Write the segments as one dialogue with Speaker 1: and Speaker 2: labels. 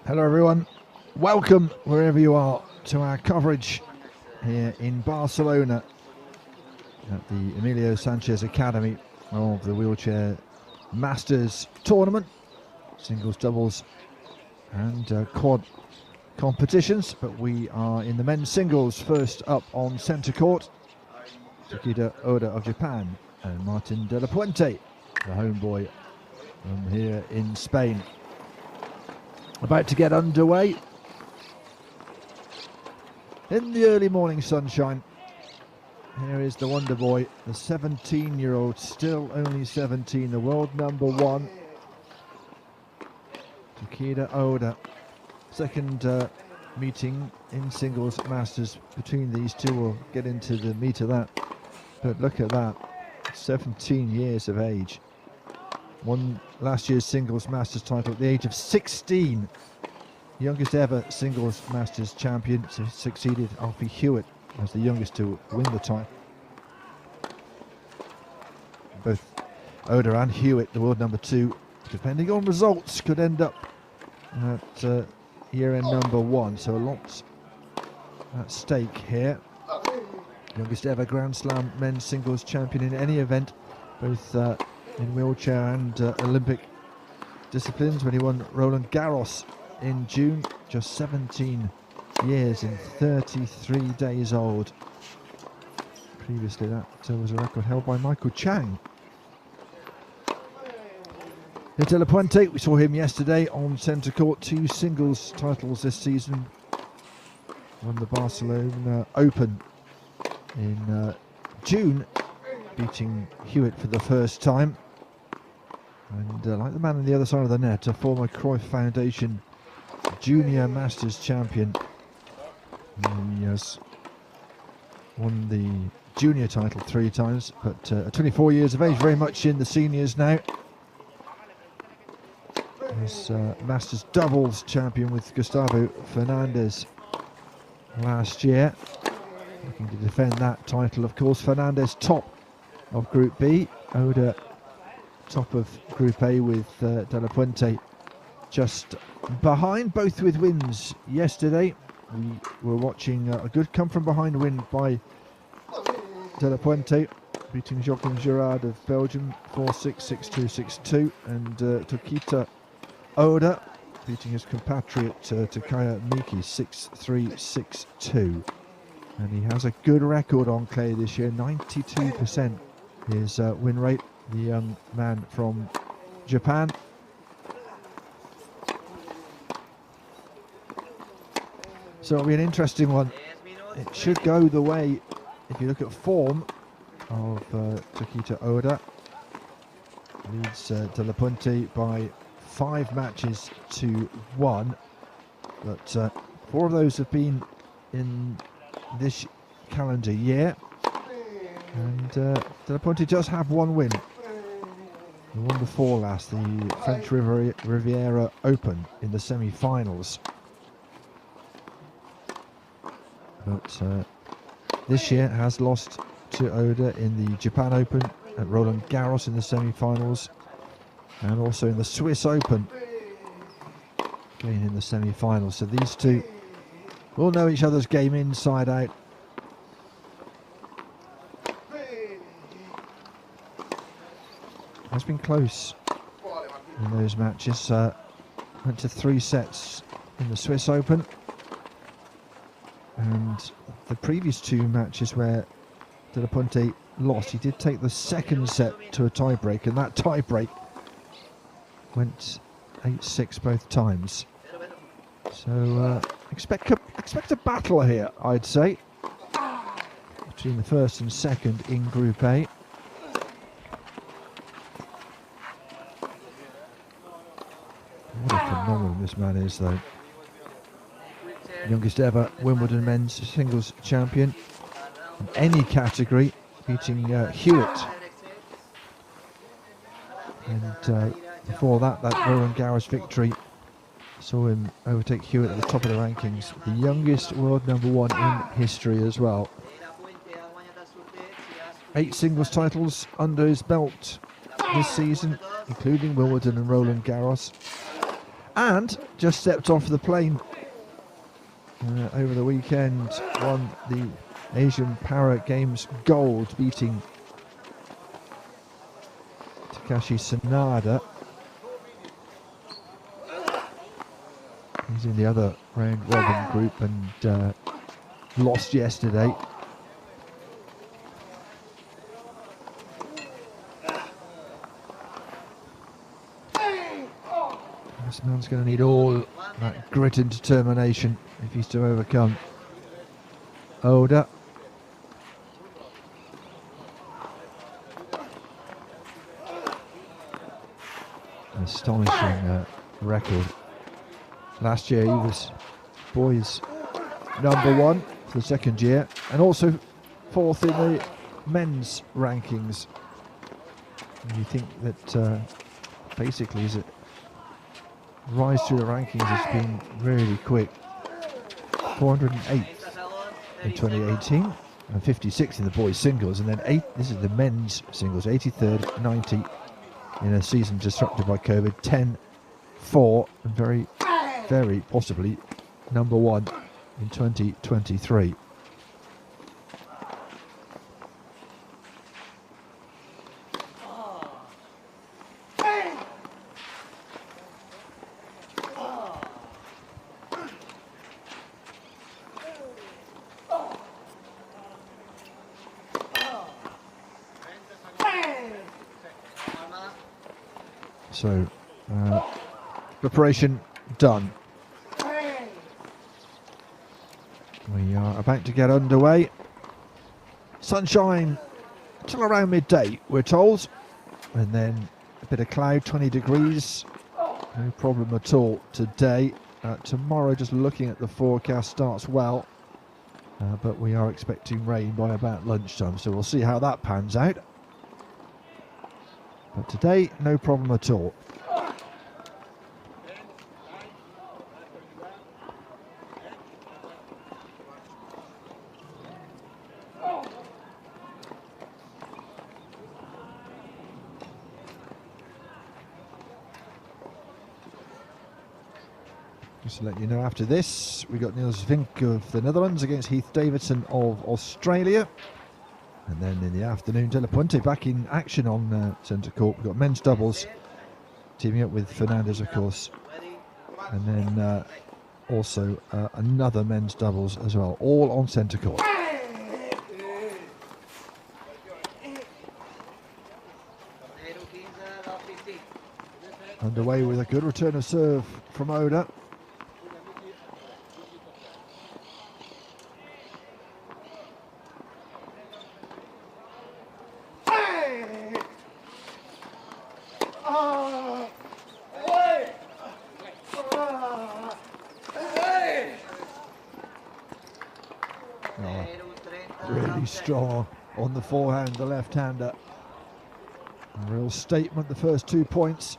Speaker 1: Hello everyone, welcome wherever you are to our coverage here in Barcelona at the Emilio Sanchez Academy of the Wheelchair Masters tournament, singles, doubles and quad competitions, but we are in the men's singles. First up on centre court, Takeda Oda of Japan and Martin de la Puente, the homeboy from here in Spain. About to get underway in the early morning sunshine. Here is the wonder boy, the 17-year-old, still only 17, the world number one, Takeda Oda. Second meeting in singles masters between these two. We'll get into the meat of that. But look at that, 17 years of age. Won last year's singles masters title at the age of 16. Youngest ever singles masters champion. So succeeded Alfie Hewitt as the youngest to win the title. Both Oda and Hewitt, the world number two, depending on results, could end up at year-end number one. So a lot at stake here. Youngest ever Grand Slam men's singles champion in any event, both in wheelchair and Olympic disciplines, when he won Roland Garros in June, just 17 years and 33 days old. Previously that was a record held by Michael Chang. De la Puente, we saw him yesterday on centre court, 2 singles titles this season. Won the Barcelona Open in June, beating Hewitt for the first time. And like the man on the other side of the net, a former Cruyff Foundation Junior Masters champion. He has won the junior title 3 times, but at 24 years of age, very much in the seniors now. He's Masters doubles champion with Gustavo Fernandez last year. Looking to defend that title, of course. Fernandez top of Group B. Oda top of Group A with de la Puente just behind, both with wins yesterday. We were watching a good come from behind win by de la Puente, beating Joachim Girard of Belgium 4-6, 6-2, 6-2, and Takeda Oda beating his compatriot Takaya Miki 6-3, 6-2. And he has a good record on clay this year, 92% his win rate, the young man from Japan. So it'll be an interesting one. It should go the way, if you look at form, of Takeda Oda. Leads de la Puente by 5 matches to 1, but 4 of those have been in this calendar year, and de la Puente does have 1 win. The one before last, the French Riviera Open in the semi-finals. But this year has lost to Oda in the Japan Open, at Roland Garros in the semi-finals, and also in the Swiss Open, again in the semi-finals. So these two will know each other's game inside out. Has been close in those matches. Went to 3 sets in the Swiss Open, and the previous 2 matches where de la Puente lost, he did take the second set to a tie-break, and that tie-break went 8-6 both times. So expect a battle here, I'd say, between the first and second in Group A. What a phenomenon this man is, though. Youngest ever Wimbledon men's singles champion in any category, beating Hewitt. And before that Roland Garros victory saw him overtake Hewitt at the top of the rankings. The youngest world number 1 in history as well. 8 singles titles under his belt this season, including Wimbledon and Roland Garros. And just stepped off the plane over the weekend, won the Asian Para Games gold, beating Takashi Sanada. He's in the other round robin group and lost yesterday. Man's going to need all that grit and determination if he's to overcome Oda. Astonishing record. Last year he was boys #1 for the second year, and also 4th in the men's rankings. And you think that basically his rise through the rankings has been really quick. 408th in 2018 and 56th in the boys singles, and then this is the men's singles, 83rd, 90 in a season disrupted by COVID, 10, 4, and very, very possibly #1 in 2023. So, preparation done. We are about to get underway. Sunshine till around midday, we're told, and then a bit of cloud, 20 degrees, no problem at all today. Tomorrow, just looking at the forecast, starts well, but we are expecting rain by about lunchtime, so we'll see how that pans out. But today, no problem at all. Just to let you know, after this, we got Niels Vink of the Netherlands against Heath Davidson of Australia. And then in the afternoon, De La Puente back in action on centre court. We've got men's doubles, teaming up with Fernandez, of course. And then also another men's doubles as well, all on centre court. Underway with a good return of serve from Oda. Really strong on the forehand, the left-hander. A real statement, the first 2 points.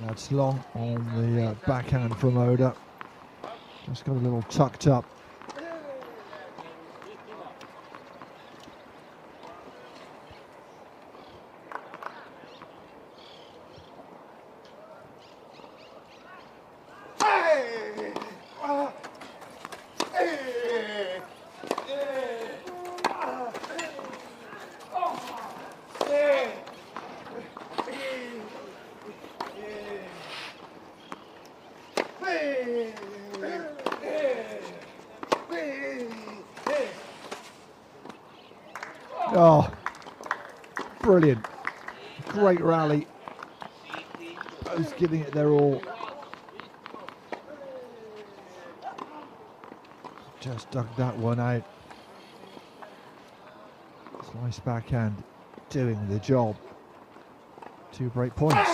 Speaker 1: That's long on the backhand from Oda. Just got a little tucked up. Oh, brilliant. Great rally. Both giving it their all. Just dug that one out. Slice backhand, doing the job. 2 break points.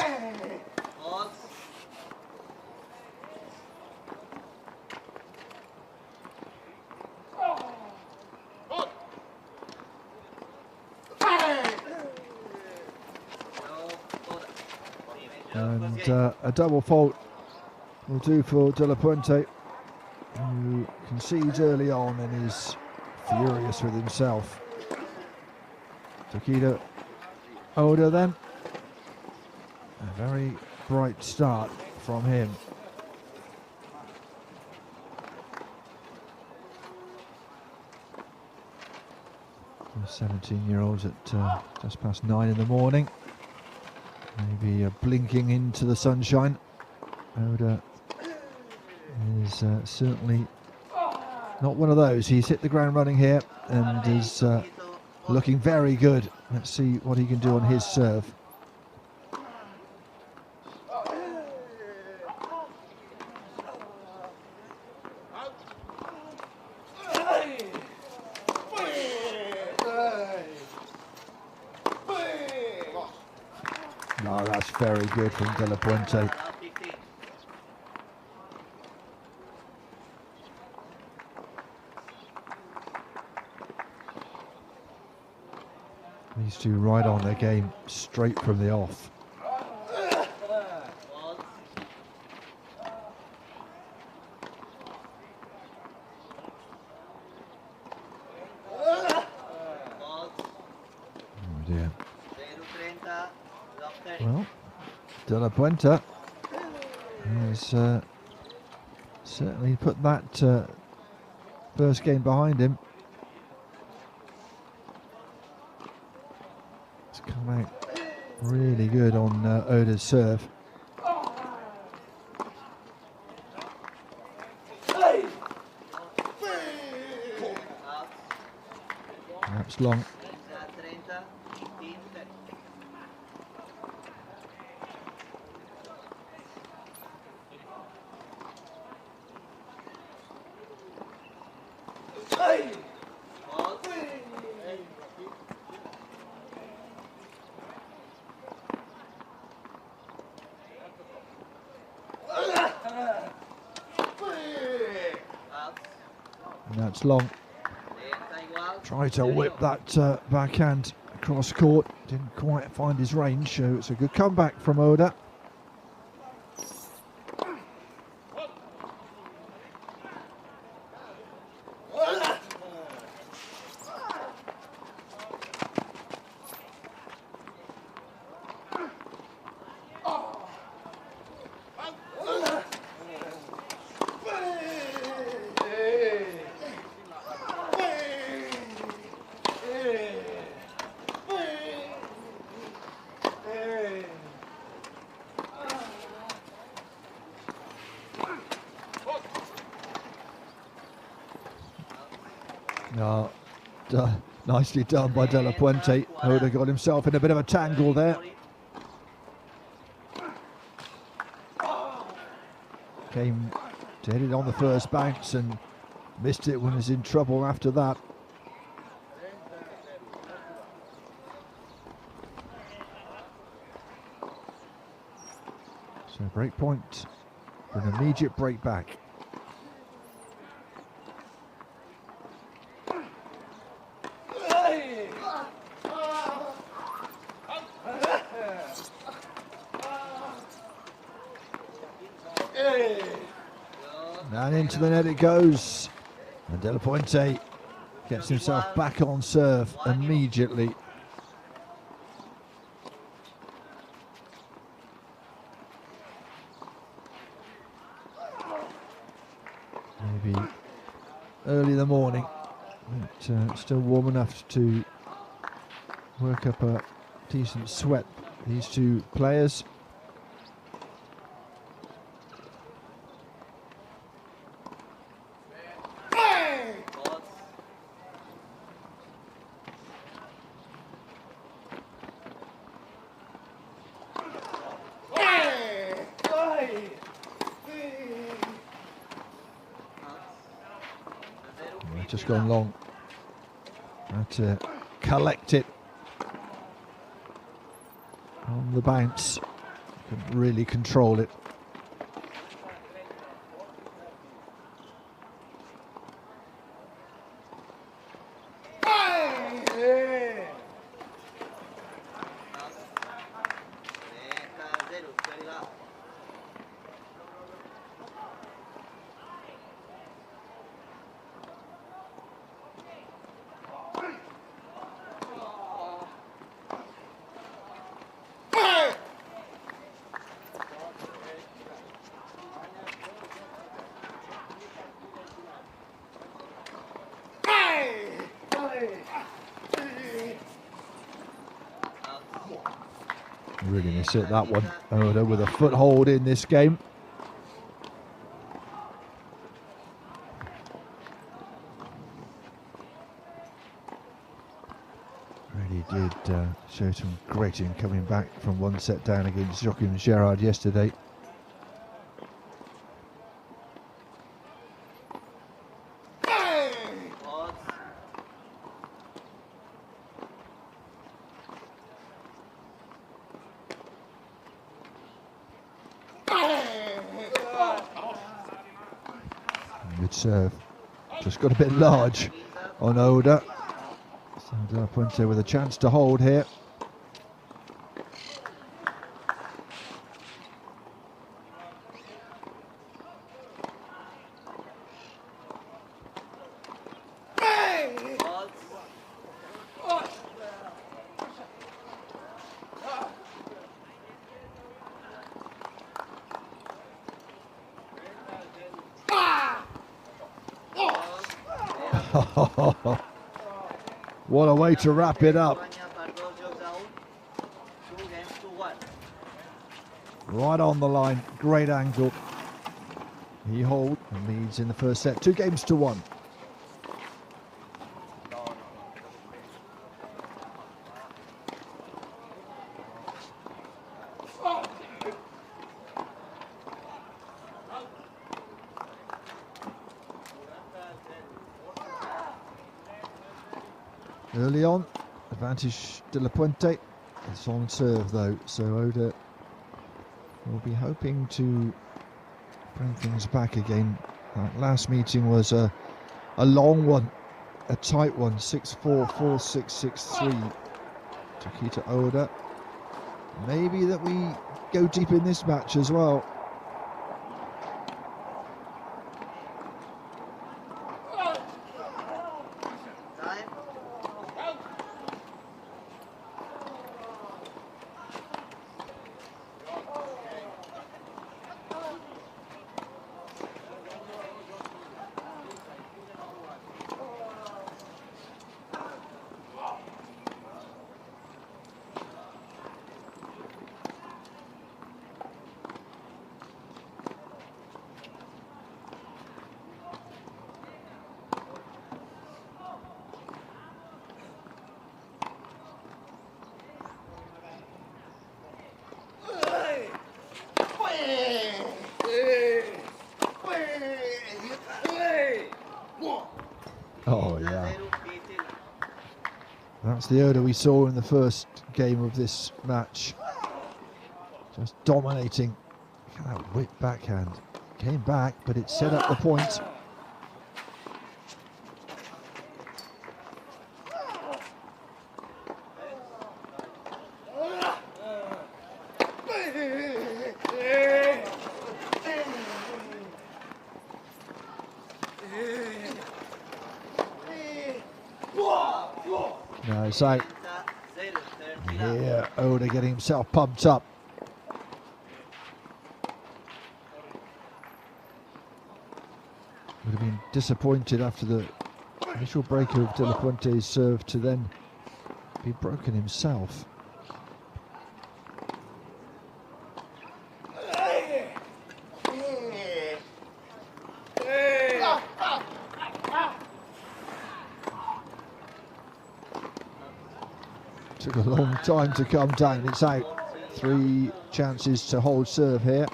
Speaker 1: And a double fault will do for De La Puente, who concedes early on and is furious with himself. Takedo Oda then. A very bright start from him. 17-year-olds at just past 9 in the morning. Maybe blinking into the sunshine. Oda is certainly not one of those. He's hit the ground running here and is looking very good. Let's see what he can do on his serve. Oh, that's very good from De La Puente. These two right on their game straight from the off. Oh dear. Well, De La Puente has certainly put that first game behind him. It's come out really good on Oda's serve. That's long. And that's long. Try to whip that backhand across court. Didn't quite find his range, so it's a good comeback from Oda. Oh, nicely done by De La Puente. Oda got himself in a bit of a tangle there. Came to hit it on the first bounce and missed it when he was in trouble after that. So break point for an immediate break back. And into the net it goes. And De La Puente gets himself back on serve immediately. Maybe early in the morning, but still warm enough to work up a decent sweat, these two players. Just gone long. Had to collect it on the bounce. Couldn't really control it. Really miss it, that one. Oda with a foothold in this game. Really did show some grating coming back from one set down against Joachim Gerard yesterday. Good serve. Just got a bit large on Oda. So De La Puente with a chance to hold here. What a way to wrap it up. Right on the line, great angle. He holds and leads in the first set, 2-1. Early on, advantage De La Puente. It's on serve though, so Oda will be hoping to bring things back again. That last meeting was a long one, a tight one, 6-4, 4-6, 6-3 to Kita Oda. Maybe that we go deep in this match as well. Oh yeah, that's the Oda we saw in the first game of this match. Just dominating. Look at that whip backhand. Came back, but it set up the point. No, it's out. Yeah, Oda getting himself pumped up. Would have been disappointed after the initial break of De La Puente's serve to then be broken himself. Took a long time to come down. It's out. 3 chances to hold serve here.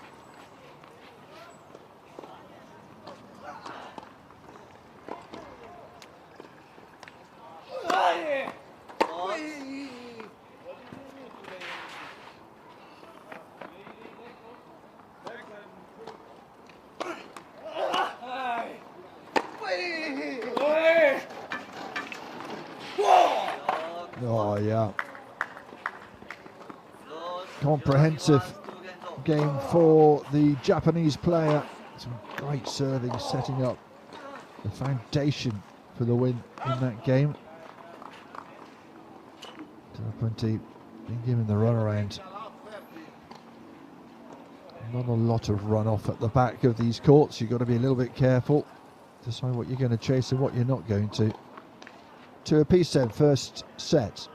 Speaker 1: Oh yeah, comprehensive game for the Japanese player. Some great serving, setting up the foundation for the win in that game. De La Puente being given the runaround. Not a lot of runoff at the back of these courts. You've got to be a little bit careful. Decide what you're going to chase and what you're not going to. 2 apiece then, first set.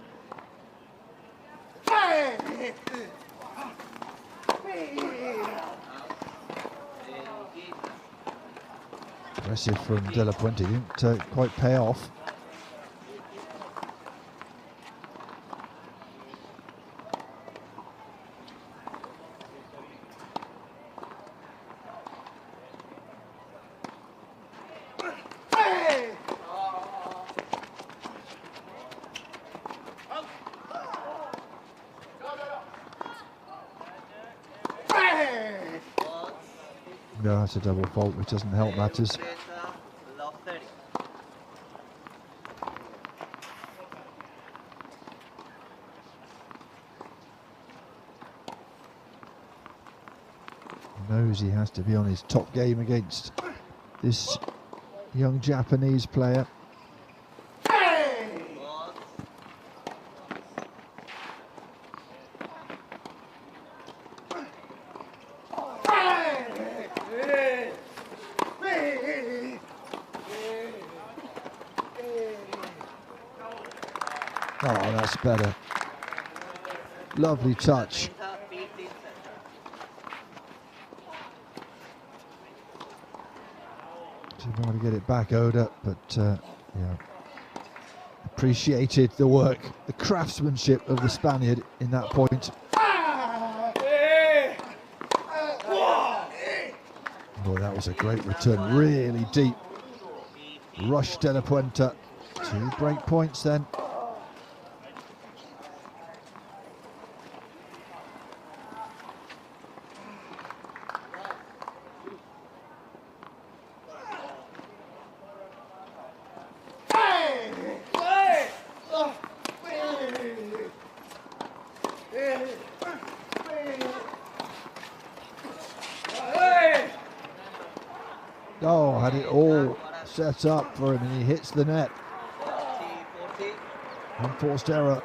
Speaker 1: Aggressive from De La Puente, didn't quite pay off. No, that's a double fault, which doesn't help matters. He knows he has to be on his top game against this young Japanese player. Oh, that's better. Lovely touch. Trying to get it back, Oda, but yeah, appreciated the work, the craftsmanship of the Spaniard in that point. Oh, that was a great return, really deep. Rush De La Puente. 2 break points then. Oh, had it all set up for him and he hits the net. Unforced error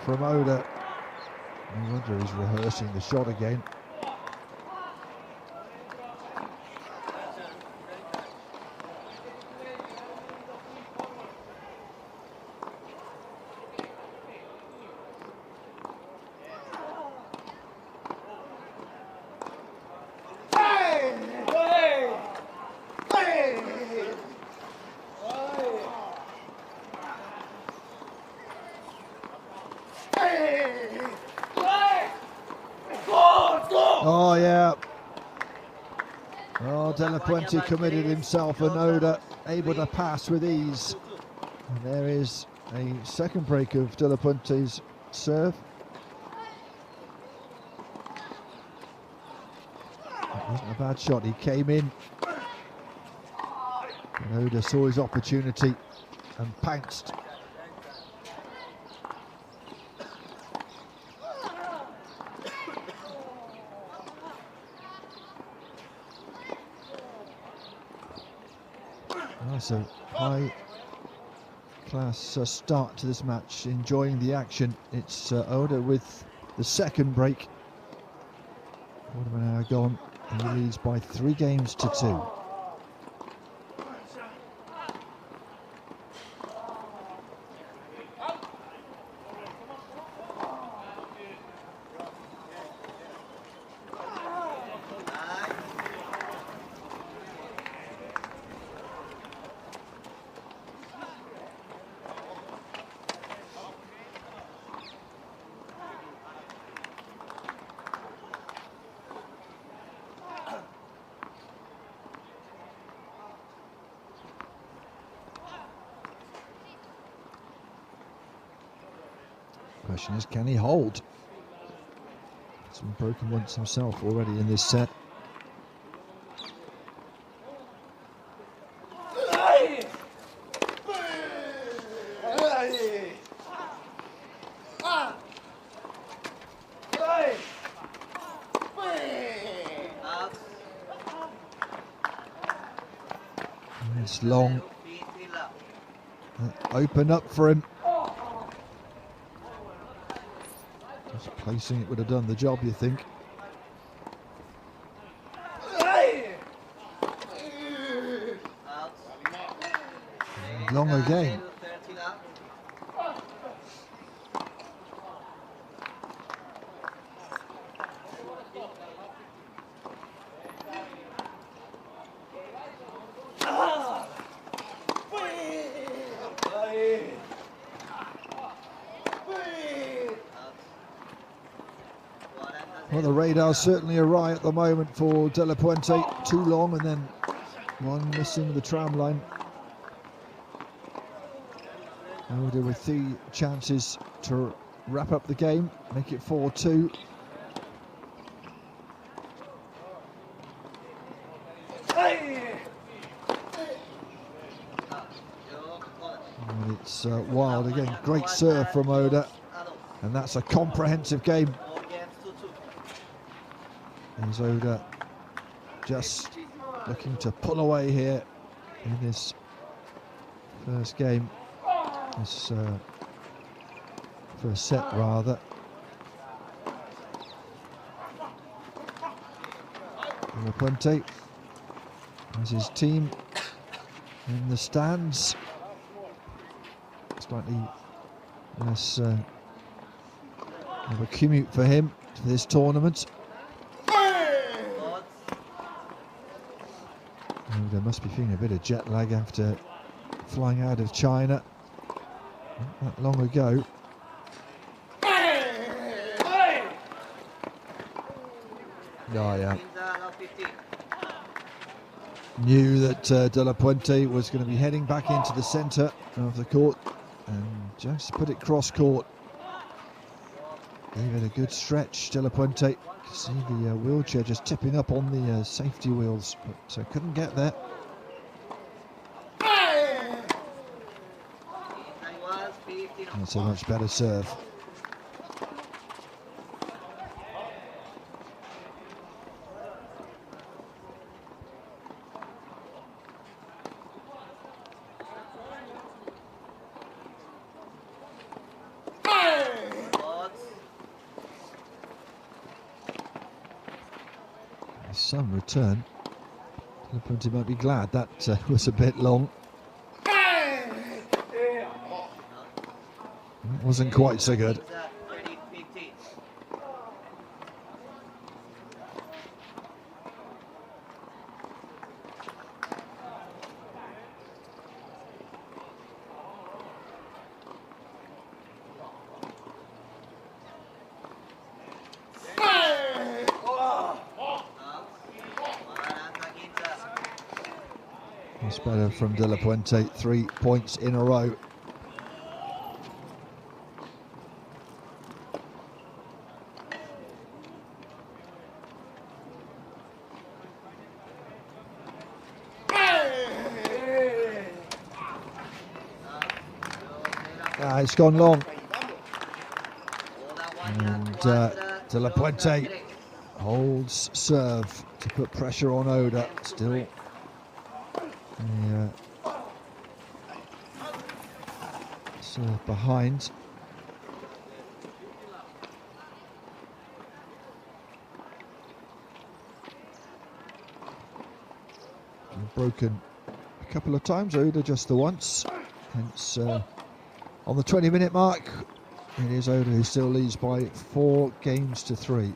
Speaker 1: from Oda. I wonder if he's rehearsing the shot again. Oh yeah. Oh, De La Puente committed himself, and Oda able to pass with ease. And there is a second break of De La Puente's serve. That wasn't a bad shot, he came in. And Oda saw his opportunity and pounced. That's a high class start to this match, enjoying the action. It's Oda with the second break. What have we now gone? And he leads by 3 games to 2. Question is, can he hold? He's been broken once himself already in this set. It's long. Open up for him. Just placing it would have done the job, you think. Long again. Well, the radar's certainly awry at the moment for De La Puente. Too long and then one missing the tram line. Oda with 3 chances to wrap up the game, make it 4-2. And it's wild again. Great serve from Oda, and that's a comprehensive game. Is Oda just looking to pull away here in this first game, this first set rather. De La Puente has his team in the stands. Slightly less of a commute for him to this tournament. There must be feeling a bit of jet lag after flying out of China not that long ago. Oh, yeah. Knew that De La Puente was going to be heading back into the centre of the court and just put it cross court. Gave it a good stretch, De La Puente. You can see the wheelchair just tipping up on the safety wheels, but couldn't get there. That's a much better serve. Some return. De La Puente might be glad that was a bit long. It wasn't quite so good. It's better from De La Puente, 3 points in a row. It's gone long. And De La Puente holds serve to put pressure on Oda. Still serve behind. Broken a couple of times, Oda just the once. Hence, on the 20-minute mark, it is Oda who still leads by 4 games to 3.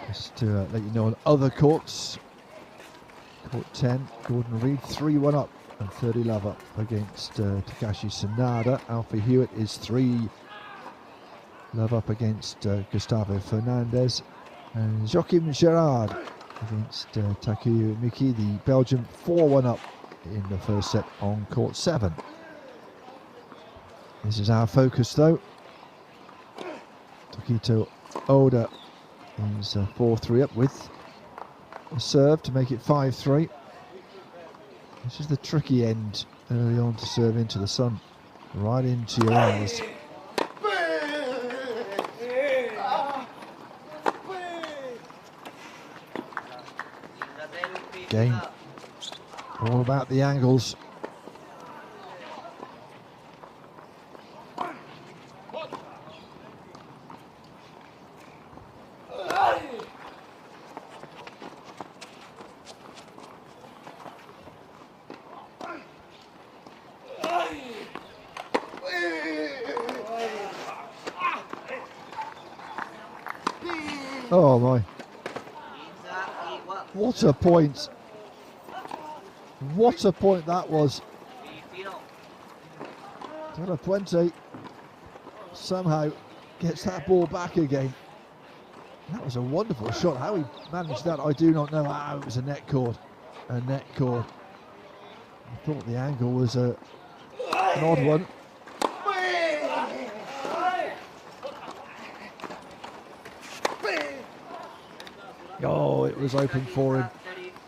Speaker 1: Just to let you know on other courts, court 10, Gordon Reed 3-1 up and 30 love up against Takashi Sanada. Alfie Hewitt is 3 love up against Gustavo Fernandez, and Joachim Gerard against Takuya Miki, the Belgian, 4-1 up in the first set on court 7. This is our focus though. Tokito Oda is 4-3 up with a serve to make it 5-3. This is the tricky end early on to serve into the sun, right into your eyes. Game all about the angles. Oh my. What a point. What a point that was. De La Puente somehow gets that ball back again. That was a wonderful shot. How he managed that, I do not know. It was a net cord. A net cord. I thought the angle was an odd one. Oh, it was open for him.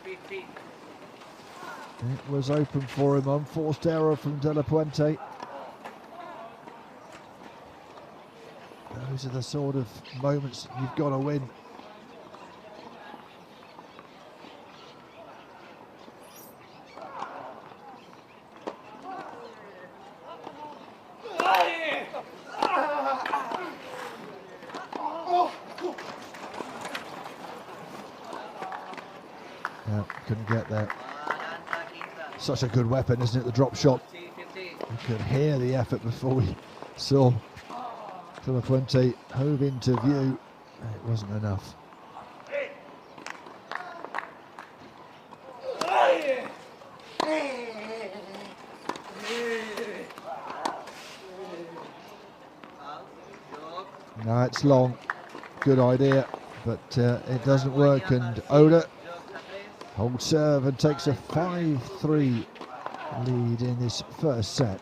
Speaker 1: It was open for him. Unforced error from De La Puente. Those are the sort of moments you've got to win. Yeah, couldn't get there. Such a good weapon, isn't it, the drop shot? You could hear the effort before we saw De La Puente hove into view. It wasn't enough. No, it's long. Good idea, but it doesn't work, and Oda holds serve and takes a 5-3 lead in this first set.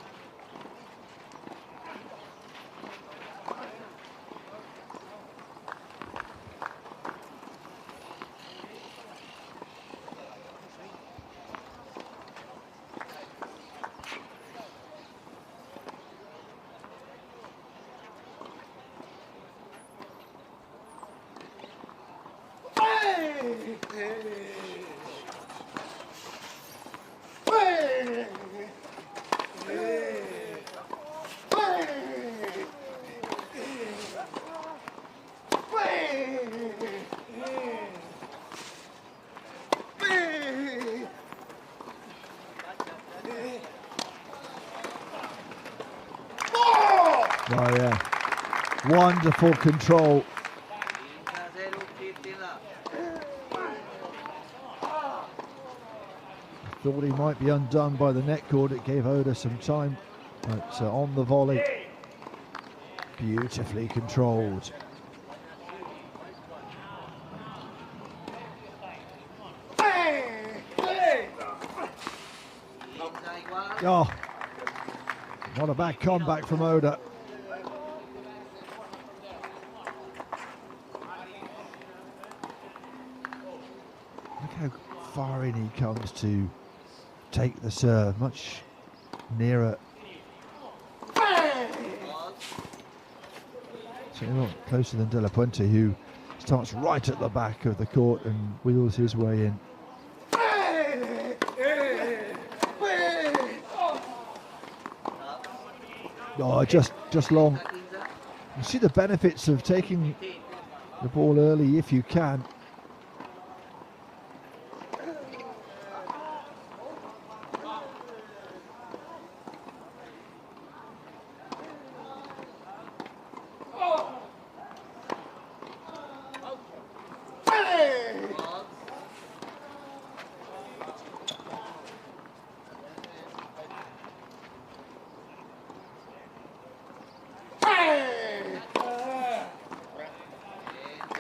Speaker 1: Oh yeah, wonderful control. Thought he might be undone by the net cord. It gave Oda some time, but on the volley, beautifully controlled. Oh, what a bad comeback from Oda. Look how far in he comes to take the serve, much nearer. Certainly not closer than De La Puente, who starts right at the back of the court and wheels his way in. Oh, just long. You see the benefits of taking the ball early if you can.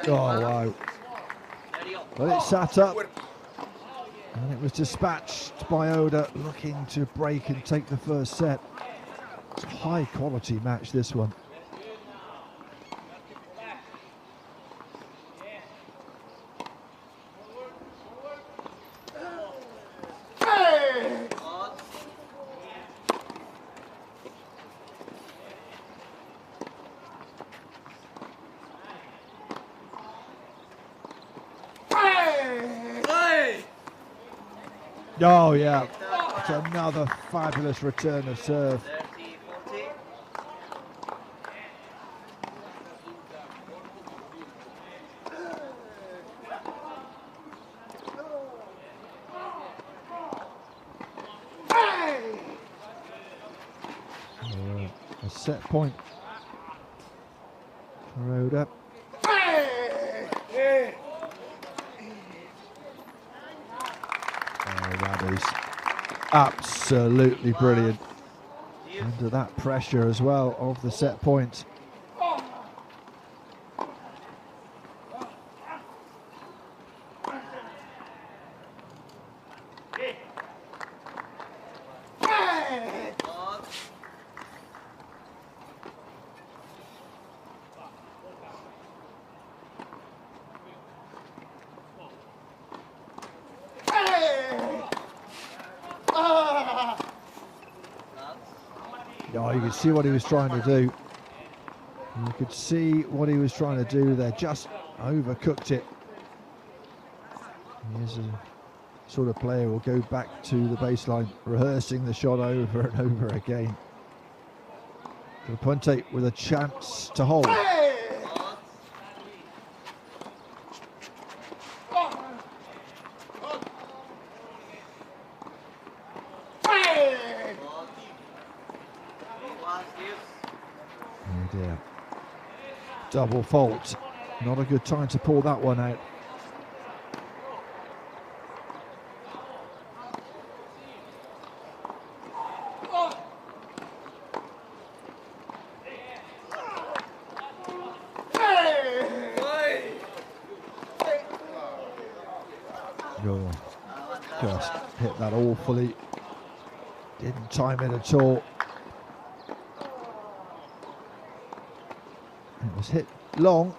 Speaker 1: Oh wow. Well, it sat up and it was dispatched by Oda, looking to break and take the first set. It's a high quality match, this one. Oh yeah, it's another fabulous return of serve. A set point for Oda. That is absolutely brilliant. Under that pressure as well of the set point. Oh, you could see what he was trying to do. You could see what he was trying to do there, just overcooked it. He's a sort of player who will go back to the baseline, rehearsing the shot over and over again. De La Puente with a chance to hold. Oh dear. Double fault. Not a good time to pull that one out. Oh, just hit that awfully. Didn't time it at all. It was hit long.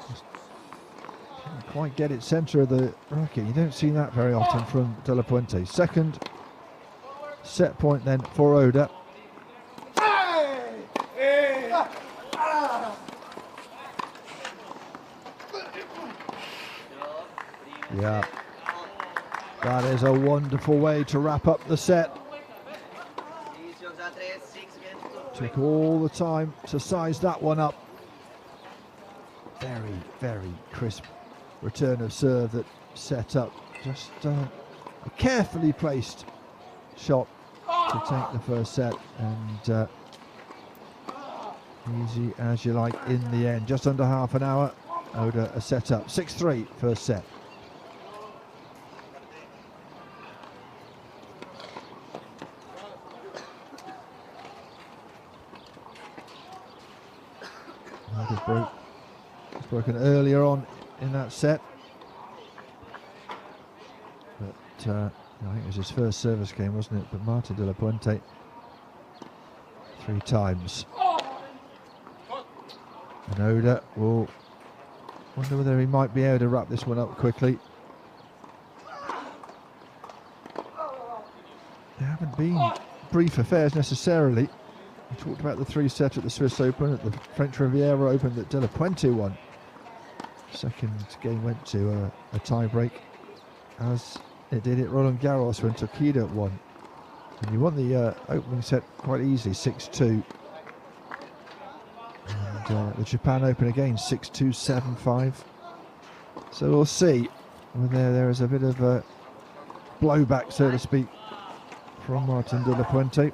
Speaker 1: Just didn't quite get it centre of the racket. You don't see that very often from De La Puente. Second set point then for Oda. Yeah, that is a wonderful way to wrap up the set. Took all the time to size that one up. Very, very crisp return of serve that set up just a carefully placed shot to take the first set, and easy as you like in the end. Just under half an hour, Oda a set up. 6-3 first set. Broken earlier on in that set, but I think it was his first service game, wasn't it? But Martin De La Puente 3 times, and Oda will wonder whether he might be able to wrap this one up quickly. They haven't been brief affairs necessarily. We talked about the 3-set at the Swiss Open, at the French Riviera Open that De La Puente won. Second game went to a tie-break, as it did at Roland Garros when Tokida won. And he won the opening set quite easily, 6-2. And the Japan Open again, 6-2, 7-5. So we'll see whether there is a bit of a blowback, so to speak, from Martin De La Puente.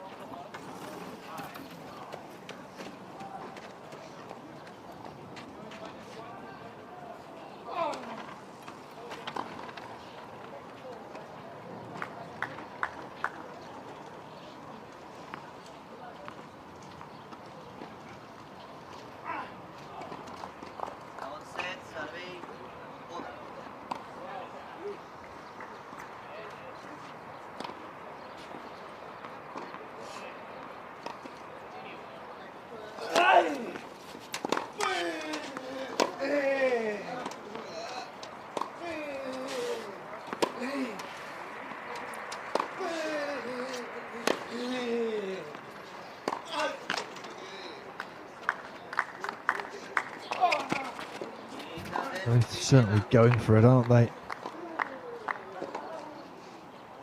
Speaker 1: Both certainly going for it, aren't they?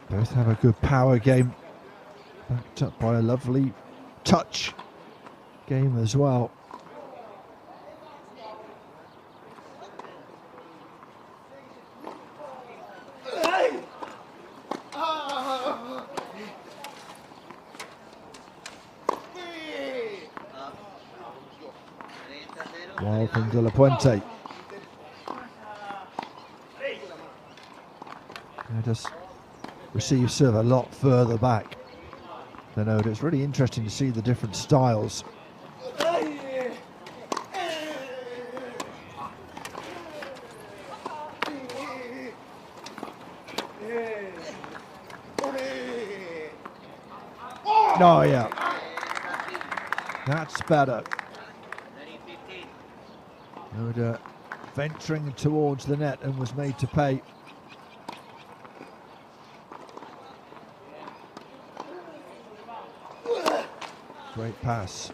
Speaker 1: Both have a good power game, backed up by a lovely touch game as well. Wild from De La Puente. Just receive serve a lot further back than Oda. It's really interesting to see the different styles. Oh yeah, that's better. Oda venturing towards the net and was made to pay. Great pass.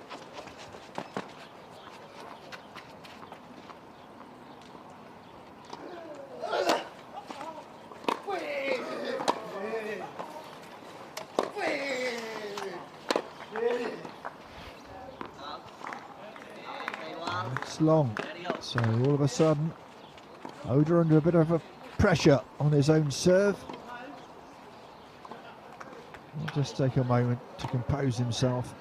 Speaker 1: It's long, so all of a sudden Oda under a bit of a pressure on his own serve. He'll just take a moment to compose himself.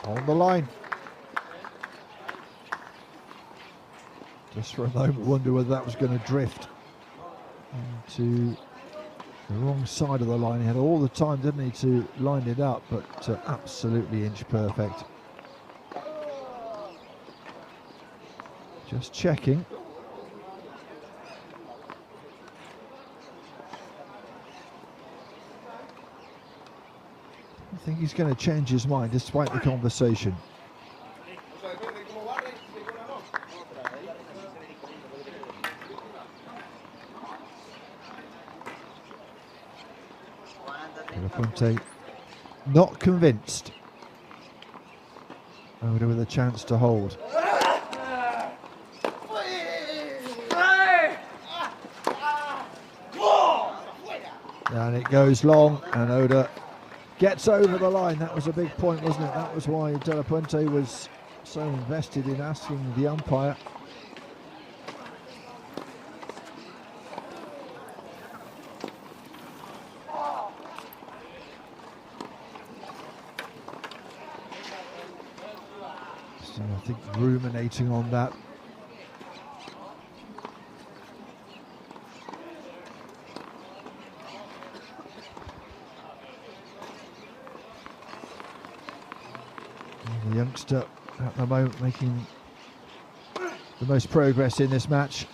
Speaker 1: On the line. Just for a moment wonder whether that was going to drift into the wrong side of the line. He had all the time, didn't he, to line it up, but absolutely inch perfect. Just checking. I think he's going to change his mind despite the conversation. Ponte not convinced. Oda with a chance to hold. And it goes long, and Oda gets over the line. That was a big point, wasn't it? That was why De La Puente was so invested in asking the umpire. So I think ruminating on that. The youngster at the moment making the most progress in this match.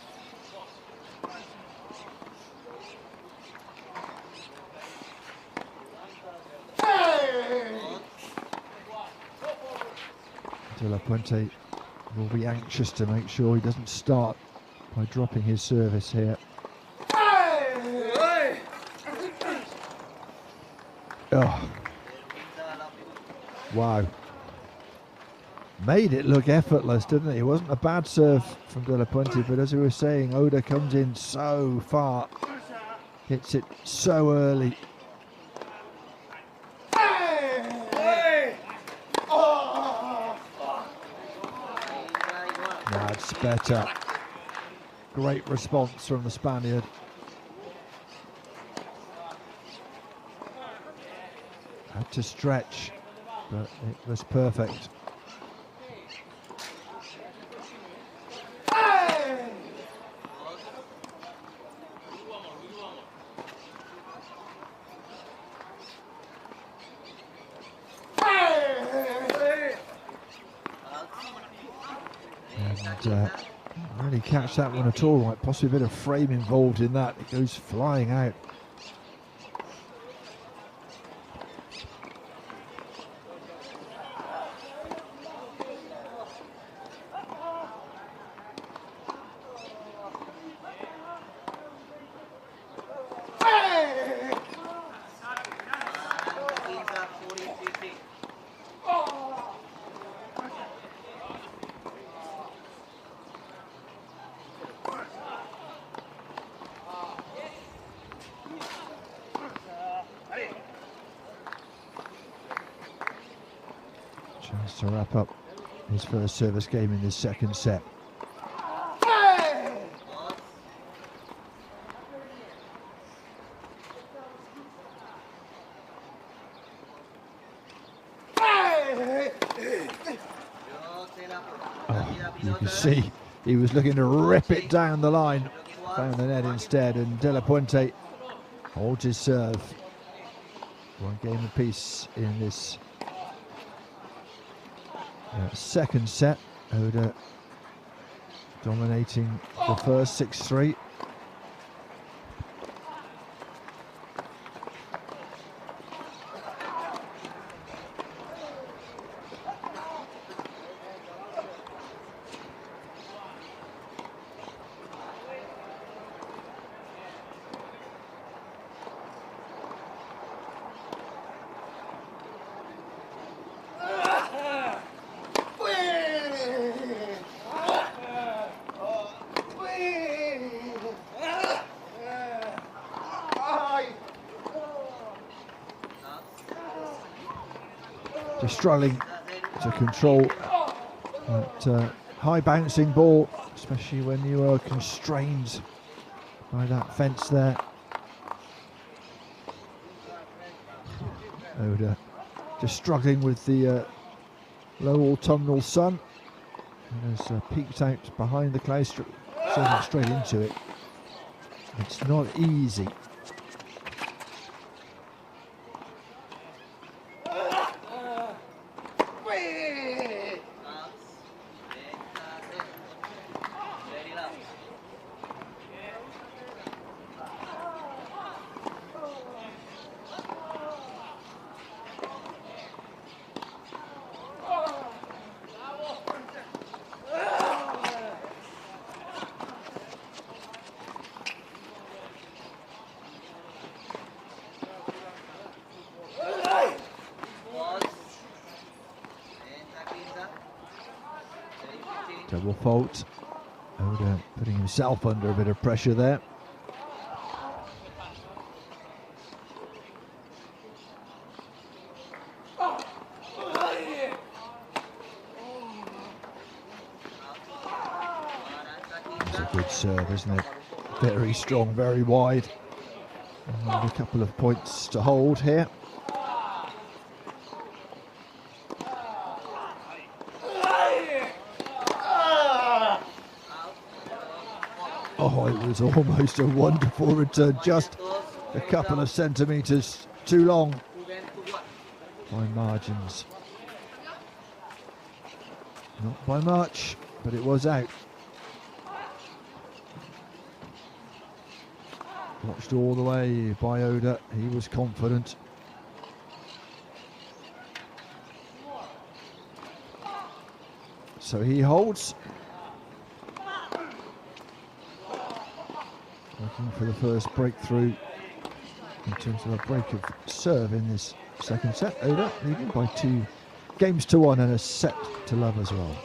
Speaker 1: De La Puente will be anxious to make sure he doesn't start by dropping his service here. Oh. Wow. Made it look effortless, didn't it? It wasn't a bad serve from De La Puente, but as we were saying, Oda comes in so far, hits it so early. That's better. Great response from the Spaniard. Had to stretch, but it was perfect. Didn't really catch that one at all, right? Possibly a bit of frame involved in that. It goes flying out. to wrap up his first service game in this second set. Oh, you can see he was looking to rip it down the line, found the net instead, and De La Puente holds his serve. One game apiece in this second set. Oda dominating the first 6-3. Just struggling to control that high bouncing ball, especially when you are constrained by that fence there. Oda just struggling with the low autumnal sun. And has peeked out behind the cloud, serving straight into it. It's not easy. Double fault. Oda putting himself under a bit of pressure there. It's a good serve, isn't it? Very strong, very wide. And a couple of points to hold here. Oh, it was almost a wonderful return, just a couple of centimetres too long by margins. Not by much, but it was out. Watched all the way by Oda, he was confident. So he holds. Looking for the first breakthrough in terms of a break of serve in this second set. Oda leading by 2 games to 1 and a set to love as well.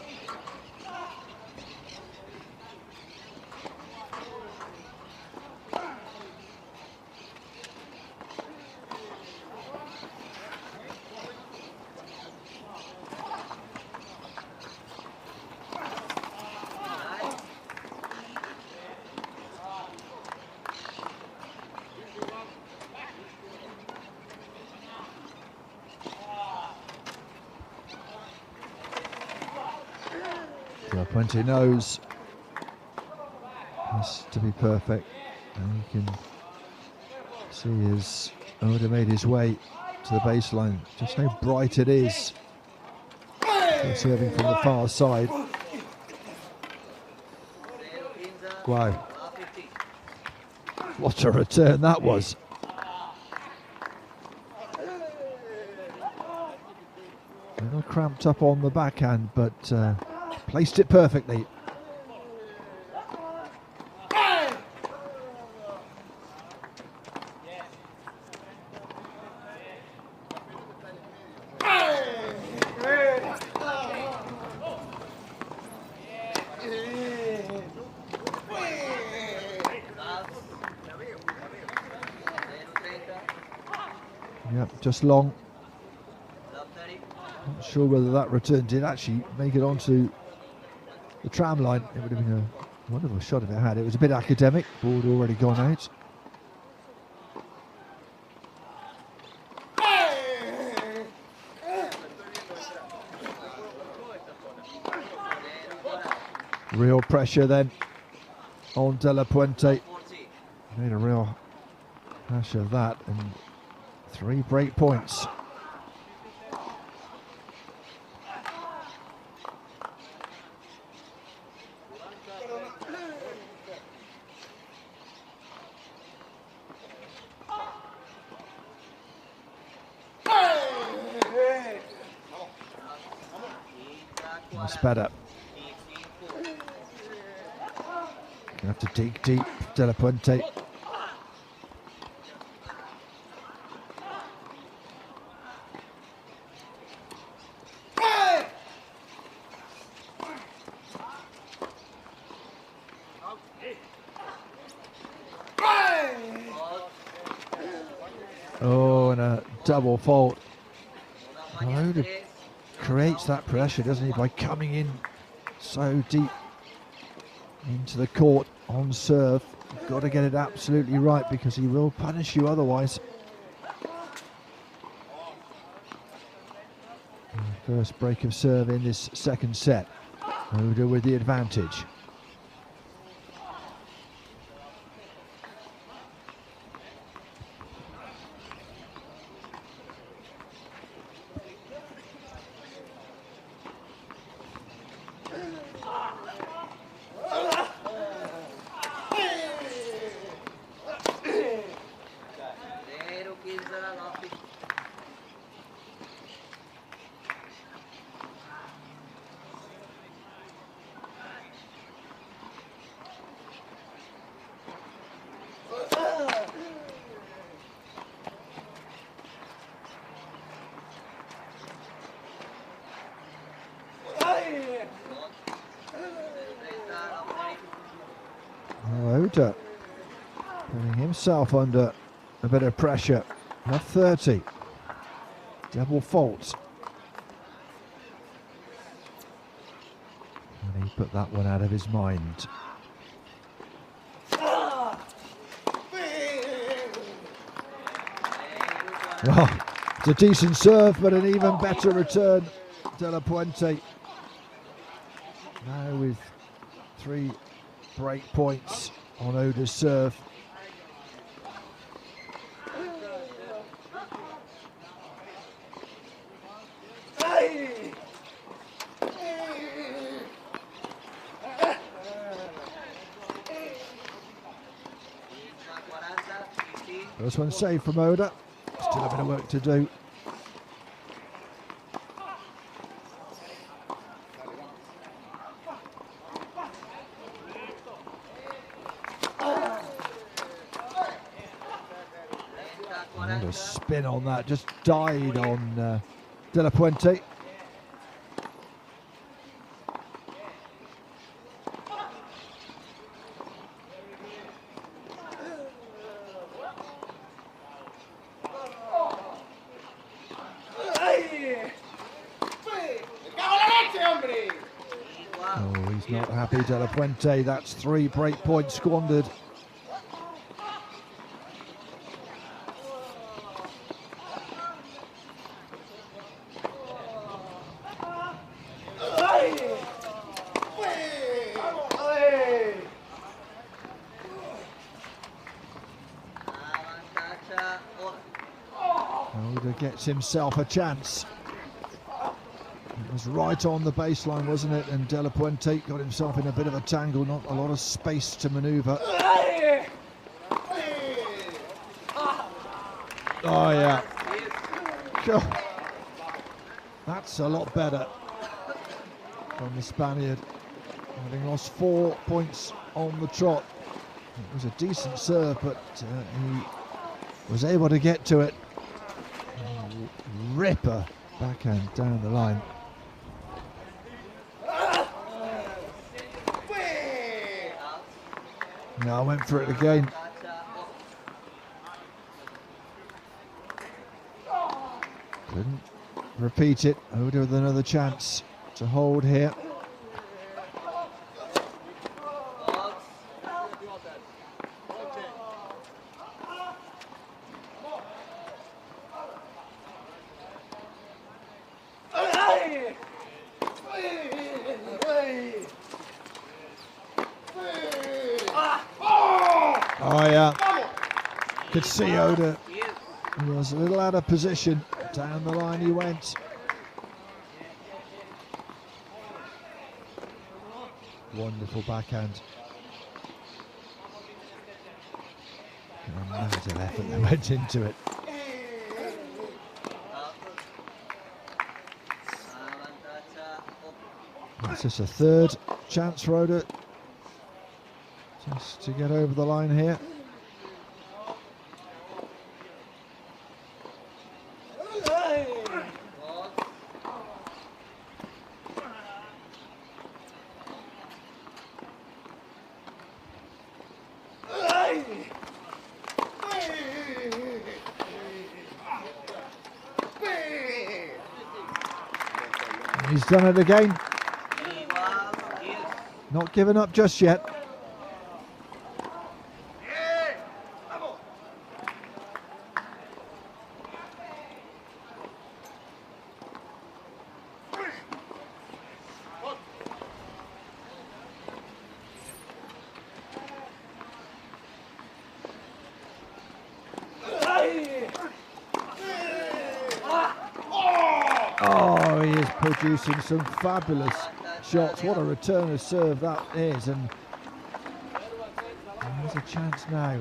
Speaker 1: De La Puente knows has to be perfect, and you can see as Oda made his way to the baseline, just how bright it is. Still serving from the far side. Wow, what a return that was. A little cramped up on the backhand, but placed it perfectly. Yep, just long. Not sure whether that return did actually make it onto the tram line. It would have been a wonderful shot if it had. It was a bit academic. Ball had already gone out. Real pressure then on De La Puente. Made a real hash of that, and 3 break points. That's better. Gonna have to dig deep, De La Puente. Oh, and a double fault. Oda creates that pressure, doesn't he, by coming in so deep into the court on serve. You've got to get it absolutely right because he will punish you otherwise. First break of serve in this second set. Oda with the advantage. Oda putting himself under a bit of pressure. Not 30. Double fault. And he put that one out of his mind. Oh, it's a decent serve, but an even better return. De La Puente now with 3 break points on Oda's serve. First one saved from Oda. Still a bit of work to do. And a spin on that, just died on De La Puente. Oh, he's not happy, De La Puente. That's 3 break points squandered. Oda gets himself a chance. It was right on the baseline, wasn't it? And De La Puente got himself in a bit of a tangle, not a lot of space to manoeuvre. Oh yeah. God. That's a lot better from the Spaniard. Having lost 4 points on the trot. It was a decent serve, but he was able to get to it. Ripper backhand down the line. Now I went for it again. Couldn't repeat it. Oda with another chance to hold here. Oh yeah, could see Oda. He was a little out of position. Down the line he went. Wonderful backhand. And a massive effort that went into it. That's just a third chance for Oda just to get over the line here. He's done it again. Not giving up just yet. Oh, he is producing some fabulous shots. What a return of serve that is, and there's a chance now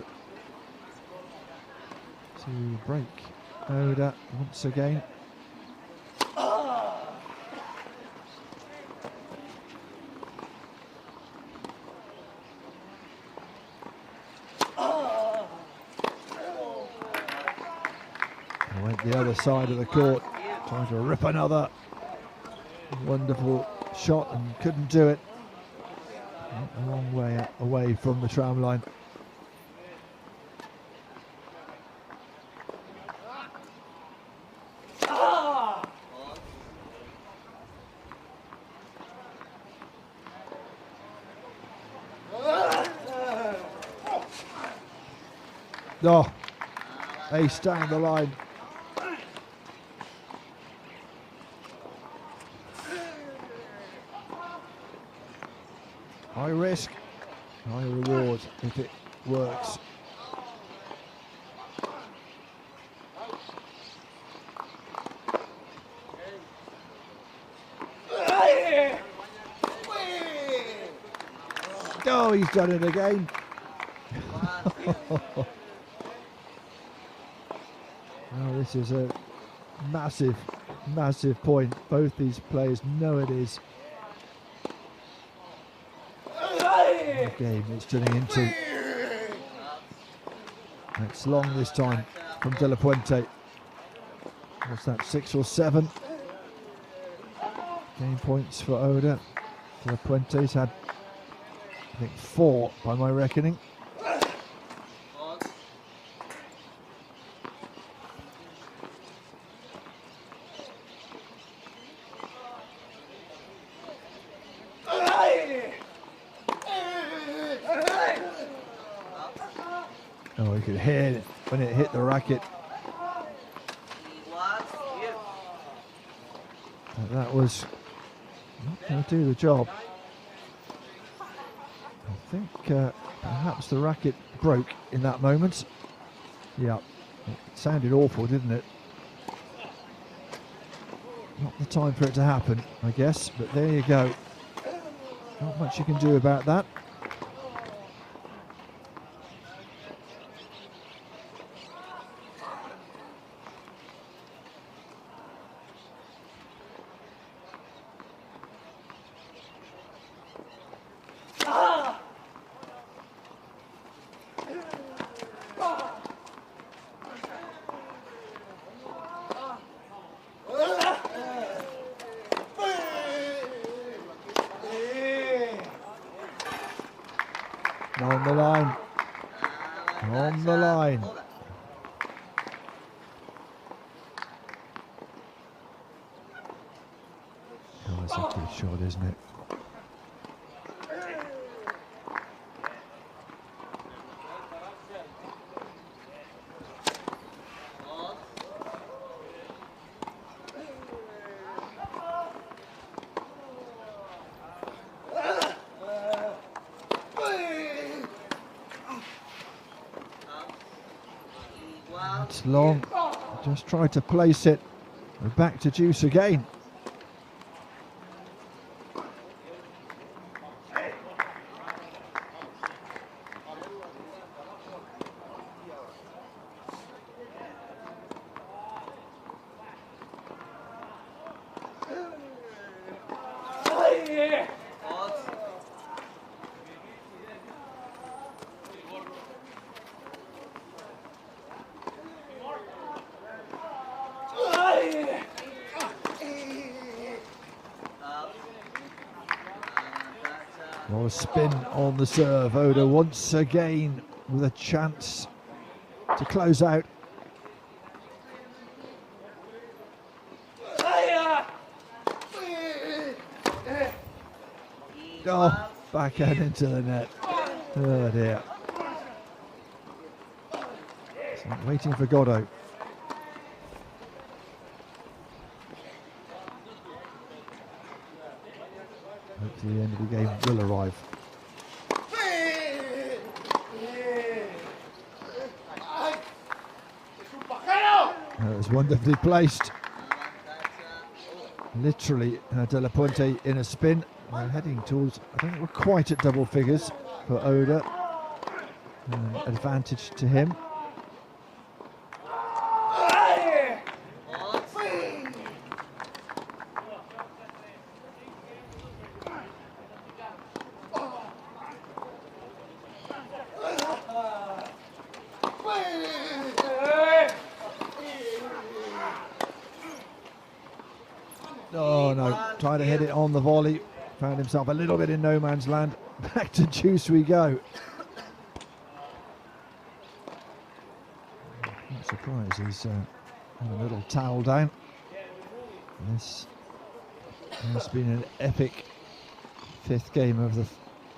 Speaker 1: to break Oda once again. He went the other side of the court, trying to rip another wonderful shot and couldn't do it. A long way away from the tram line. Oh, ace down the line. High risk, high reward if it works. Oh, he's done it again. Oh, this is a massive, massive point. Both these players know it is. The game it's turning into. It's long this time from De La Puente. What's that, 6 or 7? Game points for Oda. De La Puente's had, I think, 4 by my reckoning. Oh, you could hear it when it hit the racket. But that was not going to do the job. I think perhaps the racket broke in that moment. Yeah, it sounded awful, didn't it? Not the time for it to happen, I guess, but there you go. Not much you can do about that. On the line. On the line. That's a good shot, isn't it? It's long. Just tried to place it. We're back to juice again. Well, a spin on the serve. Oda once again with a chance to close out. Oh, backhand into the net. Oh dear. So waiting for Godot. Hopefully the end of the game will arrive. That was wonderfully placed. Literally, De La Puente in a spin. We're heading towards, I don't think we're quite at double figures for Oda. Advantage to him. Oh no, tried to hit it on the volley. Found himself a little bit in no man's land. Back to juice we go. Not surprised he's had a little towel down. This has been an epic fifth game of the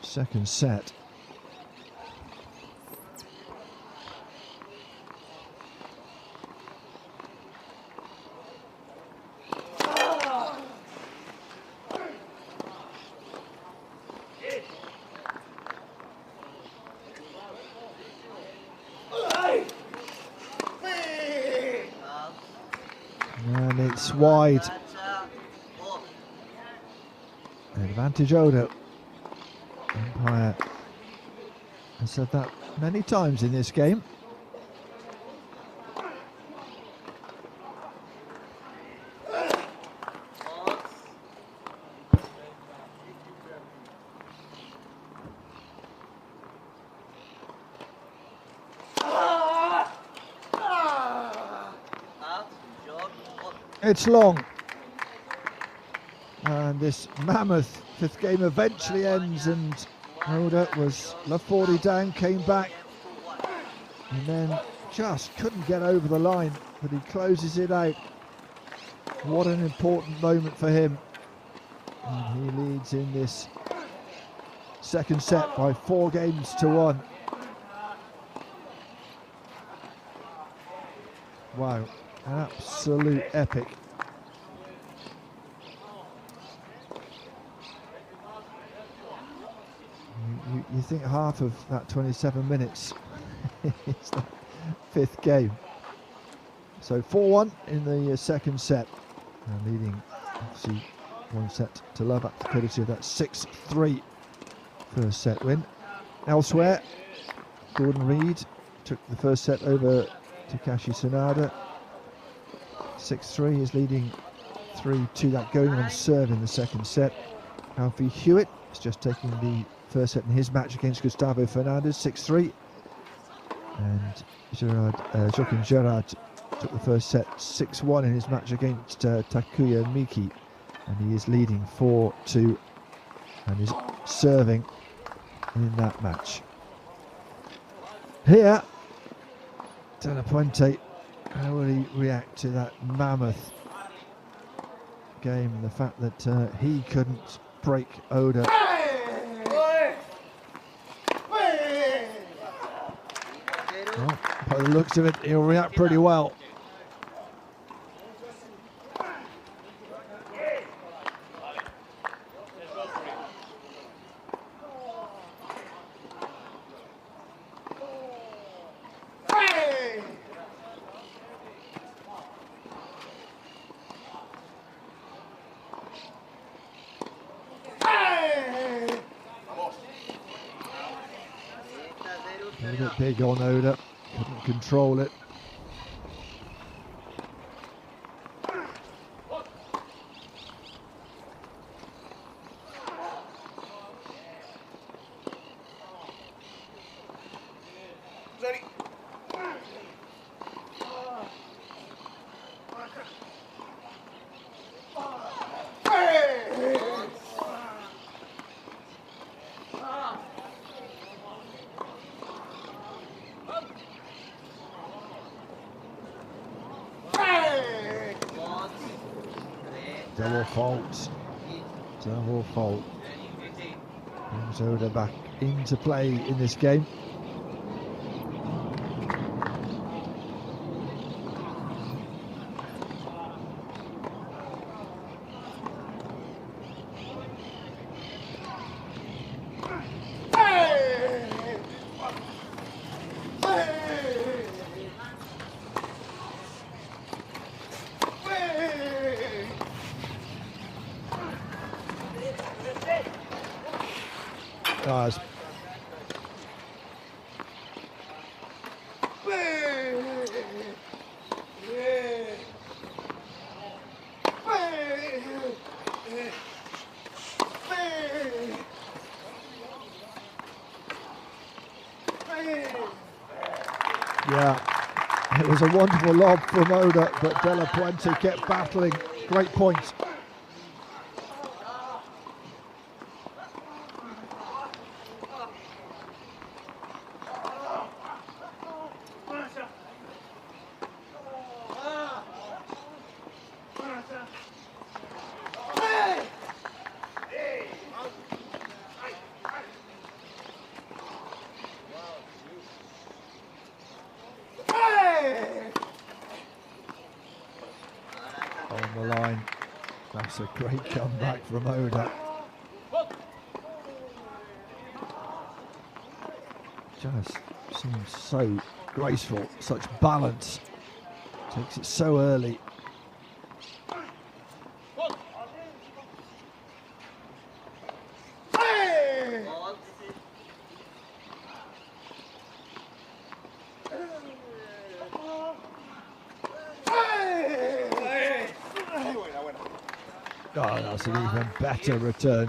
Speaker 1: second set. And it's wide. Advantage Oda. Umpire has said that many times in this game. It's long, and this mammoth fifth game eventually ends, and Oda was left 40 down, came back, and then just couldn't get over the line, but he closes it out. What an important moment for him, and he leads in this second set by 4-1. Wow. An absolute epic. You think half of that 27 minutes is the fifth game. So 4-1 in the second set. And leading, obviously, one set to love at the courtesy of that 6-3 first set win. Elsewhere, Gordon Reid took the first set over Takashi Sanada. 6-3 is leading 3-2, that going on serve in the second set. Alfie Hewitt is just taking the first set in his match against Gustavo Fernandez, 6-3. And Joaquin Gerard took the first set 6-1 in his match against Takuya Miki. And he is leading 4-2 and is serving in that match. Here, De La Puente, how will he react to that mammoth game, the fact that he couldn't break Oda. Well, by the looks of it, he'll react pretty well. A little bit big on Oda, couldn't control it. Double fault. Double fault. Brings Oda back into play in this game. Guys. Yeah, it was a wonderful lob from Oda, but De La Puente kept battling. Great points. On the line, that's a great comeback from Oda. Just seems so graceful, such balance. Takes it so early. Oh, that's an even better return.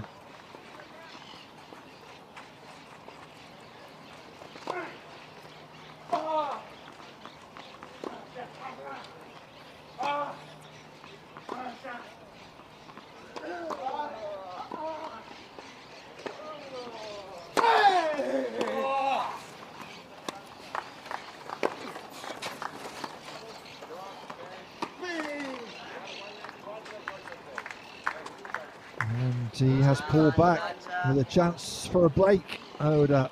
Speaker 1: And he has pulled back with a chance for a break. Oda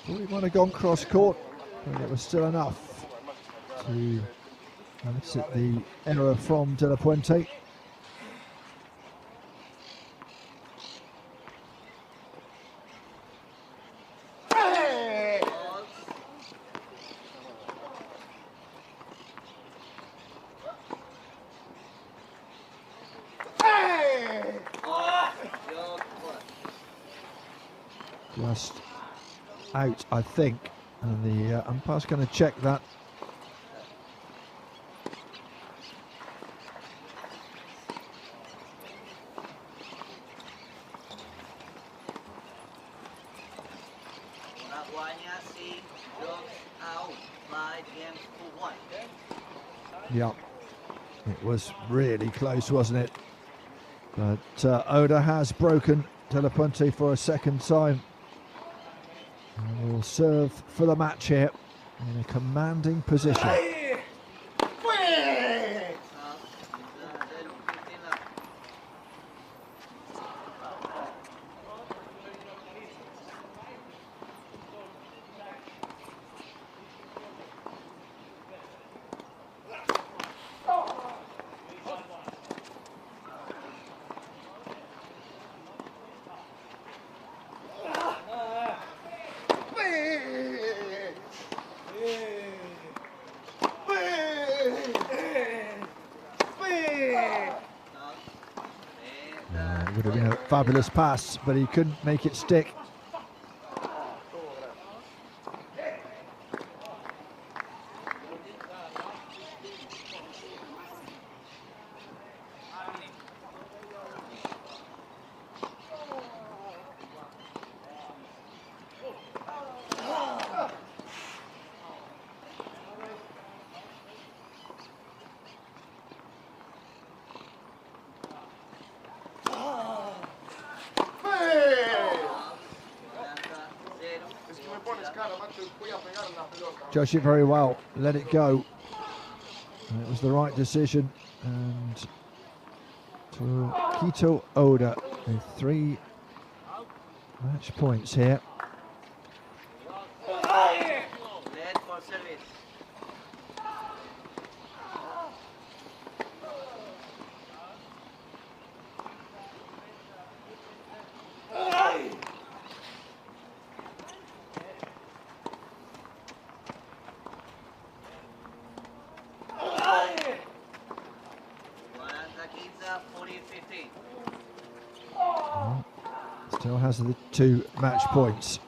Speaker 1: thought he might have gone cross court, but it was still enough to elicit the error from De La Puente. Just out, I think, and the umpire's going to check that. Yeah, it was really close, wasn't it? But Oda has broken De La Puente for a second time. And will serve for the match here in a commanding position. It would have been a fabulous pass, but he couldn't make it stick. Judged it very well, let it go. And it was the right decision. And to Kito Oda with 3 match points here. Still has the 2 match points.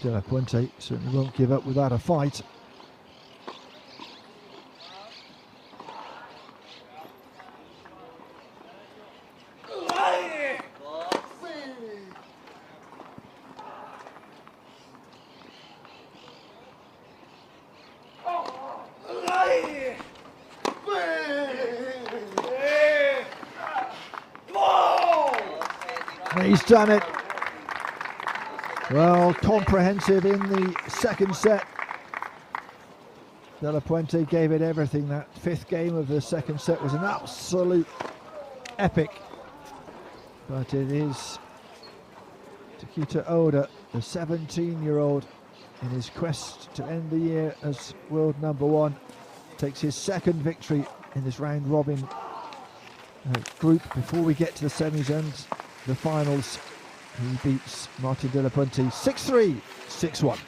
Speaker 1: De La Puente certainly won't give up without a fight. He's done it. Well, comprehensive in the second set. De La Puente gave it everything. That 5th game of the second set was an absolute epic. But it is Takita Oda, the 17-year-old, in his quest to end the year as world #1, takes his 2nd victory in this round robin group before we get to the semis and the finals. He beats Martin De La Puente 6-3, 6-1.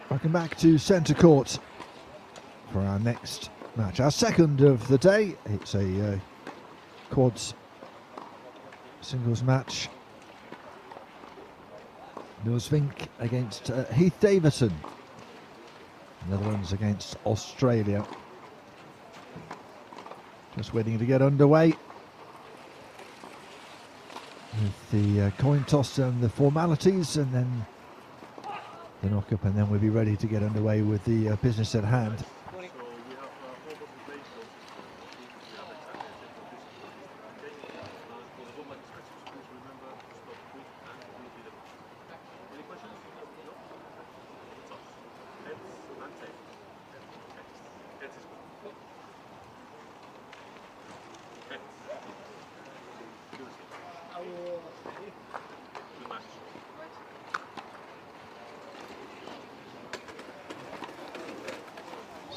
Speaker 1: Welcome back to centre court for our next match, our second of the day. It's a quads singles match. Niels Vink against Heath Davison. Netherlands against Australia. Just waiting to get underway with the coin toss and the formalities, and then the knock-up, and then we'll be ready to get underway with the business at hand.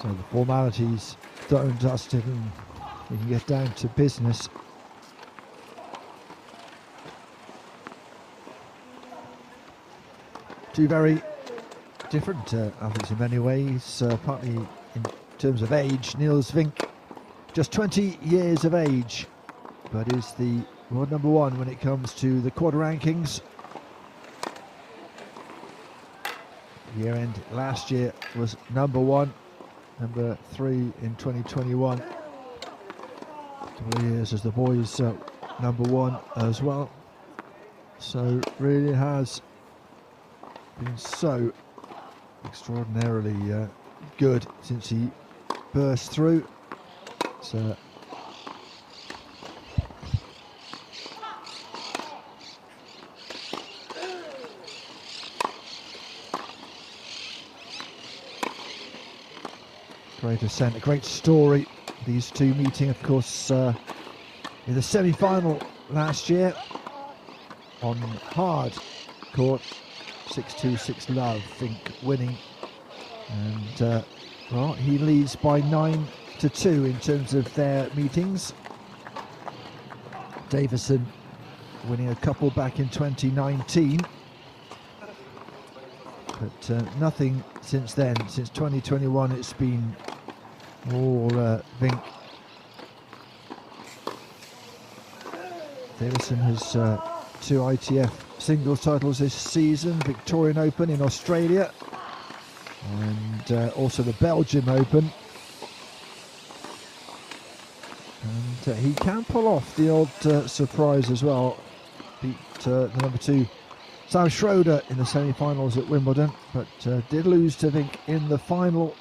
Speaker 1: So the formalities done and dusted, and we can get down to business. Two very different athletes in many ways, partly in terms of age. Niels Vink, just 20 years of age, but is the world number one when it comes to the quad rankings. Year end last year was number one. Number 3 in 2021. Couple of years as the boys number one as well. So really has been so extraordinarily good since he burst through. So great ascent, a great story. These two meeting, of course, in the semi-final last year on hard court, 6-2, 6-love, Vink winning. And well, he leads by 9-2 in terms of their meetings. Davison winning a couple back in 2019. But nothing since then. Since 2021 it's been all Vink. Davison has 2 ITF singles titles this season, Victorian Open in Australia and also the Belgium Open. And he can pull off the odd surprise as well. Beat the number 2 Sam Schroeder in the semi-finals at Wimbledon, but did lose to Vink in the final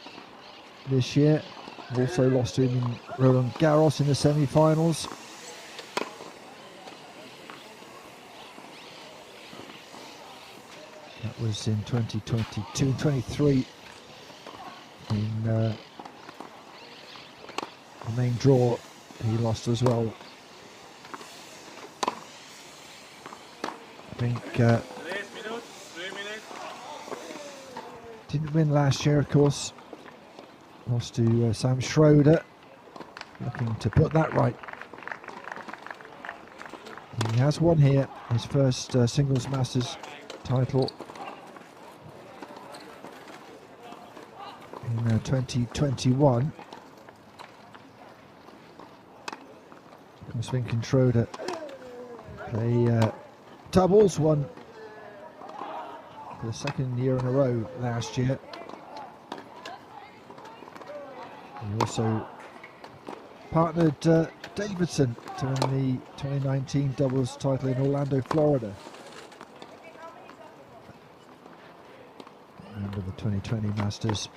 Speaker 1: this year. Also lost to him in Roland Garros in the semi-finals. That was in 2022 and 23 in the main draw. He lost as well. Vink didn't win last year, of course. Lost to Sam Schroeder. Looking to put that right. He has won here, his first singles masters title in 2021. Of course, Vink and Schroeder play doubles, won for the second year in a row last year. He also partnered Davidson to win the 2019 doubles title in Orlando, Florida. And the 2020 Masters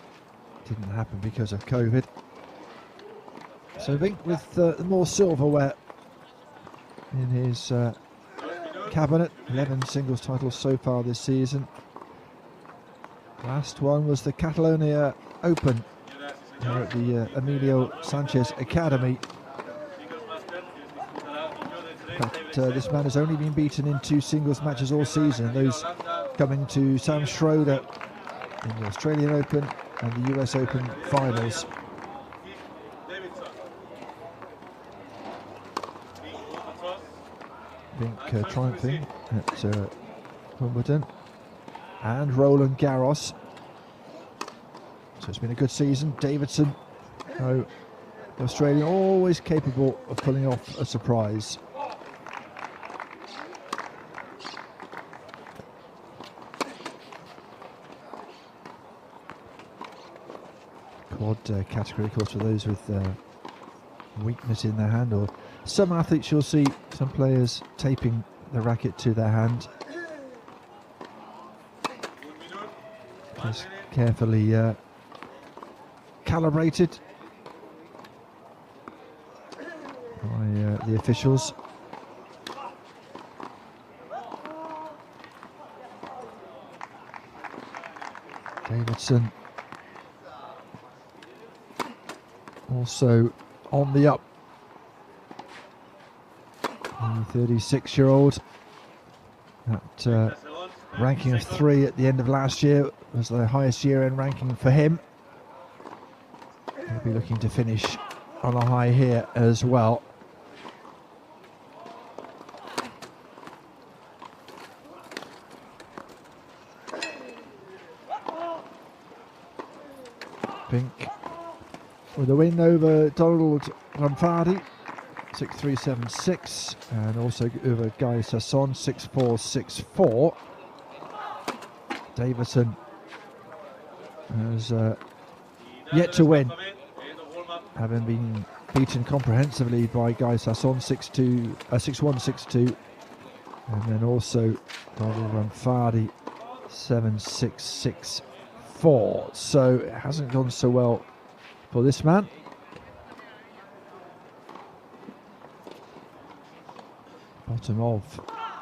Speaker 1: didn't happen because of COVID. So Vink with more silverware in his cabinet. 11 singles titles so far this season. Last one was the Catalonia Open here at the Emilio Sanchez Academy. But this man has only been beaten in 2 singles matches all season, those coming to Sam Schroeder in the Australian Open and the US Open finals. Vink triumphing at Wimbledon and Roland Garros. So it's been a good season. Davidson, the Australian, always capable of pulling off a surprise. Quad category, of course, for those with weakness in their hand, or some athletes you'll see some players taping the racket to their hand. Just carefully calibrated by the officials. Davidson also on the up. The 36-year-old, that ranking of 3 at the end of last year was the highest year-end ranking for him. He'll be looking to finish on a high here as well. Pink with a win over Donald Ramfardi, 6-3, 7-6, and also over Guy Sasson, 6-4, 6-4. Davidson has yet to win, having been beaten comprehensively by Guy Sasson, 6-1, 6-2, and then also Donald Ramfardi, 7-6, 6-4. So it hasn't gone so well for this man. Bottom of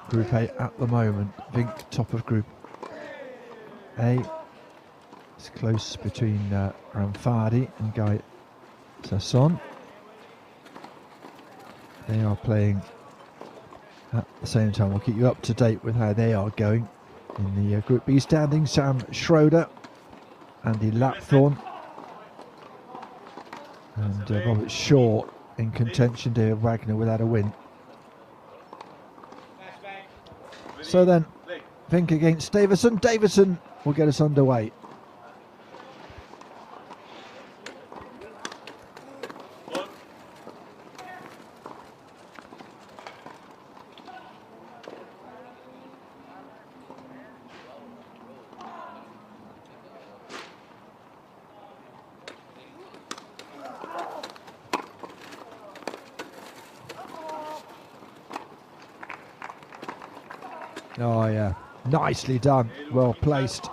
Speaker 1: Group A at the moment. Vink top of Group A. It's close between Ramfardi and Guy Sasson. They are playing at the same time. We'll keep you up to date with how they are going in the Group B standings. Sam Schroeder, Andy Lapthorne, and Robert Shaw in contention. David Wagner without a win. So then, Vink against Davidson. Davidson will get us underway. Oh yeah, nicely done, well placed.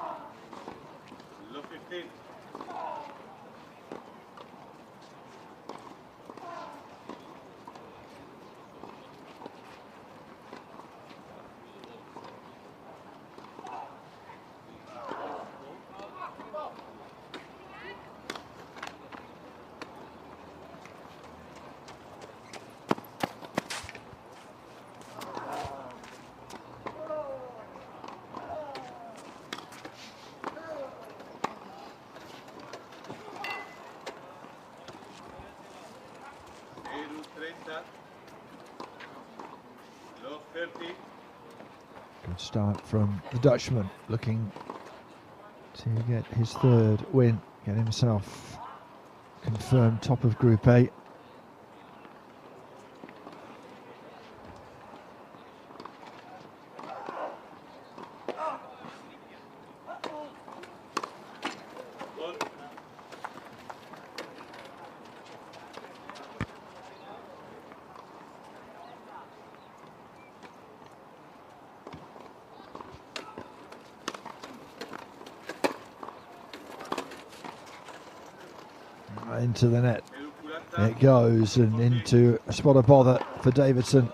Speaker 1: Good start from the Dutchman, looking to get his third win, get himself confirmed top of Group A. Into the net it goes, and into a spot of bother for Davidson.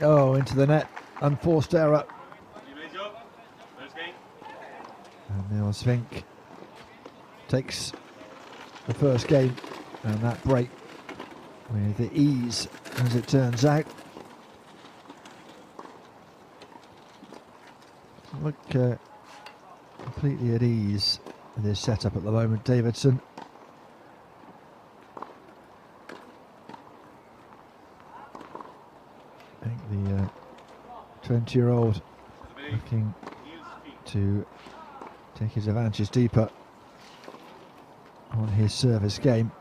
Speaker 1: Oh, into the net. Unforced error. And Niels Vink takes the first game and that break with the ease, as it turns out. Look completely at ease with his setup at the moment, Davidson. I think the 20-year-old looking to take his advantage deeper on his service game.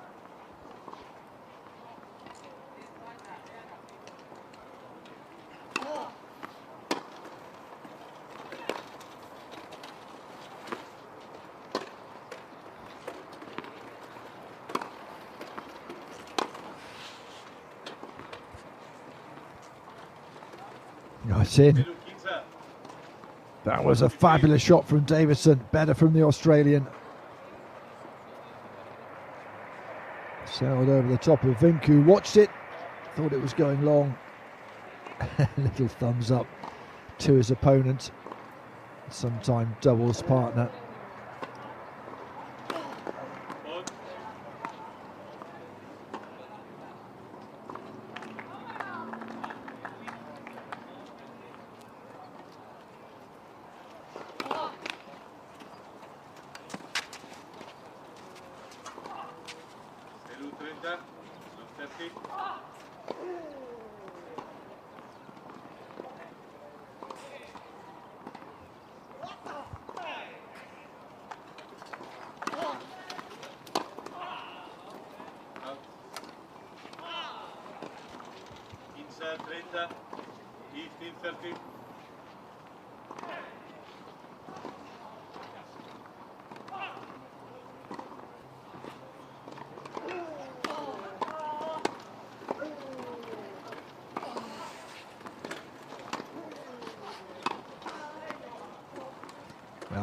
Speaker 1: It's in. That was a fabulous shot from Davidson, better from the Australian. Sailed over the top of Vink, who watched it, thought it was going long. Little thumbs up to his opponent, sometime doubles partner.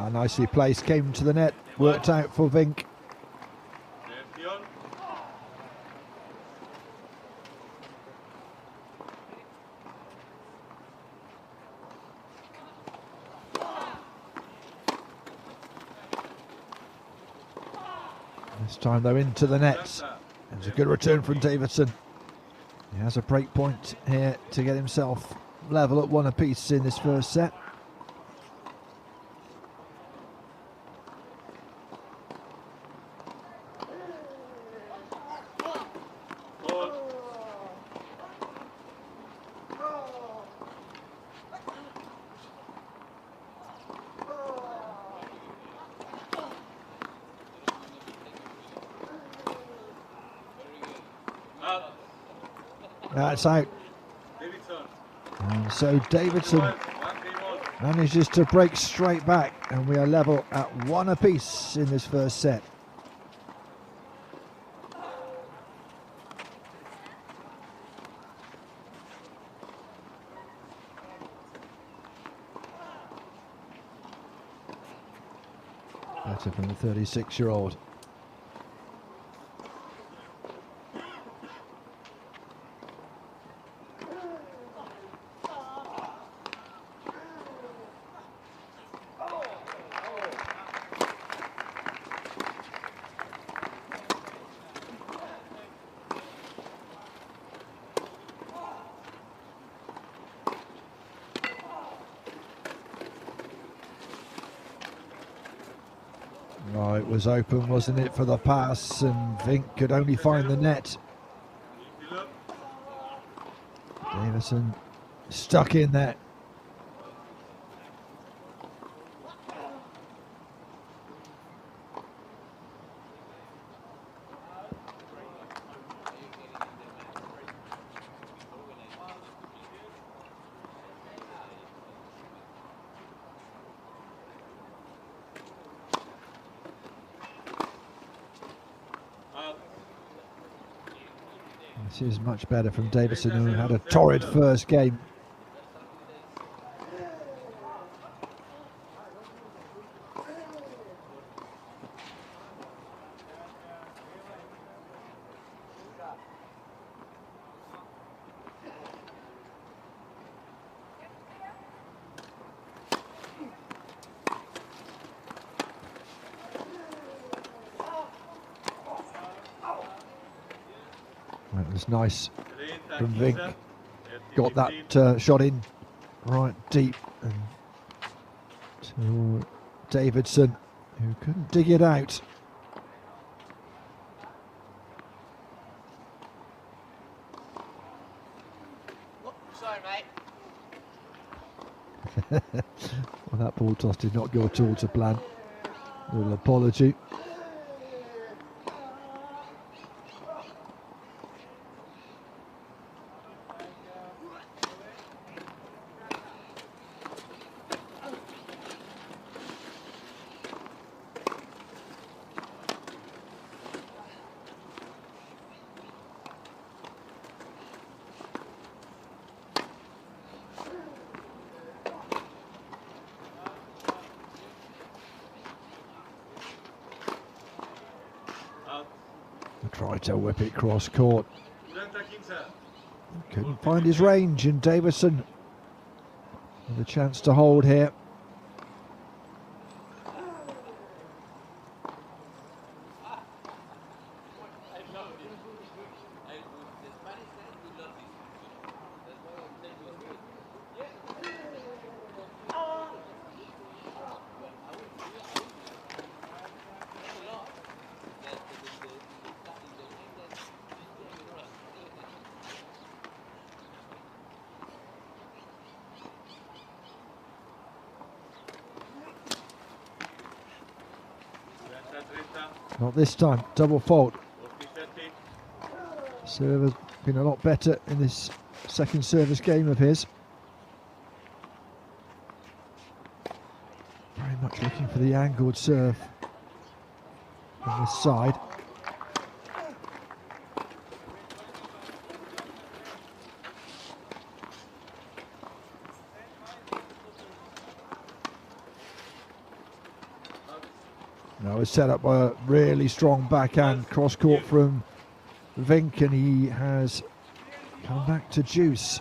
Speaker 1: Nicely placed, came to the net, worked out for Vink. This time though into the net. It was a good return from Davidson. He has a break point here to get himself level at 1 apiece in this first set. That's out. And so Davidson manages to break straight back, and we are level at 1 apiece in this first set. Better from the 36-year-old. Oh, it was open, wasn't it, for the pass, and Vink could only find the net. Davison stuck in there. This is much better from Davison, who had a torrid first game. That was nice from Vink. Got that shot in right deep, and to Davidson, who couldn't dig it out.
Speaker 2: Sorry, mate.
Speaker 1: Well, that ball toss did not go at all to plan. A little apology. Tried to whip it cross court. Couldn't find his range, and Davison with a chance to hold here. Not this time, double fault. Server's been a lot better in this second service game of his. Very much looking for the angled serve on this side. Now it's set up by a really strong backhand cross court from Vink, and he has come back to juice.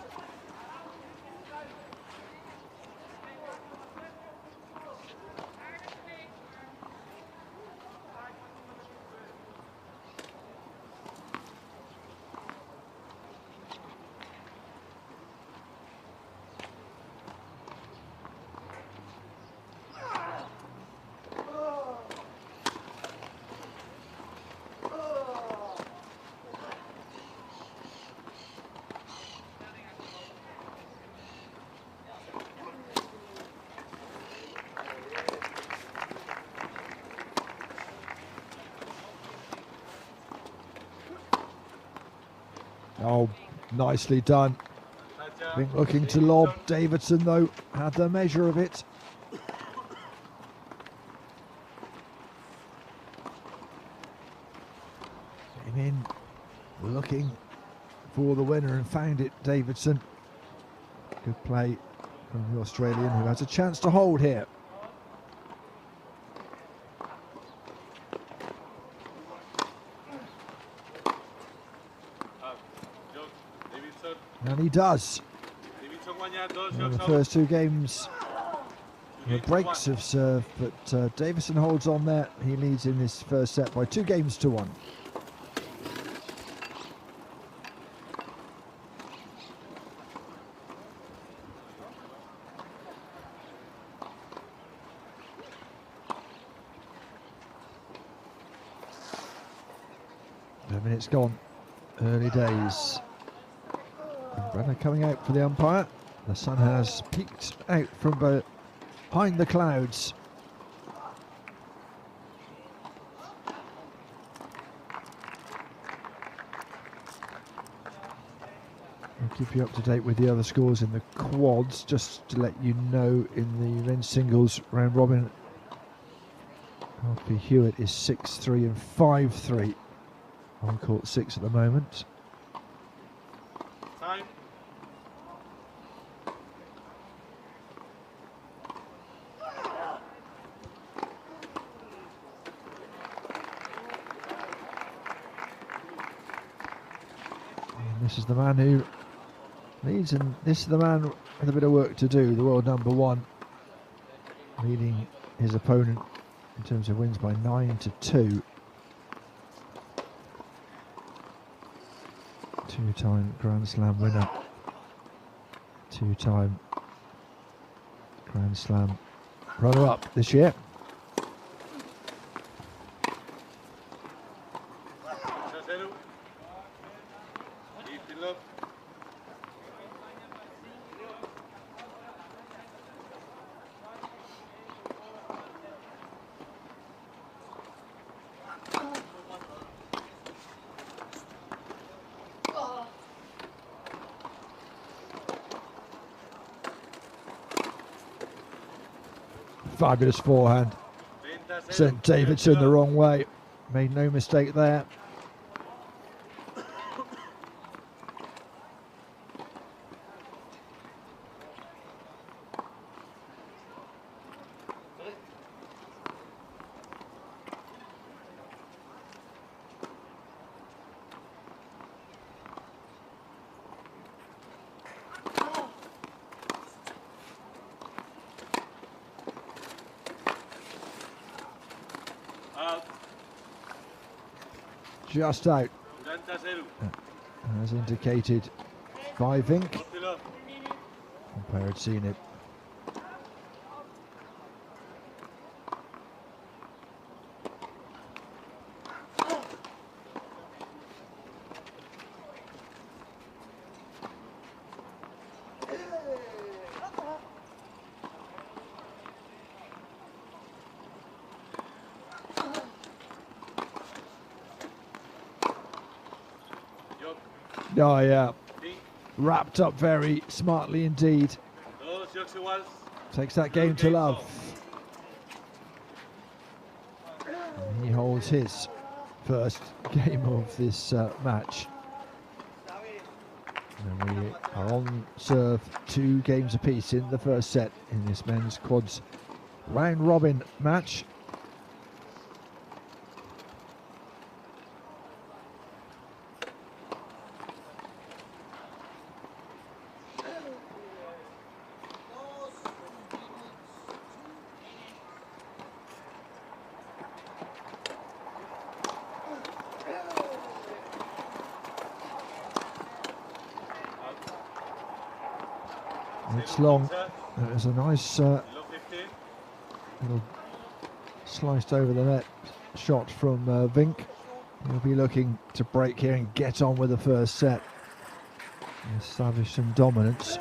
Speaker 1: Oh, nicely done. Vink looking to lob. Davidson, though, had the measure of it. Came in looking for the winner and found it, Davidson. Good play from the Australian, who has a chance to hold here. And he does. In the first two games, the breaks have served, but Davison holds on there. He leads in this first set by 2-1. Minutes gone. Early days. Brenner coming out for the umpire. The sun has peeked out from behind the clouds. I'll keep you up to date with the other scores in the quads, just to let you know. In the men's singles round robin, Alfie Hewitt is 6-3 and 5-3 on court 6 at the moment.
Speaker 2: Time.
Speaker 1: This is the man who leads, and this is the man with a bit of work to do, the world number one, leading his opponent in terms of wins by 9-2. Two-time Grand Slam winner. Two-time Grand Slam runner-up this year. Fabulous forehand. Sent Davidson the wrong way. Made no mistake there. Just out, as indicated by Vink. Umpire had seen it. Oh yeah, wrapped up very smartly indeed. Takes that game to love. And he holds his first game of this match. And we are on serve, 2 games apiece in the first set in this men's quads round robin match. It's long. There's a nice little sliced over the net shot from Vink. He'll be looking to break here and get on with the first set. Establish some dominance.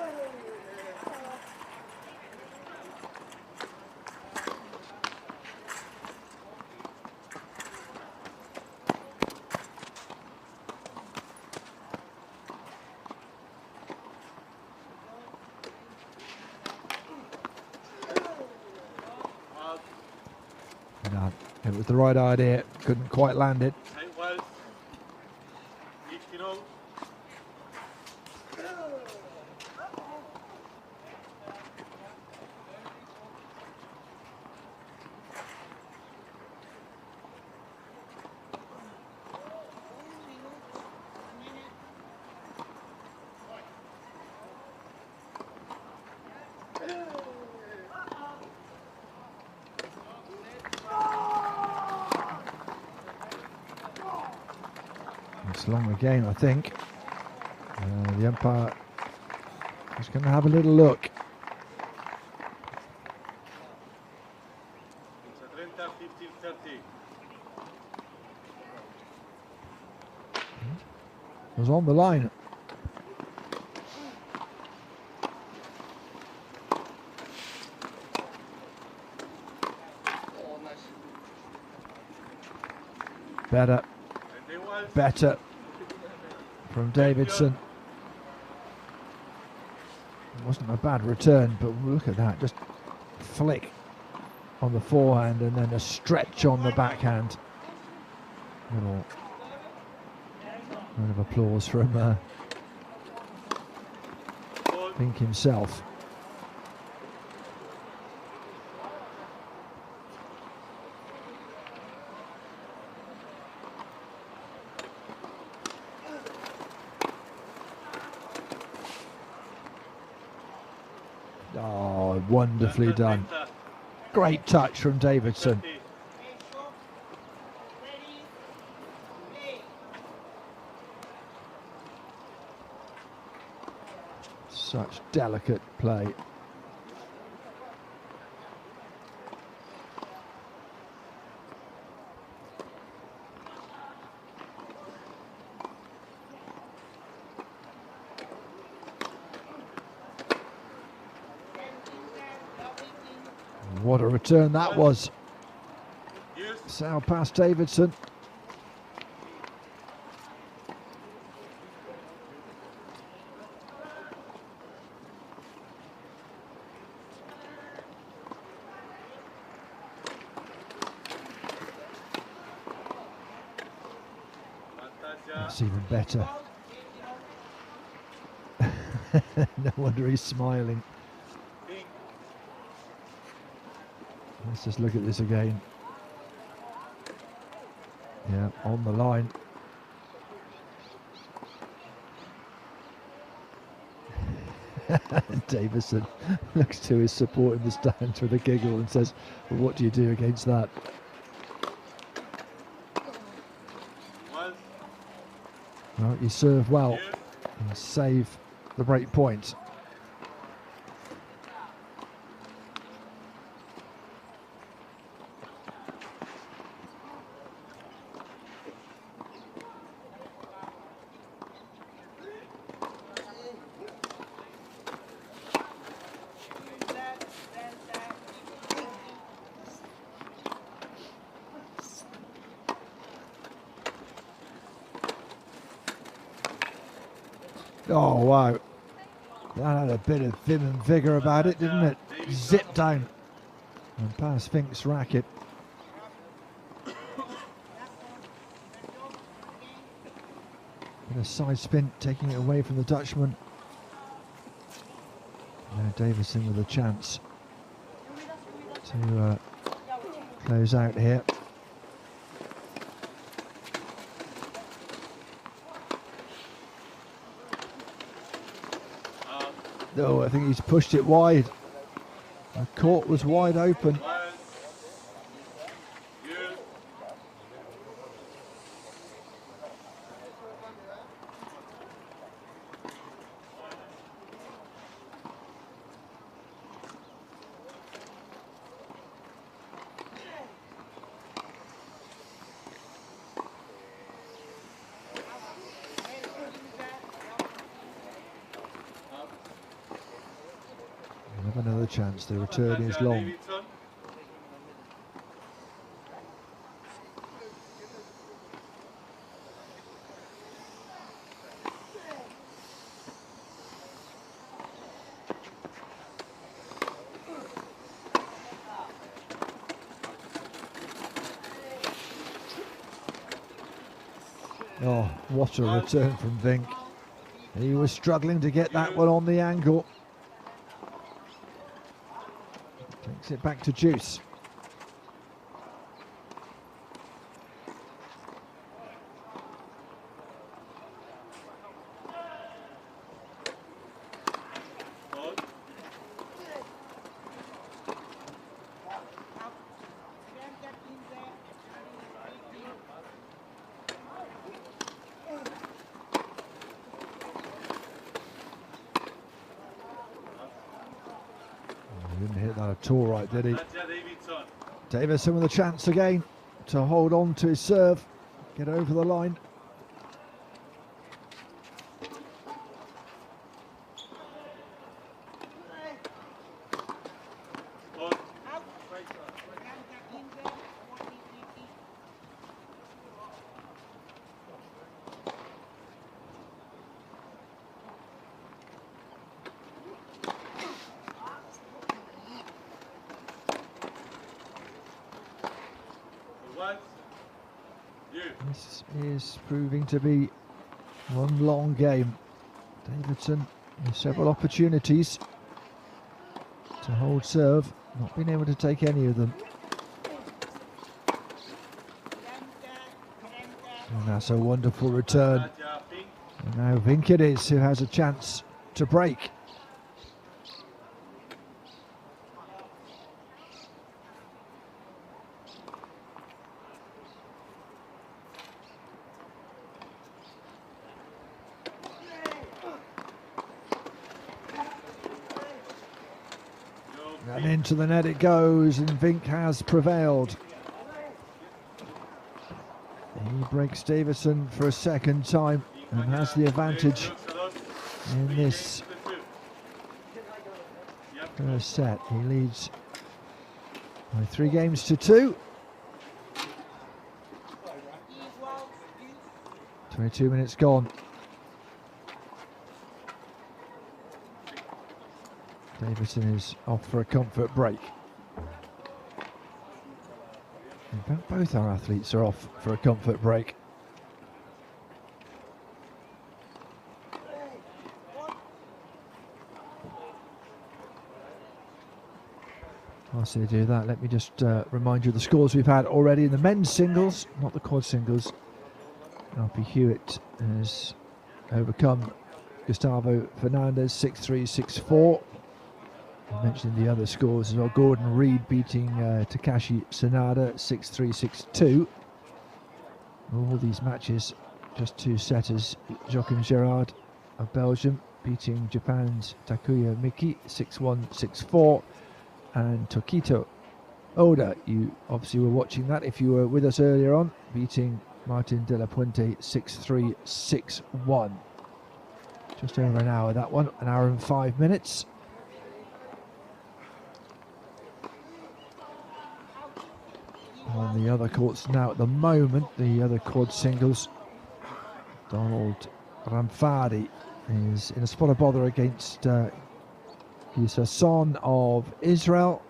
Speaker 1: No, it was the right idea, couldn't quite land it. It's long again, I think. The umpire is going to have a little look. It was on the line. Better from Davidson. It wasn't a bad return, but look at that, just flick on the forehand and then a stretch on the backhand. Little round of applause from Vink himself. Oh, wonderfully done. Great touch from Davidson. Such delicate play. What a return that was. Sal past Davidson. That's even better. No wonder he's smiling. Let's just look at this again. Yeah, on the line. Davison looks to his support in the stands with a giggle and says, well, what do you do against that? Well, you serve well and save the break point. Oh wow, that had a bit of vim and vigour about it, didn't it? Zip down and past Fink's racket. Bit of side spin, taking it away from the Dutchman. Now Davison with a chance to close out here. No, I think he's pushed it wide. The court was wide open. Another chance, the return is long. Oh, what a return from Vink. He was struggling to get that one on the angle. Takes it back to Juice. He didn't hit that at all right, did he? Davison with a chance again to hold on to his serve, get over the line. This is proving to be one long game. Davidson with several opportunities to hold serve, not being able to take any of them. And that's a wonderful return. And now Vink it is who has a chance to break. And into the net it goes, and Vink has prevailed. He breaks Davison for a second time and has the advantage in this first set. He leads by 3 games to 2. 22 minutes gone. Davison is off for a comfort break. In fact, both our athletes are off for a comfort break. Whilst they do that, let me just remind you of the scores we've had already in the men's singles, not the quad singles. Alfie Hewitt has overcome Gustavo Fernandez 6-3, 6-4. I mentioned the other scores as well. Gordon Reed beating Takashi Sanada 6-3, 6-2. All these matches just 2 setters. Joachim Gerard of Belgium beating Japan's Takuya Miki 6-1, 6-4. And Tokito Oda, you obviously were watching that if you were with us earlier on, beating Martin De La Puente 6-3, 6-1. Just over an hour that one, an hour and 5 minutes. On the other courts now at the moment, the other quad singles, Donald Ramfadi is in a spot of bother against Son of Israel.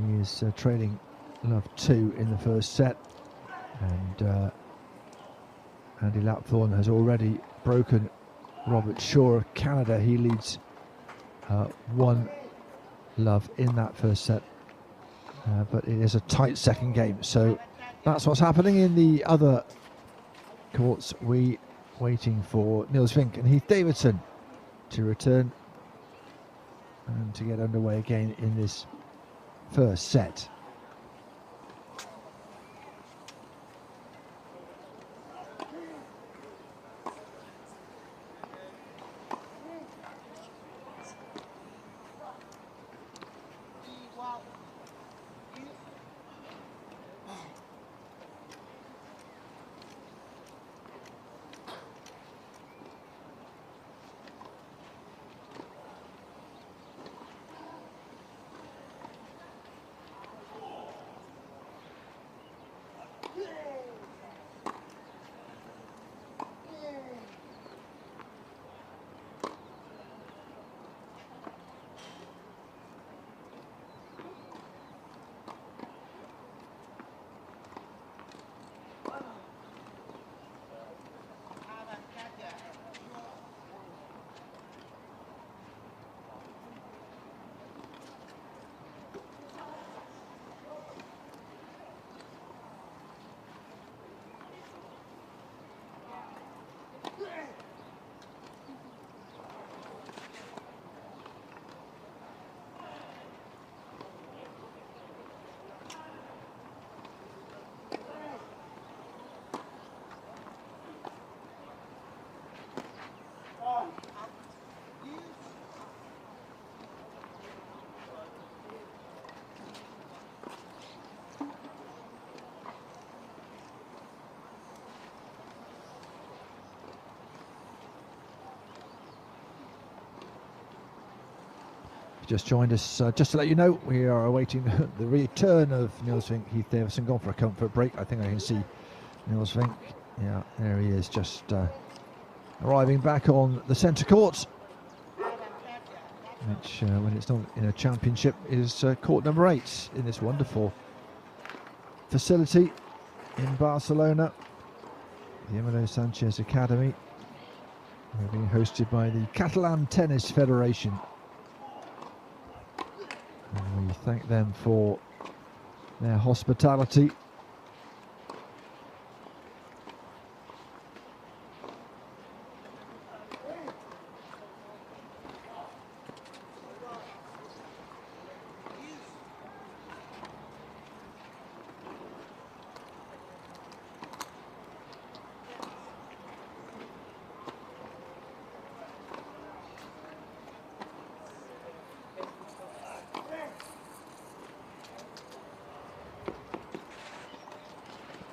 Speaker 1: He is trailing love 2 in the first set, and Andy Lapthorne has already broken Robert Shaw of Canada. He leads 1 love in that first set, but it is a tight second game. So that's what's happening in the other courts. We waiting for Niels Vink and Heath Davidson to return and to get underway again in this first set. Just joined us, just to let you know, we are awaiting the return of Niels Vink. Heath Davison gone for a comfort break. I think I can see Niels Vink. Yeah, there he is, just arriving back on the centre court, which when it's not in a championship is court number 8 in this wonderful facility in Barcelona, the Emilio Sanchez Academy. We're being hosted by the Catalan Tennis Federation. And we thank them for their hospitality.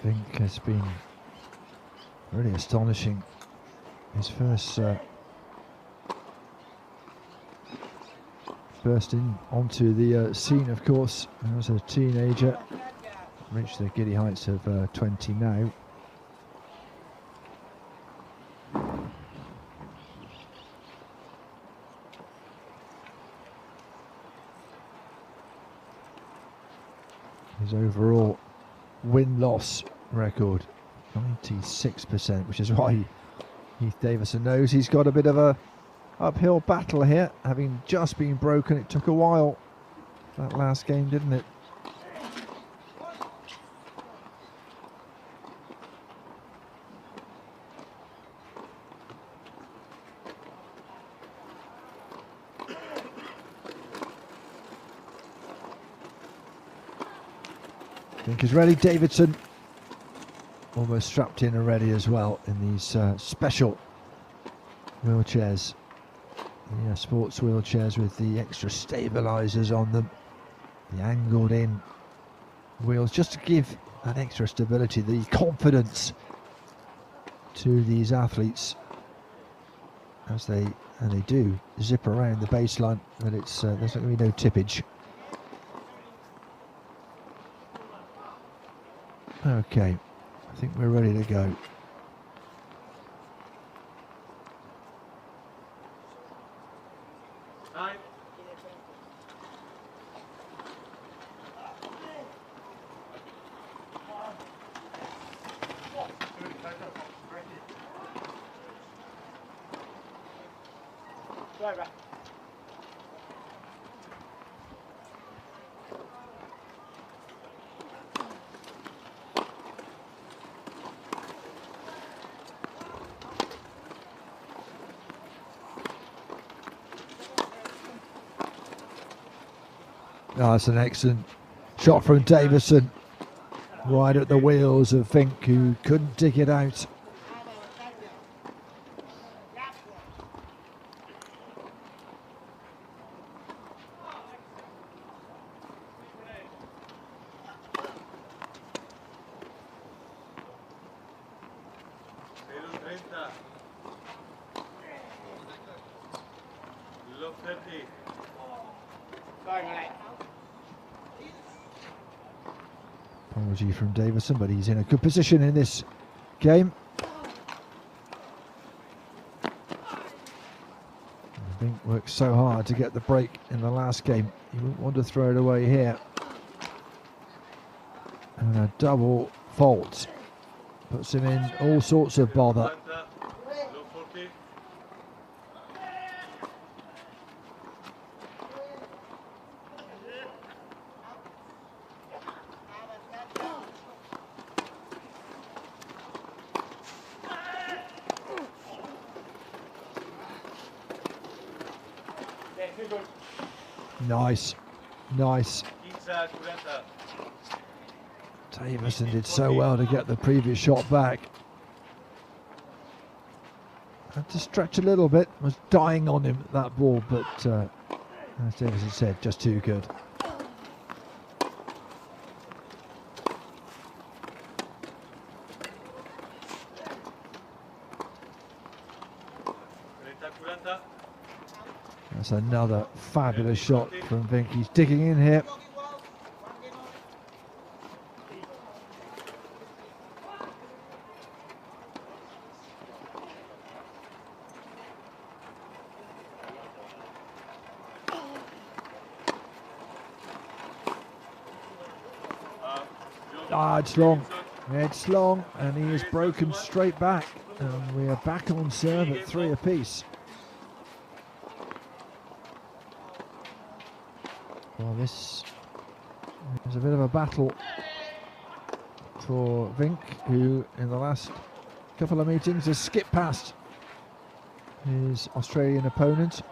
Speaker 1: Vink has been really astonishing. His first burst in onto the scene, of course, as a teenager. Reached the giddy heights of 20 now. His overall win-loss record, 96%, which is why Heath Davison knows he's got a bit of a uphill battle here, having just been broken. It took a while, that last game, didn't it? Vink is ready. Davidson almost strapped in and ready as well in these special wheelchairs. Yeah, sports wheelchairs with the extra stabilisers on them, the angled in wheels, just to give that extra stability, the confidence to these athletes as they do zip around the baseline, that it's there's not going to be no tippage. Okay, I think we're ready to go. Oh, that's an excellent shot from Davison, right at the wheels of Vink, who couldn't dig it out. Apology from Davison, but he's in a good position in this game. Vink worked so hard to get the break in the last game. He wouldn't want to throw it away here. And a double fault puts him in all sorts of bother. Nice, nice. Davison did so well to get the previous shot back. Had to stretch a little bit, was dying on him, that ball, but as Davison said, just too good. That's another fabulous shot from Vink. He's digging in here. Ah, it's long. It's long, and he is broken straight back. And we are back on serve at 3 apiece. Well, this is a bit of a battle for Vink, who in the last couple of meetings has skipped past his Australian opponent.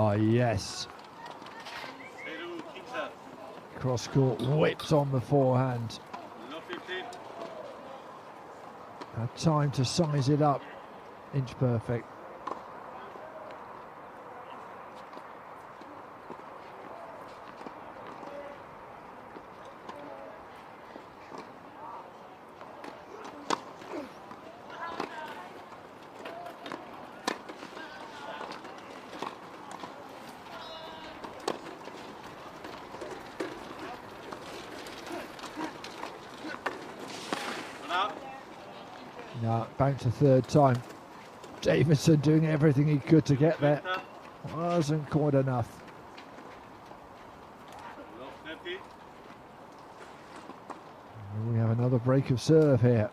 Speaker 1: Ah, yes. Cross court whips on the forehand. Had time to size it up. Inch perfect. No, back to third time. Davidson doing everything he could to get there. Wasn't quite enough. We have another break of serve here.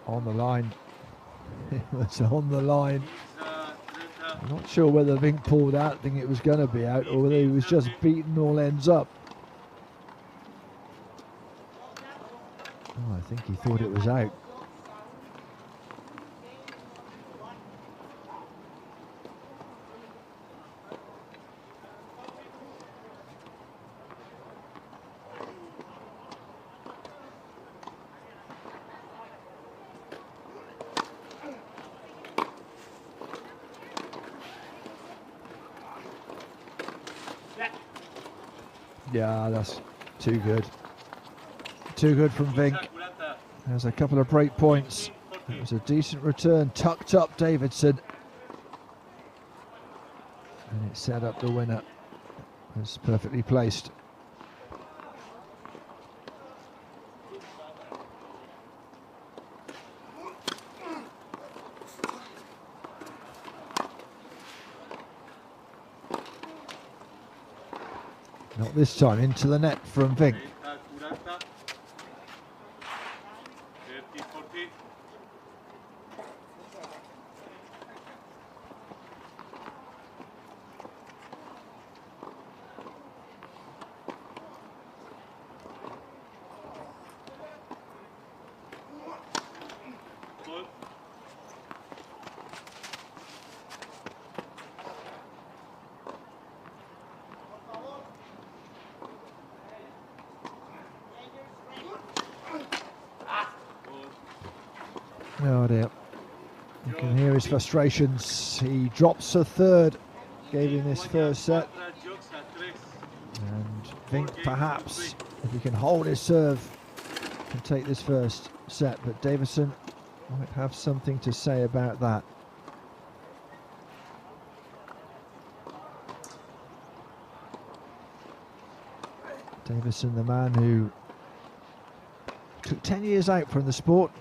Speaker 1: On the line. It was on the line. I'm not sure whether Vink pulled out, thinking it was going to be out, or whether he was just beating all ends up. Oh, I think he thought it was out. Yeah, that's too good. Too good from Vink. There's a couple of break points. It was a decent return, tucked up Davidson. And it set up the winner. It was perfectly placed. Not this time, into the net from Vink. Oh dear. You can hear his frustrations. He drops a third, gave him this first set. And Vink perhaps, if he can hold his serve, can take this first set. But Davison might have something to say about that. Davison, the man who took 10 years out from the sport.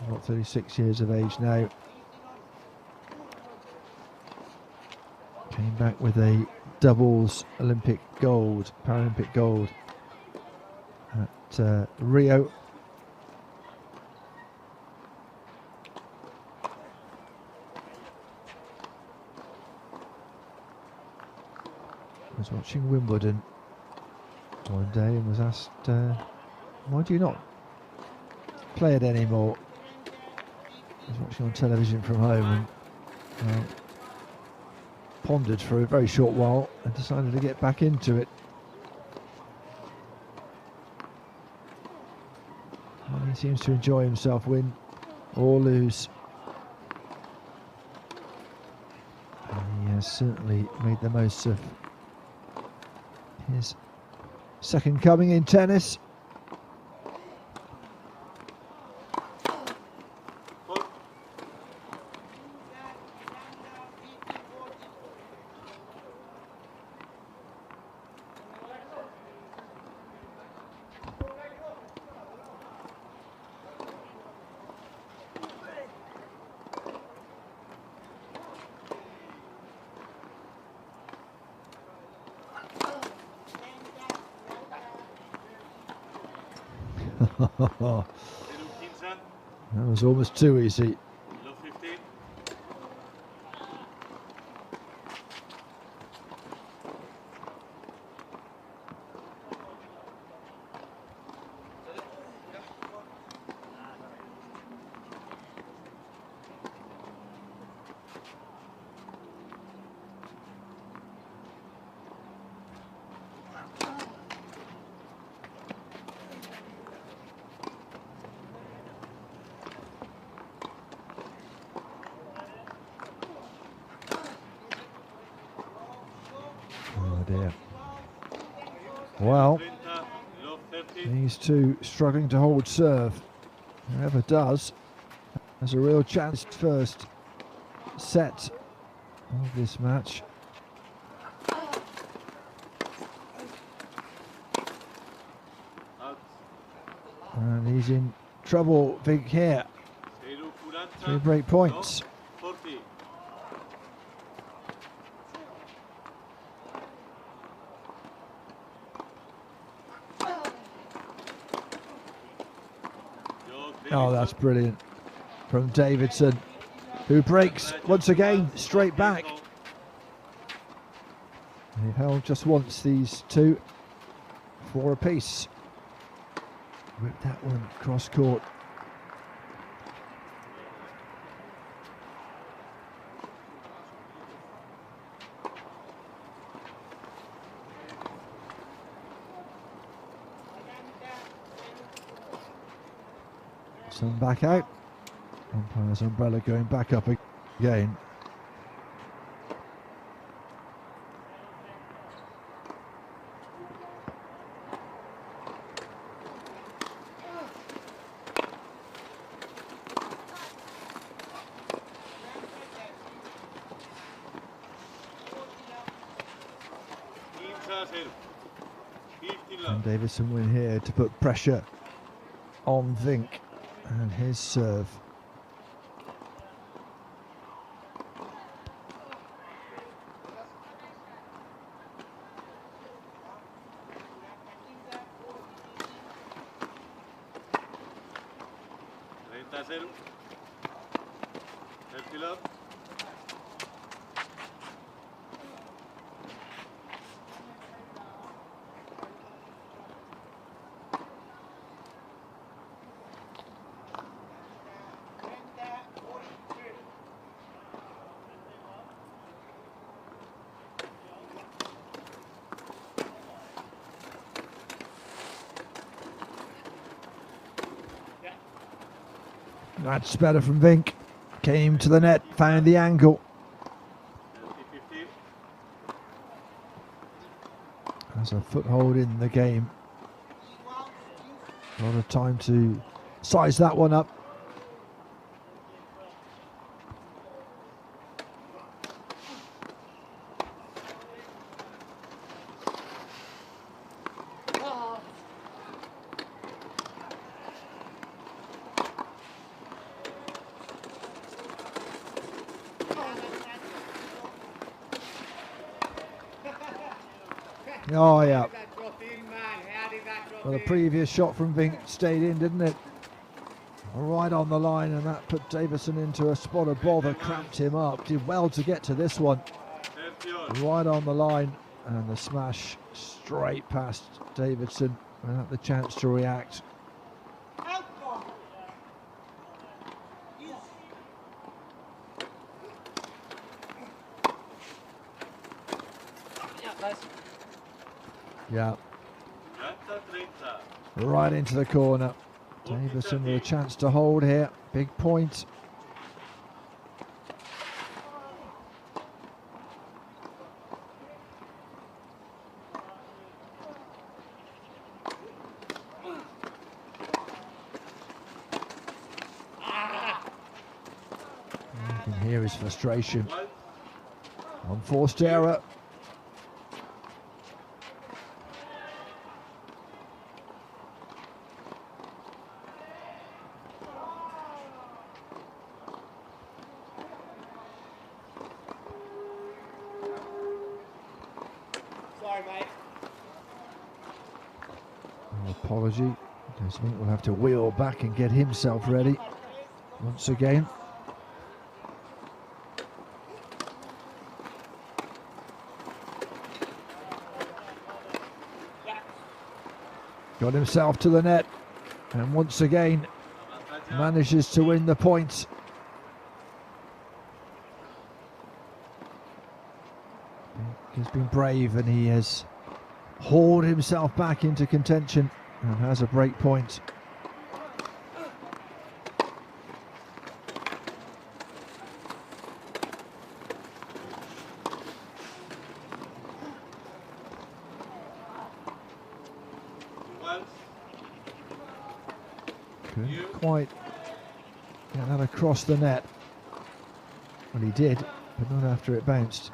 Speaker 1: About 36 years of age now. Came back with a doubles Olympic gold, Paralympic gold at Rio. I was watching Wimbledon one day and was asked, why do you not play it anymore? I was watching on television from home and pondered for a very short while and decided to get back into it. And he seems to enjoy himself, win or lose. And he has certainly made the most of his second coming in tennis. That was almost too easy. Oh dear. Well, these two struggling to hold serve. Whoever does has a real chance. First set of this match. And he's in trouble, Vink, here. 3 break points. Oh, that's brilliant from Davidson, who breaks once again straight back. He held just once, these two, 4 apiece. Whip that one cross court. Some back out. Umpire's umbrella going back up again. And Davidson win here to put pressure on Vink and his serve. That's better from Vink. Came to the net, found the angle. Has a foothold in the game. A lot of time to size that one up. Oh yeah. Well, the previous shot from Vink stayed in, didn't it? Right on the line, and that put Davison into a spot of bother, cramped him up. Did well to get to this one. Right on the line, and the smash straight past Davidson without the chance to react. Yeah. Right into the corner. Davison with a chance to hold here. Big point. You can hear his frustration. Unforced error. Apology Because Vink will have to wheel back and get himself ready once again. Got himself to the net, and once again manages to win the point. He's been brave and he has hauled himself back into contention and has a break point. Couldn't quite get that across the net. Well, he did, but not after it bounced.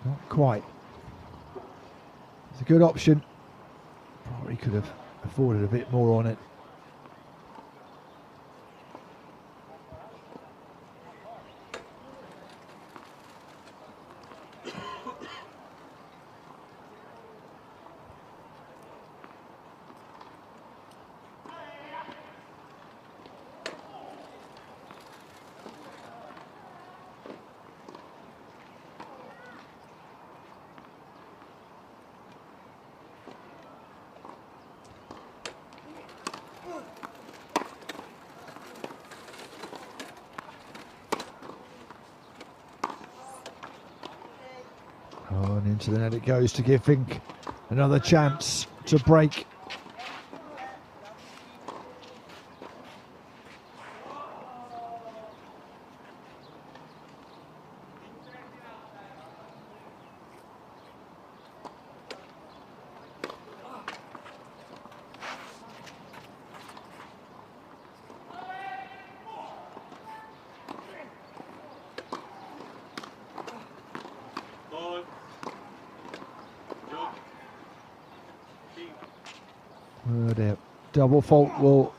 Speaker 1: Not quite. It's a good option. Probably could have afforded a bit more on it. Oh, and into the net it goes to give Vink another chance to break. Oh dear. Double fault will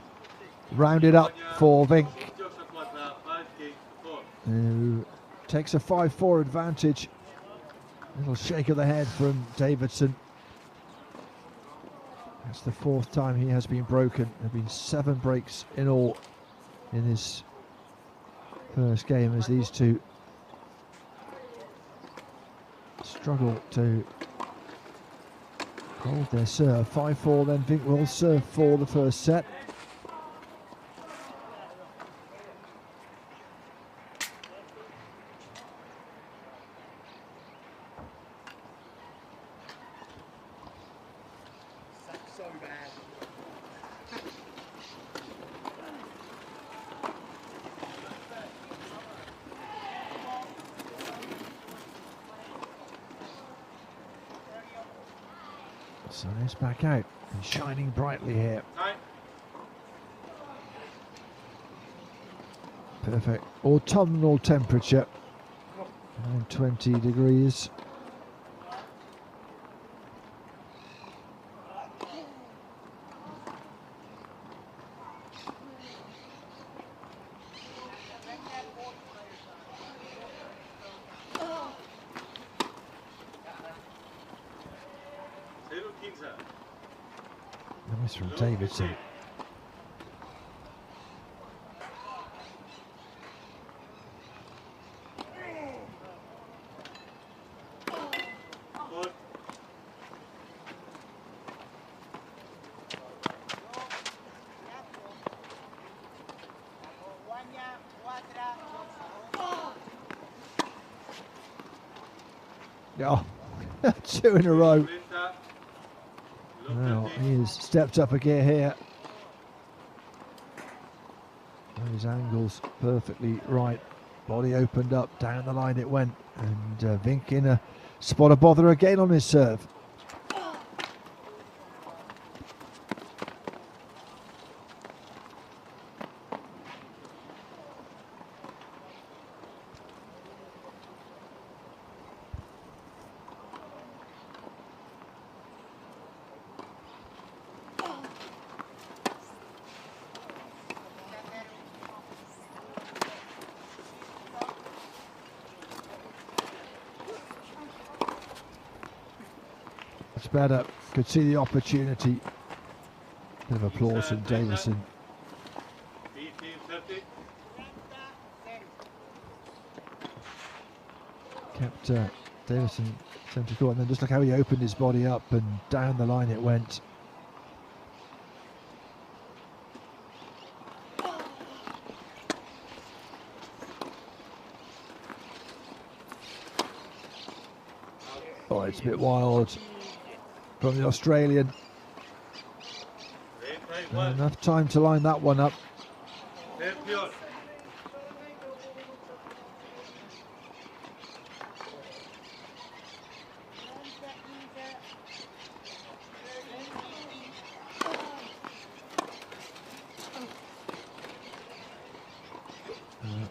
Speaker 1: round it up for Vink, who takes a 5-4 advantage. Little shake of the head from Davidson. That's the 4th time he has been broken. There have been 7 breaks in all in his first game as these two struggle to hold their serve. 5-4, then Vink will serve for the first set.
Speaker 2: So bad.
Speaker 1: So it's back out and shining brightly here. Perfect autumnal temperature, around 20 degrees. Nice from Davidson. Oh, 2 in a row. Well, he has stepped up a gear here. Those angles perfectly right. Body opened up, down the line it went. And Vink in a spot of bother again on his serve. better. Could see the opportunity. Bit of applause from Davison. Kept Davison centre court, and then just look how he opened his body up and down the line it went. Oh, it's a bit wild from the Australian. Not enough time to line that one up. That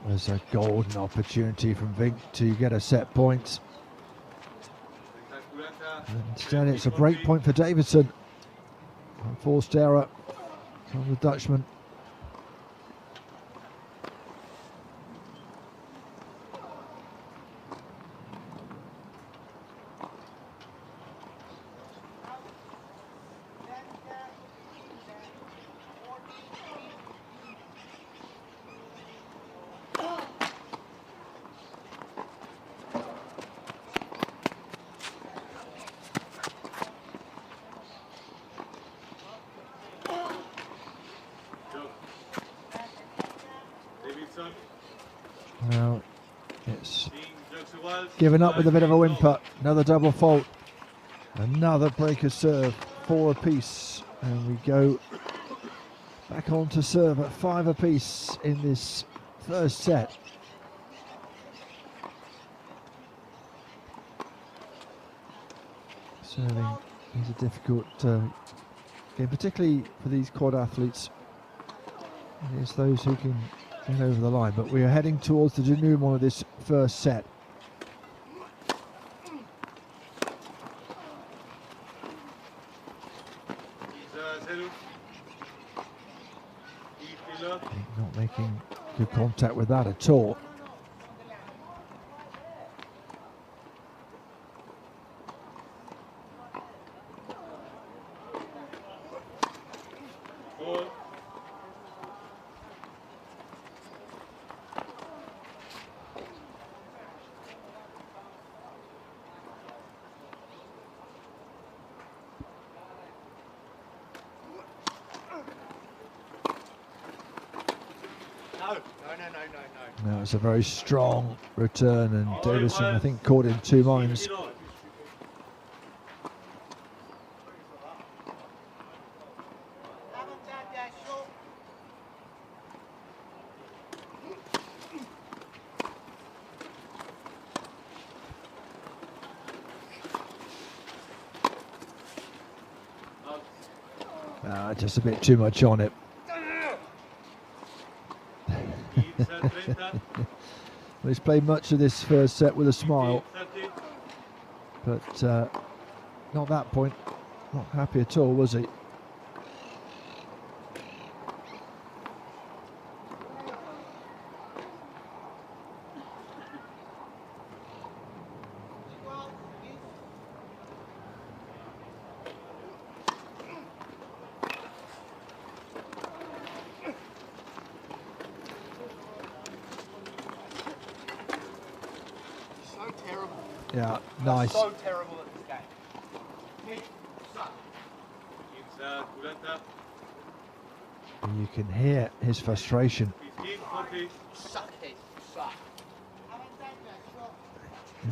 Speaker 1: was a golden opportunity from Vink to get a set point. Instead, it's a break point for Davidson. Forced error from the Dutchman. Now it's given up with a bit of a whimper. Another double fault. Another breaker serve, 4 apiece. And we go back on to serve at 5 apiece in this first set. Serving is a difficult game, particularly for these quad athletes. It's those who can get over the line, but we are heading towards the denouement of this first set. Not making good contact with that at all. Now it's a very strong return, and Davison, I think, caught in 2 minds. Just a bit too much on it. Well, he's played much of this first set with a smile, but not that point. Not happy at all, was he? Yeah, nice.
Speaker 2: So terrible at this game.
Speaker 1: And you can hear his frustration.
Speaker 2: Suck it, suck.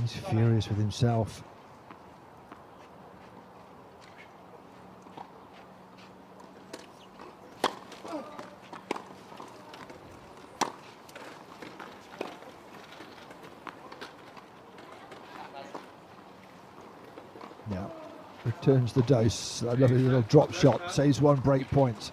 Speaker 1: He's furious with himself. Yeah, returns the dose. A lovely little drop shot, saves 1 break point.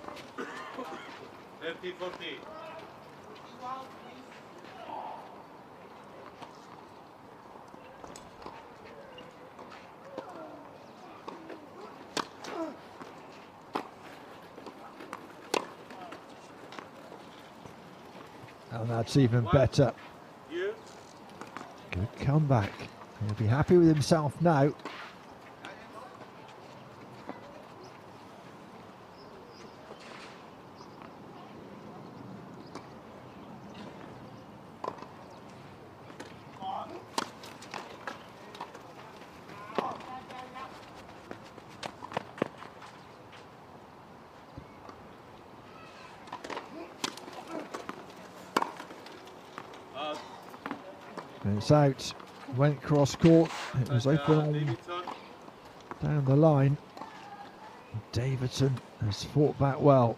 Speaker 1: And that's even better. Good comeback. He'll be happy with himself now. And it's out. Went cross court. It was open on down the line. Davidson has fought back well.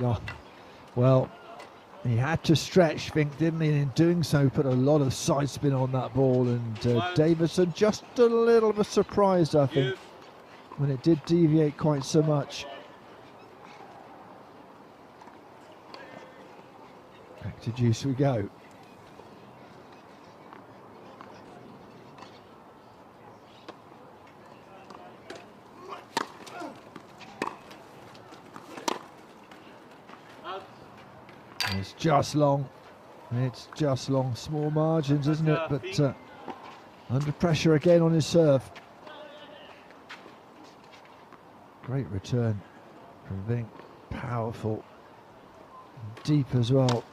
Speaker 1: Oh, well, he had to stretch, Fink, didn't he? And in doing so, put a lot of side spin on that ball. And Davidson just a little bit surprised, I think, when it did deviate quite so much. Back to juice we go. It's just long. It's just long. Small margins, isn't it? But under pressure again on his serve. Great return from Vink. Powerful. Deep as well.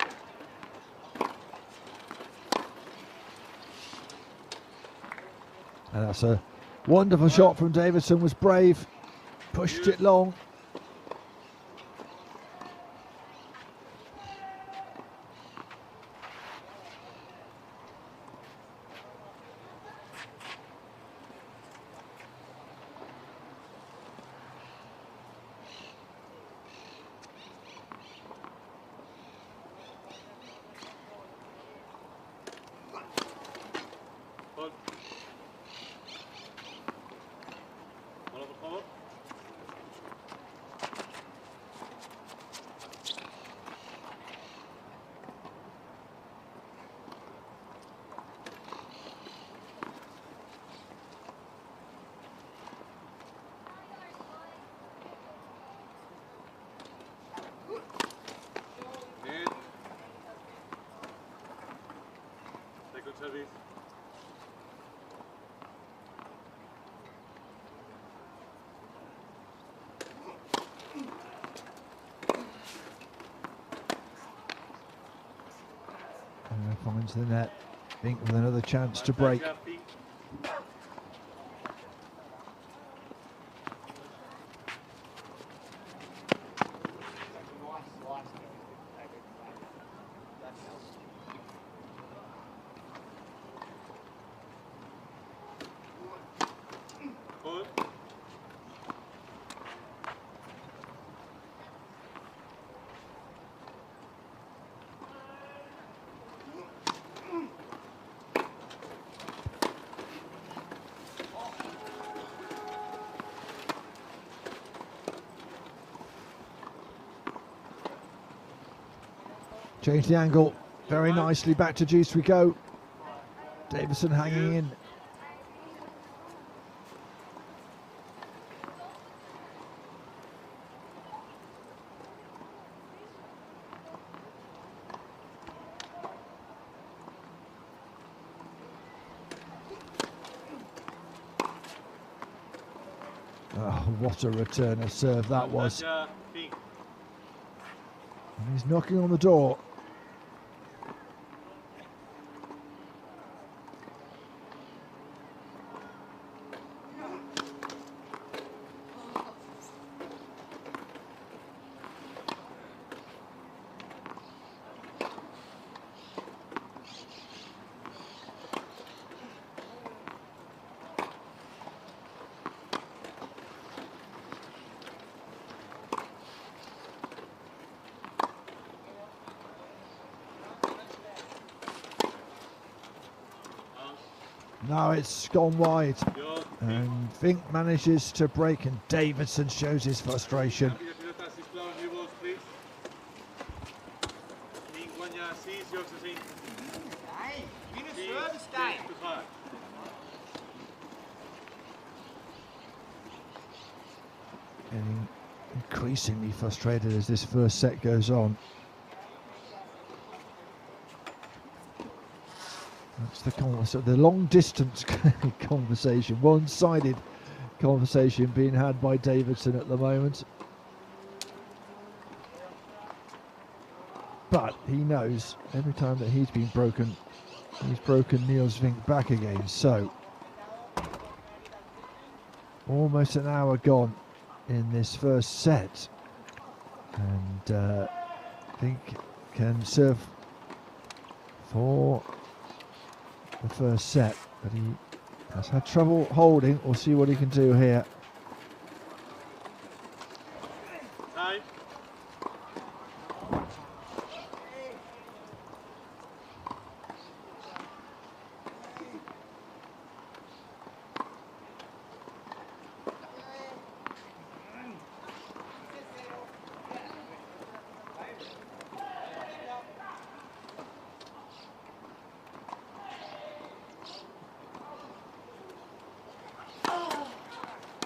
Speaker 1: And that's a wonderful shot from Davidson. Was brave. Pushed it long.
Speaker 3: Service.
Speaker 1: Finds the net. Vink with another chance to break. Change the angle very nicely. Back to juice we go. Davidson hanging in. Oh, what a return of serve that was. And he's knocking on the door. Now it's gone wide, and Vink manages to break, and Davidson shows his frustration. getting increasingly frustrated as this first set goes on. That's the long distance conversation, one-sided conversation being had by Davidson at the moment. But he knows every time that he's been broken, he's broken Niels Vink back again. So almost an hour gone in this first set, and Vink can serve for the first set, but he has had trouble holding. We'll see what he can do here.
Speaker 2: Time.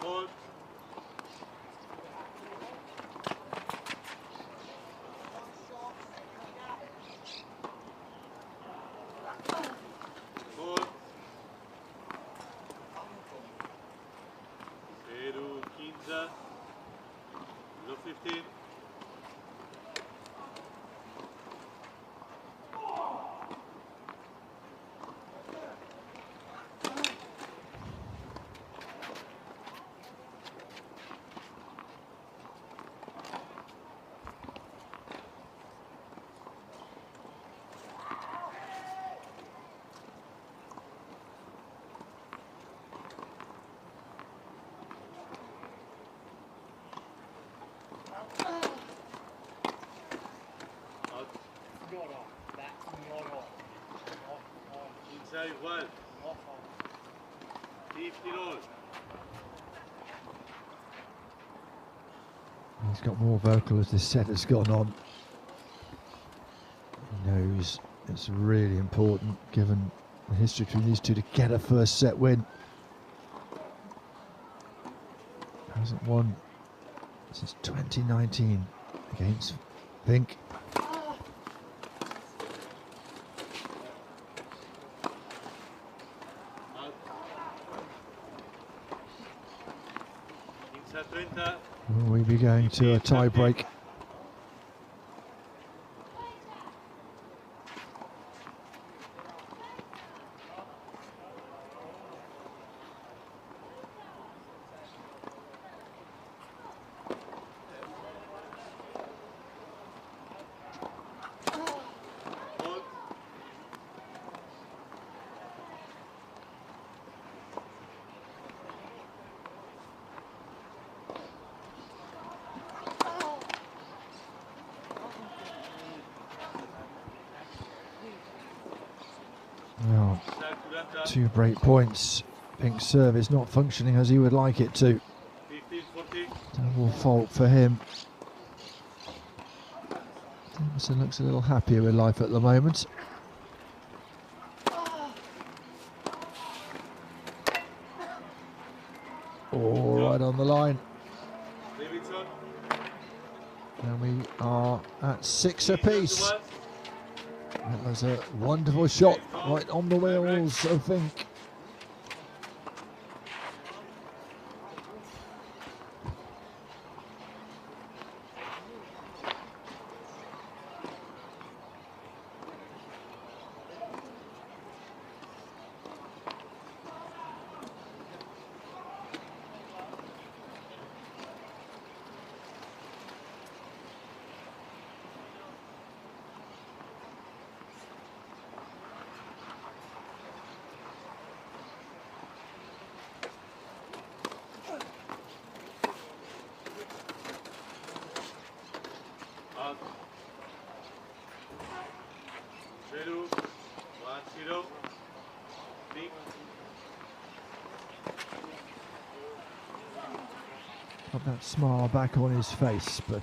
Speaker 2: Hold. Hold. 0-15. 0-15. Out.
Speaker 3: Not on. That's not on. Not on.
Speaker 2: Inside well.
Speaker 3: Not on.
Speaker 2: 50 roll.
Speaker 1: He's got more vocal as this set has gone on. He knows it's really important, given the history between these two, to get a first set win. Hasn't won since 2019 against Vink.
Speaker 2: Out. Inside 30.
Speaker 1: Will we be going to a tie break?
Speaker 2: Hold.
Speaker 1: Well,
Speaker 2: Inside 40.
Speaker 1: 2 break points. Pink's serve is not functioning as he would like it to.
Speaker 2: 15-40.
Speaker 1: Double fault for him. Davidson looks a little happier with life at the moment. All right on the line.
Speaker 2: Davidson.
Speaker 1: And we are at 6 apiece. That was a wonderful shot right on the wheels of Vink.
Speaker 2: Out. 0-10. Vink.
Speaker 1: Got that smile back on his face, but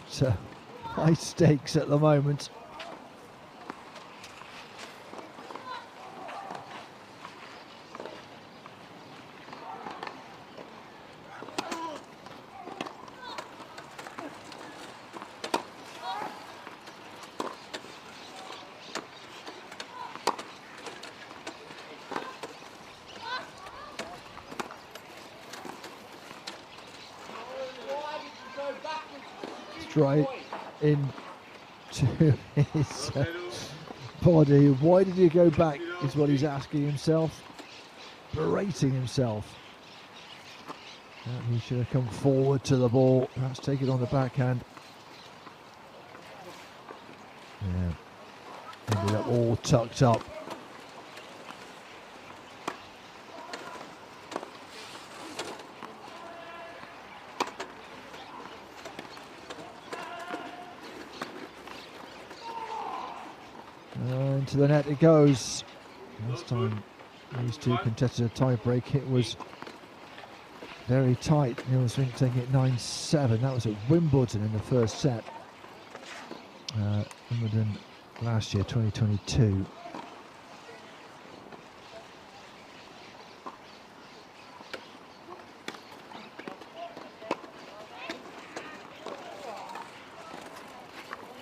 Speaker 1: high stakes at the moment. straight into his
Speaker 2: Zero.
Speaker 1: body. Why did you go back is what he's asking himself, berating himself. He should have come forward to the ball, perhaps take it on the backhand. Yeah, ended up all tucked up. Into the net it goes. Last time these two contested a tie break, it was very tight. Niels Vink taking it 9-7. That was at Wimbledon in the first set. Wimbledon last year, 2022.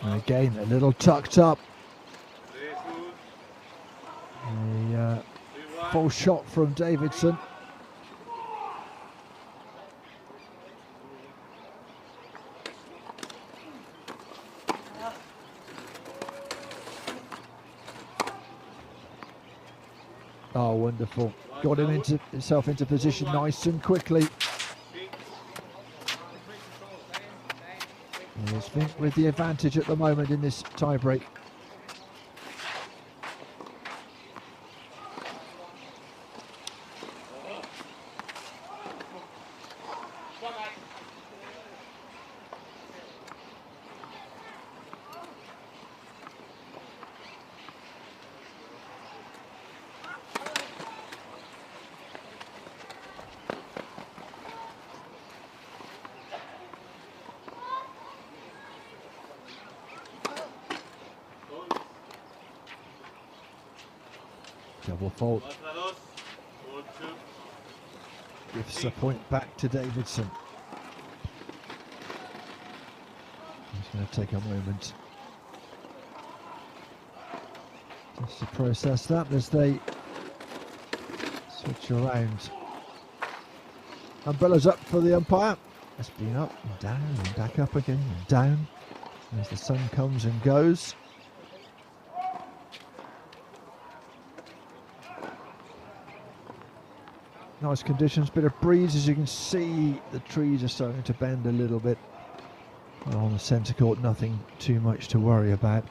Speaker 1: And again, a little tucked up. A full shot from Davidson. Oh, wonderful. Got himself into position nice and quickly. Here's Vink with the advantage at the moment in this tie break. Double fault. Gives the point back to Davidson. He's going to take a moment just to process that as they switch around. Umbrellas up for the umpire. It's been up and down and back up again and down as the sun comes and goes. Nice conditions, bit of breeze. As you can see, the trees are starting to bend a little bit. Well, on the centre court, nothing too much to worry about.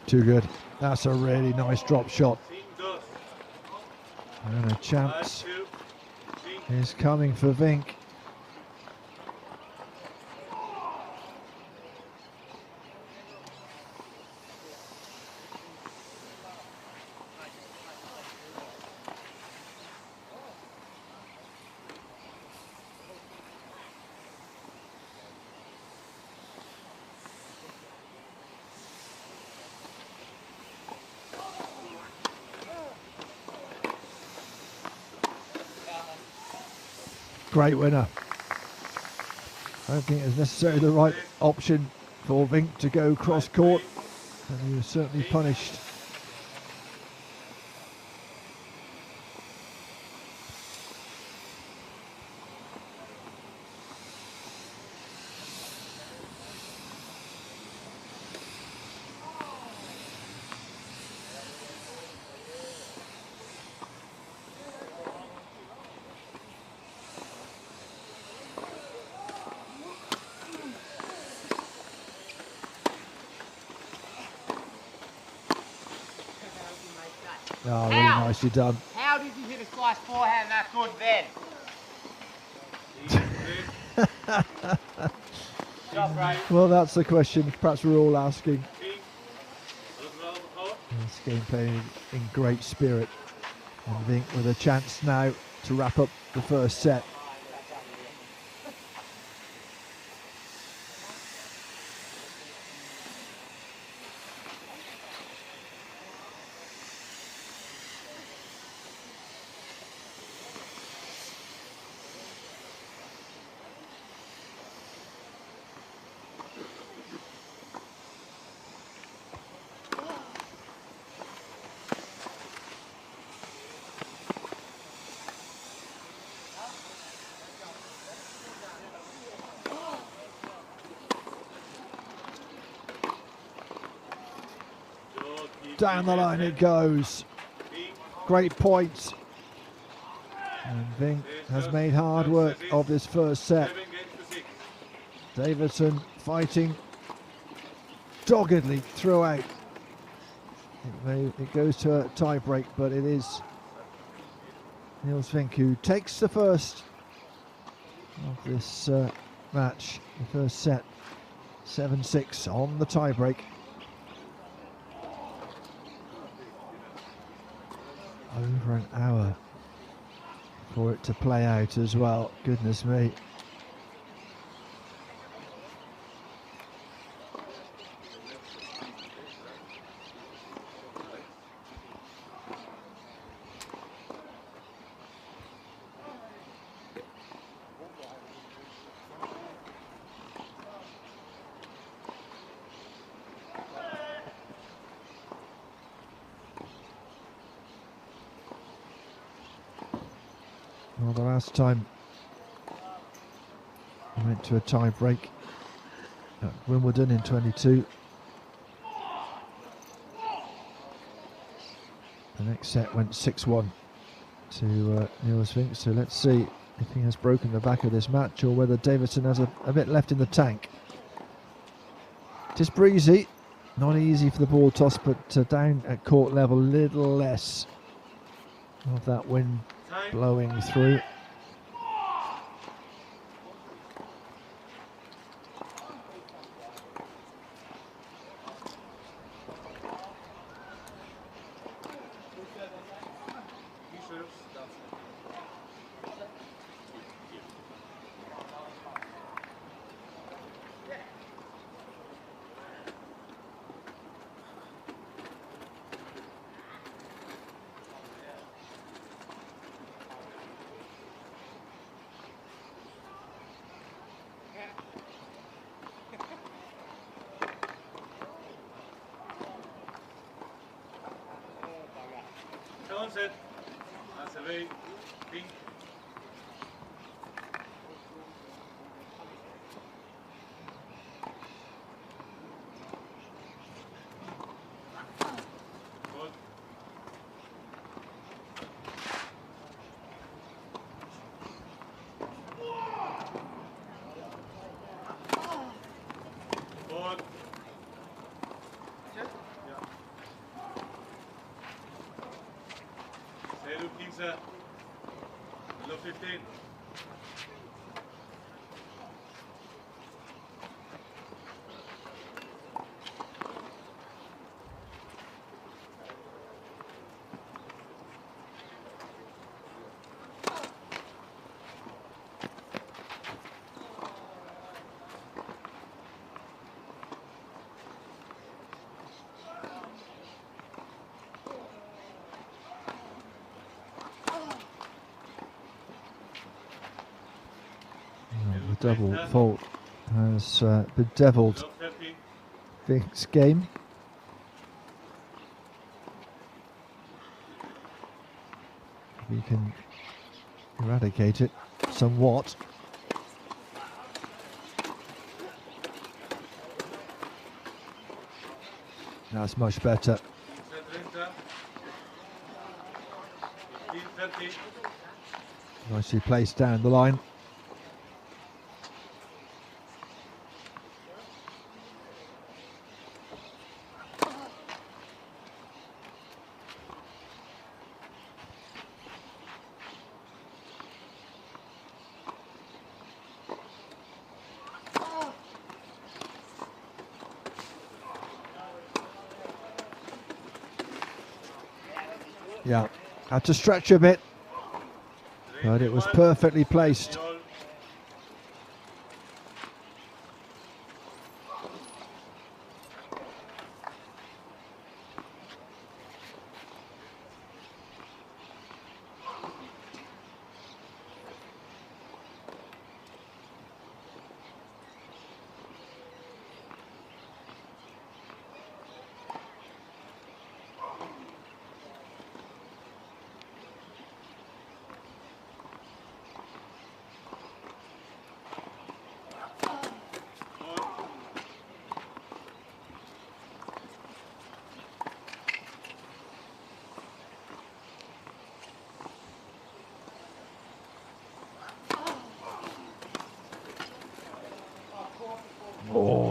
Speaker 1: Too good. That's a really nice drop shot. And a chance is coming for Vink. Great winner. I don't think it's necessarily the right option for Vink to go cross court, and he was certainly punished. Oh, really nicely done.
Speaker 3: How did you hit a slice forehand that good then? Job right.
Speaker 1: Well, that's the question perhaps we're all asking. This game played in great spirit, and Vink with a chance now to wrap up the first set. Down the line it goes. Great point. And Vink has made hard work of this first set.
Speaker 2: 7 games to 6.
Speaker 1: Davidson fighting doggedly throughout. It goes to a tie break, but it is Niels Vink who takes the first of this match, the first set, 7-6 on the tie break. Over an hour for it to play out as well, goodness me. Well, the last time we went to a tie break at Wimbledon in 22. The next set went 6-1 to Niels Vink, so let's see if he has broken the back of this match or whether Davidson has a bit left in the tank. Just breezy, not easy for the ball toss, but down at court level, little less of that wind blowing through.
Speaker 2: Second set. That's away. Pink. Good. Good. Zero 15. Below 15.
Speaker 1: The double fault has bedeviled
Speaker 2: Below 30.
Speaker 1: Vink's game. We can eradicate it somewhat. That's much better.
Speaker 2: Set 30. 15, 30.
Speaker 1: Nicely placed down the line. Yeah, had to stretch a bit, but it was perfectly placed.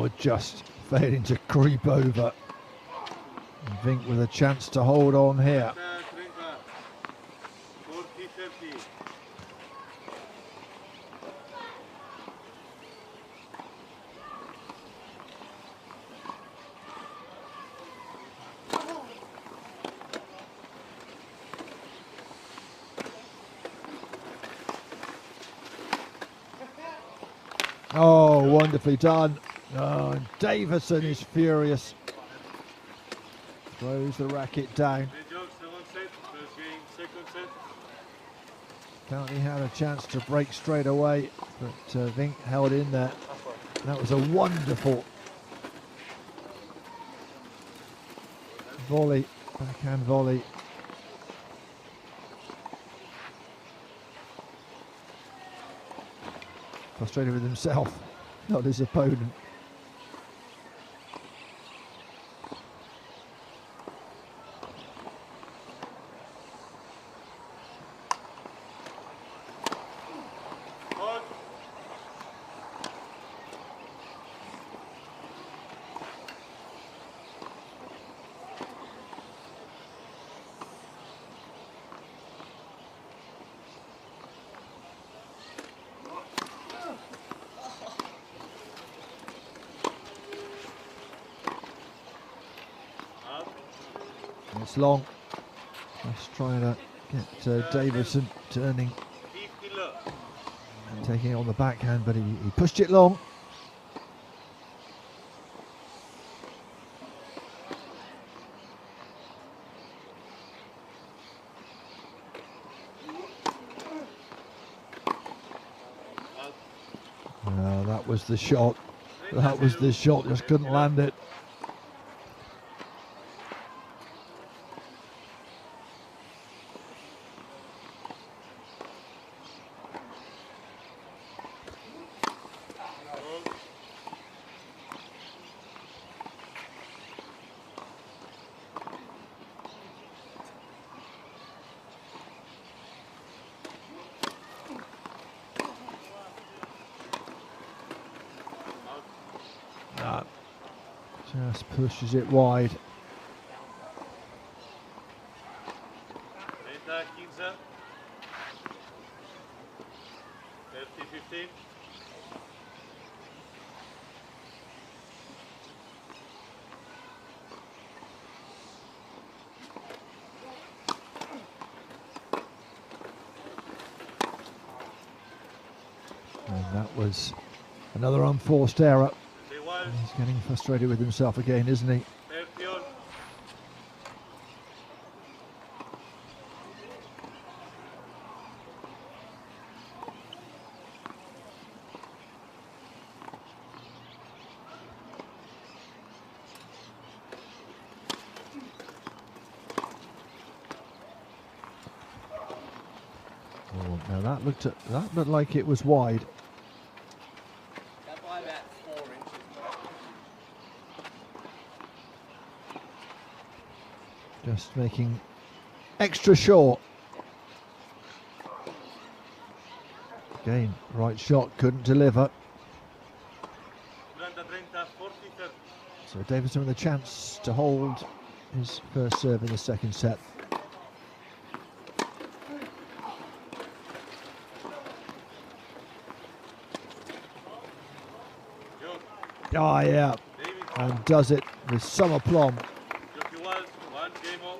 Speaker 1: Oh, just failing to creep over. And Vink with a chance to hold on here.
Speaker 2: 30, 40, 30.
Speaker 1: Oh, wonderfully done. Oh, and Davison is furious. Throws the racket down.
Speaker 2: Three jokes, second set. First game, second set.
Speaker 1: Apparently had a chance to break straight away, but Vink held in there. That was a wonderful volley, backhand volley. Frustrated with himself, not his opponent.
Speaker 2: Hold. Up.
Speaker 1: It's long. Just trying to get Davison turning
Speaker 2: 50 love.
Speaker 1: and taking it on the backhand, but he pushed it long. That was the shot. That was the shot, just couldn't land it. That just pushes it wide.
Speaker 2: 30, 15. 30, 15.
Speaker 1: And that was another unforced error.
Speaker 2: 31,
Speaker 1: He's getting frustrated with himself again, isn't he?
Speaker 2: 30 on.
Speaker 1: Oh, now that looked like it was wide.
Speaker 3: That's by about 4 inches.
Speaker 1: Just making extra short. Again, right shot, couldn't deliver.
Speaker 2: 30, 40, 30.
Speaker 1: So Davison with a chance to hold his first serve in the second set.
Speaker 2: Joke.
Speaker 1: Ah, yeah,
Speaker 2: David.
Speaker 1: and does it with some aplomb.
Speaker 2: Jockey was 1 game on.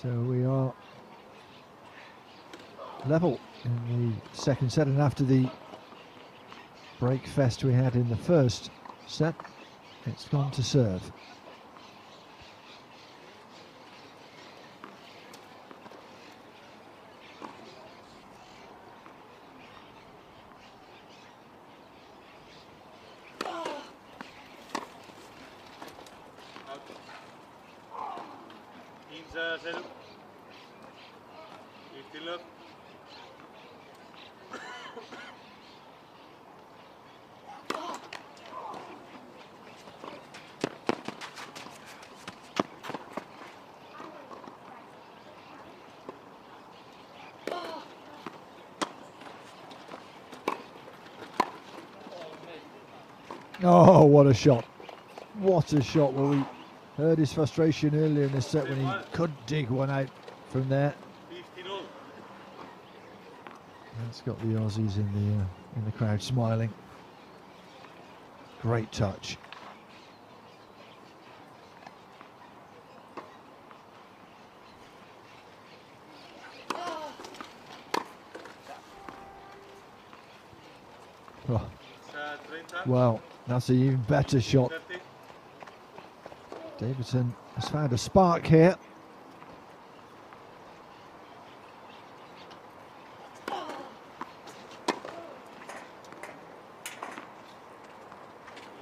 Speaker 1: So we are level in the second set, and after the break fest we had in the first set, it's gone to serve.
Speaker 2: Out. 15, 0. 50 love.
Speaker 1: Oh, what a shot. What a shot. Well, we heard his frustration earlier in the set when he could dig one out from there.
Speaker 2: 15-0.
Speaker 1: That's got the Aussies in the crowd smiling. Great touch. Oh,
Speaker 2: 30.
Speaker 1: well, that's an even better shot.
Speaker 2: 30.
Speaker 1: Davidson has found a spark here.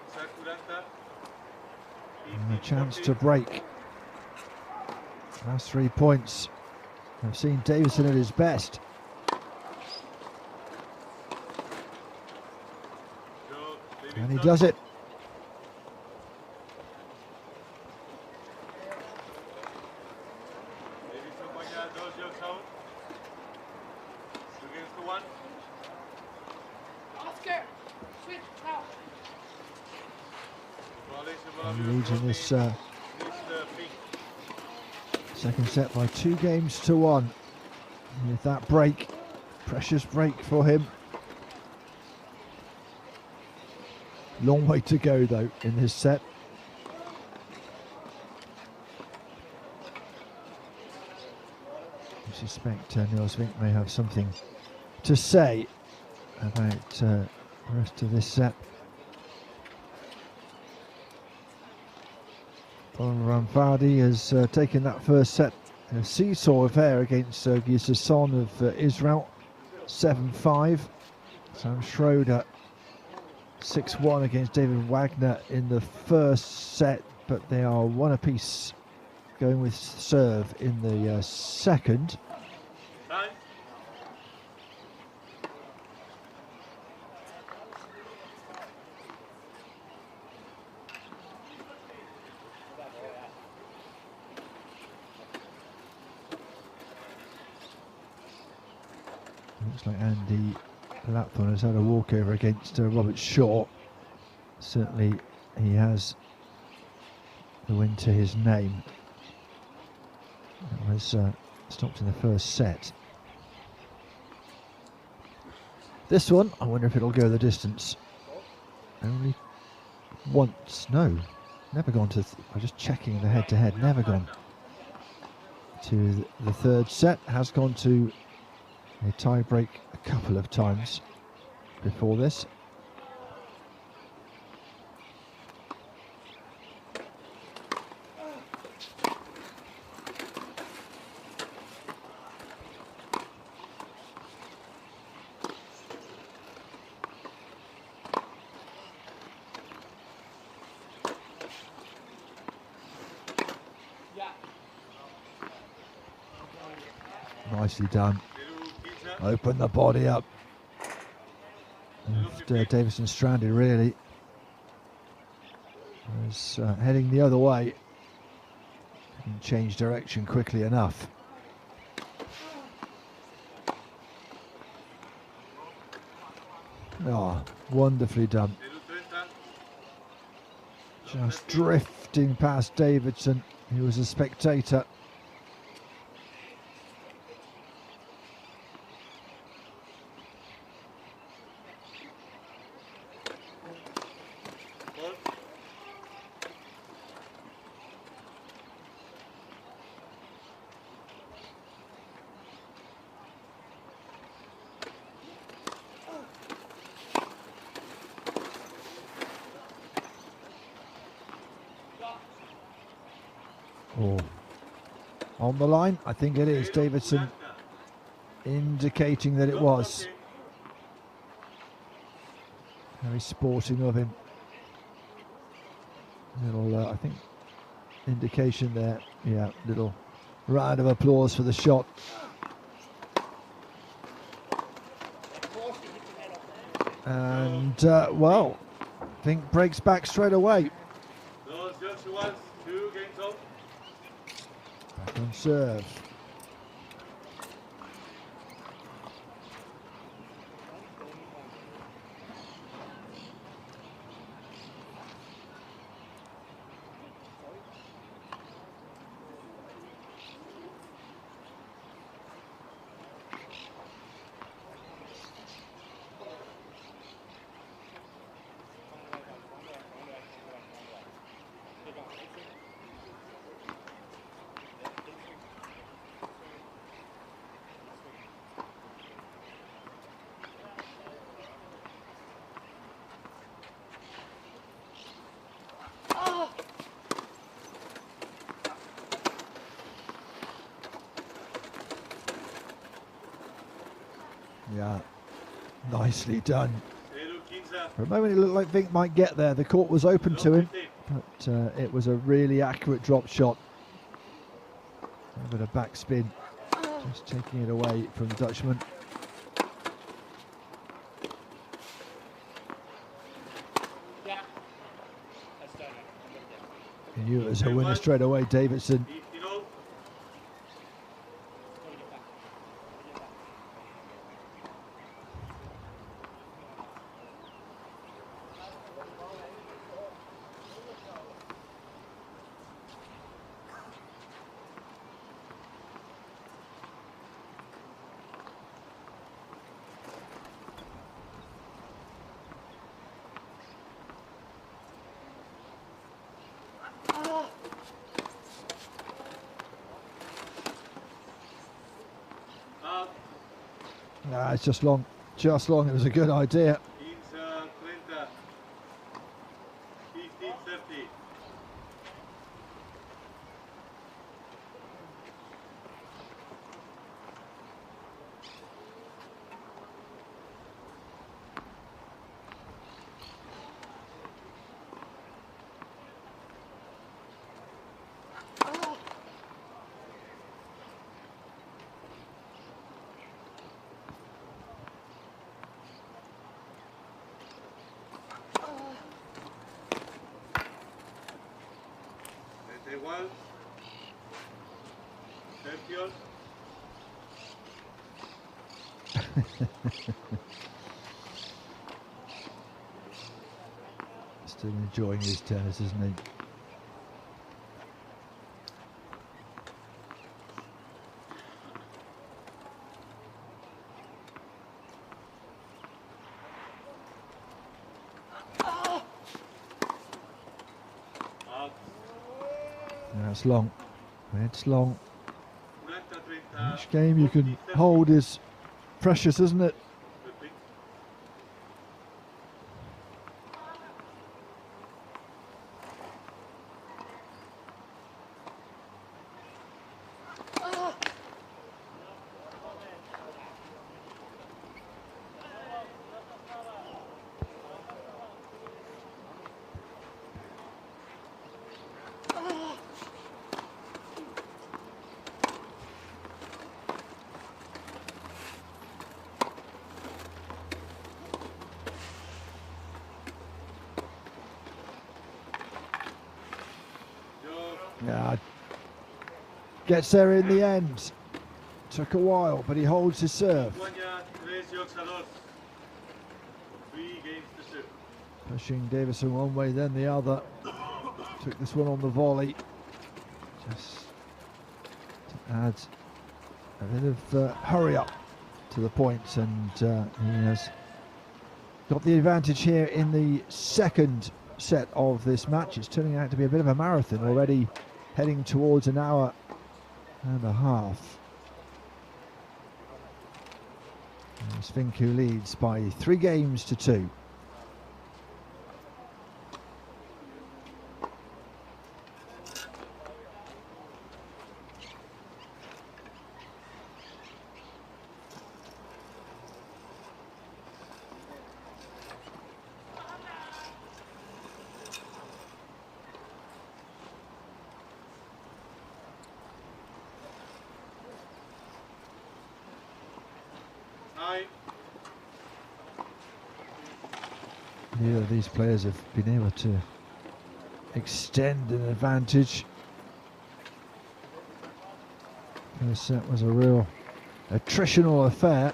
Speaker 2: Inside 40.
Speaker 1: And a chance to break. Last 3 points. I've seen Davidson at his best. And he does it.
Speaker 2: Davidson guanya 2 jokes out. 2 against 1.
Speaker 3: Oscar, switch now.
Speaker 1: He leads in this second set by 2 games to 1. With that break, precious break for him. Long way to go though in this set. I suspect Niels Vink may have something to say about the rest of this set. Ramfadi has taken that first set, a seesaw affair against Gisasson of Israel, 7-5. Sam Schroeder 6-1 against David Wagner in the first set, but they are one apiece going with serve in the second.
Speaker 2: Time.
Speaker 1: Looks like Andy Lapthorne has had a walkover against Robert Shaw. Certainly he has the win to his name. That was stopped in the first set. This one, I wonder if it'll go the distance. Only once, no, never gone to, I'm just checking the head-to-head, never gone to the third set, has gone to a tie-break a couple of times before this. Nicely done. Open the body up. Left Davison stranded really. Was heading the other way. Didn't change direction quickly enough. Oh, wonderfully done. Just drifting past Davidson. He was a spectator. Oh, on the line, I think it is. Davidson indicating that it was. Very sporting of him. Little, I think, indication there. Yeah, little round of applause for the shot. And, well, I think breaks back straight away.
Speaker 2: Those just ones, 2 games out.
Speaker 1: Back on serve. Yeah, nicely done.
Speaker 2: 0-15.
Speaker 1: For a moment it looked like Vink might get there. The court was open to him,
Speaker 2: 0-15.
Speaker 1: but it was a really accurate drop shot. A bit of backspin, just taking it away from the Dutchman.
Speaker 3: Yeah. That's done.
Speaker 1: He knew it was a winner straight away, Davidson.
Speaker 2: 15-0. Out.
Speaker 1: Nah, it's just long. Just long. It was a good idea.
Speaker 2: 15-30. 15-30. Igual. Tercios.
Speaker 1: Still enjoying his tennis, isn't he?
Speaker 2: Out.
Speaker 1: Yeah, it's long. It's long.
Speaker 2: 40-30.
Speaker 1: Each game you can hold is precious, isn't it?
Speaker 2: Perfect. Yo.
Speaker 1: Yeah. Gets there in the end. Took a while, but he holds his serve.
Speaker 2: España, 3 jocs a 2. 3 games to 2.
Speaker 1: Pushing Davison one way, then the other. Took this one on the volley. Just to add a bit of hurry up to the points, and he has got the advantage here in the second set of this match. It's turning out to be a bit of a marathon already, heading towards an hour and a half. And Svinku leads by 3 games to 2. Neither of these players have been able to extend an advantage. This set was a real attritional affair.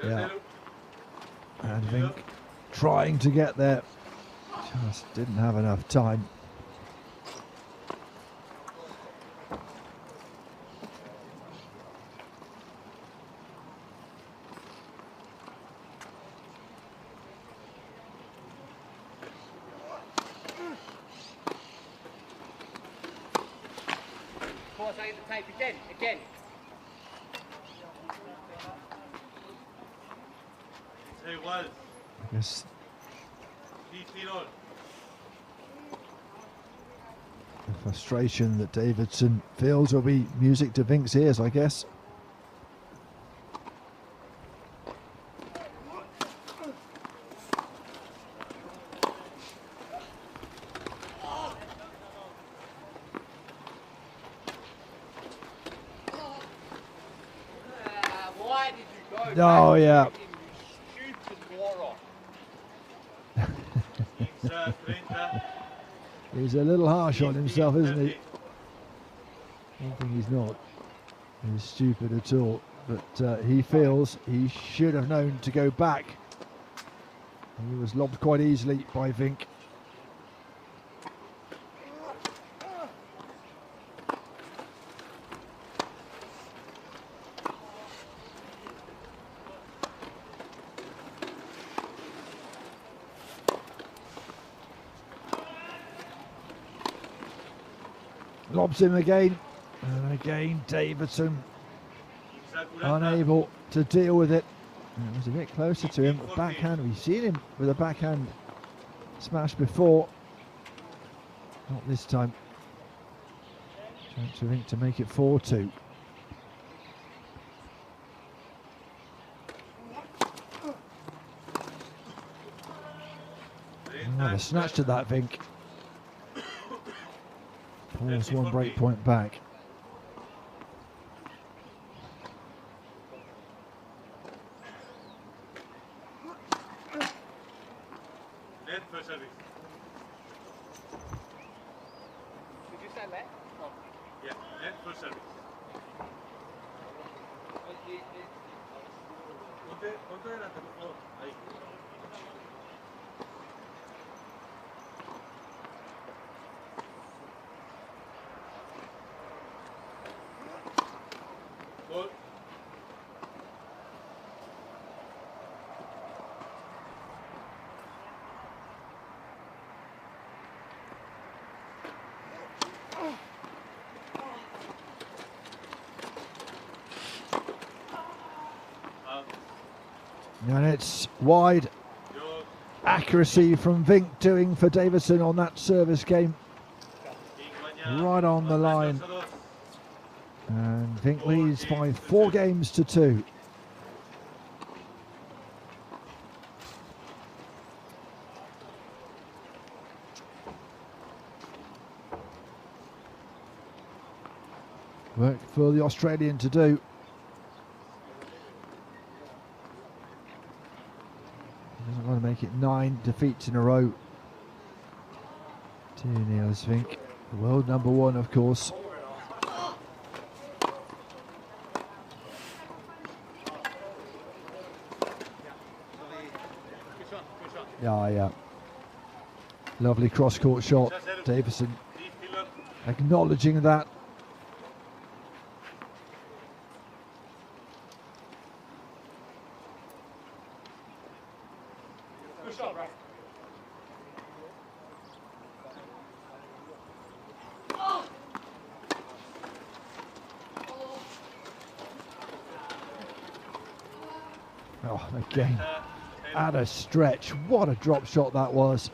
Speaker 1: Yeah. And Vink trying to get there. Just didn't have enough time.
Speaker 3: Pause, I get the tape again.
Speaker 2: Say well.
Speaker 1: I guess
Speaker 2: Feet on.
Speaker 1: the frustration that Davidson feels will be music to Vink's ears, I guess.
Speaker 3: Why did you go?
Speaker 1: Oh, yeah.
Speaker 3: You stupid moron.
Speaker 2: Inside 30.
Speaker 1: He's a little harsh on himself, isn't he? I don't think he's not. He's stupid at all. But he feels he should have known to go back. He was lobbed quite easily by Vink. Lobs him again, and again Davidson unable to deal with it. And it was a bit closer to him. The backhand, we've seen him with a backhand smash before. Not this time. Chance for Vink to make it 4-2. Oh, the snatch to that, Vink. Pulls one break point back.
Speaker 2: Net for service.
Speaker 3: Did you say that? Oh.
Speaker 2: Yeah, net for service. Ponte delante, por favor. Ahí. Gol.
Speaker 1: And it's wide.
Speaker 2: Yo.
Speaker 1: Accuracy from Vink doing for Davidson on that service game. Right on the line. And Vink leads by 4 games to 2. Work for the Australian to do. Doesn't want to make it 9 defeats in a row. 2-0 as Vink. The world number 1, of course. Yeah. Lovely cross-court shot. Davison acknowledging that.
Speaker 3: Good shot, bro.
Speaker 1: Oh, again, at a stretch. What a drop shot that was.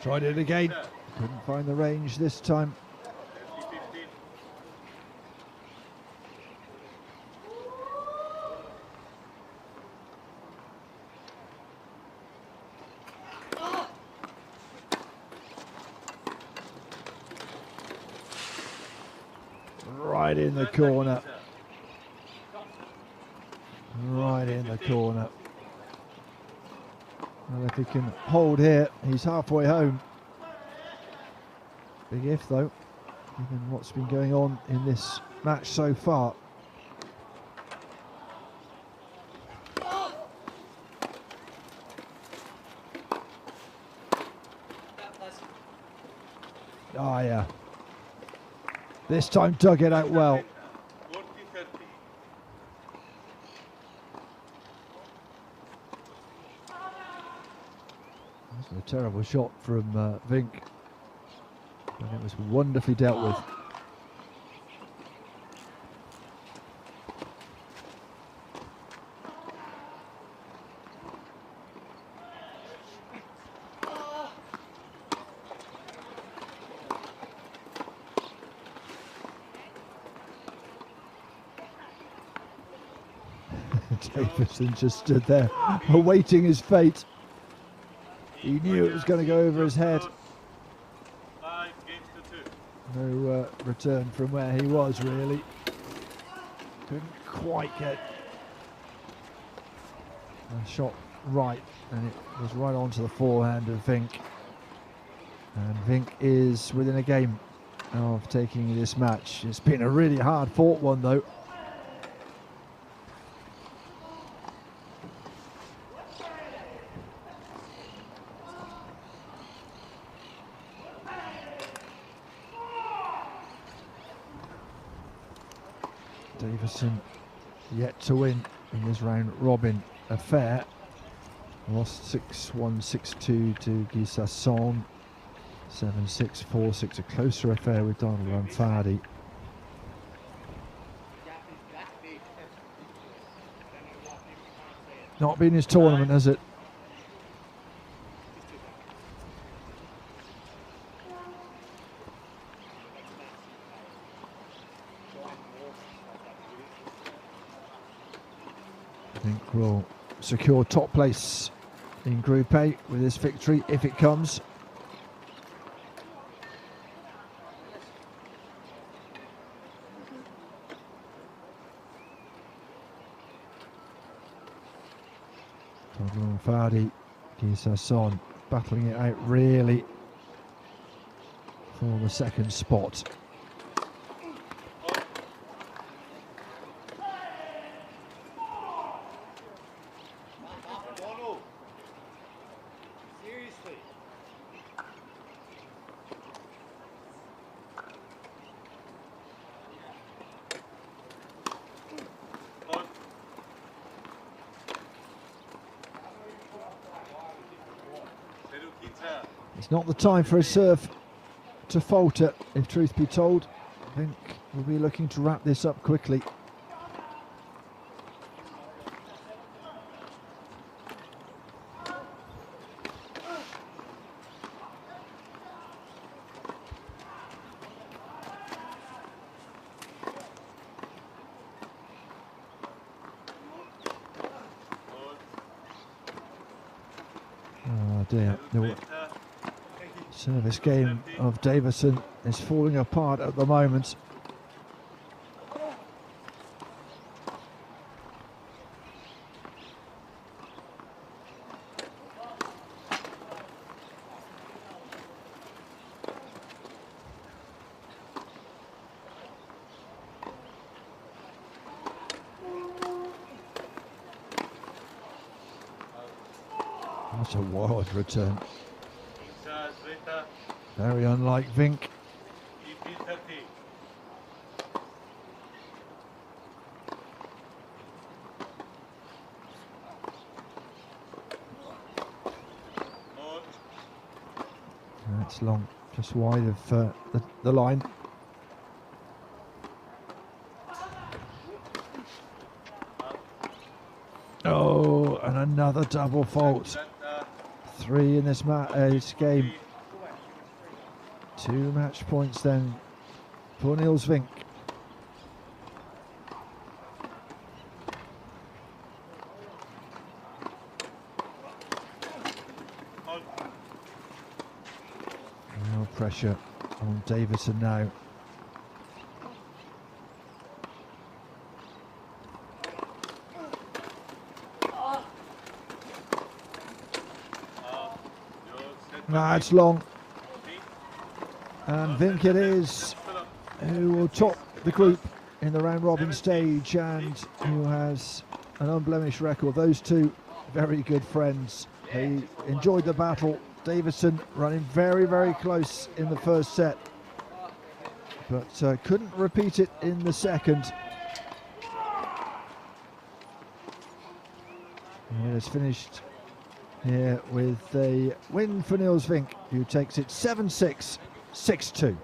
Speaker 1: Tried it again. Couldn't find the range this time. Right in the corner. Right in the corner. Well, if he can hold here, he's halfway home. Big if though, given what's been going on in this match so far. Ah, yeah. This time dug it out well.
Speaker 2: 40-30.
Speaker 1: That's a terrible shot from Vink, but it was wonderfully dealt with. Davison just stood there awaiting his fate. He knew it was going to go over his head.
Speaker 2: 5 games to 2.
Speaker 1: No return from where he was, really. Couldn't quite get a shot right, and it was right onto the forehand of Vink. And Vink is within a game of taking this match. It's been a really hard fought one though. Davison yet to win in this round robin affair. Lost 6-1, 6-2 to Guy Sasson. 7-6, 4-6, a closer affair with Donald Ramfardi. Not been his tournament, has it? I think we'll secure top place in Group A with this victory if it comes. Ramfardi, Guy Sasson battling it out really for the second spot.
Speaker 3: Seriously.
Speaker 1: It's not the time for a serve to falter, if truth be told. I think we'll be looking to wrap this up quickly. Oh dear, the service game of Davison is falling apart at the moment. That's a wild return. Very unlike Vink. That's long, just wide of the line. Oh, and another double fault. 3 in this game. 2 match points then for Niels Vink. No pressure on Davison now. It's long. And Vink it is, who will top the group in the round robin stage and who has an unblemished record. Those two very good friends. They enjoyed the battle. Davison running very, very close in the first set, but couldn't repeat it in the second. And it has finished here with a win for Niels Vink, who takes it 7-6, 6-2.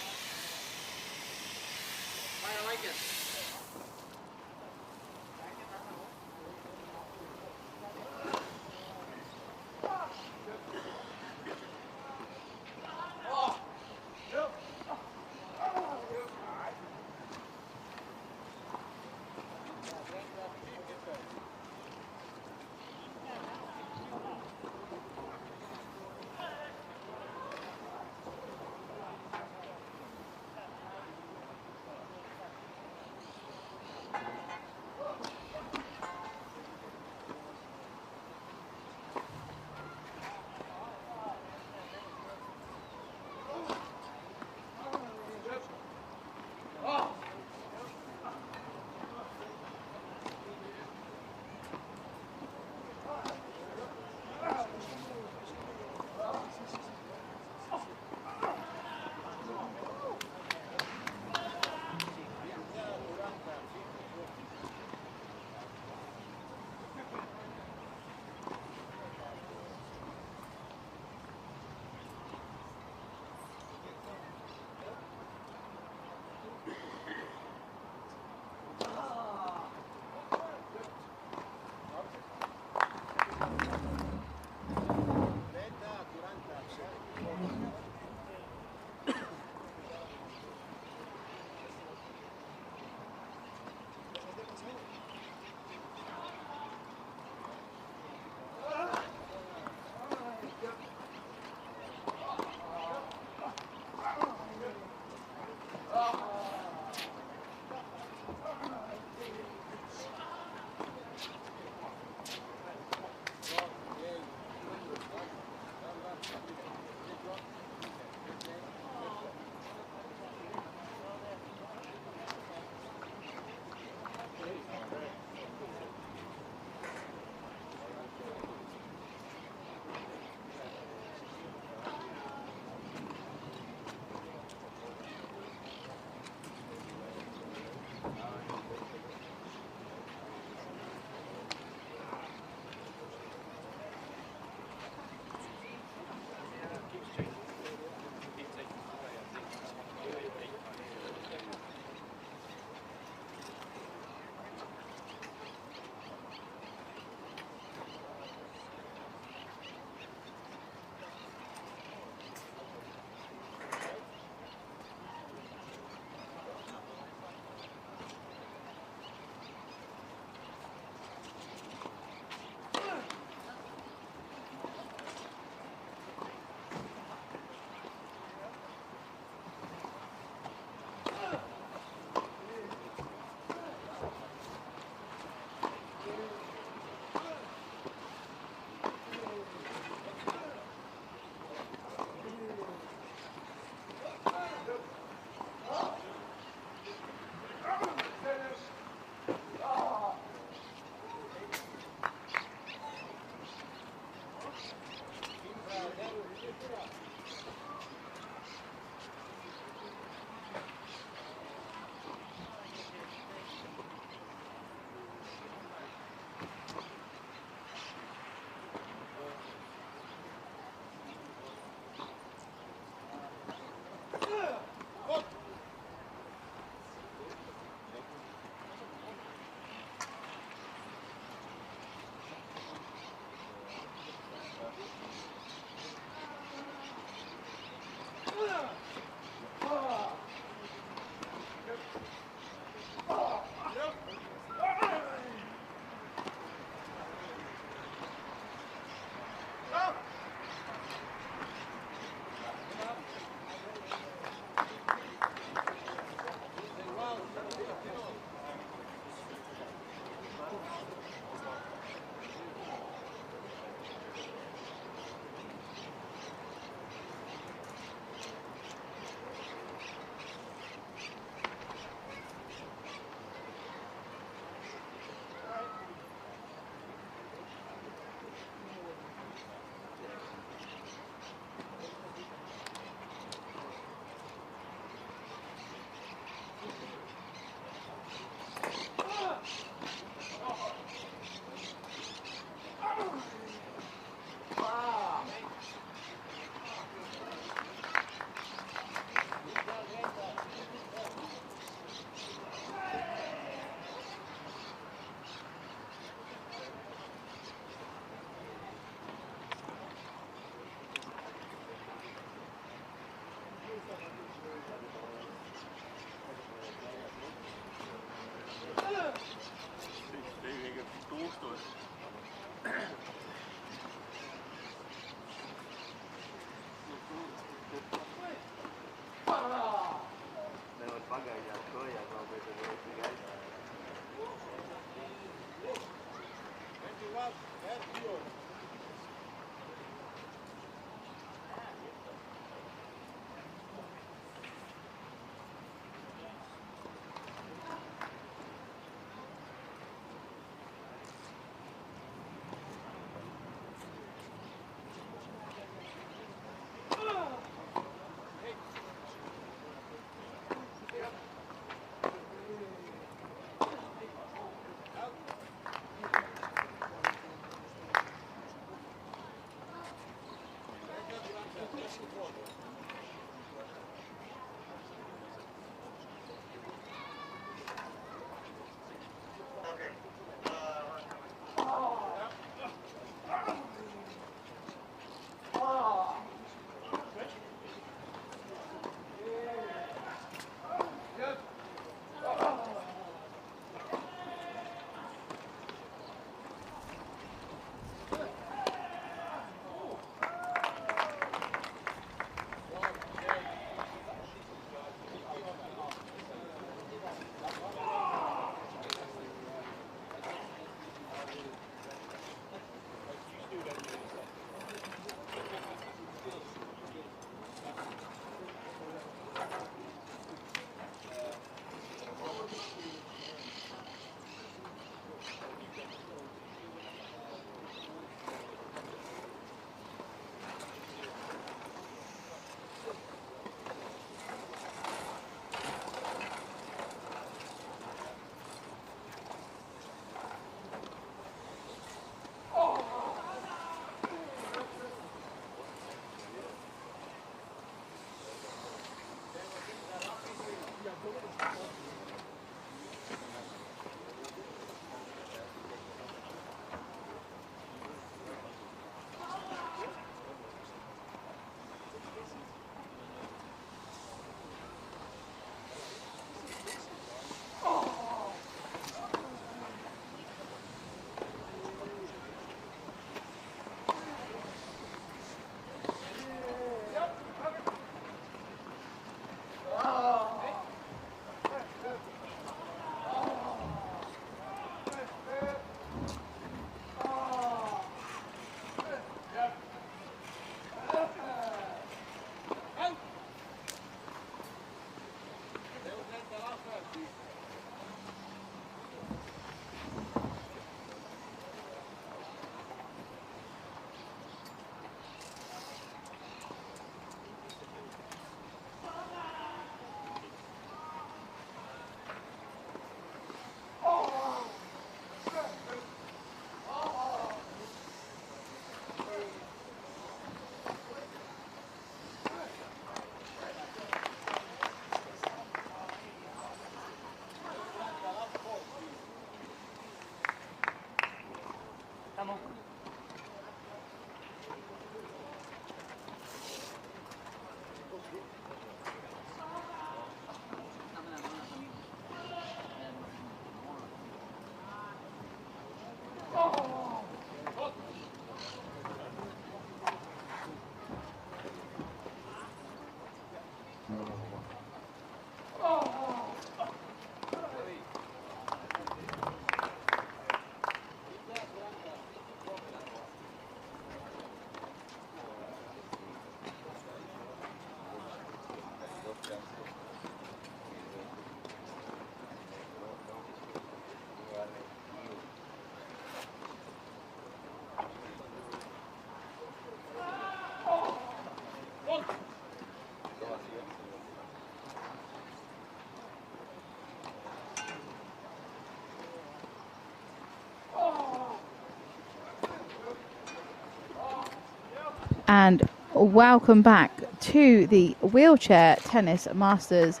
Speaker 4: And welcome back to the Wheelchair Tennis Masters.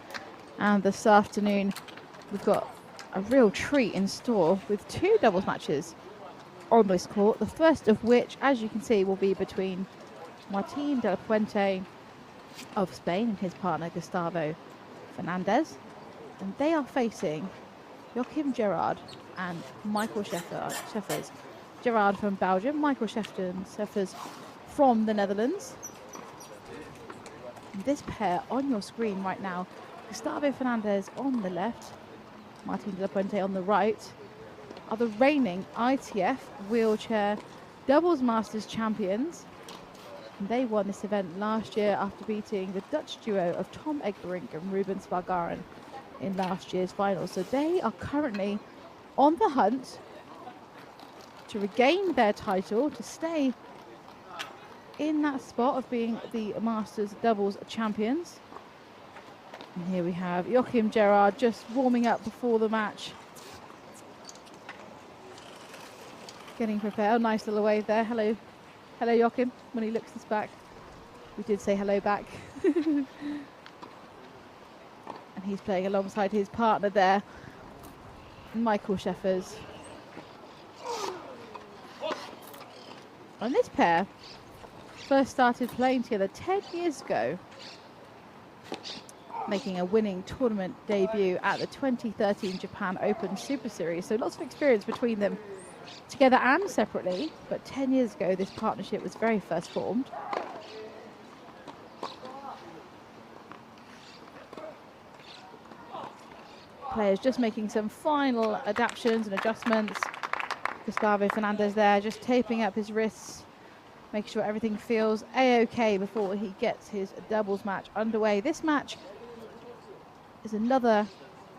Speaker 4: And this afternoon we've got a real treat in store with two doubles matches on this court. The first of which, as you can see, will be between Martin de la Puente of Spain and his partner Gustavo Fernandez. And they are facing Joachim Gerard and Michael Scheffers. Gerard from Belgium, Michael Scheffers from the Netherlands. This pair on your screen right now, Gustavo Fernandez on the left, Martin de la Puente on the right, are the reigning ITF Wheelchair Doubles Masters champions. And they won this event last year after beating the Dutch duo of Tom Egberink and Ruben Spargaren in last year's final. So they are currently on the hunt to regain their title, to stay in that spot of being the Masters doubles champions. And here we have Joachim Gerard just warming up before the match, getting prepared. Oh, nice little wave there. Hello Joachim, when he looks us back. We did say hello back. And he's playing alongside his partner there, Michael Scheffers. And this pair first started playing together 10 years ago, making a winning tournament debut at the 2013 Japan Open Super Series. So lots of experience between them, together and separately. But 10 years ago, this partnership was very first formed. Players just making some final adaptations and adjustments. Gustavo Fernandez there just taping up his wrists, making sure everything feels a-okay before he gets his doubles match underway. This match is another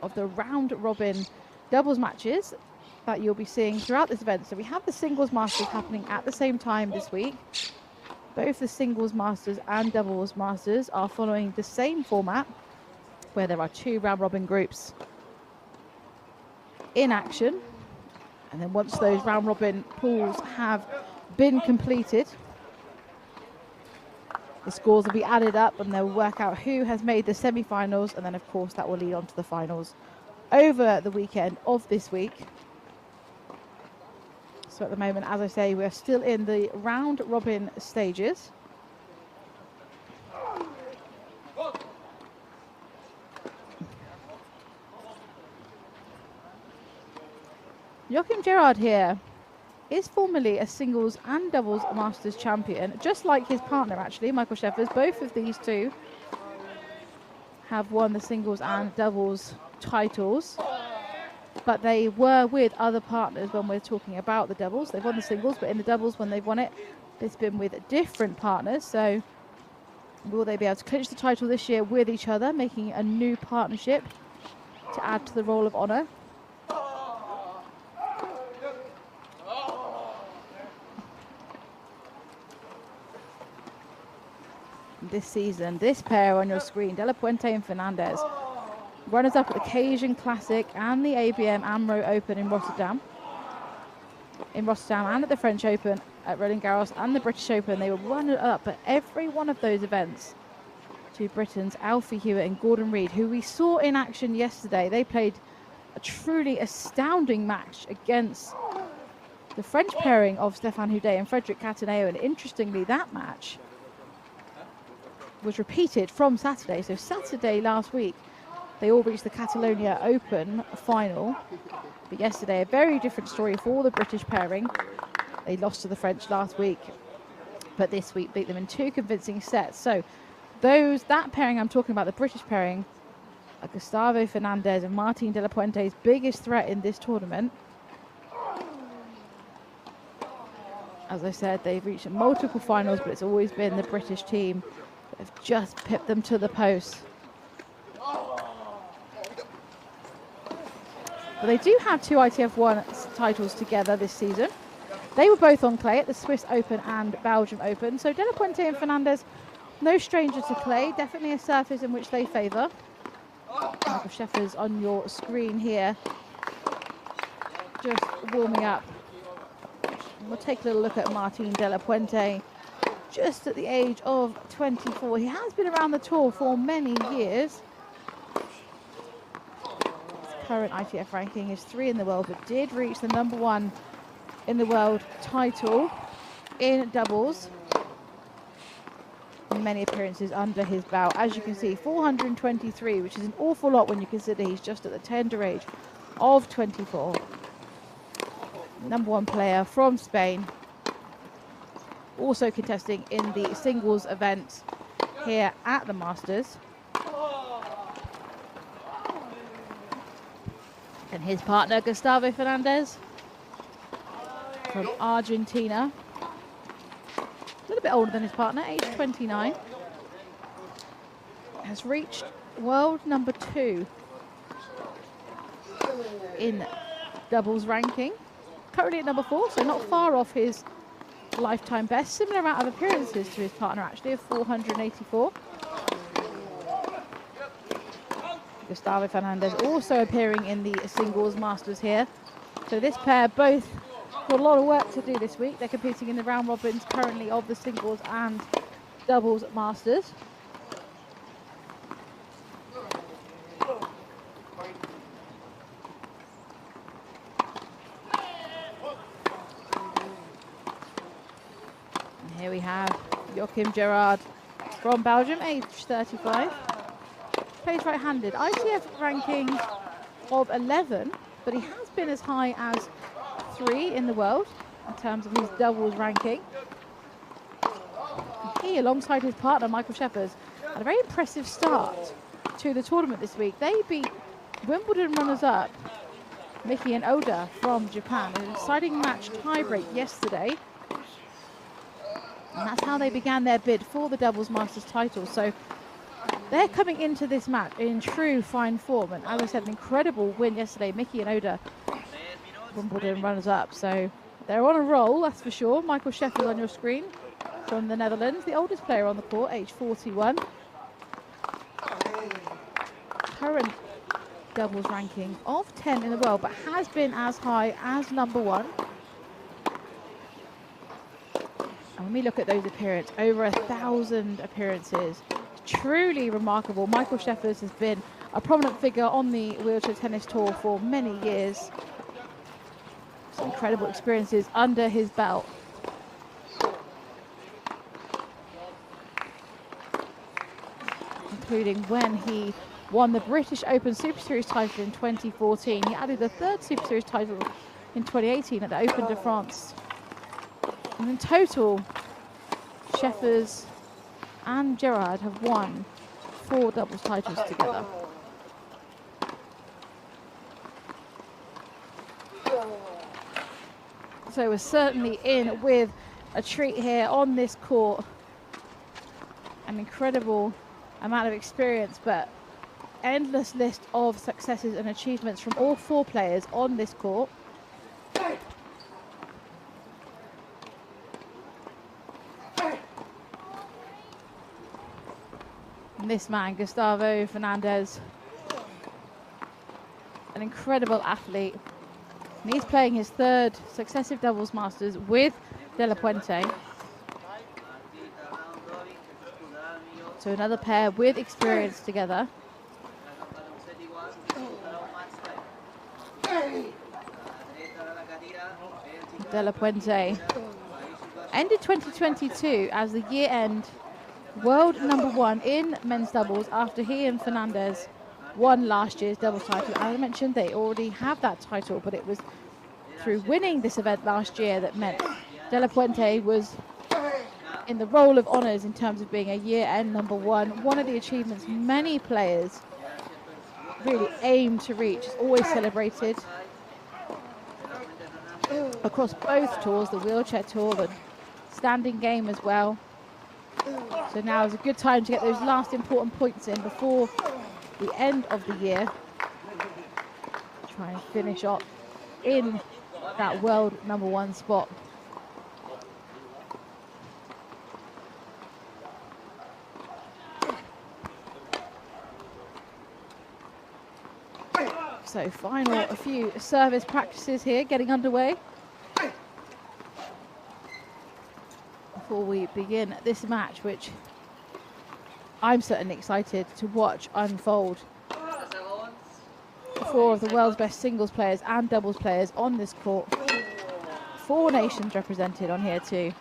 Speaker 4: of the round-robin doubles matches that you'll be seeing throughout this event. So we have the singles masters happening at the same time this week. Both the singles masters and doubles masters are following the same format, where there are two round-robin groups in action. And then once those round-robin pools have been completed, the scores will be added up and they'll work out who has made the semi-finals, and then of course that will lead on to the finals over the weekend of this week. So at the moment, as I say, we're still in the round-robin stages. Joachim Gerard here is formerly a singles and doubles masters champion, just like his partner actually, Michael Scheffers. Both of these two have won the singles and doubles titles, but they were with other partners when we're talking about the doubles. They've won the singles, but in the doubles, when they've won it, it's been with different partners. So will they be able to clinch the title this year with each other, making a new partnership to add to the Roll of Honour? This season, this pair on your screen, De La Puente and Fernandez, runners-up at the Cajun Classic and the ABM AMRO Open in Rotterdam. And at the French Open at Roland Garros and the British Open. They were runner-up at every one of those events to Britain's Alfie Hewitt and Gordon Reid, who we saw in action yesterday. They played a truly astounding match against the French pairing of Stéphane Houdet and Frédéric Cataneo, and interestingly, that match was repeated from Saturday. So Saturday last week, they all reached the Catalonia Open final. But yesterday, a very different story for the British pairing. They lost to the French last week, but this week beat them in 2 convincing sets. So that pairing I'm talking about, the British pairing, are Gustavo Fernandez and Martin de la Puente's biggest threat in this tournament. As I said, they've reached multiple finals, but it's always been the British team that have just pipped them to the post. But they do have 2 ITF1 titles together this season. They were both on clay at the Swiss Open and Belgium Open. So De La Puente and Fernandez, no stranger to clay, definitely a surface in which they favour. Michael Scheffers on your screen here, just warming up. We'll take a little look at Martin de la Puente. just at the age of 24. He has been around the tour for many years. His current ITF ranking is 3 in the world, but did reach the #1 in the world title in doubles. Many appearances under his belt. As you can see, 423, which is an awful lot when you consider he's just at the tender age of 24. #1 player from Spain. Also contesting in the singles event here at the Masters. And his partner, Gustavo Fernandez from Argentina. A little bit older than his partner, age 29. Has reached world #2 in doubles ranking. Currently at #4, so not far off his lifetime best. Similar amount of appearances to his partner, actually, of 484. Gustavo Fernandez also appearing in the singles Masters here. So this pair both got a lot of work to do this week. They're competing in the round robins currently of the singles and doubles Masters. And here we have Joachim Gerard from Belgium, age 35. Plays right-handed. ITF ranking of 11, but he has been as high as 3 in the world in terms of his doubles ranking. He, alongside his partner Michael Sheffers, had a very impressive start to the tournament this week. They beat Wimbledon runners-up Miki and Oda from Japan in an exciting match tiebreak yesterday. And that's how they began their bid for the doubles Masters title. So they're coming into this match in true fine form. And as I said, an incredible win yesterday. Miki and Oda, Wimbledon runners-up. So they're on a roll, that's for sure. Michael Sheffers on your screen from the Netherlands, the oldest player on the court, age 41. Current doubles ranking of 10 in the world, but has been as high as #1. And when we look at those appearances, over 1,000 appearances, truly remarkable. Michael Sheffers has been a prominent figure on the wheelchair tennis tour for many years. Some incredible experiences under his belt. Including when he won the British Open Super Series title in 2014. He added a 3rd Super Series title in 2018 at the Open de France. And in total, Sheffers and Gerard have won 4 doubles titles together. So we're certainly in with a treat here on this court. An incredible amount of experience, but endless list of successes and achievements from all 4 players on this court. And this man, Gustavo Fernandez, an incredible athlete. And he's playing his 3rd successive doubles Masters with De La Puente. So another pair with experience together. De La Puente ended 2022 as the year-end world #1 in men's doubles after he and Fernandez won last year's doubles title. As I mentioned, they already have that title, but it was through winning this event last year that meant De La Puente was in the roll of honours in terms of being a year-end #1. One of the achievements many players really aim to reach. It's always celebrated across both tours, the wheelchair tour, the standing game as well. So now is a good time to get those last important points in before the end of the year. Try and finish up in that world #1 spot. So a few service practices here getting underway. before we begin this match, which I'm certainly excited to watch unfold. 4 of the world's best singles players and doubles players on this court. 4 nations represented on here too.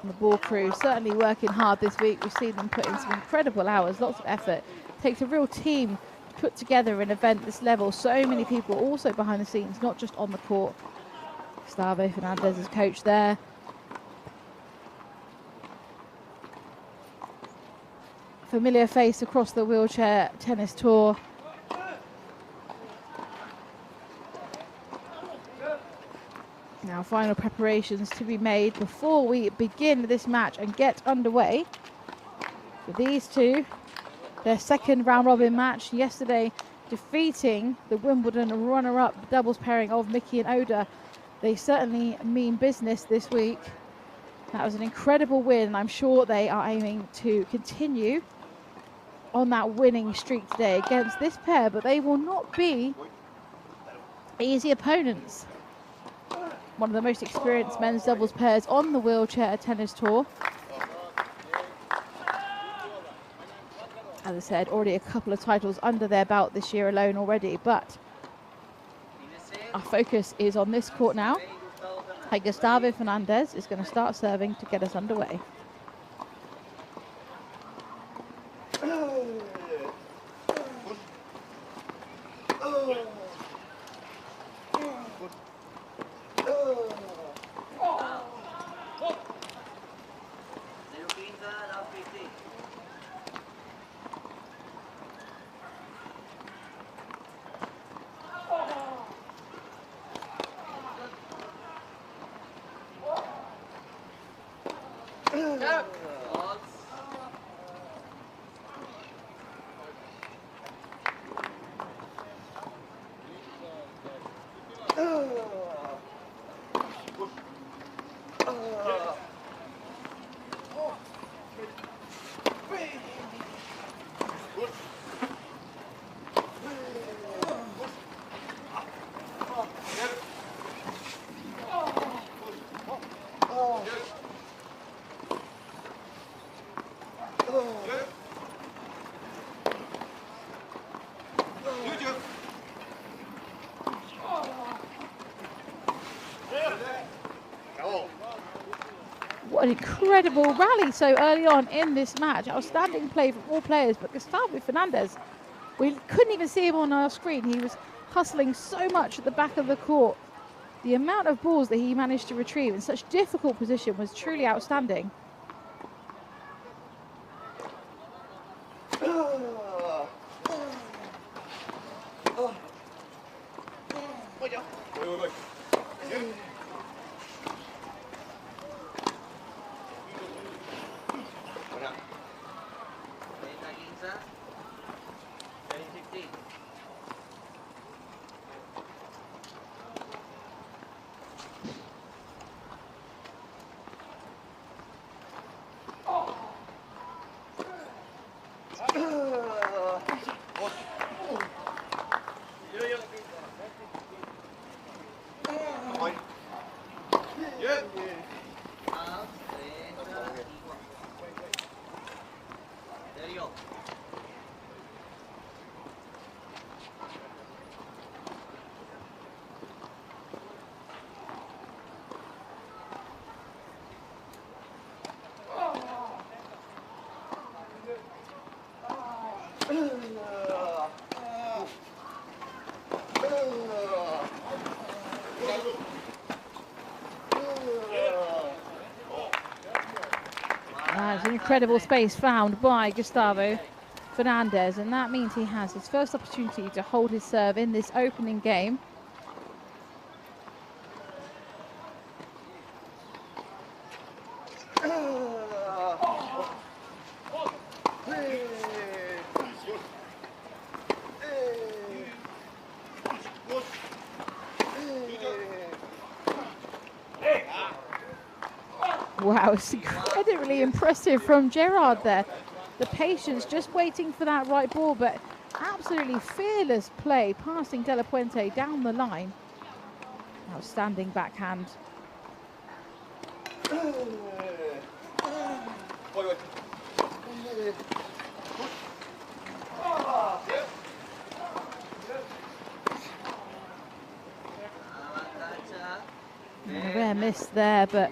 Speaker 4: The ball crew certainly working hard this week. We've seen them put in some incredible hours, lots of effort. It takes a real team to put together an event this level. So many people also behind the scenes, not just on the court. Gustavo Fernandez is coach there. Familiar face across the wheelchair tennis tour. Now final preparations to be made before we begin this match and get underway. For these two, their second round robin match yesterday, defeating the Wimbledon runner-up doubles pairing of Mickey and Oda. They certainly mean business this week. That was an incredible win, and I'm sure they are aiming to continue on that winning streak today against this pair, but they will not be easy opponents. One of the most experienced men's doubles pairs on the wheelchair tennis tour. As I said, already a couple of titles under their belt this year alone already, but our focus is on this court now. And Gustavo Fernandez is going to start serving to get us underway. What an incredible rally so early on in this match. Outstanding play from all players, but Gustavo Fernandez, we couldn't even see him on our screen. He was hustling so much at the back of the court. The amount of balls that he managed to retrieve in such difficult position was truly outstanding. That's an incredible space found by Gustavo Fernandez, and that means he has his first opportunity to hold his serve in this opening game. Wow, it's incredibly impressive from Gerard there. The patience, just waiting for that right ball, but absolutely fearless play, passing De La Puente down the line. Outstanding backhand. And a rare miss there, but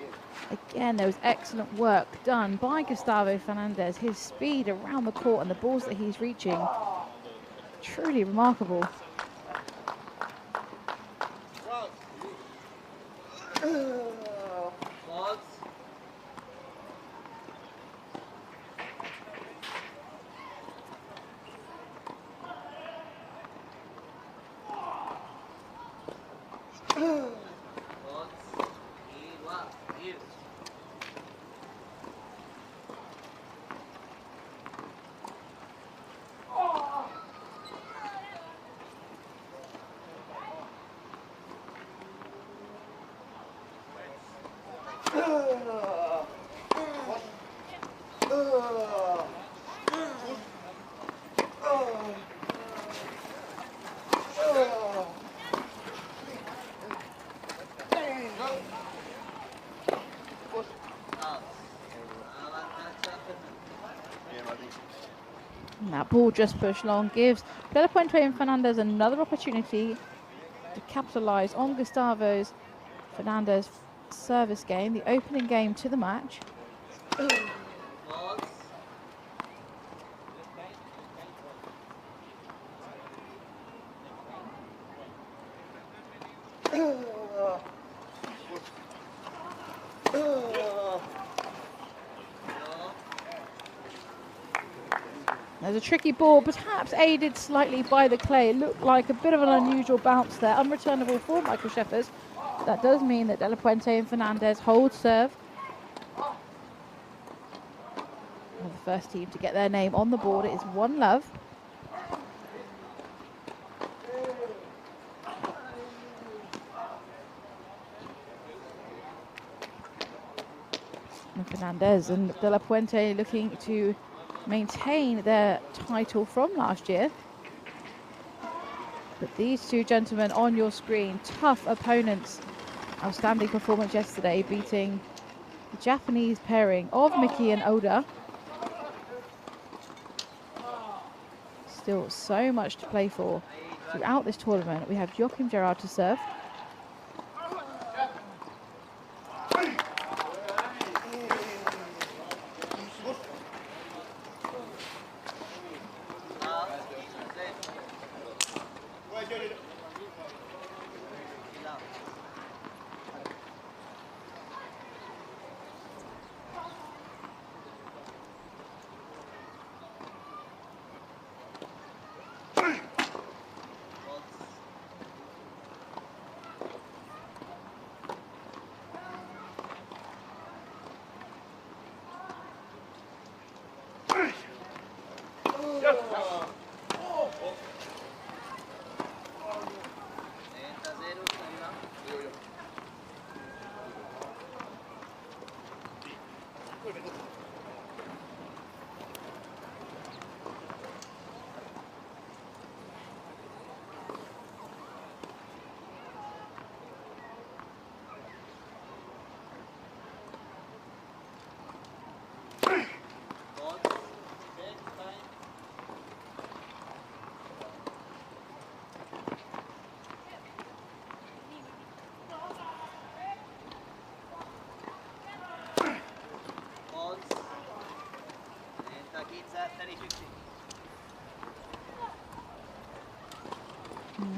Speaker 4: again, there was excellent work done by Gustavo Fernandez. His speed around the court and the balls that he's reaching, truly remarkable. And that ball just pushed long gives De La Puente and Fernandez another opportunity to capitalise on Gustavo's Fernandez service game, the opening game to the match. There's a tricky ball, perhaps aided slightly by the clay. It looked like a bit of an unusual bounce there, unreturnable for Michael Sheffers. That does mean that De La Puente and Fernandez hold serve. And the first team to get their name on the board is One Love. And Fernandez and De La Puente looking to maintain their title from last year. But these two gentlemen on your screen, tough opponents. Outstanding performance yesterday, beating the Japanese pairing of Miki and Oda. Still so much to play for throughout this tournament. We have Joachim Gerard to serve.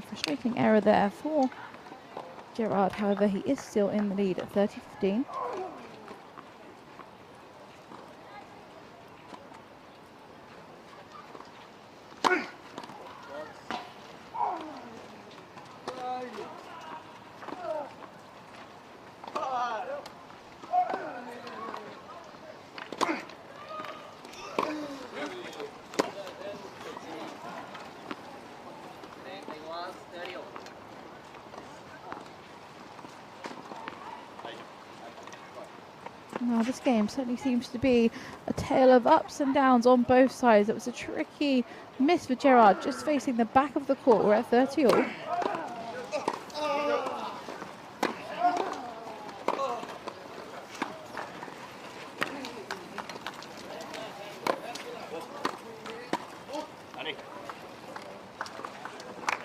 Speaker 4: Frustrating error there for Gerard, however, he is still in the lead at 30-15. Now, this game certainly seems to be a tale of ups and downs on both sides. It was a tricky miss for Gerard, just facing the back of the court. We're at 30 all.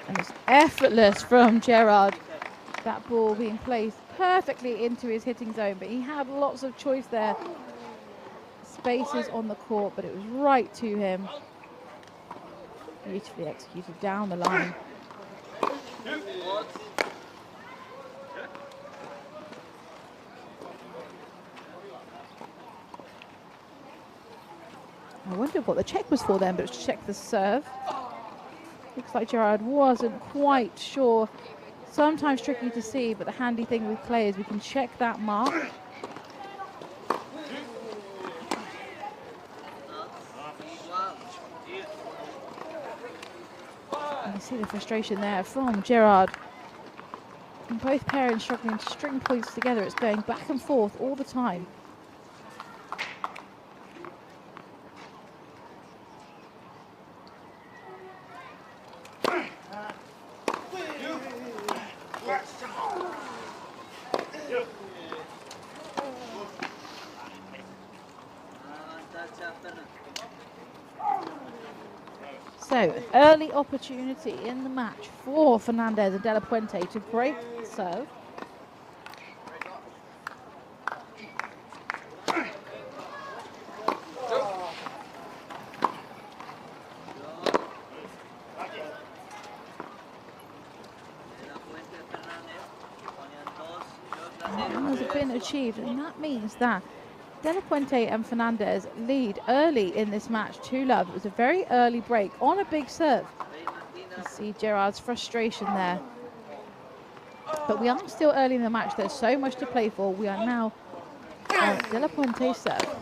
Speaker 4: And it's effortless from Gerard. That ball being placed perfectly into his hitting zone, but he had lots of choice there. Spaces on the court, but it was right to him. Beautifully executed down the line. I wondered what the check was for then, but it was to check the serve. Looks like Gerard wasn't quite sure. Sometimes tricky to see, but the handy thing with clay is we can check that mark. And you see the frustration there from Gerard. And both parents struggling to string points together. It's going back and forth all the time. So, early opportunity in the match for Fernandez and De La Puente to break the serve. Has been achieved, and that means that De La Puente and Fernandez lead early in this match 2-love. It was a very early break on a big serve. You see Gerard's frustration there. But we are still early in the match. There's so much to play for. We are now on De La Puente's serve.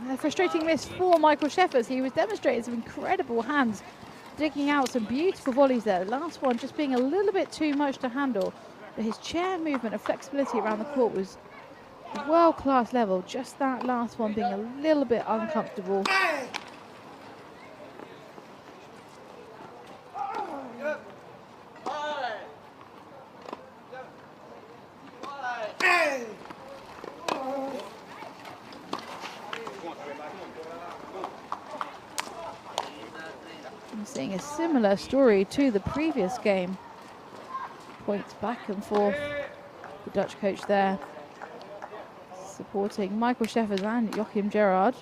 Speaker 4: A frustrating miss for Michael Sheffers. He was demonstrating some incredible hands, digging out some beautiful volleys there. The last one just being a little bit too much to handle. But his chair movement and flexibility around the court was world-class level. Just that last one being a little bit uncomfortable. I'm seeing a similar story to the previous game. Points back and forth. The Dutch coach there supporting Michael Sheffers and Joachim Gerard.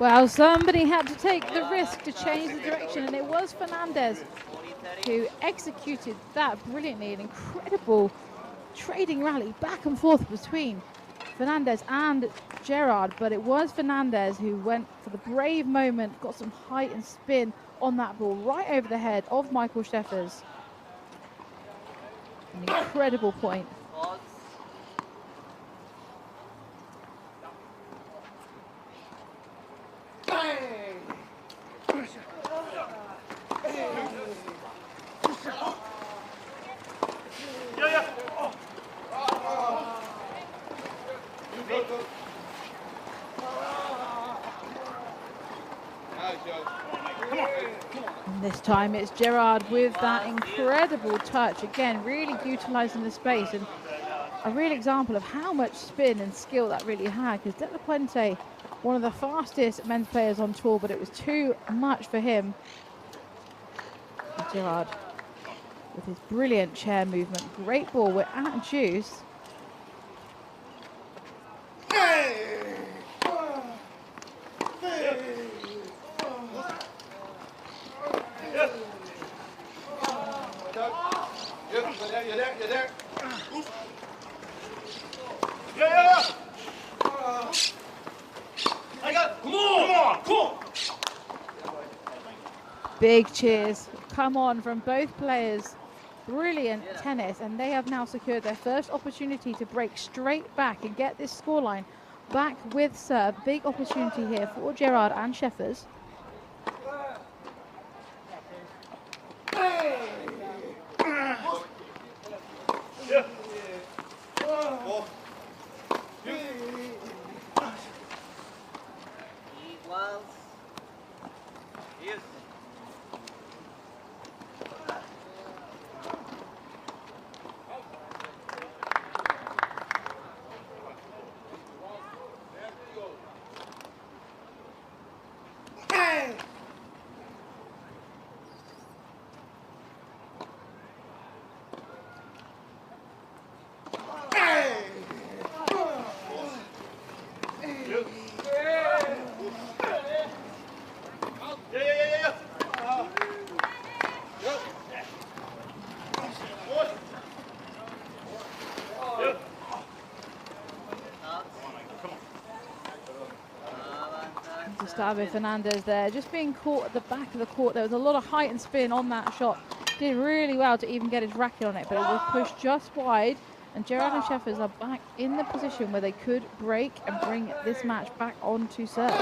Speaker 4: Well, somebody had to take the risk to change the direction, and it was Fernandez who executed that brilliantly. An incredible trading rally back and forth between Fernandez and Gerard, but it was Fernandez who went for the brave moment, got some height and spin on that ball right over the head of Michael Scheffers. An incredible point. And this time it's Gerard with that incredible touch. Again, really utilising the space, and a real example of how much spin and skill that really had, because De La Puente, one of the fastest men's players on tour, but it was too much for him. And Gerard with his brilliant chair movement. Great ball. We're at juice. Big cheers come on from both players. Brilliant tennis, and they have now secured their first opportunity to break straight back and get this scoreline back with serve. Big opportunity here for Gerard and Scheffers. Gustavo Fernandez there, just being caught at the back of the court. There was a lot of height and spin on that shot. Did really well to even get his racket on it, but it was pushed just wide. And Gerard and Scheffers are back in the position where they could break and bring this match back on to serve.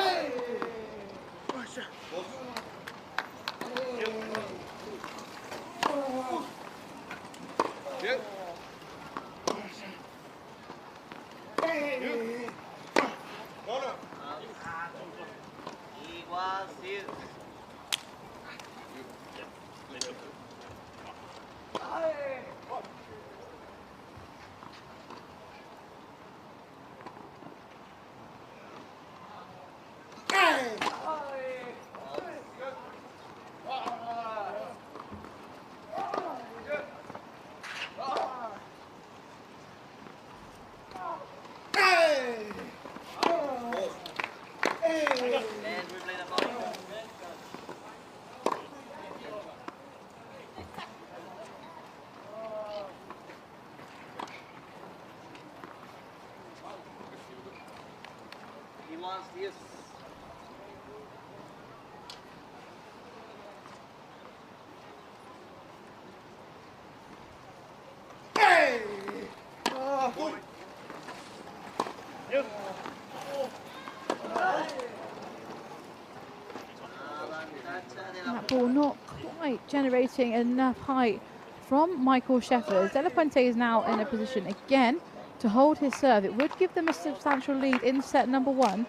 Speaker 4: That ball not quite generating enough height from Michael Scheffers. De La Puente is now in a position again to hold his serve. It would give them a substantial lead in set number one.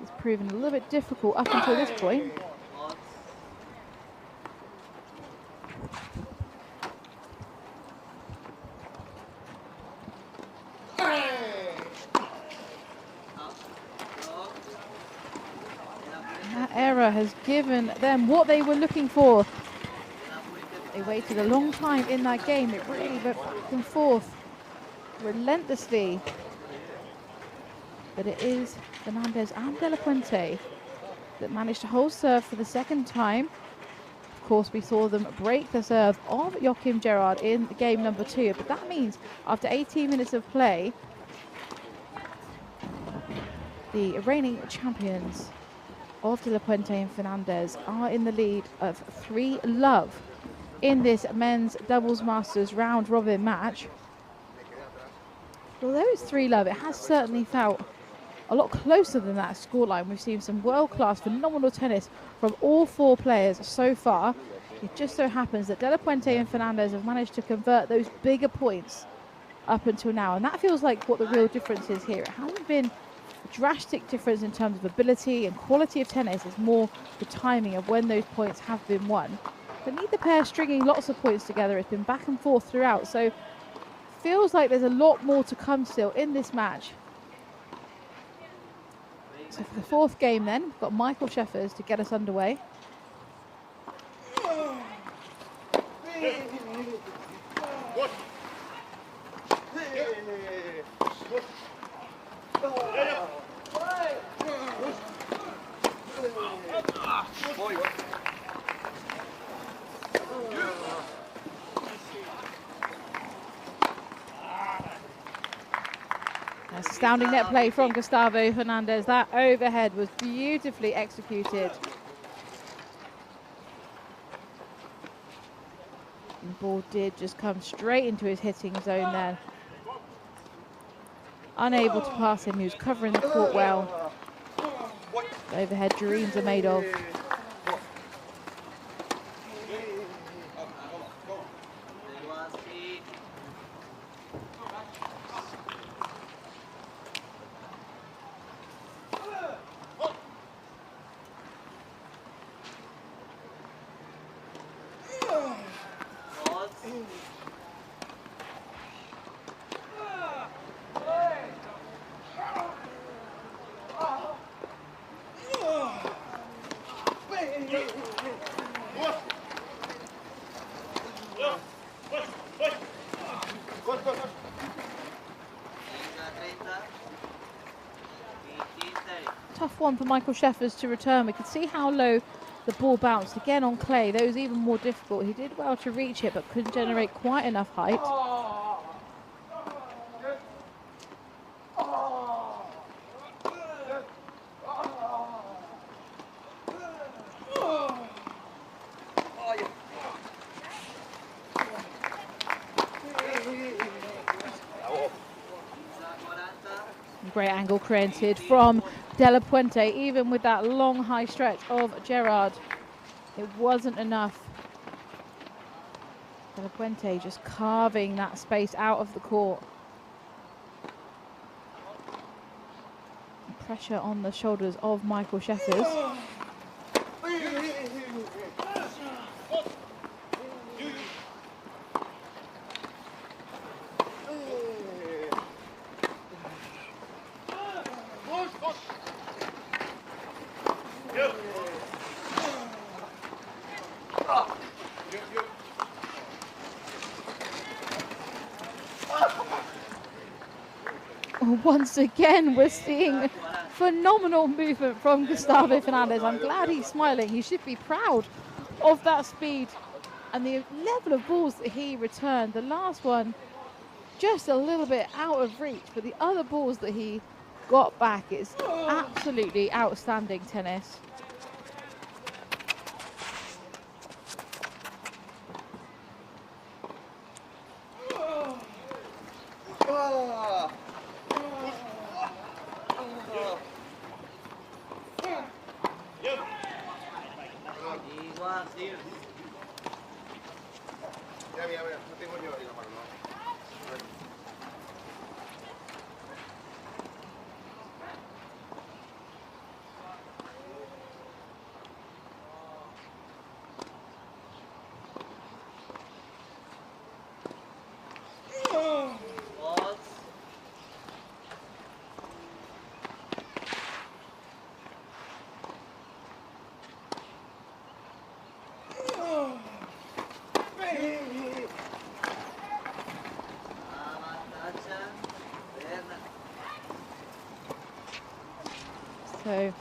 Speaker 4: It's proven a little bit difficult up until this point. That error has given them what they were looking for. They waited a long time in that game. It really went back and forth relentlessly. But it is Fernandez and De La Puente that managed to hold serve for the second time. Of course, we saw them break the serve of Joachim Gerard in game number 2, but that means after 18 minutes of play, the reigning champions of De La Puente and Fernandez are in the lead of 3-love in this men's doubles masters round robin match. Although it's 3-love, it has certainly felt a lot closer than that scoreline. We've seen some world-class, phenomenal tennis from all 4 players so far. It just so happens that De La Puente and Fernandez have managed to convert those bigger points up until now, and that feels like what the real difference is here. It hasn't been a drastic difference in terms of ability and quality of tennis. It's more the timing of when those points have been won. But neither pair stringing lots of points together. It's been back and forth throughout, so feels like there's a lot more to come still in this match. So for the 4th game then, we've got Michael Sheffers to get us underway. Astounding net play from Gustavo Fernandez. That overhead was beautifully executed. And the ball did just come straight into his hitting zone there. Unable to pass him, he was covering the court well. The overhead dreams are made of. Tough one for Michael Sheffers to return. We could see how low the ball bounced. Again on clay, those even more difficult. He did well to reach it, but couldn't generate quite enough height. Great angle created from De La Puente, even with that long high stretch of Gerard. It wasn't enough. De La Puente just carving that space out of the court. Pressure on the shoulders of Michael Sheffers. Once again, we're seeing phenomenal movement from Gustavo Fernandez. I'm glad he's smiling. He should be proud of that speed and the level of balls that he returned. The last one just a little bit out of reach, but the other balls that he got back is absolutely outstanding tennis. So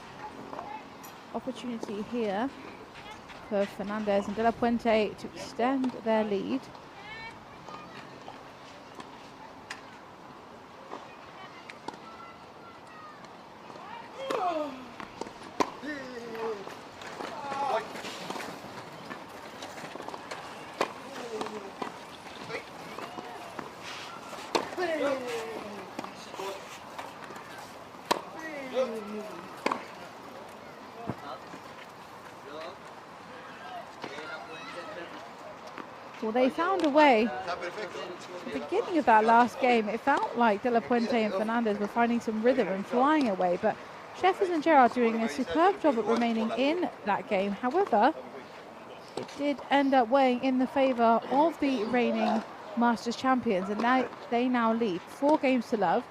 Speaker 4: opportunity here for Fernandez and De La Puente to extend their lead. Well, they found a way. At the beginning of that last game, it felt like De La Puente and Fernandez were finding some rhythm and flying away, but Sheffers and Gerard doing a superb job at remaining in that game. However, it did end up weighing in the favour of the reigning Masters champions, and now they now lead 4 games to love.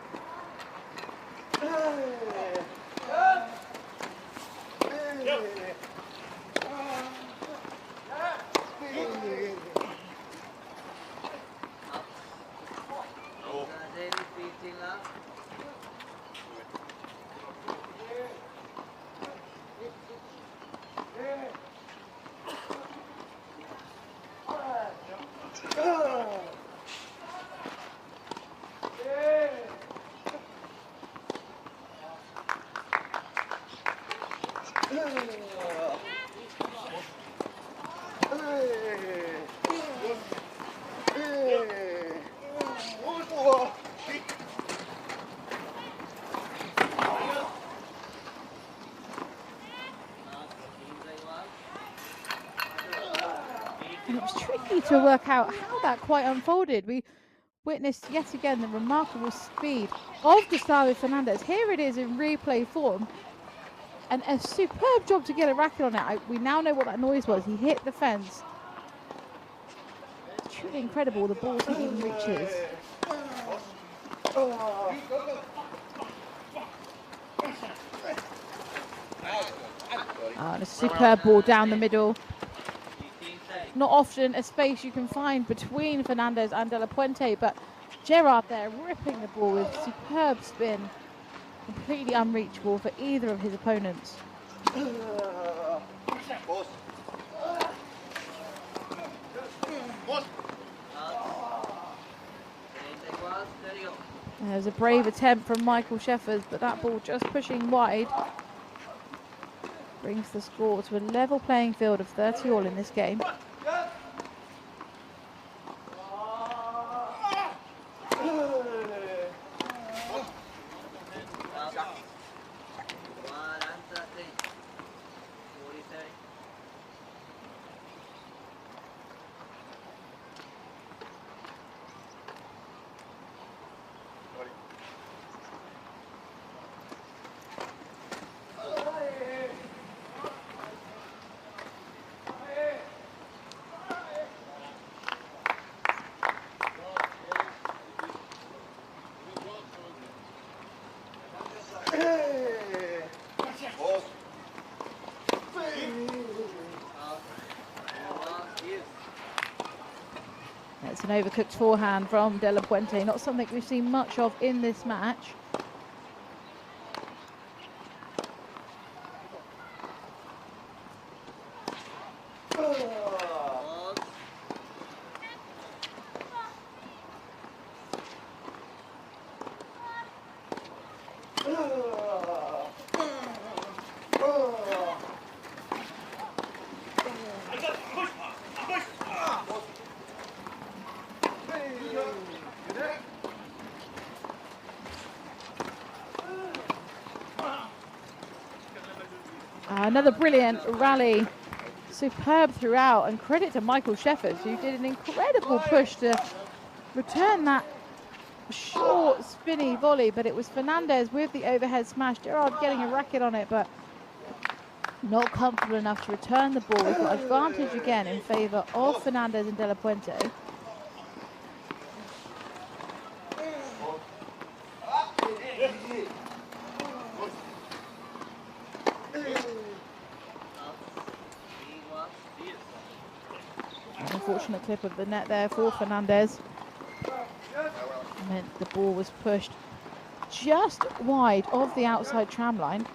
Speaker 4: And it was tricky to work out how that quite unfolded. We witnessed yet again the remarkable speed of Gustavo Fernandez. Here it is in replay form, and a superb job to get a racket on it. We now know what that noise was. He hit the fence. It's truly incredible, the balls he even reaches. And a superb ball down the middle. Not often a space you can find between Fernandez and De La Puente, but Gerard there ripping the ball with superb spin. Completely unreachable for either of his opponents. There's a brave attempt from Michael Sheffers, but that ball just pushing wide. Brings the score to a level playing field of 30 all in this game. It's an overcooked forehand from De La Puente, not something we've seen much of in this match. Another brilliant rally, superb throughout, and credit to Michael Sheffers, who did an incredible push to return that short spinny volley, but it was Fernandez with the overhead smash. Gerard getting a racket on it, but not comfortable enough to return the ball. We've got advantage again in favour of Fernandez and De La Puente. Unfortunate clip of the net there for Fernandez. Meant the ball was pushed just wide of the outside tram line.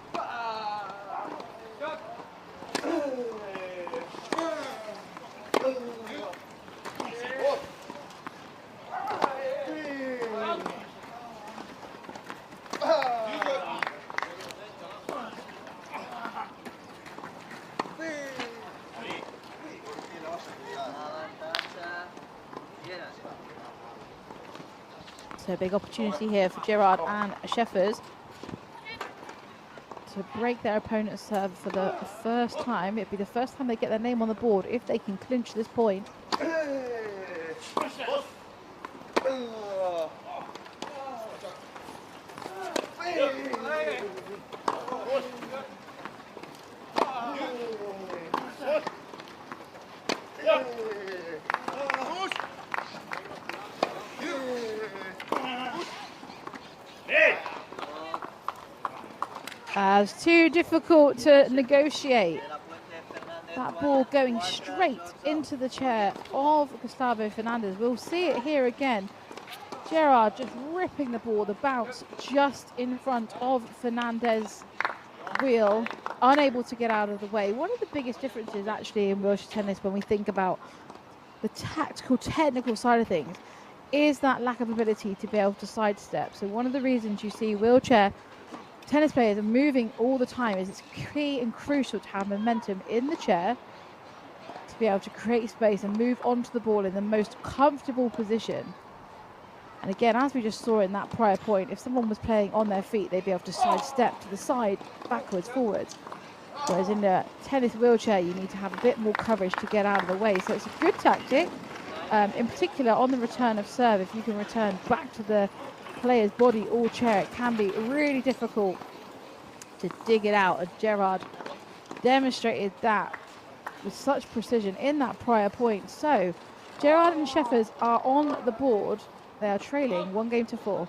Speaker 4: So a big opportunity here for Gerard and Sheffers to break their opponent's serve for the first time. It'd be the first time they get their name on the board if they can clinch this point. As too difficult to negotiate. That ball going straight into the chair of Gustavo Fernandez. We'll see it here again. Gerard just ripping the ball, the bounce just in front of Fernandez's wheel, unable to get out of the way. One of the biggest differences actually in wheelchair tennis when we think about the tactical, technical side of things is that lack of ability to be able to sidestep. So one of the reasons you see wheelchair tennis players are moving all the time is it's key and crucial to have momentum in the chair to be able to create space and move onto the ball in the most comfortable position. And again, as we just saw in that prior point, if someone was playing on their feet, they'd be able to sidestep to the side, backwards, forwards. Whereas in a tennis wheelchair, you need to have a bit more coverage to get out of the way. So it's a good tactic, in particular on the return of serve. If you can return back to the player's body or chair, it can be really difficult to dig it out. And Gerard demonstrated that with such precision in that prior point. So Gerard and Sheffers are on the board. They are trailing 1-4.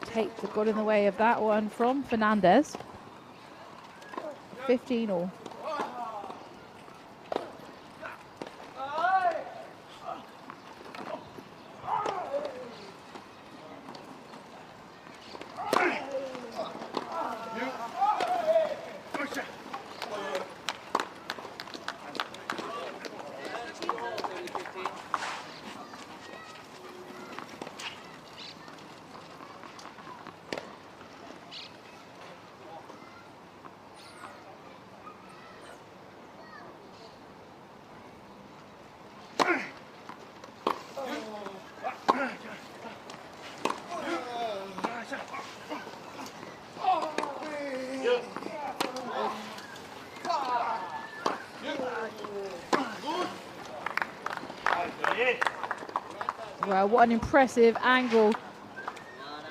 Speaker 4: Tapes have got in the way of that one from Fernandez. 15 all. Well, what an impressive angle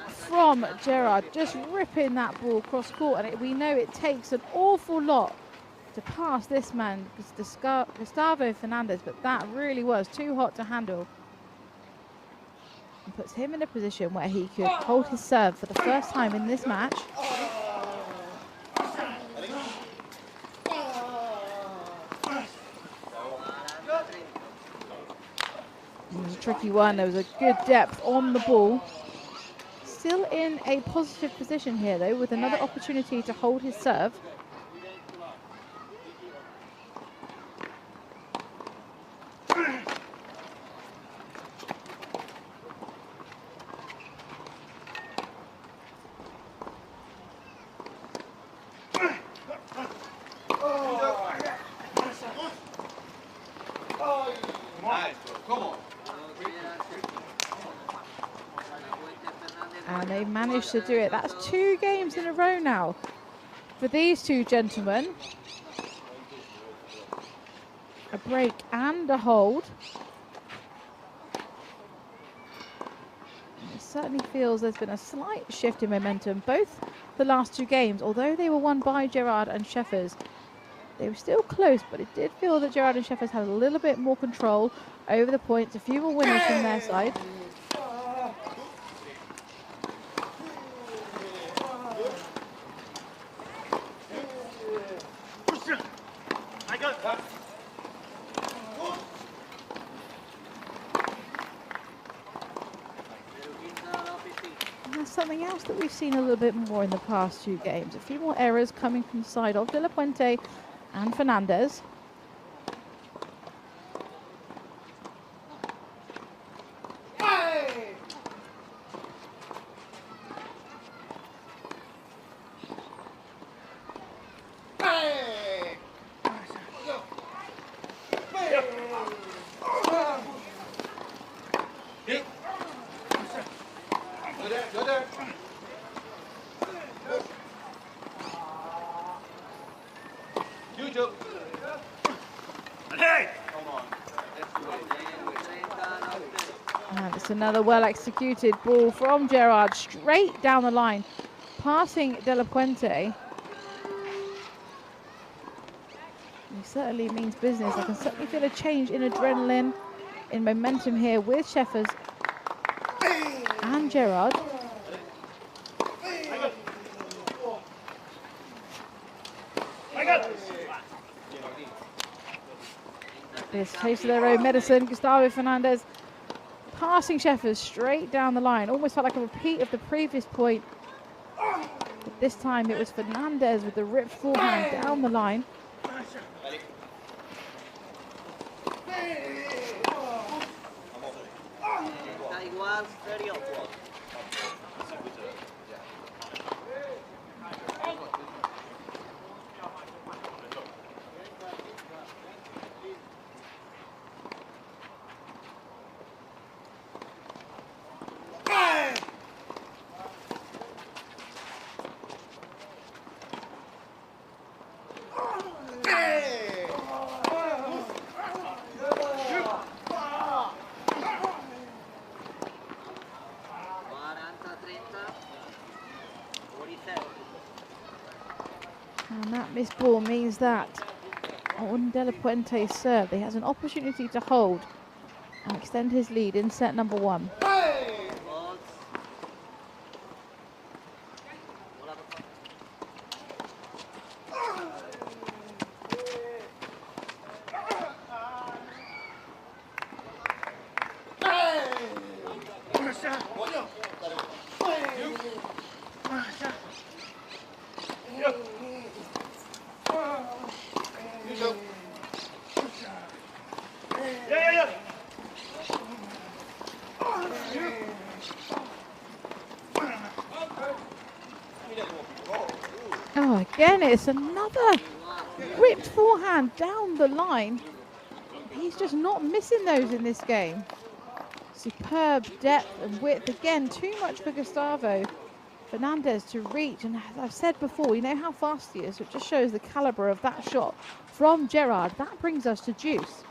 Speaker 4: from Gerard, just ripping that ball cross court. And we know it takes an awful lot to pass this man, Gustavo Fernandez, but that really was too hot to handle. And puts him in a position where he could hold his serve for the first time in this match. It was a tricky one. There was a good depth on the ball. Still in a positive position here, though, with another opportunity to hold his serve. And they managed to do it. That's 2 games in a row now for these two gentlemen. A break and a hold. certainly feels there's been a slight shift in momentum. Both the last two games, although they were won by Gerard and Sheffers, they were still close, but it did feel that Gerard and Sheffers had a little bit more control over the points, a few more winners from their side. Something else that we've seen a little bit more in the past two games. A few more errors coming from the side of De La Puente and Fernandez. And it's another well-executed ball from Gerard, straight down the line, passing De La Puente. He certainly means business. I can certainly feel a change in adrenaline, in momentum here with Sheffers and Gerard. This taste of their own medicine. Gustavo Fernandez passing Sheffers straight down the line. Almost felt like a repeat of the previous point. But this time it was Fernandez with the ripped forehand down the line. And that missed ball means that on De La Puente's serve, he has an opportunity to hold and extend his lead in set number one. Oh, again, it's another ripped forehand down the line. He's just not missing those in this game. Superb depth and width. Again, too much for Gustavo Fernandez to reach. And as I've said before, we know how fast he is. So it just shows the caliber of that shot from Gerard. That brings us to deuce.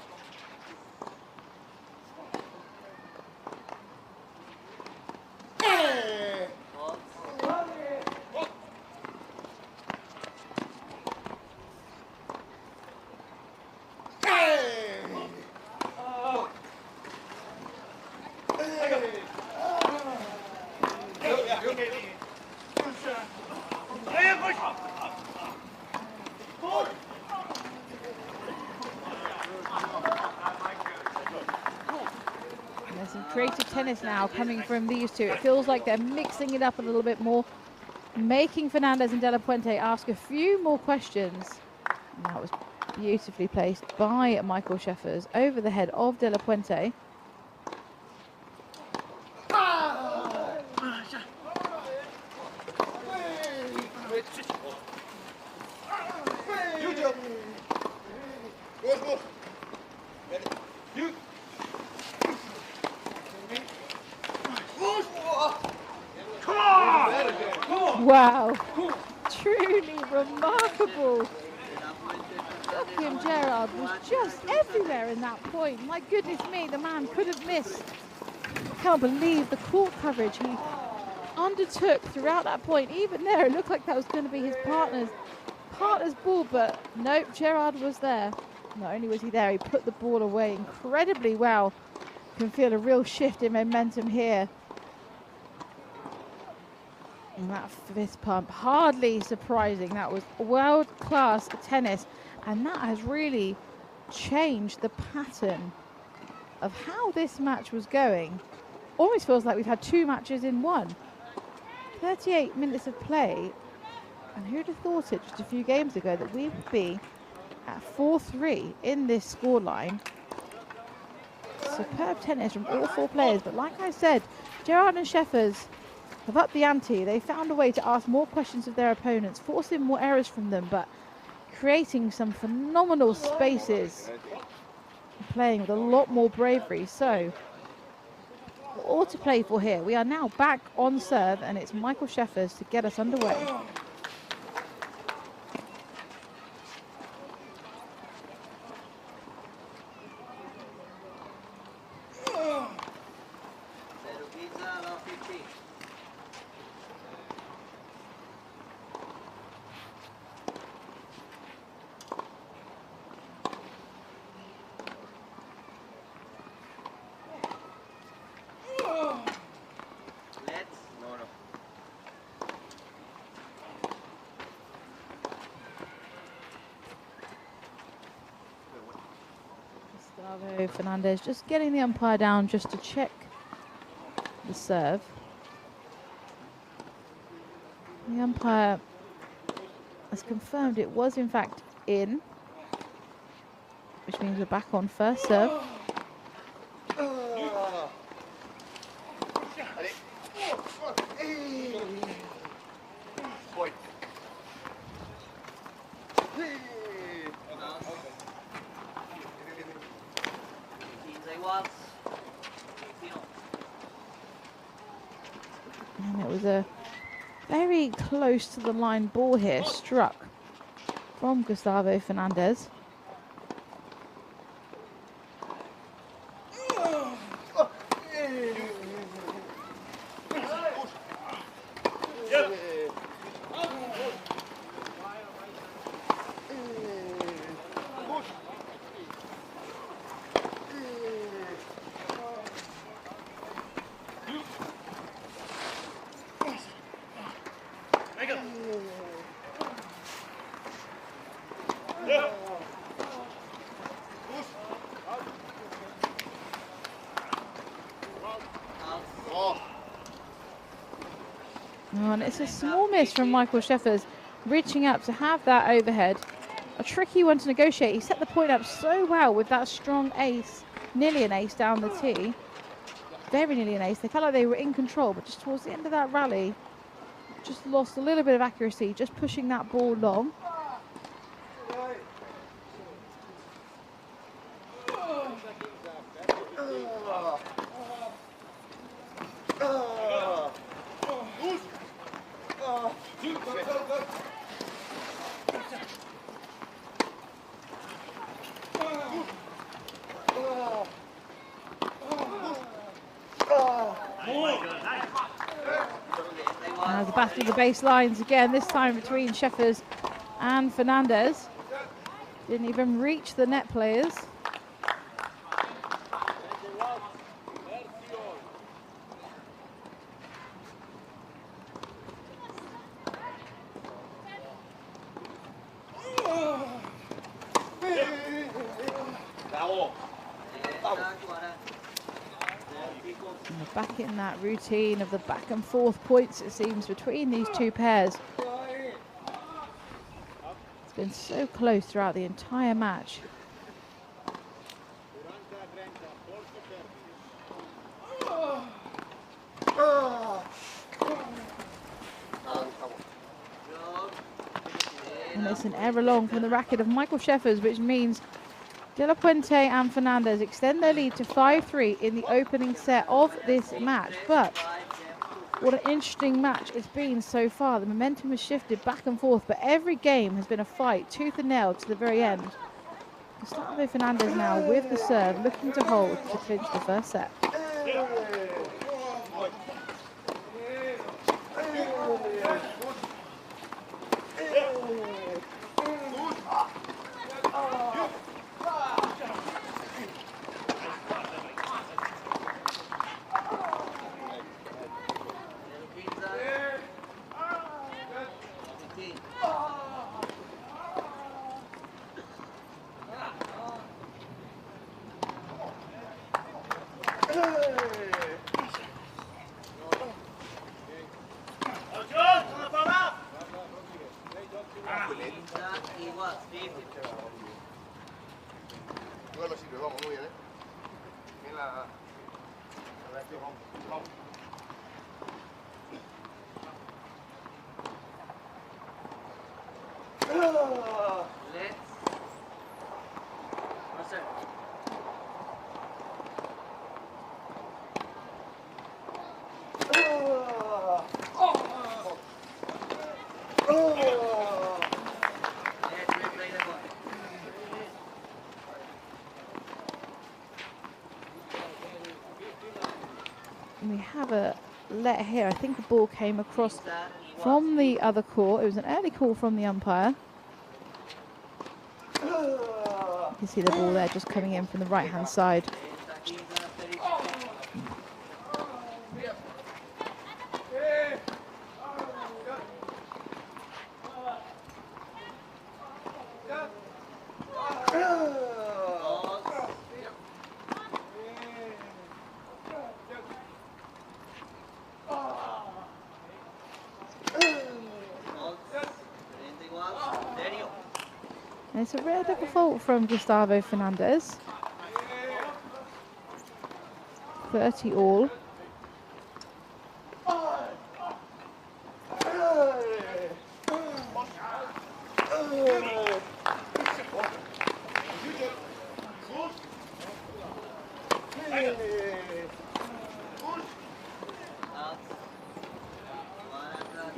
Speaker 4: There's some creative tennis now coming from these two. It feels like they're mixing it up a little bit more, making Fernandez and De La Puente ask a few more questions. And that was beautifully placed by Michael Sheffers over the head of De La Puente. Wow, truly remarkable. Joachim Gerard was just everywhere in that point. My goodness me, the man could have missed I can't believe the court coverage he undertook throughout that point. Even there, it looked like that was going to be his partner's ball, but nope, Gerard was there. Not only was he there, he put the ball away incredibly well. Can feel a real shift in momentum here. And that fist pump, hardly surprising. That was world-class tennis, and that has really changed the pattern of how this match was going. Almost feels like we've had 2 matches in one. 38 minutes of play, and who'd have thought it just a few games ago that we would be at 4-3 in this scoreline. Superb tennis from all 4 players, but like I said, Gerard and Sheffers have upped the ante. They found a way to ask more questions of their opponents, forcing more errors from them, but creating some phenomenal spaces, playing with a lot more bravery. So all to play for here. We are now back on serve, and it's Michael Sheffers to get us underway. Fernandez just getting the umpire down just to check the serve. The umpire has confirmed it was in fact in, which means we're back on first serve. And it was a very close to the line ball here, struck from Gustavo Fernandez. And it's a small miss from Michael Sheffers, reaching up to have that overhead. A tricky one to negotiate. He set the point up so well with that strong ace, nearly an ace down the tee. Very nearly an ace. They felt like they were in control, but just towards the end of that rally, just lost a little bit of accuracy, just pushing that ball long. Now the battle of the baselines again, this time between Sheffers and Fernandez. Didn't even reach the net players. Back in that routine of the back and forth points, it seems, between these 2 pairs. It's been so close throughout the entire match. And it's an error long from the racket of Michael Sheffers, which means De La Puente and Fernandez extend their lead to 5-3 in the opening set of this match. But what an interesting match it's been so far. The momentum has shifted back and forth, but every game has been a fight, tooth and nail to the very end. Gustavo Fernandez now with the serve, looking to hold to clinch the first set. We have a let here. I think the ball came across from the other court. It was an early call from the umpire. You can see the ball there just coming in from the right-hand side. And it's a rare double fault from Gustavo Fernandez. 30 all.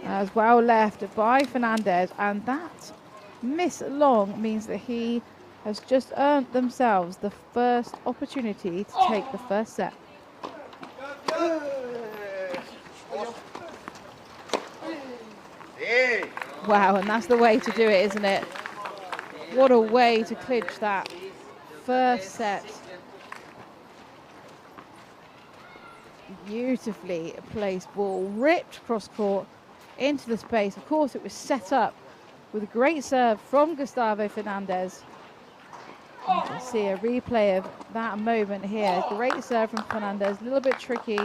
Speaker 4: As well left by Fernandez, and that miss long means that he has just earned themselves the first opportunity to take the first set. Wow, and that's the way to do it, isn't it? What a way to clinch that first set. Beautifully placed ball, ripped cross court into the space. Of course, it was set up with a great serve from Gustavo Fernandez. You can see a replay of that moment here. Great serve from Fernandez, a little bit tricky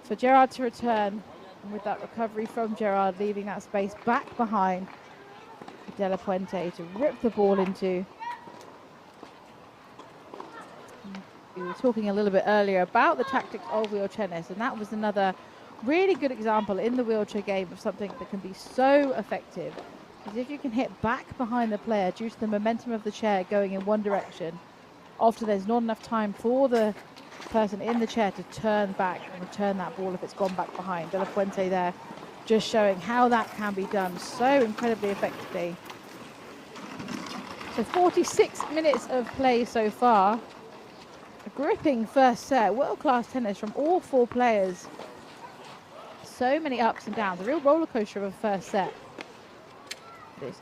Speaker 4: for Gerard to return. And with that recovery from Gerard, leaving that space back behind De La Puente to rip the ball into. We were talking a little bit earlier about the tactics of wheelchair tennis, and that was another really good example in the wheelchair game of something that can be so effective. Because if you can hit back behind the player due to the momentum of the chair going in one direction, often there's not enough time for the person in the chair to turn back and return that ball if it's gone back behind. De La Puente there just showing how that can be done so incredibly effectively. So 46 minutes of play so far. A gripping first set, world-class tennis from all four players. So many ups and downs, a real roller coaster of a first set. This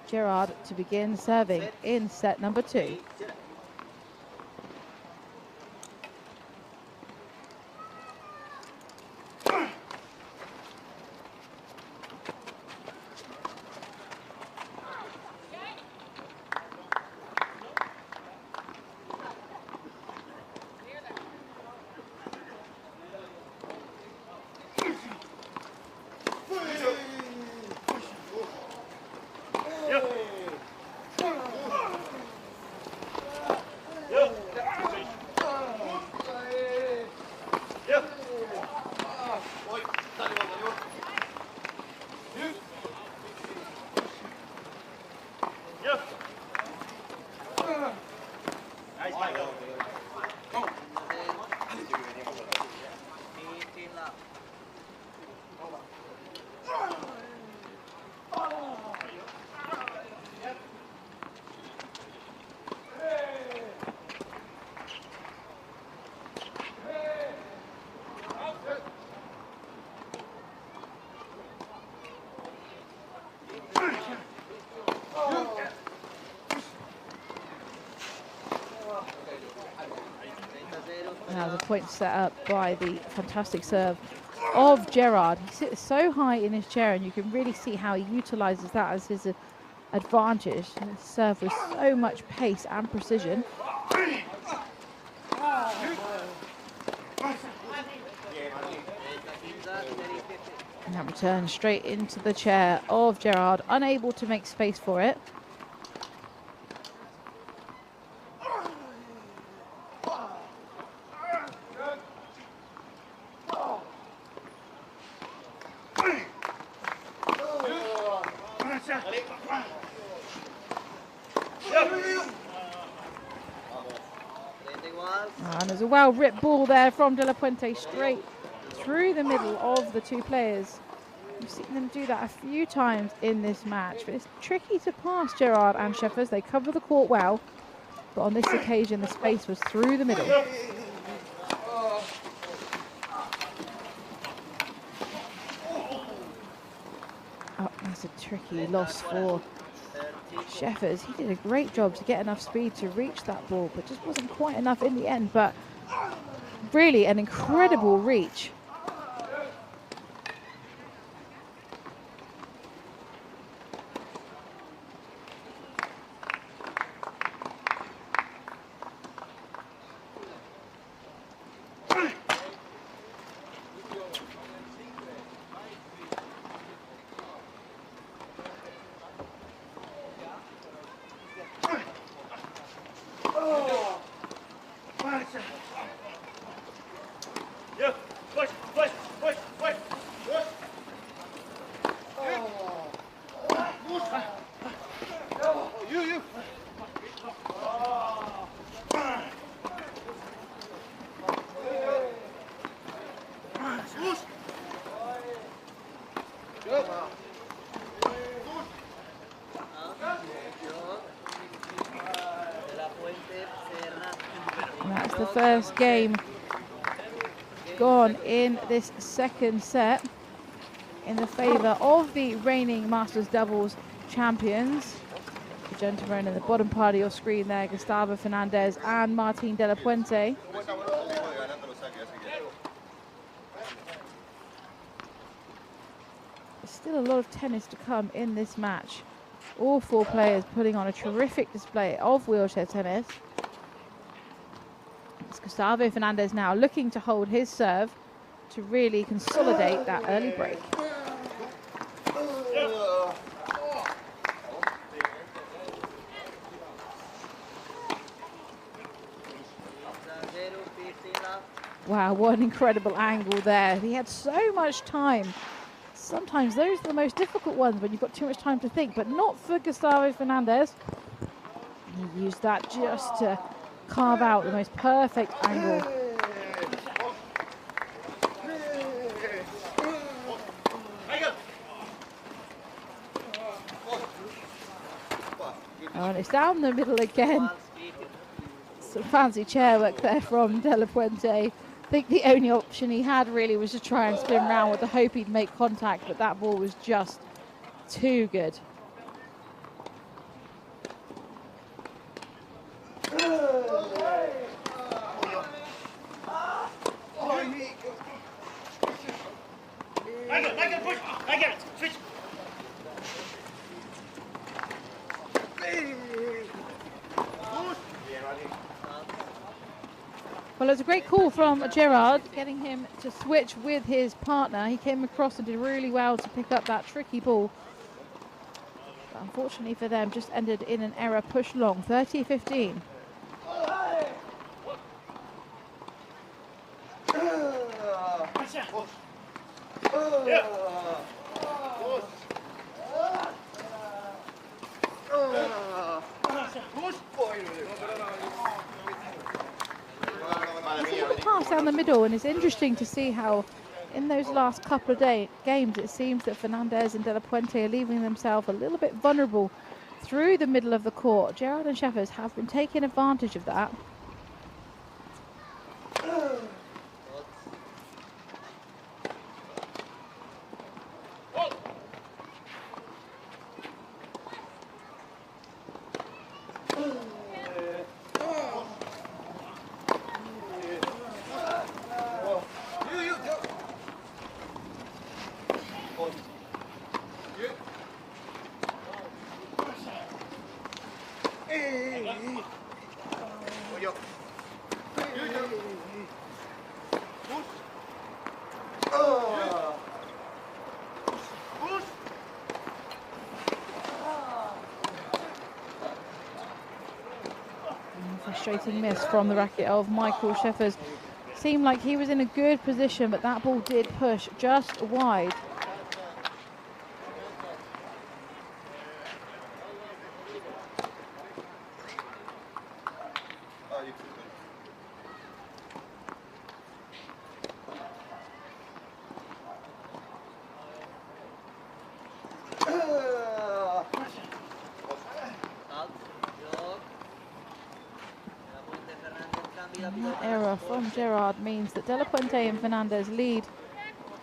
Speaker 4: Gerard to begin serving in set number 2. Now the point set up by the fantastic serve of Gerard. He sits so high in his chair, and you can really see how he utilises that as his advantage. His serve with so much pace and precision. And that return straight into the chair of Gerard, unable to make space for it. And there's a well-ripped ball there from De La Puente straight through the middle of the two players. We've seen them do that a few times in this match, but it's tricky to pass Gerard and Sheffers. They cover the court well, but on this occasion the space was through the middle. Oh, that's a tricky loss for Sheffers. He did a great job to get enough speed to reach that ball, but just wasn't quite enough in the end. But really an incredible reach. And that's the first game gone in this second set in the favour of the reigning Masters doubles champions. The gentlemen in the bottom part of your screen there, Gustavo Fernandez and Martin De La Puente. There's still a lot of tennis to come in this match. All four players putting on a terrific display of wheelchair tennis. It's Gustavo Fernandez now looking to hold his serve to really consolidate that early break. Wow, what an incredible angle there. He had so much time. Sometimes those are the most difficult ones when you've got too much time to think, but not for Gustavo Fernandez. He used that just to carve out the most perfect angle. Oh, and it's down the middle again. Some fancy chair work there from De La Puente. I think the only option he had really was to try and spin round with the hope he'd make contact, but that ball was just too good. Well, it was a great call from Gerard, getting him to switch with his partner. He came across and did really well to pick up that tricky ball. But unfortunately for them, just ended in an error push long, 30-15. Pass down the middle, and it's interesting to see how in those last couple of games it seems that Fernandez and De La Puente are leaving themselves a little bit vulnerable through the middle of the court. Gerard and Sheffers have been taking advantage of that. Frustrating miss from the racket of Michael Sheffers. Seemed like he was in a good position, but that ball did push just wide. And that error from Gerard means that De La Puente and Fernandez lead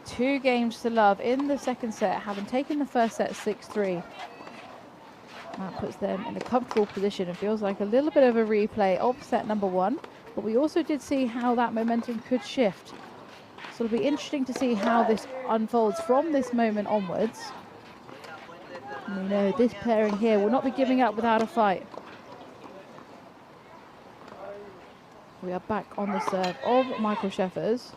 Speaker 4: 2 games to love in the second set, having taken the first set 6-3. That puts them in a comfortable position. It feels like a little bit of a replay of set number 1, but we also did see how that momentum could shift. So it'll be interesting to see how this unfolds from this moment onwards. And we know this pairing here will not be giving up without a fight. We are back on the serve of Michael Scheffers.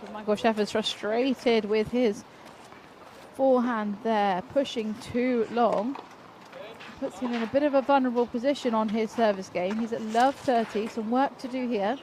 Speaker 4: From Michael Scheffers, frustrated with his forehand there, pushing too long. Puts him in a bit of a vulnerable position on his service game. He's at love 30, some work to do here.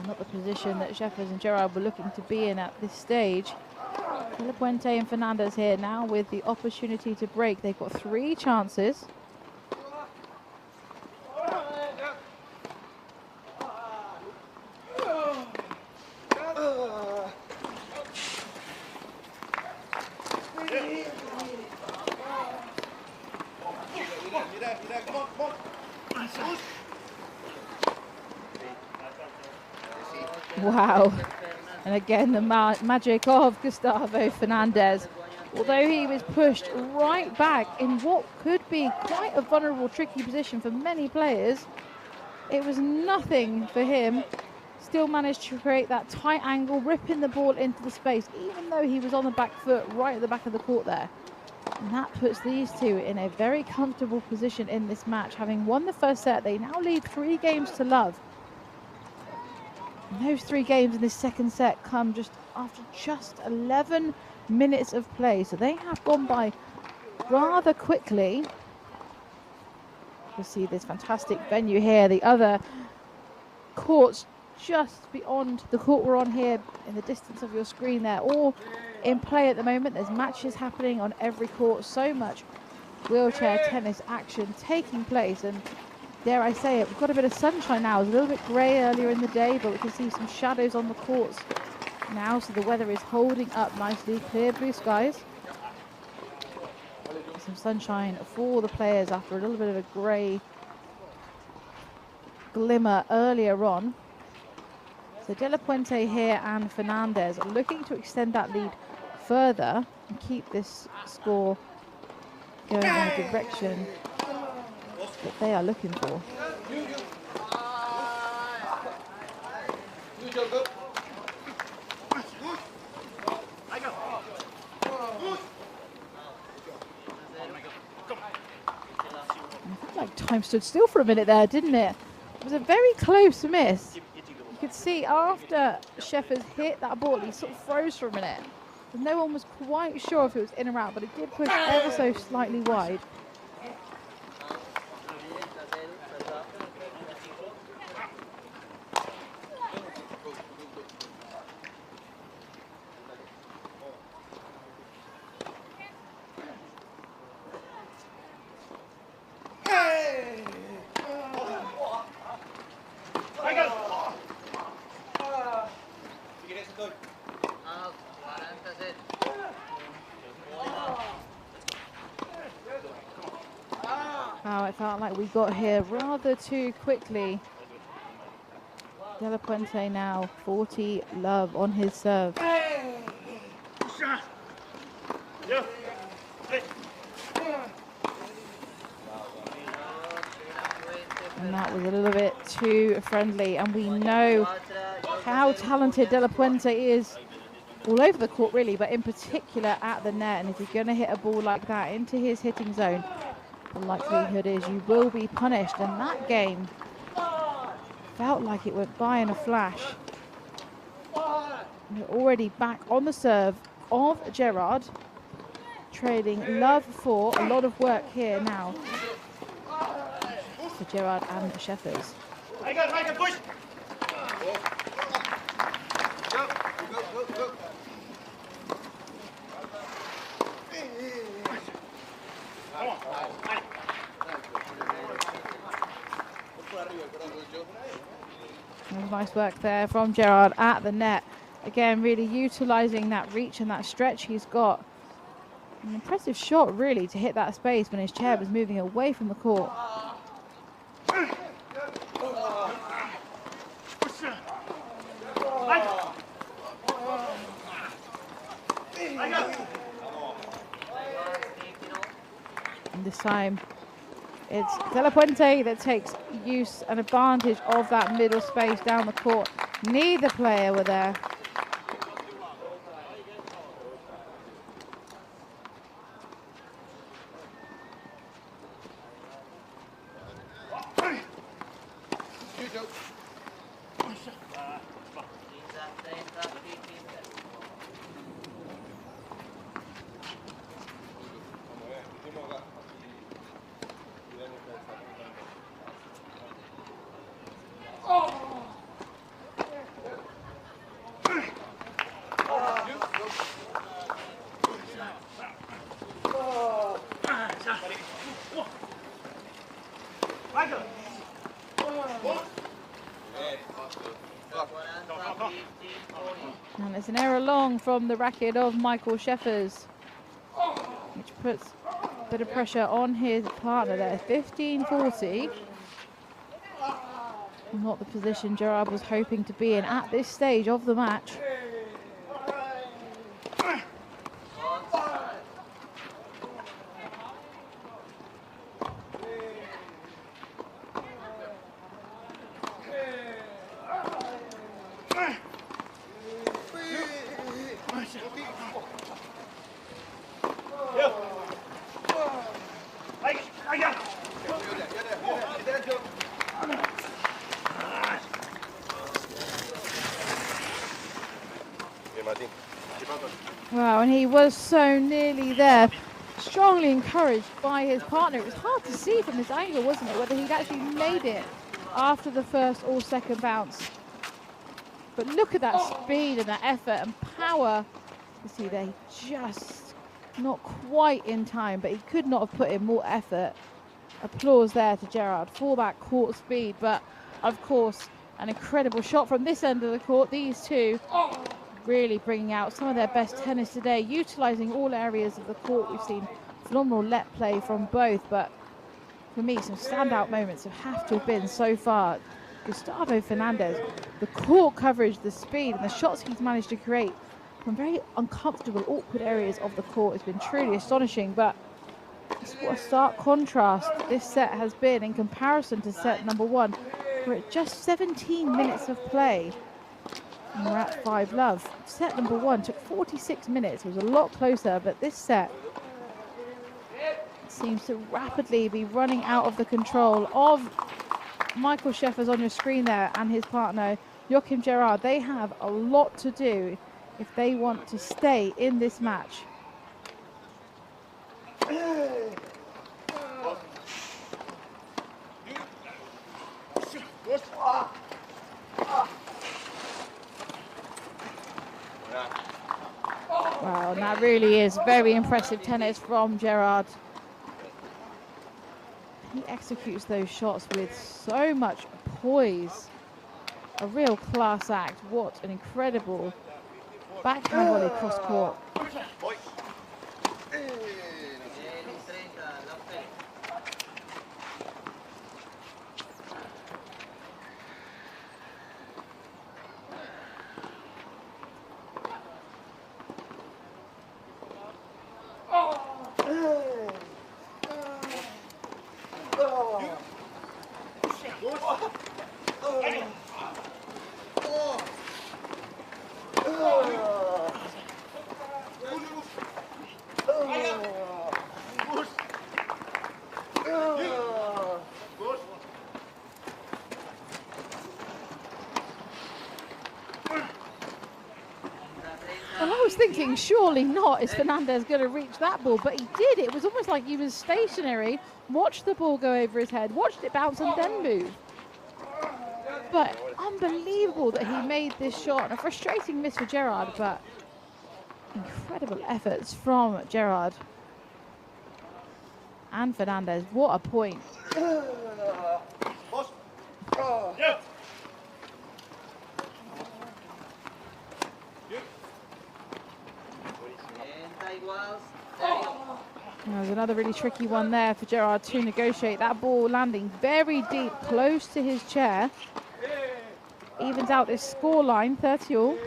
Speaker 4: Not the position that Scheffers and Gerard were looking to be in at this stage. De La Puente and Fernandez here now with the opportunity to break. They've got 3 chances. Wow. And again, the magic of Gustavo Fernandez. Although he was pushed right back in what could be quite a vulnerable, tricky position for many players, it was nothing for him. Still managed to create that tight angle, ripping the ball into the space, even though he was on the back foot right at the back of the court there. And that puts these two in a very comfortable position in this match. Having won the first set, they now lead 3 games to love. And those 3 games in this second set come just after just 11 minutes of play. So they have gone by rather quickly. You see this fantastic venue here. The other courts just beyond the court we're on here in the distance of your screen there, all in play at the moment. There's matches happening on every court. So much wheelchair tennis action taking place, and dare I say it, we've got a bit of sunshine now. It was a little bit grey earlier in the day, but we can see some shadows on the courts now, so the weather is holding up nicely. Clear blue skies. Some sunshine for the players after a little bit of a grey glimmer earlier on. So De La Puente here and Fernandez are looking to extend that lead further and keep this score going in a direction that they are looking for. Like time stood still for a minute there, didn't it? It was a very close miss. You could see after Scheffers hit that ball, he sort of froze for a minute. No one was quite sure if it was in or out, but it did push ever so slightly wide. Wow, it felt like we got here rather too quickly. De La Puente now 40 love on his serve. And that was a little bit too friendly, and we know how talented De La Puente is all over the court really, but in particular at the net. And if you're going to hit a ball like that into his hitting zone, the likelihood is you will be punished. And that game felt like it went by in a flash. We're already back on the serve of Gerard, trading love for a lot of work here now for Gerard and the Sheffers.
Speaker 2: Push!
Speaker 4: Nice work there from Gerard at the net. Again, really utilising that reach and that stretch he's got. An impressive shot, really, to hit that space when his chair was moving away from the court. And this time, it's De La Puente that takes use and advantage of that middle space down the court. Neither player were there. And it's an error long from the racket of Michael Sheffers, which puts a bit of pressure on his partner there. 15-40. Not the position Gerard was hoping to be in at this stage of the match. Wow, and he was so nearly there, strongly encouraged by his partner. It was hard to see from this angle, wasn't it, whether he'd actually made it after the first or second bounce. But look at that speed and that effort and power. You see there, just not quite in time, but he could not have put in more effort. Applause there to Gerard for that court speed, but of course, an incredible shot from this end of the court. These two really bringing out some of their best tennis today, utilising all areas of the court. We've seen phenomenal let play from both, but for me, some standout moments have to have been so far. Gustavo Fernandez, the court coverage, the speed, and the shots he's managed to create from very uncomfortable, awkward areas of the court has been truly astonishing. But what a stark contrast this set has been in comparison to set number one. We're at just 17 minutes of play. And we're at 5 love. Set number one took 46 minutes. It was a lot closer, but this set seems to rapidly be running out of the control of Michael Sheffers on your screen there and his partner, Joachim Gerard. They have a lot to do if they want to stay in this match. Wow, and that really is very impressive tennis from Gerard. He executes those shots with so much poise. A real class act. What an incredible Backhand volley cross court. Well, I was thinking, surely not. Is Fernandez going to reach that ball? But he did. It was almost like he was stationary, watched the ball go over his head, watched it bounce and then move. But unbelievable that he made this shot. A frustrating miss for Gerard, but incredible efforts from Gerard and Fernandez. What a point. There's another really tricky one there for Gerard to negotiate. That ball landing very deep, close to his chair. Evens out this score line, 30 all.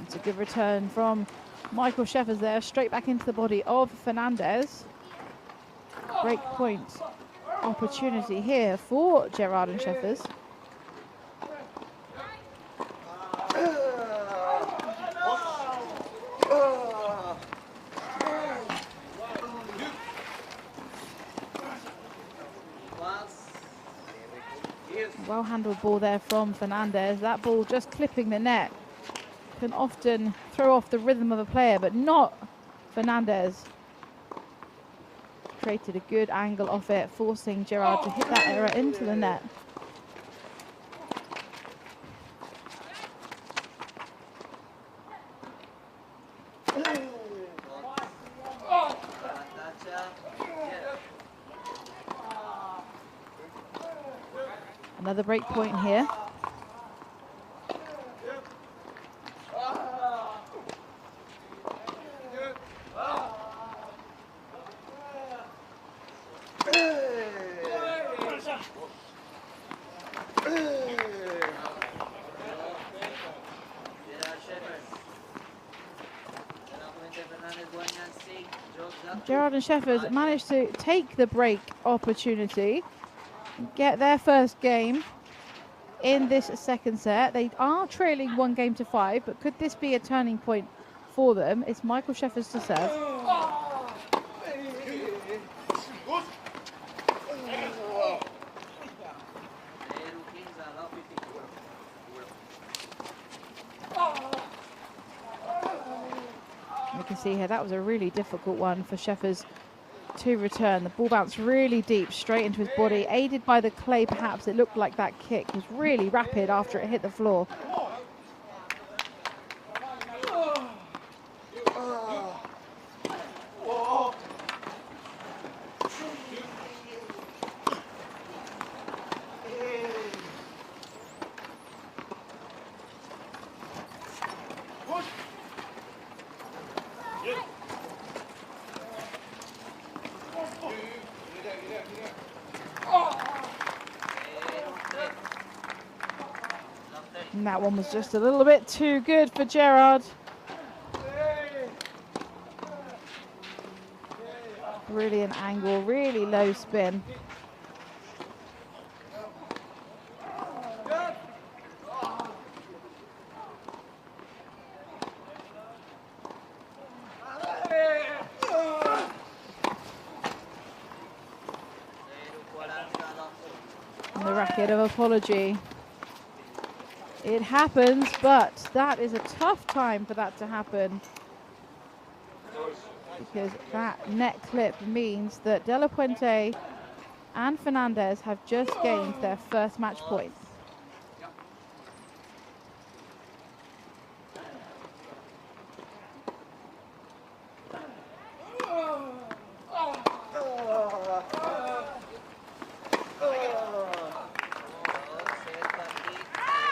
Speaker 4: It's a good return from Michael Sheffers there, straight back into the body of Fernandez. Break point opportunity here for Gerard and Sheffers. Well handled ball there from Fernandez. That ball just clipping the net can often throw off the rhythm of a player, but not Fernandez. Created a good angle off it, forcing Gerard to hit that error into the net. Another break point here. Gerard and Sheffers managed to take the break opportunity, get their first game in this second set. They are trailing 1-5, but could this be a turning point for them? It's Michael Sheffers to serve. You can see here that was a really difficult one for Sheffers to return. The ball bounced really deep straight into his body, aided by the clay perhaps. It looked like that kick was really rapid after it hit the floor. And that one was just a little bit too good for Gerard. Brilliant angle, really low spin. And the racket of apology. It happens, but that is a tough time for that to happen, because that net clip means that De La Puente and Fernandez have just gained their first match point.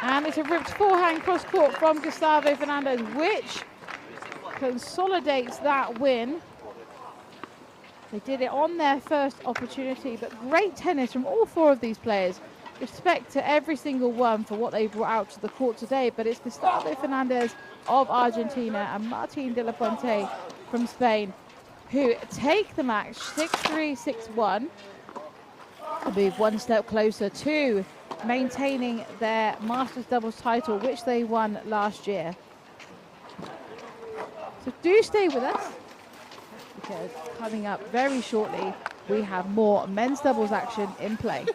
Speaker 4: And it's a ripped forehand cross court from Gustavo Fernandez, which consolidates that win. They did it on their first opportunity, but great tennis from all four of these players. Respect to every single one for what they brought out to the court today, but it's Gustavo Fernandez of Argentina and Martin de la Puente from Spain who take the match 6-3, 6-1 to move one step closer to maintaining their Masters doubles title, which they won last year. So do stay with us, because coming up very shortly, we have more men's doubles action in play.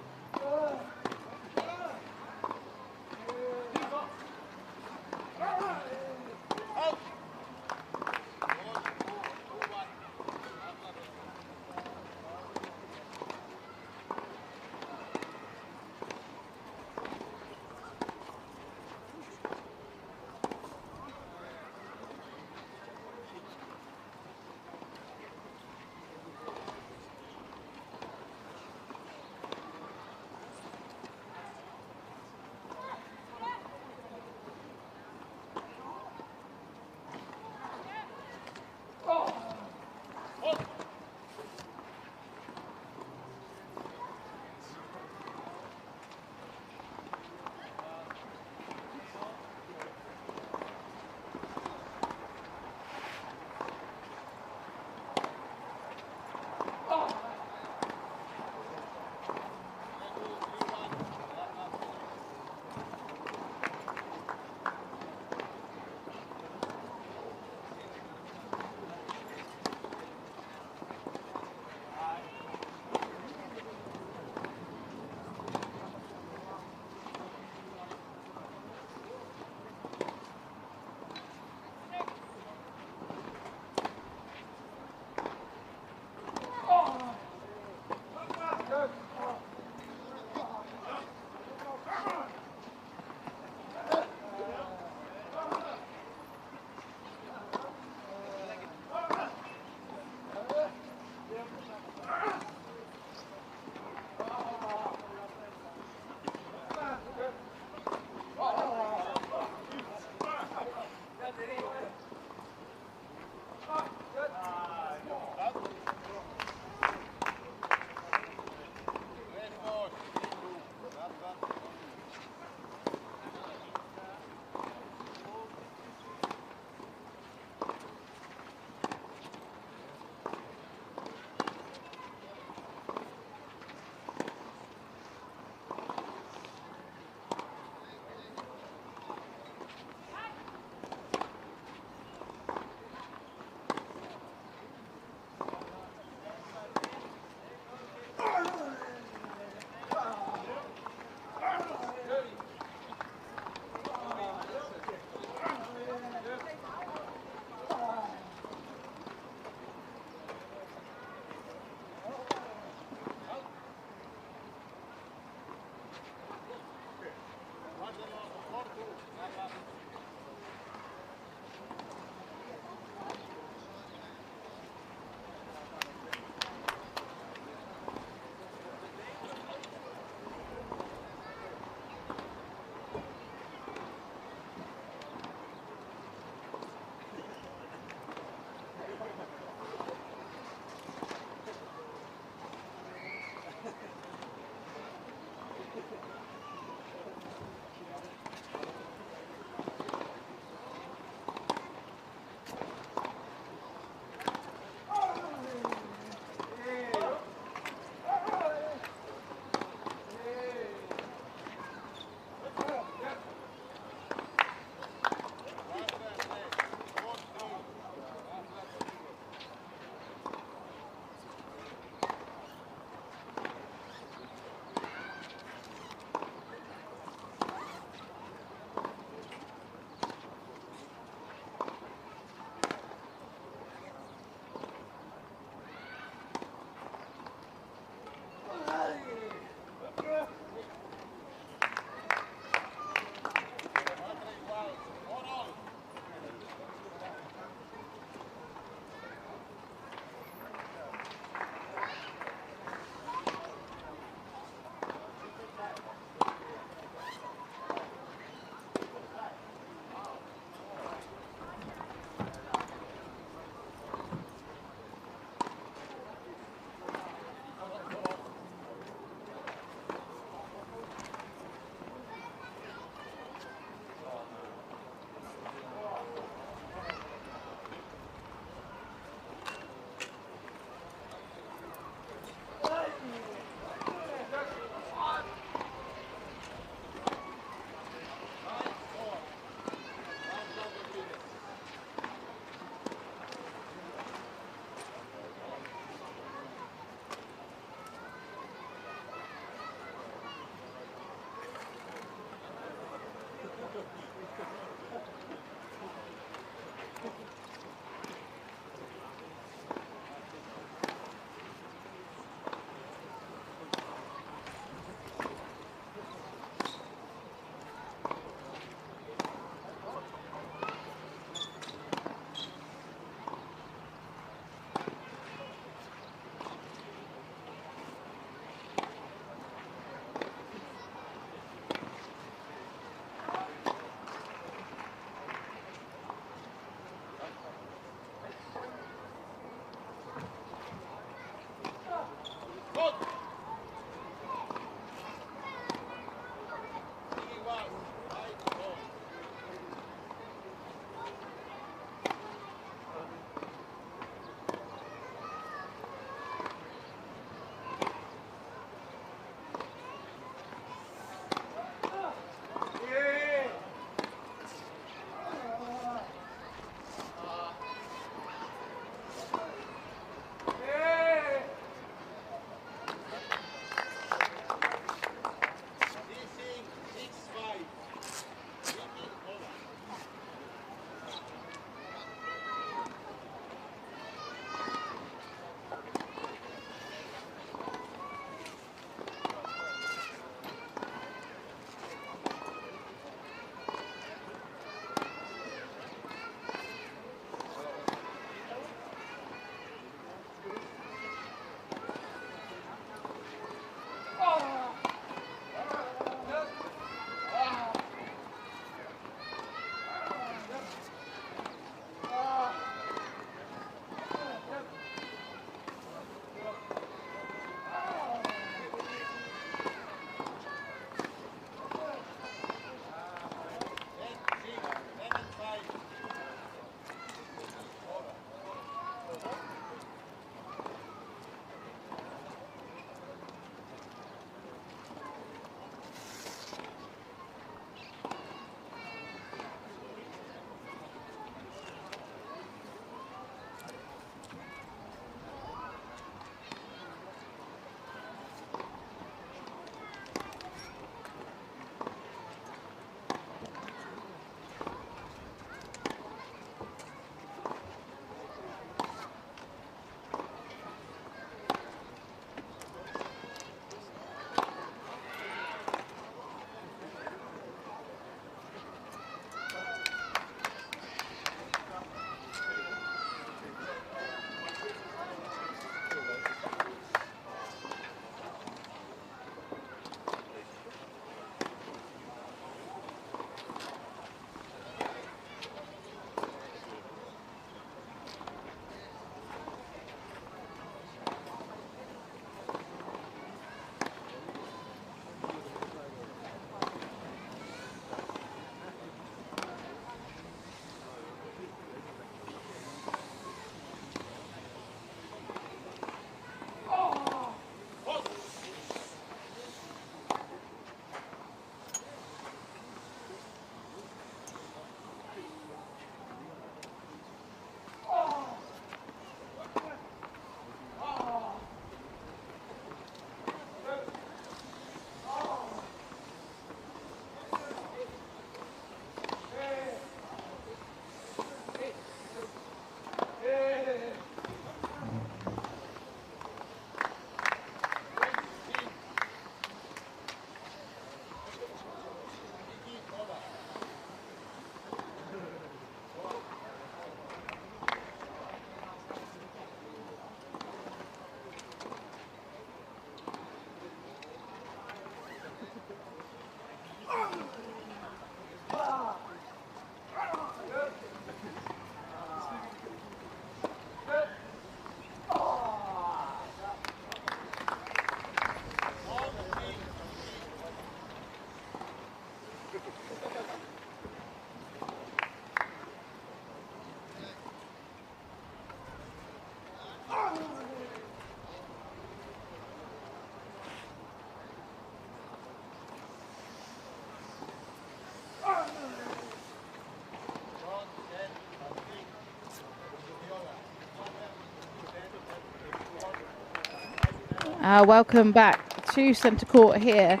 Speaker 4: Welcome back to centre court here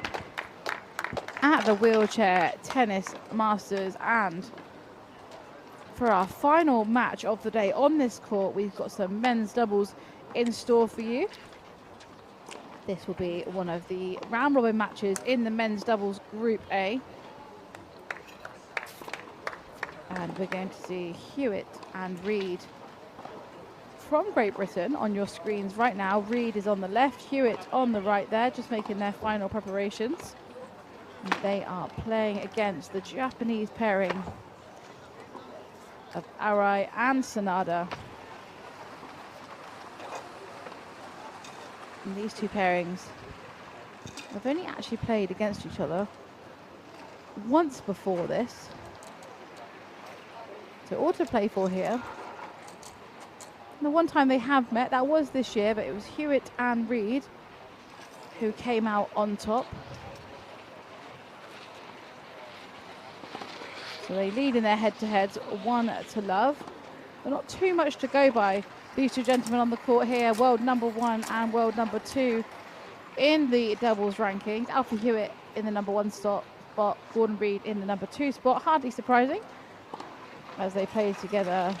Speaker 4: at the Wheelchair Tennis Masters, and for our final match of the day on this court, we've got some men's doubles in store for you. This will be one of the round robin matches in the men's doubles Group A. And we're going to see Hewitt and Reed from Great Britain on your screens right now. Reed is on the left, Hewitt on the right there, just making their final preparations. And they are playing against the Japanese pairing of Arai and Sanada. And these two pairings have only actually played against each other once before this. So all to play for here. And the one time they have met, that was this year, but it was Hewitt and Reed who came out on top. So they lead in their head-to-heads 1-0. But not too much to go by. These two gentlemen on the court here, world number 1 and world number 2 in the doubles rankings. Alfie Hewitt in the number 1 spot, Gordon Reed in the number 2 spot. Hardly surprising, as they played together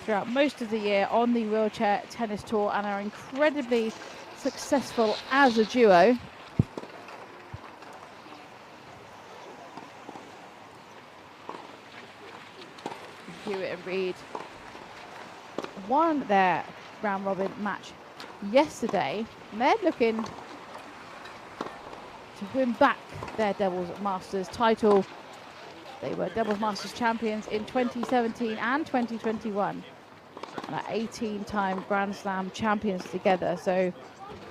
Speaker 4: throughout most of the year on the Wheelchair Tennis Tour and are incredibly successful as a duo. Hewitt and Reed won their round robin match yesterday, and they're looking to win back their Doubles Masters title. They were Doubles Masters champions in 2017 and 2021, and are 18-time Grand Slam champions together. So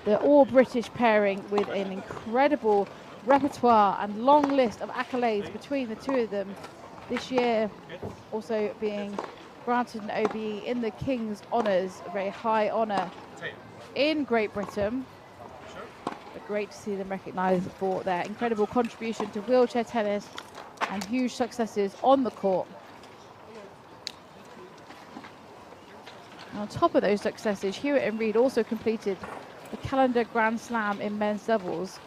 Speaker 4: they're all British pairing with an incredible repertoire and long list of accolades between the two of them. This year also being granted an OBE in the King's Honours, a very high honour in Great Britain. But great to see them recognised for their incredible contribution to wheelchair tennis and huge successes on the court. And on top of those successes, Hewitt and Reed also completed the calendar Grand Slam in men's doubles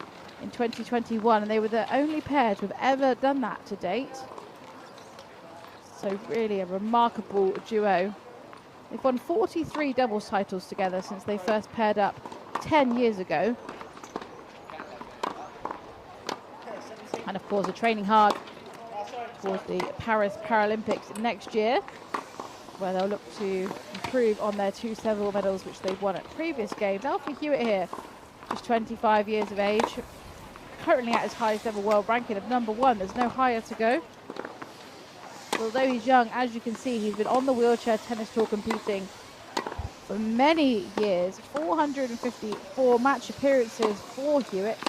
Speaker 4: in 2021, and they were the only pair to have ever done that to date. So really a remarkable duo. They've won 43 doubles titles together since they first paired up 10 years ago. And of course, are training hard towards the Paris Paralympics next year, where they'll look to improve on their 2 silver medals which they've won at previous games. Alfie Hewitt here, just 25 years of age, currently at his highest ever world ranking of number 1. There's no higher to go. Although he's young, as you can see, he's been on the Wheelchair Tennis Tour competing for many years. 454 match appearances for Hewitt,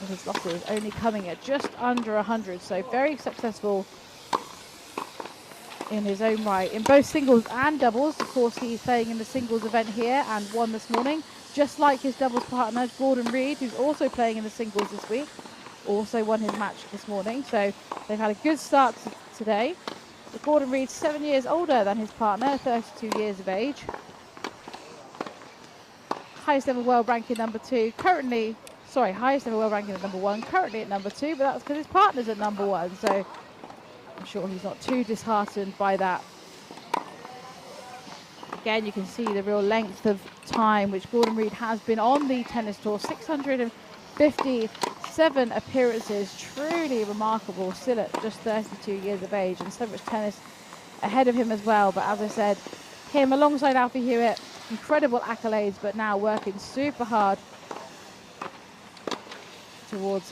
Speaker 4: with his losses only coming at just under 100. So very successful in his own right, in both singles and doubles. Of course, he's playing in the singles event here and won this morning, just like his doubles partner, Gordon Reed, who's also playing in the singles this week. Also won his match this morning, so they've had a good start today. But Gordon Reed's 7 years older than his partner, 32 years of age. Highest ever world ranking number 2, currently, sorry, highest ever world ranking at number 1, currently at number 2, but that's because his partner's at number 1, so I'm sure he's not too disheartened by that. Again, you can see the real length of time which Gordon Reed has been on the tennis tour, 657 appearances, truly remarkable, still at just 32 years of age, and so much tennis ahead of him as well. But as I said, him alongside Alfie Hewitt, incredible accolades, but now working super hard towards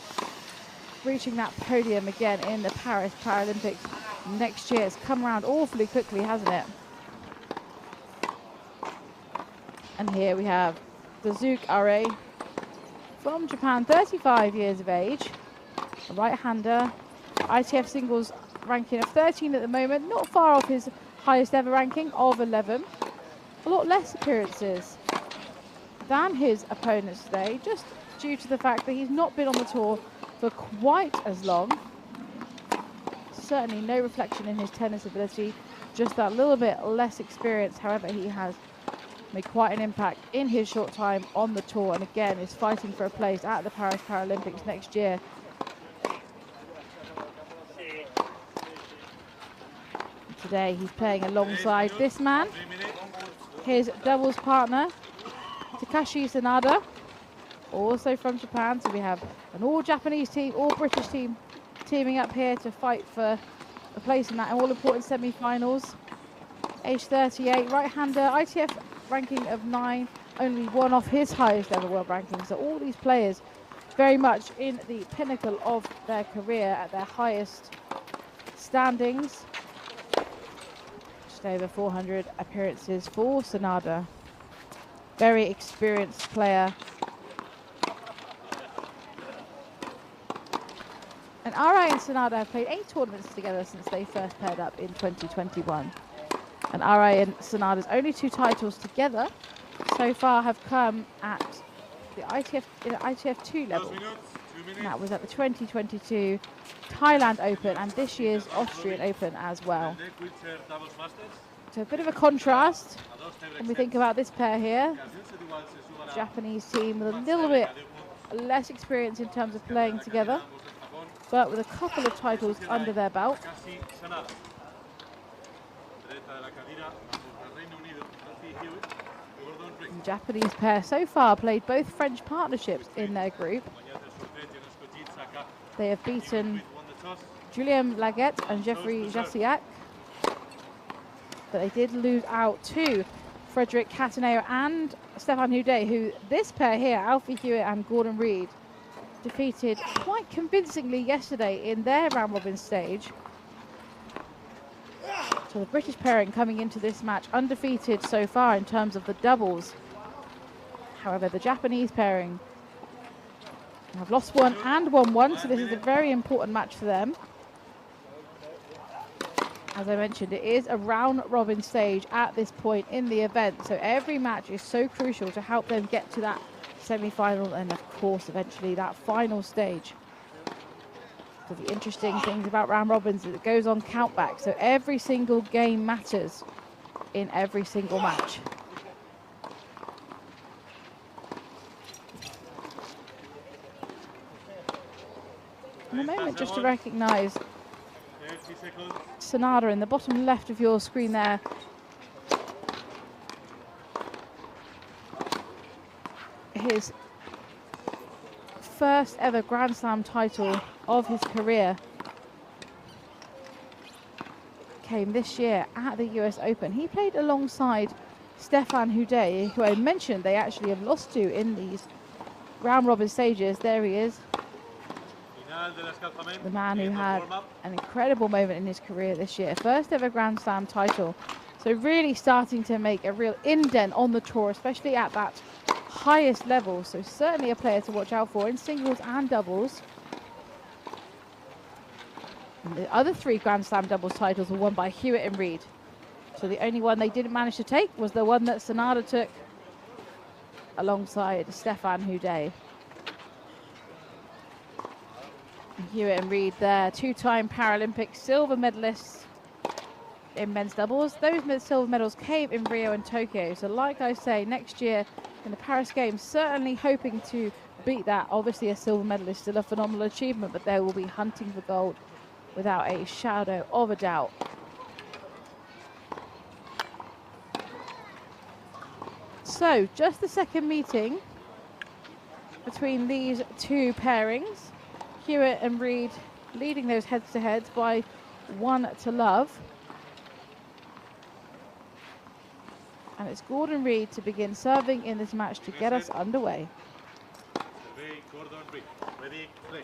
Speaker 4: reaching that podium again in the Paris Paralympics next year. It's come around awfully quickly, hasn't it? And here we have Daisuke Are from Japan, 35 years of age, a right-hander, ITF singles ranking of 13 at the moment, not far off his highest ever ranking of 11. A lot less appearances than his opponents today, just due to the fact that he's not been on the tour for quite as long. Certainly no reflection in his tennis ability, just that little bit less experience. However, he has made quite an impact in his short time on the tour, and again is fighting for a place at the Paris Paralympics next year. Today he's playing alongside this man, his doubles partner, Takashi Sanada, also from Japan. So we have an all-Japanese team, all-British team teaming up here to fight for a place in that all-important semi-finals. Age 38, right-hander, ITF ranking of 9, only one off his highest ever world ranking. So all these players very much in the pinnacle of their career at their highest standings. Just over 400 appearances for Sanada. Very experienced player. And Arai and Sanada have played 8 tournaments together since they first paired up in 2021. And Arai and Sanada's only 2 titles together so far have come at the ITF 2 level. And that was at the 2022 Thailand Open and this year's Austrian Open as well. So a bit of a contrast when we think about this pair here. Japanese team with a little bit less experience in terms of playing together, but with a couple of titles under their belt. The Japanese pair so far played both French partnerships in their group. They have beaten Julien Laguette and Geoffrey Jassiak, but they did lose out to Frederick Cataneo and Stefan Houdet, who this pair here, Alfie Hewitt and Gordon Reid, defeated quite convincingly yesterday in their round robin stage. So the British pairing coming into this match undefeated so far in terms of the doubles. However, the Japanese pairing have lost one and won one, so this is a very important match for them. As I mentioned, it is a round robin stage at this point in the event, so every match is so crucial to help them get to that semi-final and of course eventually that final stage. So the interesting things about round robins is it goes on countback, so every single game matters in every single match. In a moment, just to recognise Sanada in the bottom left of your screen there. His first ever Grand Slam title of his career came this year at the US Open. He played alongside Stefan Houdet, who I mentioned they actually have lost to in these round robin stages. There he is, the man who had an incredible moment in his career this year. First ever Grand Slam title. So really starting to make a real indent on the tour, especially at that highest level. So certainly a player to watch out for in singles and doubles. And the other 3 Grand Slam doubles titles were won by Hewitt and Reid. So the only one they didn't manage to take was the one that Sanada took alongside Stefan Houdet. Hewitt and Reid there, 2-time Paralympic silver medalists in men's doubles. Those silver medals came in Rio and Tokyo. So like I say, next year in the Paris Games, certainly hoping to beat that. Obviously a silver medal is still a phenomenal achievement, but they will be hunting for gold without a shadow of a doubt. So just the second meeting between these 2 pairings. Hewitt and Reid leading those heads-to-heads by 1-0. And it's Gordon Reid to begin serving in this match to get us underway.
Speaker 2: Gordon Reid, ready, play.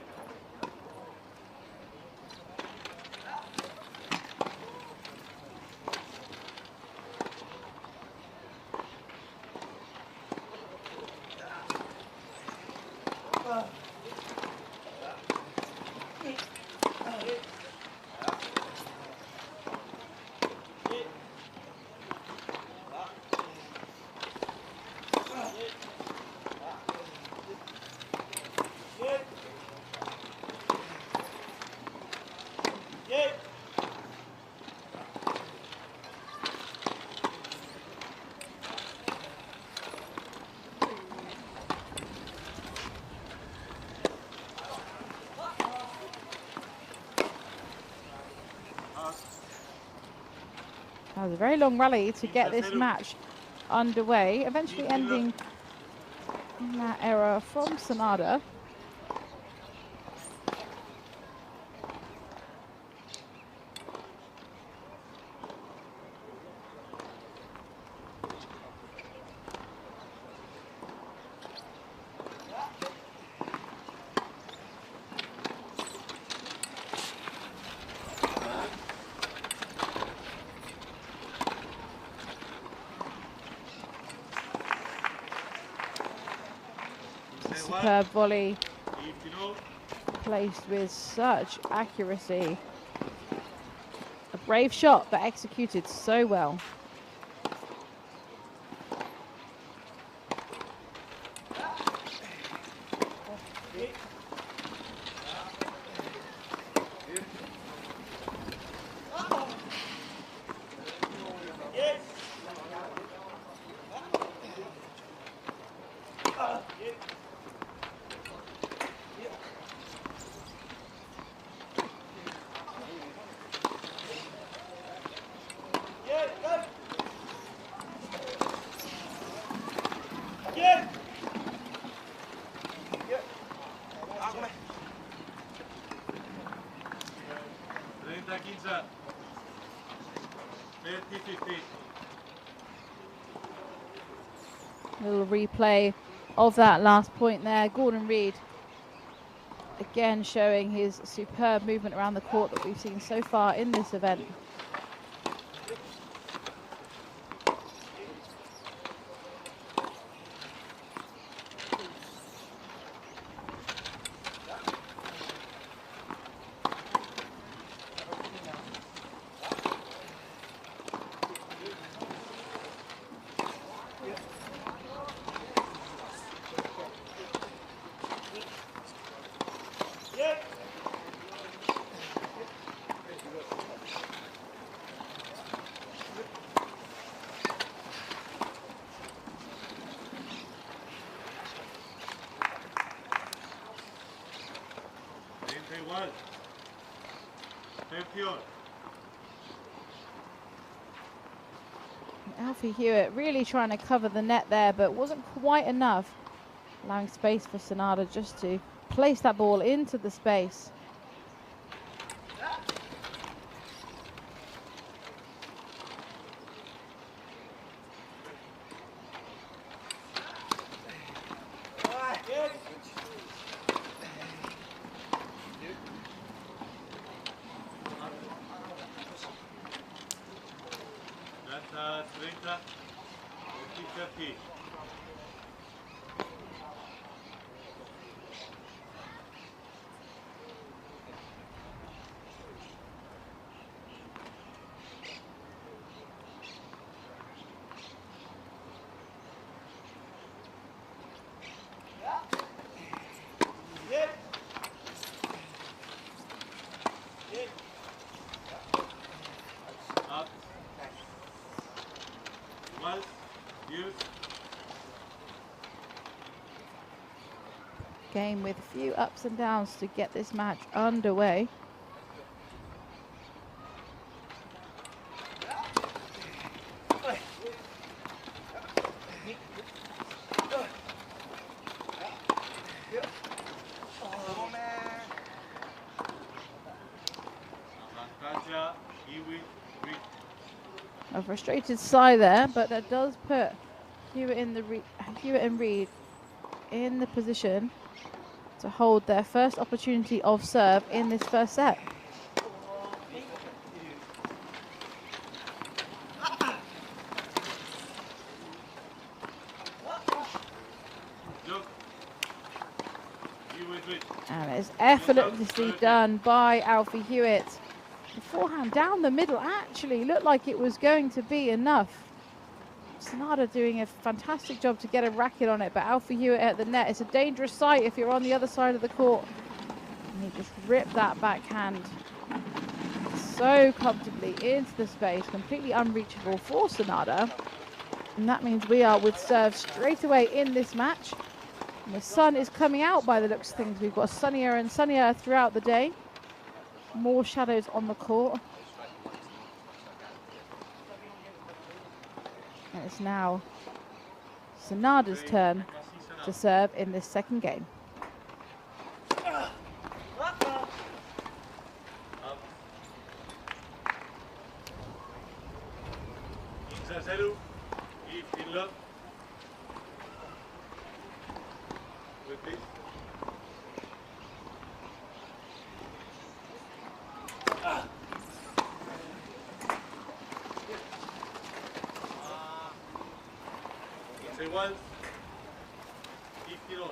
Speaker 4: That was a very long rally to get this match underway, eventually ending in that error from Sanada. Superb volley placed with such accuracy. A brave shot, but executed so well. Little replay of that last point there. Gordon Reid again showing his superb movement around the court that we've seen so far in this event. Alfie Hewitt really trying to cover the net there, but wasn't quite enough, allowing space for Sanada just to place that ball into the space. Game with a few ups and downs to get this match underway. A frustrated sigh there, but that does put Hewitt and Reid in the position to hold their first opportunity of serve in this first set. And it's effortlessly done by Alfie Hewitt. The forehand down the middle actually looked like it was going to be enough. Sanada doing a fantastic job to get a racket on it, but Alfie Hewitt at the net. It's a dangerous sight if you're on the other side of the court. And he just ripped that backhand so comfortably into the space, completely unreachable for Sanada. And that means we are with serve straight away in this match. And the sun is coming out by the looks of things. We've got sunnier and sunnier throughout the day. More shadows on the court. And it's now Sanada's turn to serve in this second game.
Speaker 2: Zero, in love. With this. Say once. 15 on.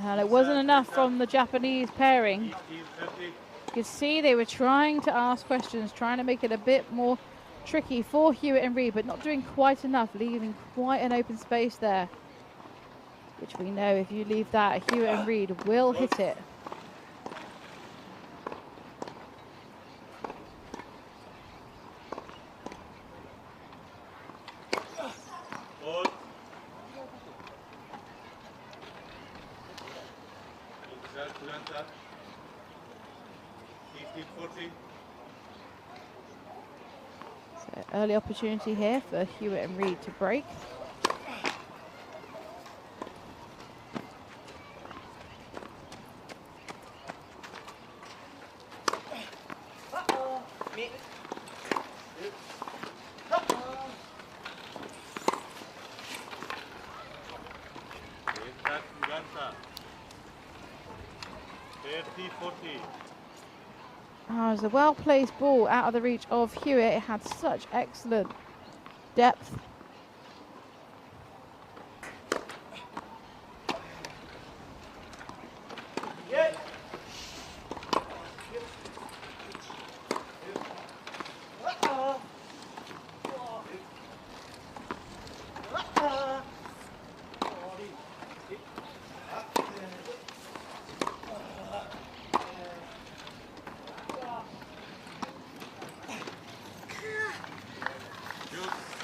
Speaker 4: And it wasn't enough from the Japanese pairing.
Speaker 2: 15, 30.
Speaker 4: You could see they were trying to ask questions, trying to make it a bit more tricky for Hewitt and Reed, but not doing quite enough, leaving quite an open space there. Which we know if you leave that, Hewitt and Reed will hit it.
Speaker 2: Hold. Observe Kulanta. 15, 14.
Speaker 4: So early opportunity here for Hewitt and Reed to break.
Speaker 2: Kulanta. 30, 40.
Speaker 4: Oh, it was a well-placed ball out of the reach of Hewitt. It had such excellent depth.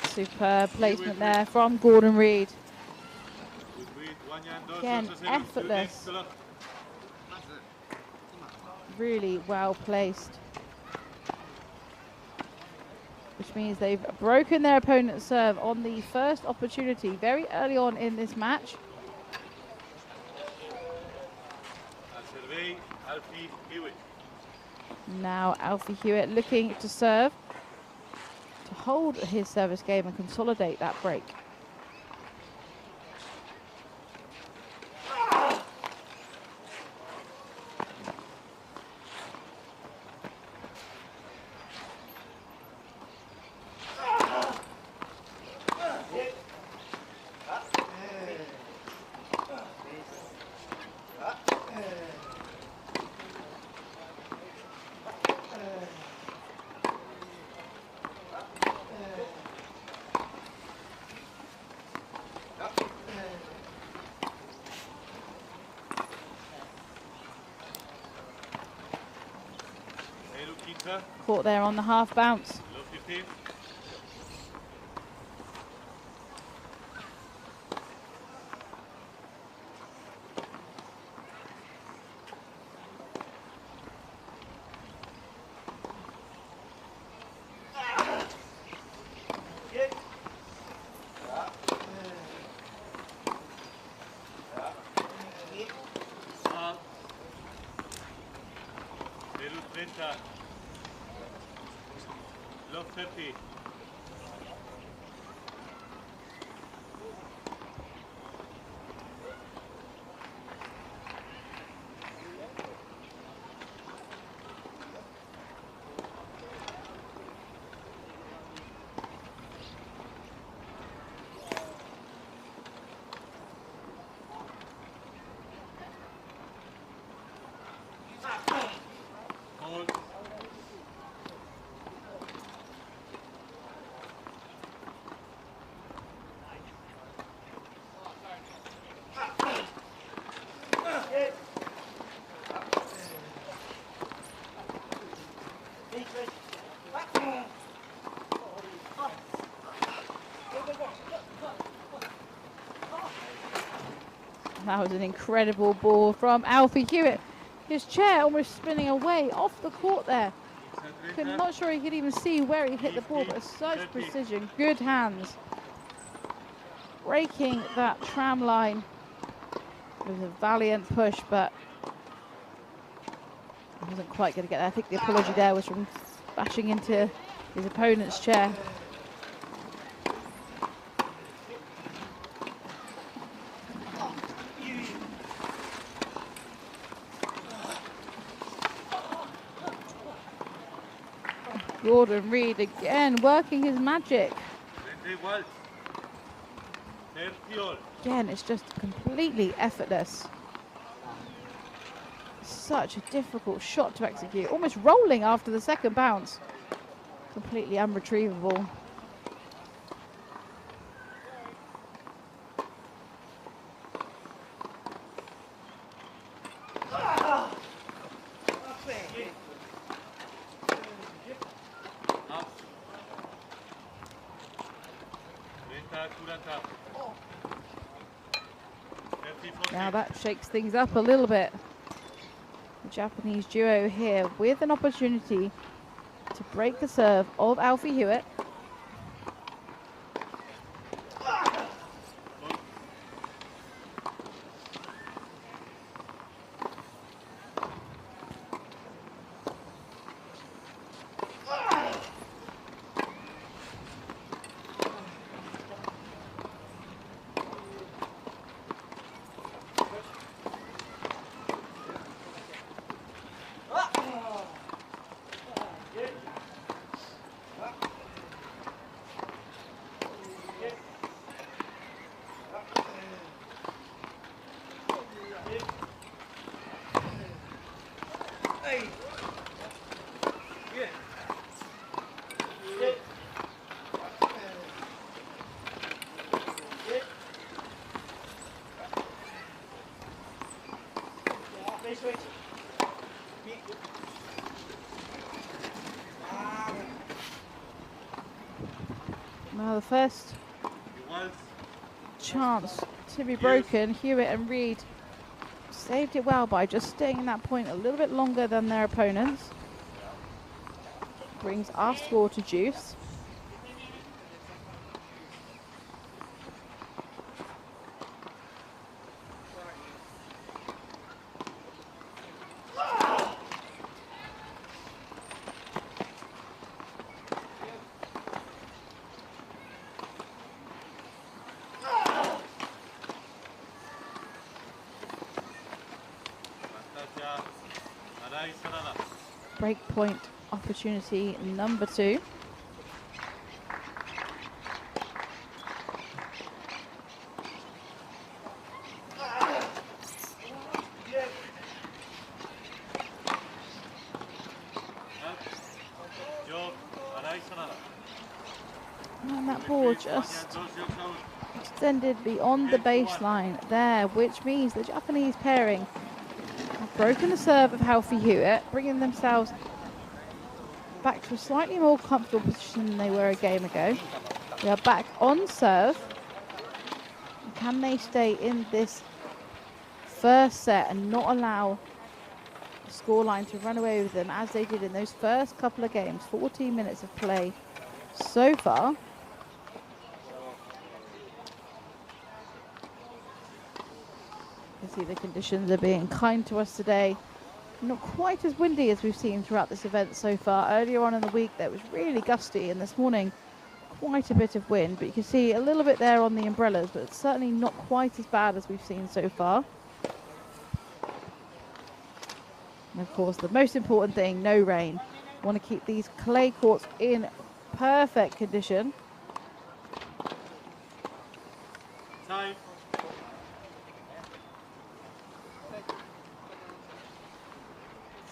Speaker 4: Superb placement there from Gordon Reed. Again, effortless. Really well placed. Which means they've broken their opponent's serve on the first opportunity very early on in this match. Now Alfie Hewitt looking to serve, to hold his service game and consolidate that break. Caught there on the half bounce.
Speaker 2: Love 30. Hold.
Speaker 4: That was an incredible ball from Alfie Hewitt. His chair almost spinning away off the court there. Not sure he could even see where he hit the ball, but such precision, good hands. Breaking that tram line. It was a valiant push, but he wasn't quite going to get there. I think the apology there was from bashing into his opponent's chair. Gordon Reed again working his magic. Again, it's just completely effortless. Such a difficult shot to execute. Almost rolling after the second bounce. Completely unretrievable. Now that shakes things up a little bit. The Japanese duo here with an opportunity to break the serve of Alfie Hewitt. Now the first chance to be broken, Hewitt and Reed saved it well by just staying in that point a little bit longer than their opponents. Brings our score to juice. Break point opportunity number 2. And that ball just extended beyond the baseline there, which means the Japanese pairing have broken the serve of Alfie Hewitt, bringing themselves back to a slightly more comfortable position than they were a game ago. They are back on serve. Can they stay in this first set and not allow the scoreline to run away with them as they did in those first couple of games? 14 minutes of play so far. You can see the conditions are being kind to us today. Not quite as windy as we've seen throughout this event so far. Earlier on in the week there was really gusty, and this morning quite a bit of wind, but you can see a little bit there on the umbrellas, but it's certainly not quite as bad as we've seen so far. And of course the most important thing, no rain. Want to keep these clay courts in perfect condition.
Speaker 2: Time.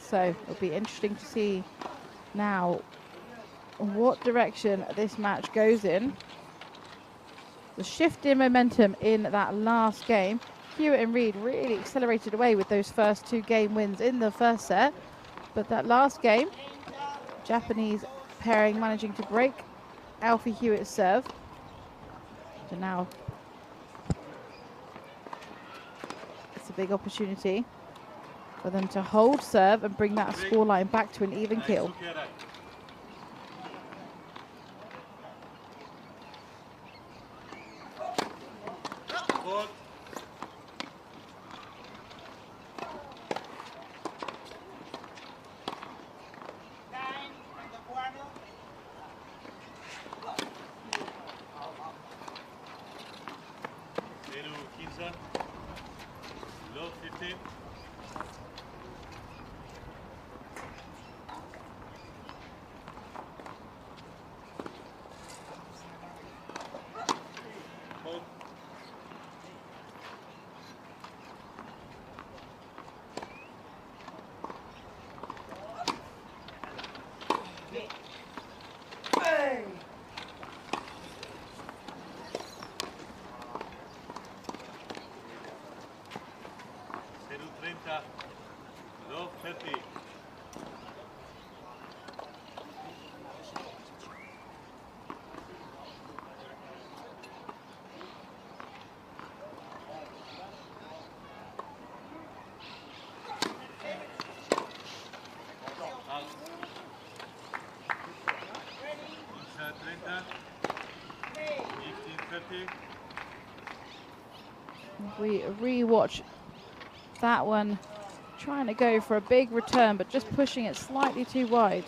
Speaker 4: So it'll be interesting to see now what direction this match goes in. The shift in momentum in that last game. Hewitt and Reed really accelerated away with those first 2 game wins in the first set. But that last game, Japanese pairing managing to break Alfie Hewitt's serve. So now big opportunity for them to hold serve and bring that scoreline back to an even kill.
Speaker 2: Four. Zero, 15. Low 15. Hold. Zero, 30. Low 30. Out. 30. 15, 30.
Speaker 4: We re-watch that one, trying to go for a big return, but just pushing it slightly too wide.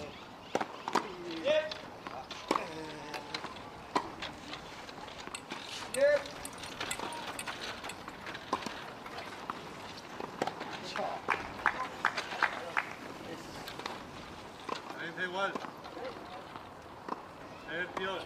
Speaker 2: Igual. 38.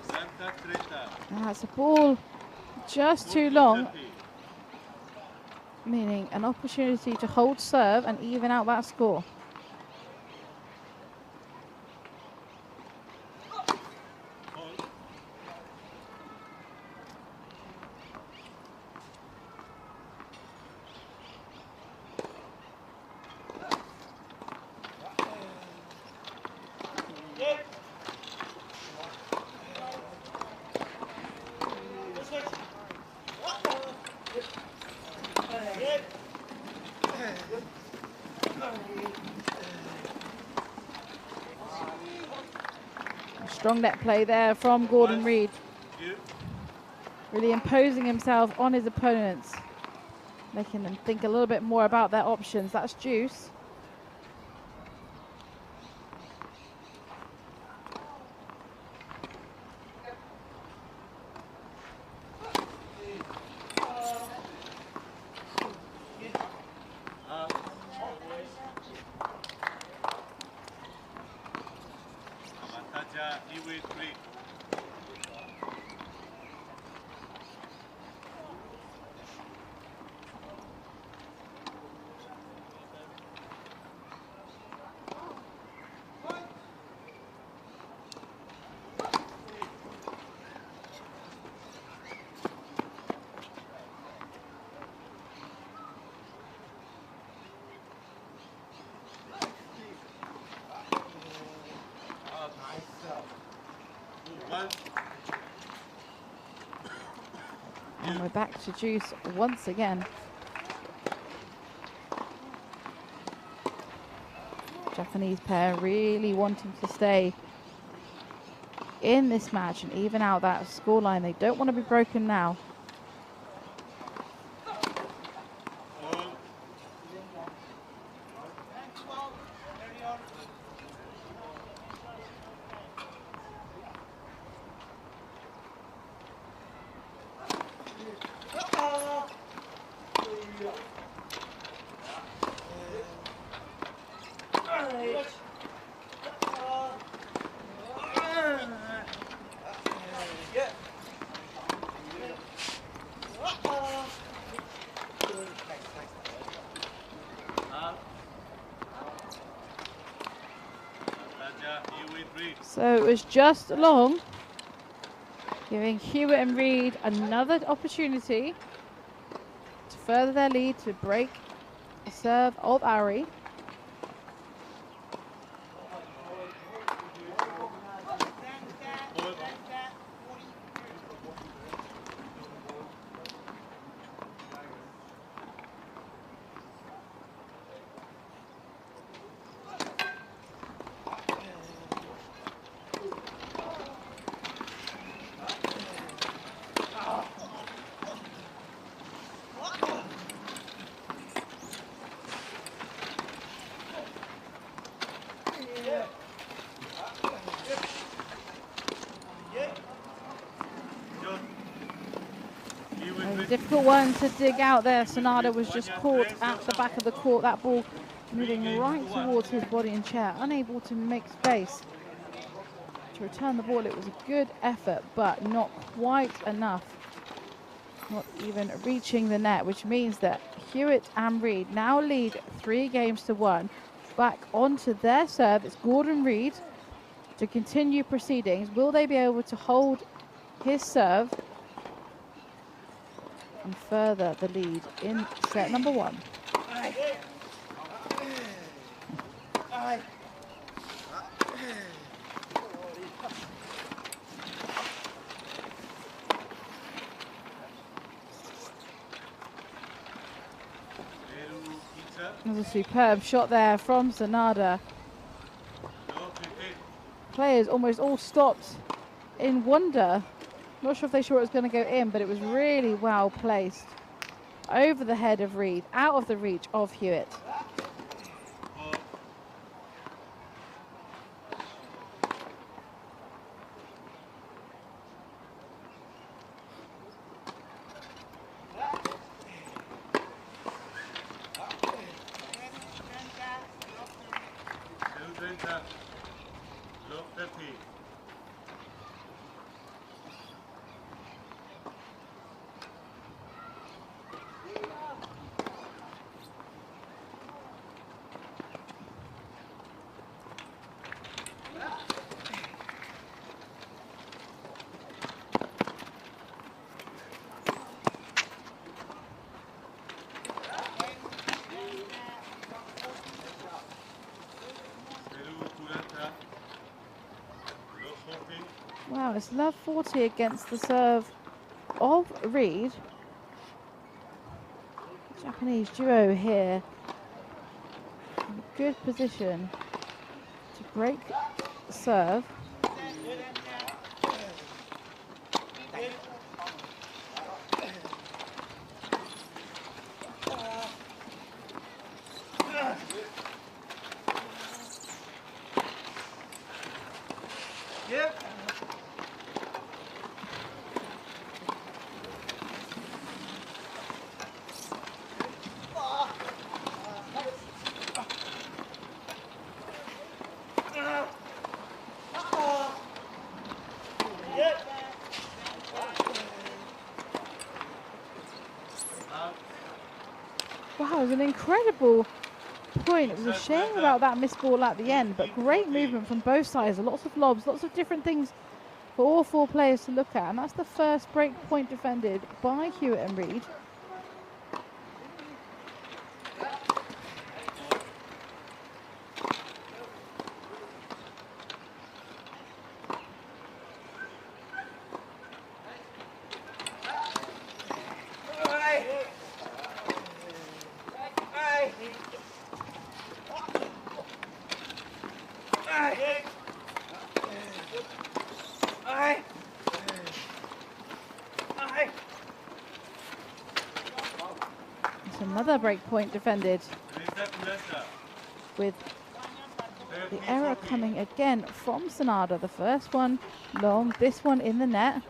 Speaker 2: Santa 30.
Speaker 4: And that's a ball just too long, meaning an opportunity to hold serve and even out that score.
Speaker 2: Hold.
Speaker 4: Strong net play there from Gordon Reid,
Speaker 2: Two.
Speaker 4: really imposing himself on his opponents, making them think a little bit more about their options. That's juice.
Speaker 2: Avantaja Iwi 3. One.
Speaker 4: And we're back to juice once again. Japanese pair really wanting to stay in this match and even out that scoreline. They don't want to be broken now.
Speaker 2: Hold. Out. Avantaja Iwi 3.
Speaker 4: So it was just long, giving Hewitt and Reid another opportunity to further their lead to break the serve of Ari. A difficult one to dig out there. Sonada was just caught at the back of the court. That ball moving right towards his body and chair, unable to make space to return the ball. It was a good effort, but not quite enough. Not even reaching the net, which means that Hewitt and Reed now lead 3-1. Back onto their serve. It's Gordon Reed to continue proceedings. Will they be able to hold his serve and further the lead in set number 1? There's a superb shot there from Sonada. Players almost all stopped in wonder. Not sure if they thought it was going to go in, but it was really well placed over the head of Reed, out of the reach of Hewitt. Wow, it's love 40 against the serve of Reed. Japanese duo here. In a good position to break the serve. Wow, it was an incredible point. It was a shame about that missed ball at the end, but great movement from both sides. Lots of lobs, lots of different things for all 4 players to look at. And that's the first break point defended by Hewitt and Reed. Another break point defended, with the error coming again from Sonada. The first one long, this one in the net.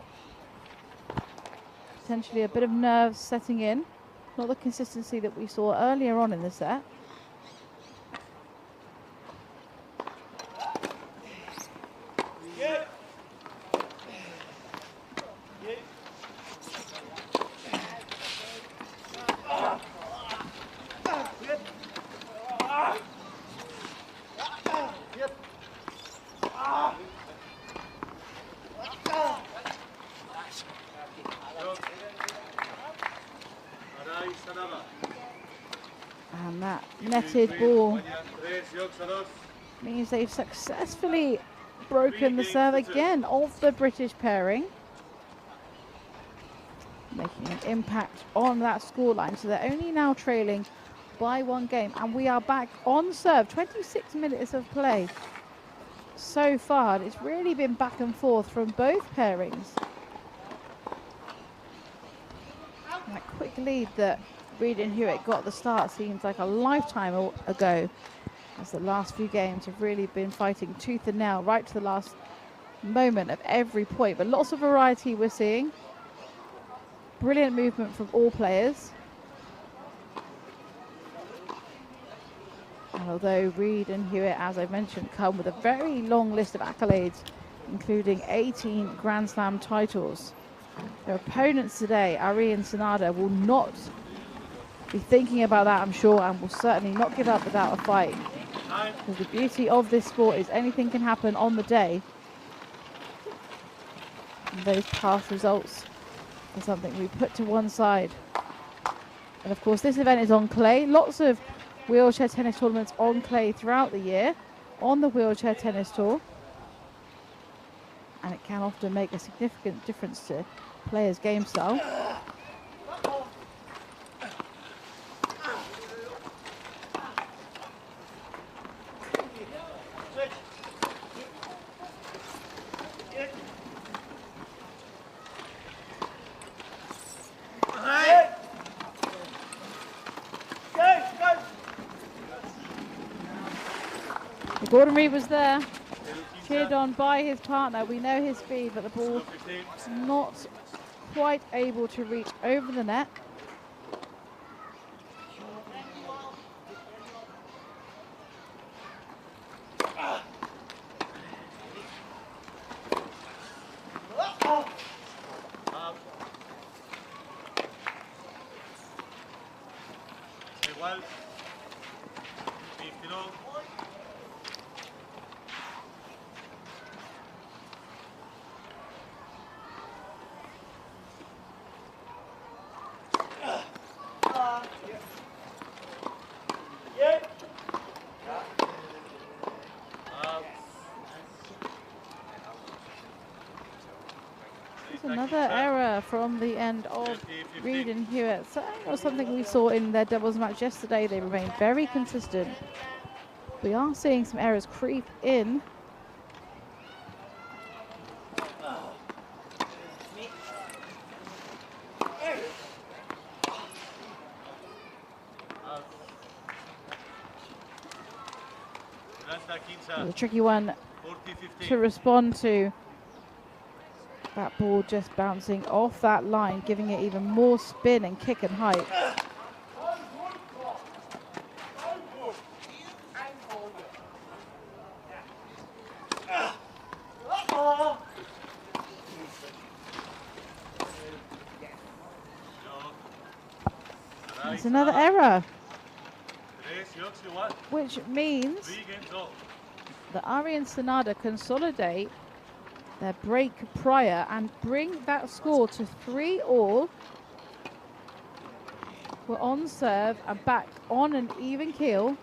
Speaker 4: Potentially a bit of nerves setting in. Not the consistency that we saw earlier on in the set. And that netted ball
Speaker 2: Tres, Yoks a dos.
Speaker 4: means they've successfully broken the serve again of the British pairing, making an impact on that scoreline. So they're only now trailing by 1 game, and we are back on serve. 26 minutes of play so far. It's really been back and forth from both pairings. That quick lead that Reed and Hewitt got at the start seems like a lifetime ago, as the last few games have really been fighting tooth and nail right to the last moment of every point. But lots of variety we're seeing. Brilliant movement from all players. And although Reed and Hewitt, as I mentioned, come with a very long list of accolades, including 18 Grand Slam titles, their opponents today, Ari and Sanada, will not be thinking about that, I'm sure, and will certainly not give up without a fight. Because the beauty of this sport is anything can happen on the day. And those past results are something we put to one side. And of course, this event is on clay. Lots of wheelchair tennis tournaments on clay throughout the year on the Wheelchair Tennis Tour. And it can often make a significant difference to players' game style. Gordon Reed was there, cheered on by his partner. We know his speed, but the ball not quite able to reach over the net.
Speaker 2: Igual. 29.
Speaker 4: Another error from the end of Reed and Hewitt. So that was something we saw in their doubles match yesterday. They remained very consistent. We are seeing some errors creep in. It was a tricky one to respond to. That ball just bouncing off that line, giving it even more spin and kick and height. There's another error, which means that Ari and Sanada consolidate their break prior and bring that score to 3-all. We're on serve and back on an even keel.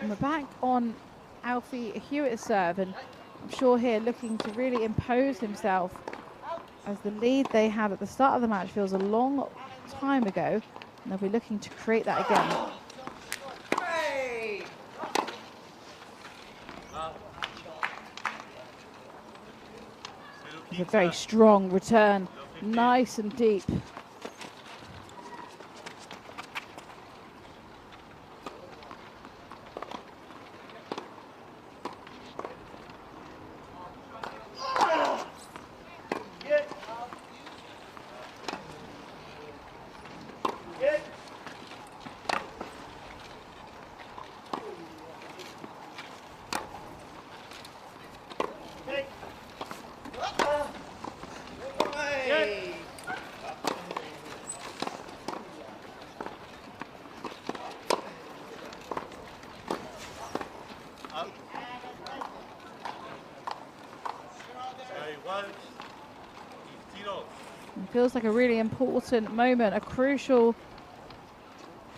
Speaker 4: And we're back on Alfie Hewitt's serve, and I'm sure here looking to really impose himself, as the lead they had at the start of the match feels a long time ago, and they'll be looking to create that again. It's a very strong return, nice and deep. It feels like a really important moment, a crucial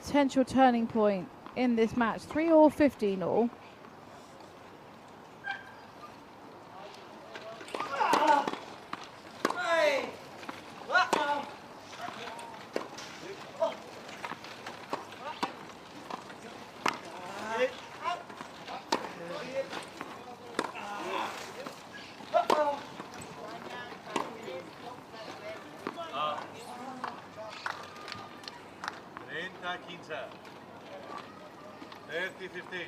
Speaker 4: potential turning point in this match. 3 all, 15 all.
Speaker 2: Quinta. 30-15.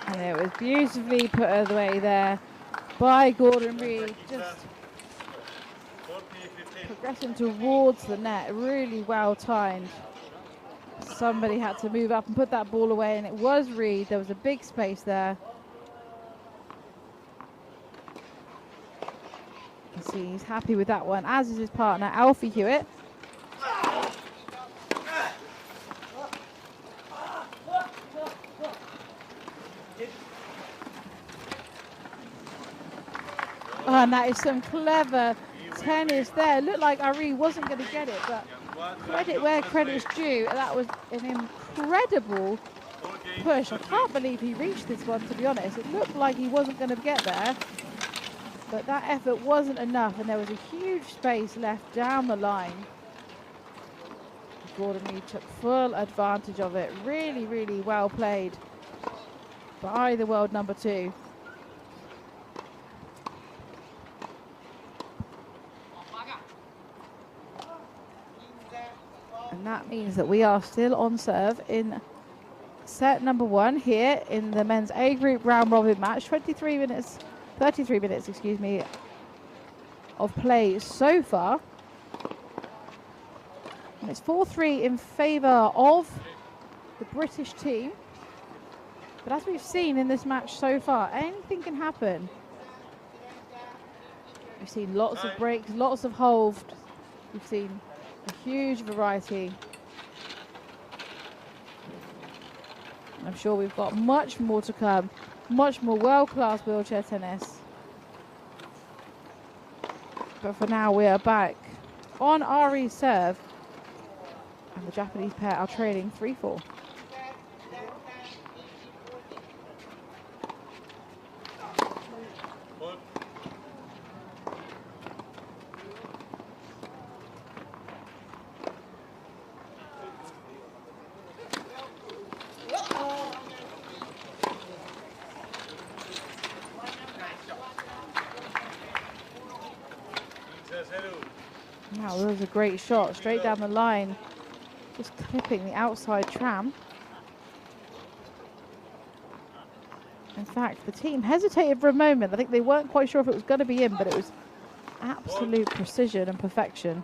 Speaker 4: And it was beautifully put away there by Gordon Reed, just progressing towards the net, really well timed. Somebody had to move up and put that ball away, and it was Reed. There was a big space there. You can see he's happy with that one, as is his partner, Alfie Hewitt. Oh, and that is some clever tennis there. It looked like Ari wasn't going to get it, but credit where credit's due. That was an incredible push. I can't believe he reached this one, to be honest. It looked like he wasn't going to get there, but that effort wasn't enough, and there was a huge space left down the line. Gordon Reed took full advantage of it. Really, really well played by the world number 2. And that means that we are still on serve in set number 1 here in the men's A group round robin match. 33 minutes, excuse me, of play so far. And it's 4-3 in favour of the British team. But as we've seen in this match so far, anything can happen. We've seen lots of breaks, lots of holds. We've seen a huge variety. And I'm sure we've got much more to come, much more world-class wheelchair tennis. But for now, we are back on Ari's serve, and the Japanese pair are trailing 3-4. Now, that was a great shot straight down the line, just clipping the outside tram. In fact, the team hesitated for a moment. I think they weren't quite sure if it was going to be in, but it was absolute precision and perfection.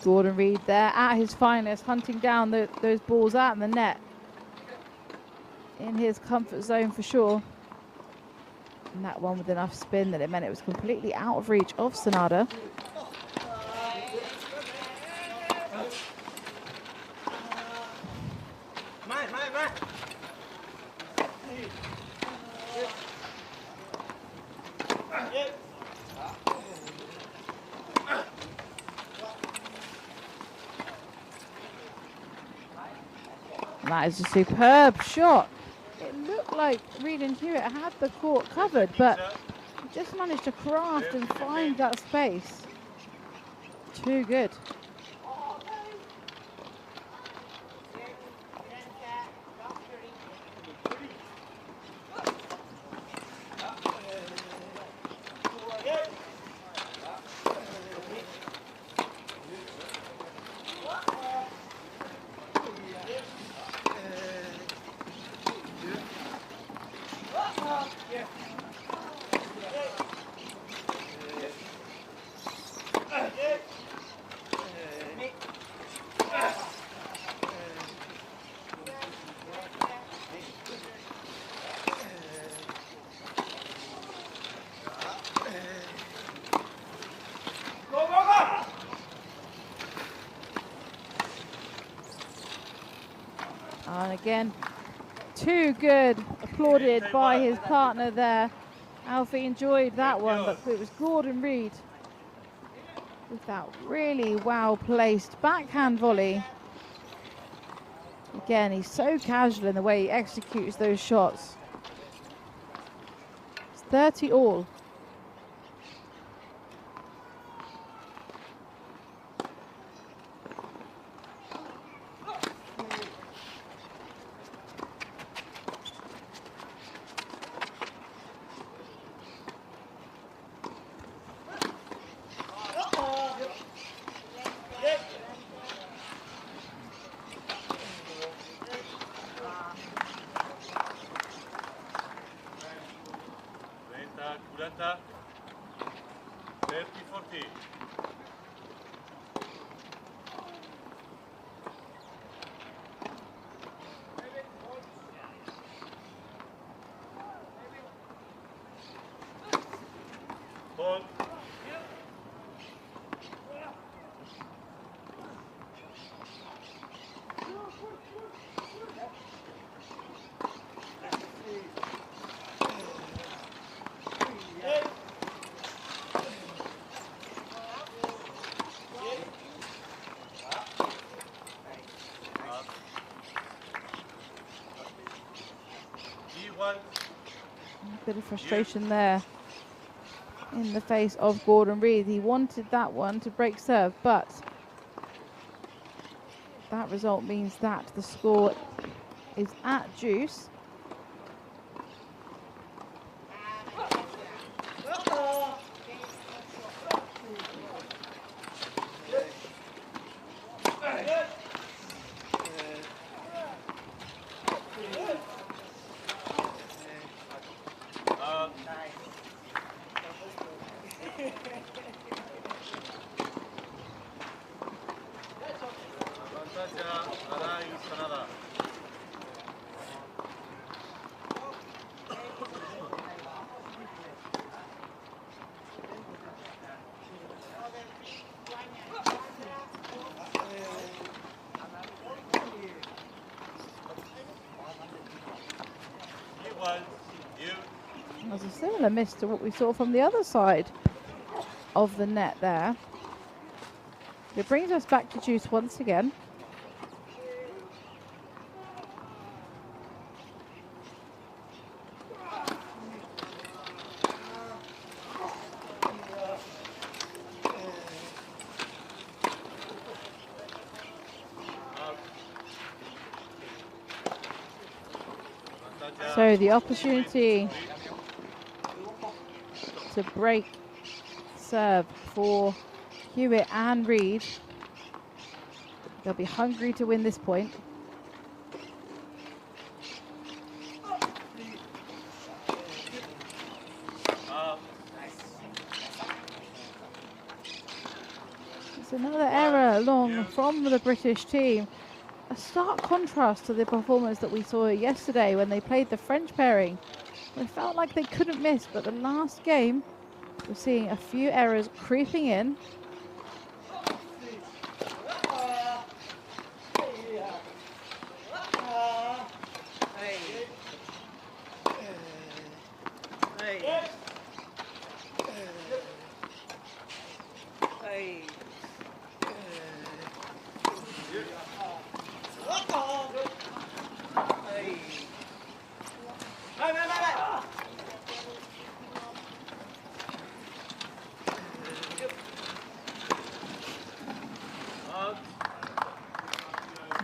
Speaker 4: Gordon Reed there at his finest, hunting down those balls out in the net. In his comfort zone for sure. And that one with enough spin that it meant it was completely out of reach of Sanada. That is a superb shot. It looked like Reed and Hewitt had the court covered, but just managed to craft and find that space. Too good. And again, too good. Applauded by his partner there. Alfie enjoyed that one, but it was Gordon Reed with that really well-placed backhand volley. Again, he's so casual in the way he executes those shots. It's 30 all.
Speaker 2: Curata, 30-40. Ball.
Speaker 4: Bit of frustration there in the face of Gordon Reed. He wanted that one to break serve, but that result means that the score is at juice. There's a similar miss to what we saw from the other side of the net there. It brings us back to juice once again. So the opportunity to break serve for Hewitt and Reed. They'll be hungry to win this point. It's another error along from the British team. A stark contrast to the performance that we saw yesterday when they played the French pairing. It felt like they couldn't miss, but the last game, we're seeing a few errors creeping in.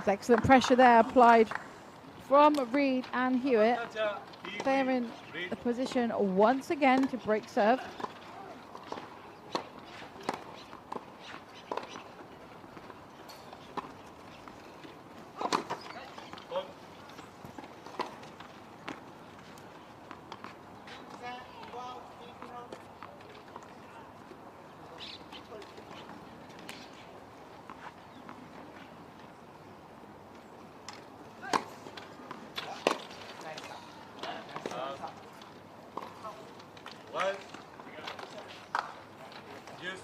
Speaker 4: There's excellent pressure there applied from Reed and Hewitt. They're in a position once again to break serve.
Speaker 2: One. Yes.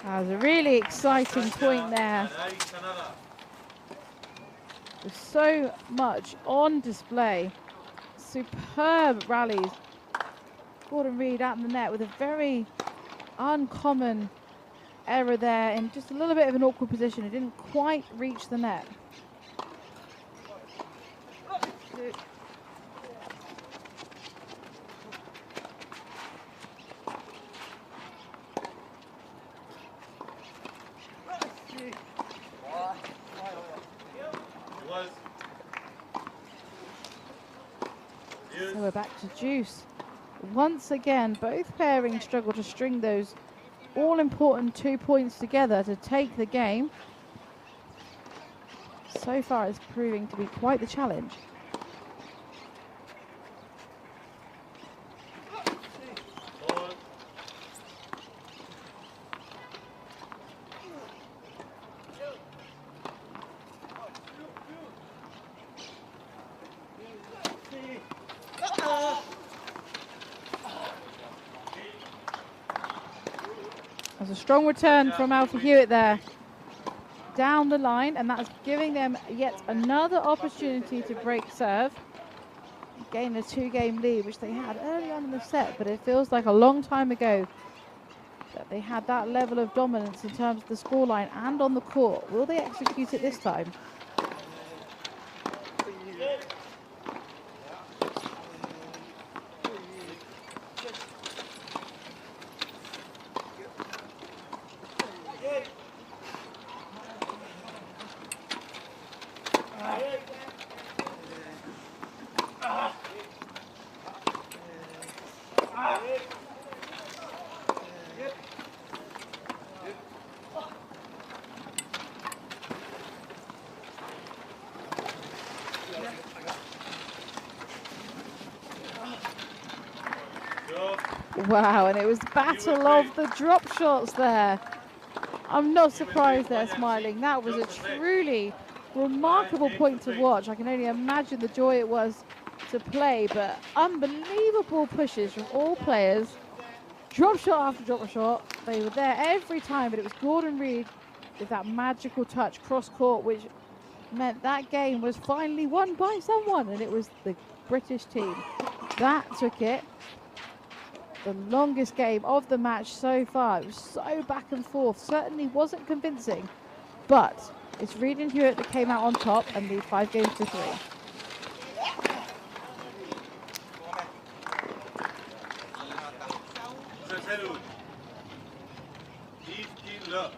Speaker 4: That was a really exciting point there. There's so much on display. Superb rallies. Gordon Reed out in the net with a very uncommon error there in just a little bit of an awkward position. It didn't quite reach the net. So we're back to juice. Once again, both pairings struggle to string those all-important 2 points together to take the game. So far, it's proving to be quite the challenge. There's a strong return from Alfie Hewitt there down the line, and that's giving them yet another opportunity to break serve, gain a 2-game lead, which they had early on in the set, but it feels like a long time ago that they had that level of dominance in terms of the scoreline and on the court. Will they execute it this time? Wow, and it was the battle of the drop shots there. I'm not surprised they're smiling. That was a truly remarkable point to watch. I can only imagine the joy it was to play, but unbelievable pushes from all players. Drop shot after drop shot. They were there every time, but it was Gordon Reed with that magical touch cross court, which meant that game was finally won by someone, and it was the British team. That took it. The longest game of the match so far. It was so back and forth. Certainly wasn't convincing, but it's Reed and Hewitt that came out on top and lead 5-3.
Speaker 2: Salute. 15 love.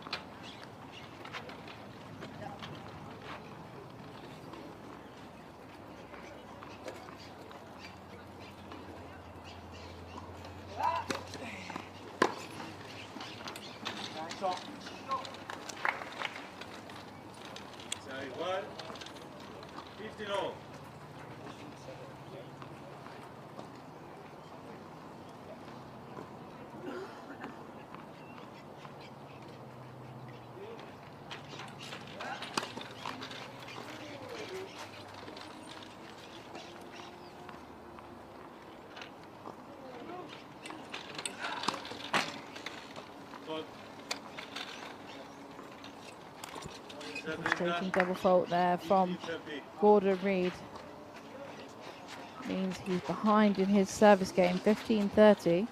Speaker 2: Side 1. 15 all.
Speaker 4: Taking double fault there from Gordon Reed. Means he's behind in his service game, 15-30.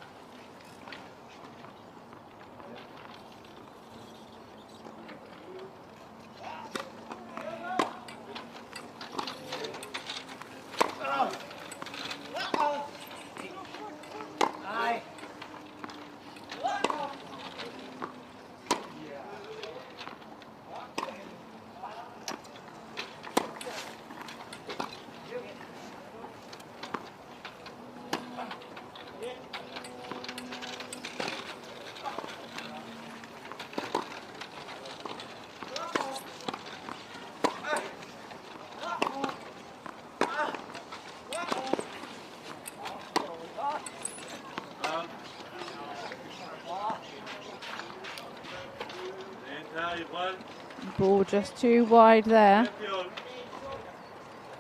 Speaker 4: Ball just too wide there.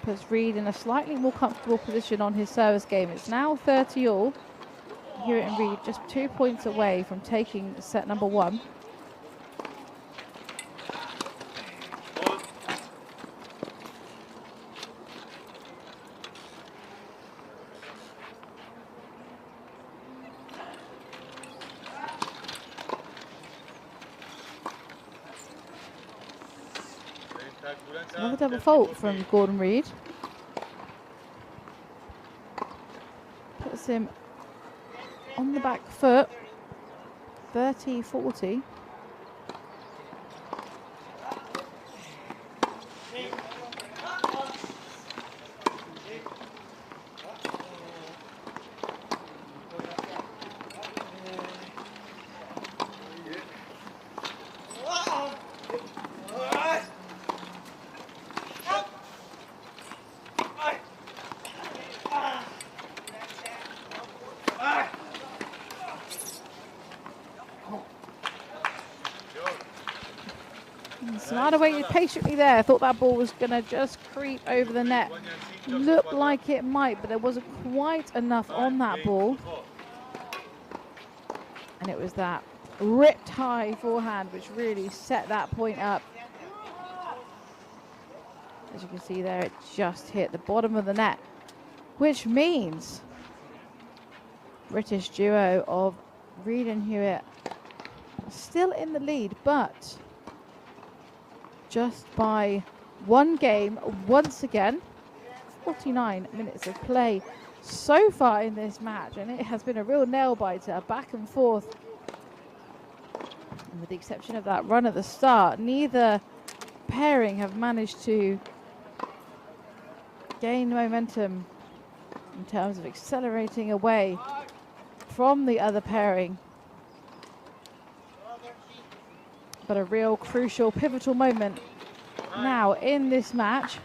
Speaker 4: Puts Reed in a slightly more comfortable position on his service game. It's now 30 all. Hewitt and Reed just 2 points away from taking set number 1. Another double fault from Gordon Reed. Puts him on the back foot, 30-40. Sonata waited patiently there. Thought that ball was going to just creep over the net. Looked like it might, but there wasn't quite enough on that ball. And it was that ripped high forehand which really set that point up. As you can see there, it just hit the bottom of the net, which means British duo of Reed and Hewitt still in the lead, but just by 1 game once again. 49 minutes of play so far in this match, and it has been a real nail-biter, back and forth. And with the exception of that run at the start, neither pairing have managed to gain momentum in terms of accelerating away from the other pairing. But a real crucial, pivotal moment now in this match.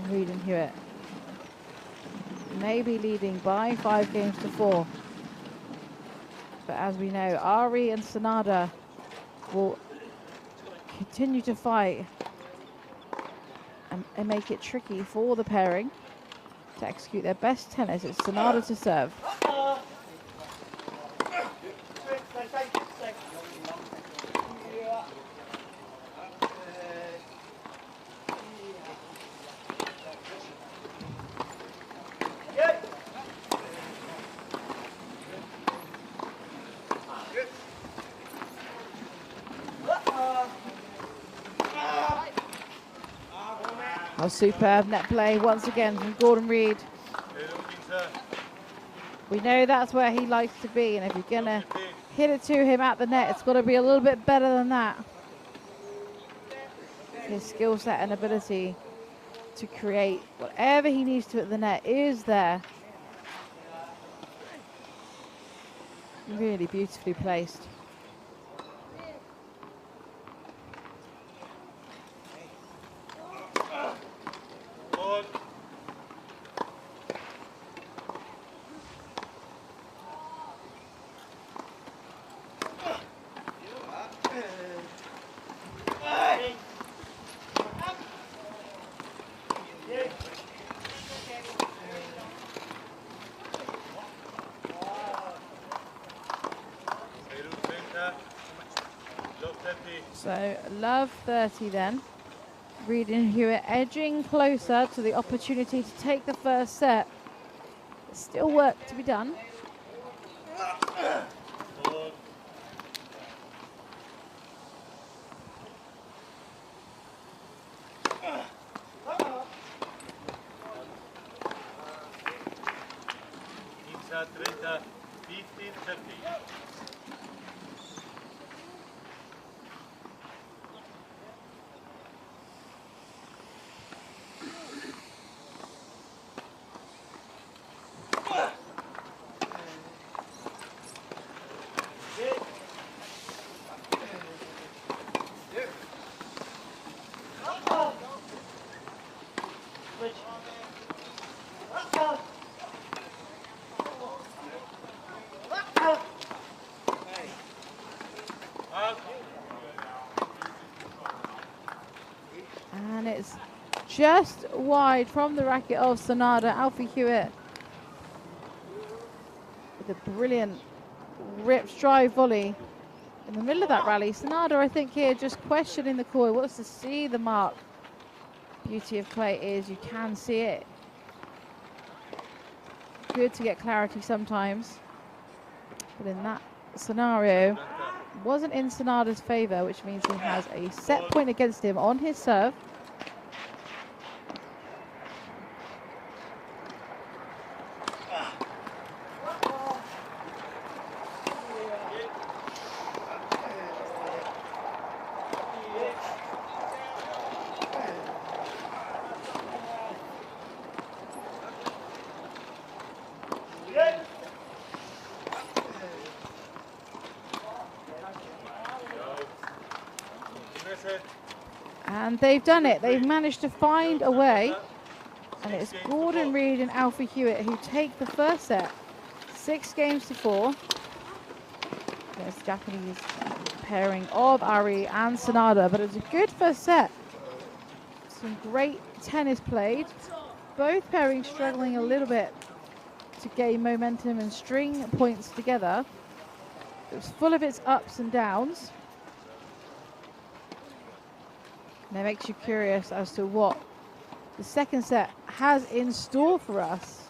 Speaker 4: Reed and Hewitt may be leading by 5 games to 4. But as we know, Ari and Sanada will continue to fight and make it tricky for the pairing to execute their best tennis. It's Sanada to serve. Oh, superb net play once again from Gordon Reid. We know that's where he likes to be, and if you're going to hit it to him at the net, it's got to be a little bit better than that. His skill set and ability to create whatever he needs to at the net is there. Really beautifully placed. So love 30 then. Reid and Hewitt edging closer to the opportunity to take the first set. There's still work to be done. And it's just wide from the racket of Sanada. Alfie Hewitt with a brilliant ripped drive volley in the middle of that rally. Sanada, I think, here just questioning the call. He wants to see the mark. Beauty of clay is you can see it. Good to get clarity sometimes. But in that scenario, wasn't in Sanada's favour, which means he has a set point against him on his serve. And they've done it. They've managed to find a way. And it's Gordon Reid and Alfie Hewitt who take the first set. 6-4. There's the Japanese pairing of Ari and Sanada. But it was a good first set. Some great tennis played. Both pairings struggling a little bit to gain momentum and string points together. It was full of its ups and downs. And it makes you curious as to what the second set has in store for us.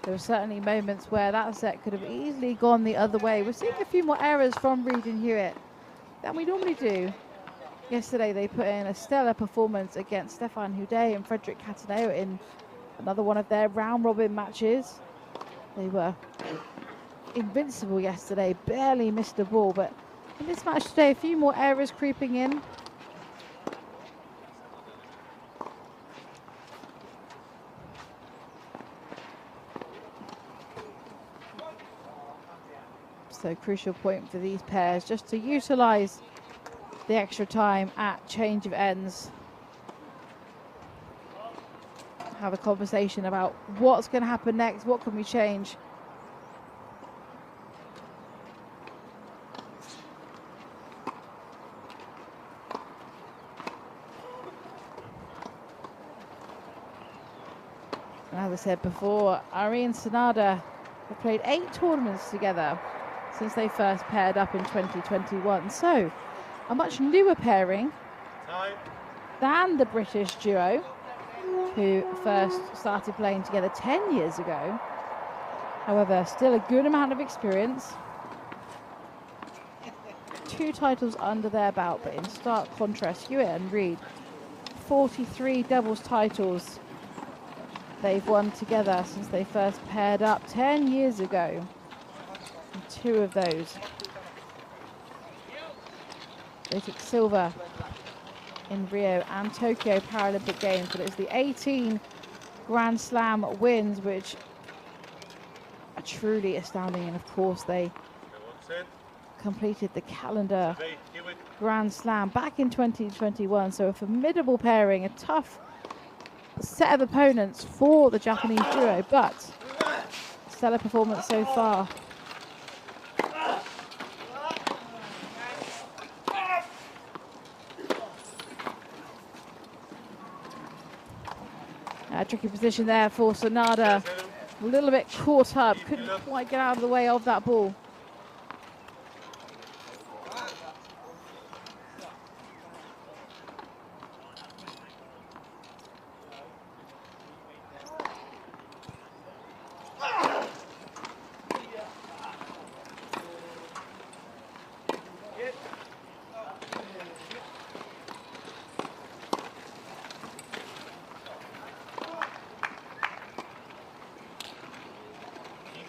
Speaker 4: There were certainly moments where that set could have easily gone the other way. We're seeing a few more errors from Reid and Hewitt than we normally do. Yesterday they put in a stellar performance against Stefan Houdet and Frederick Cataneo in another one of their round-robin matches. They were invincible yesterday, barely missed a ball. But in this match today, a few more errors creeping in. So crucial point for these pairs just to utilise the extra time at change of ends. Have a conversation about what's going to happen next, what can we change. And as I said before, Ari and Sanada have played 8 tournaments together since they first paired up in 2021. So, a much newer pairing than the British duo, who first started playing together 10 years ago. However, still a good amount of experience. 2 titles under their belt, but in stark contrast, Hewitt and Reid, 43 doubles titles they've won together since they first paired up 10 years ago. And 2 of those, they took silver in Rio and Tokyo Paralympic Games, but it's the 18 Grand Slam wins which are truly astounding. And of course they completed the calendar Grand Slam back in 2021, so a formidable pairing, a tough set of opponents for the Japanese duo, but stellar performance so far. A tricky position there for Sanada, a little bit caught up, couldn't quite get out of the way of that ball.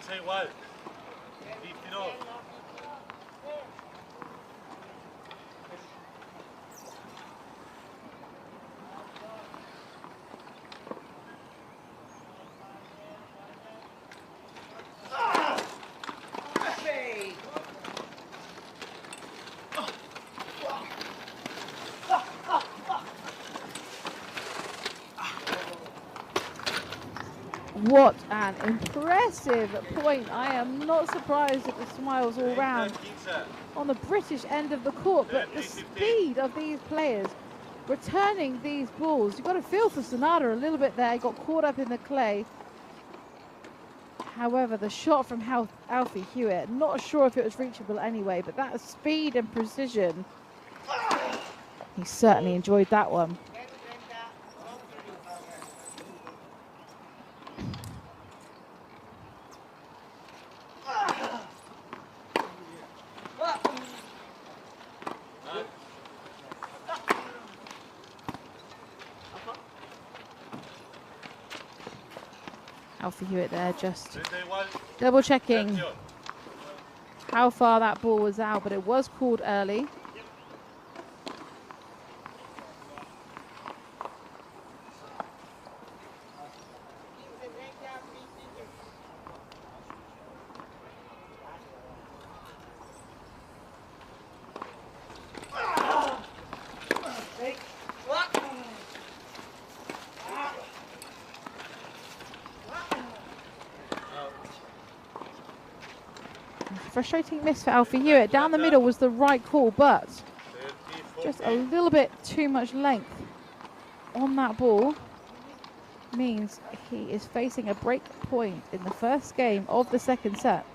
Speaker 2: Igual. 59.
Speaker 4: What an impressive point. I am not surprised at the smiles all round on the British end of the court, but the speed of these players returning these balls. You've got to feel for Sanada a little bit there. He got caught up in the clay. However, the shot from Alfie Hewitt, not sure if it was reachable anyway, but that speed and precision, he certainly enjoyed that one. Alfie Hewitt there just double checking how far that ball was out, but it was called early. Frustrating miss for Alfie Hewitt. Down the middle was the right call, but just a little bit too much length on that ball means he is facing a break point in the first game of the second set.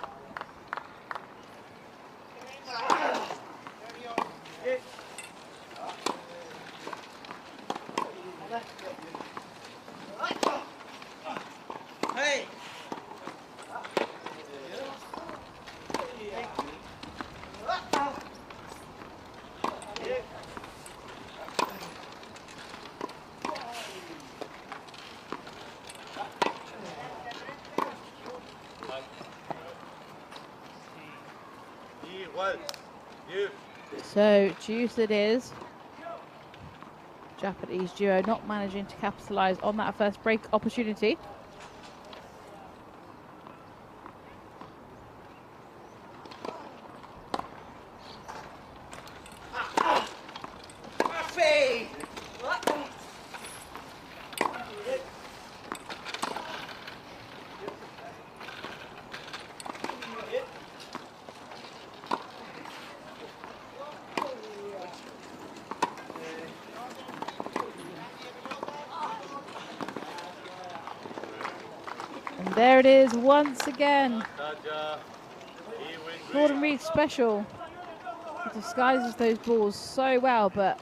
Speaker 4: So deuce it is. Japanese duo not managing to capitalise on that first break opportunity. There it is once again. Gordon Reed special. He disguises those balls so well, but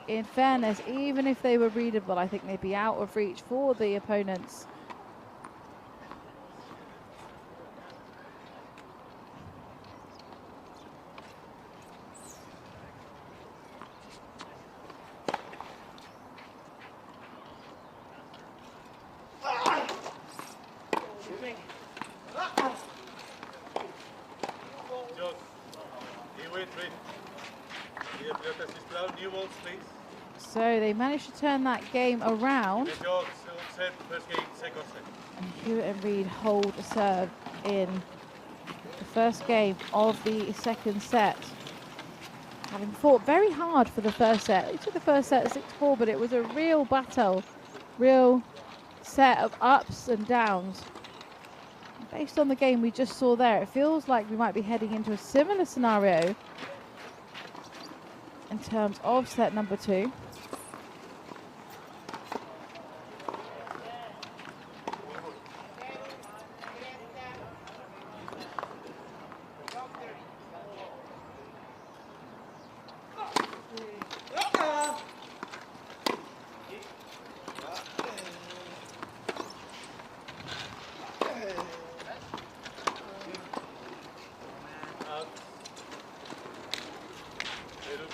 Speaker 4: in fairness, even if they were readable, I think they'd be out of reach for the opponents.
Speaker 2: balls, please.
Speaker 4: So they managed to turn that game around.
Speaker 2: Get your set, first game, second set.
Speaker 4: And Hewitt and Reed hold a serve in the first game of the second set. Having fought very hard for the first set. They took the first set 6-4, but it was a real battle, real set of ups and downs. Based on the game we just saw there, it feels like we might be heading into a similar scenario in terms of set number 2.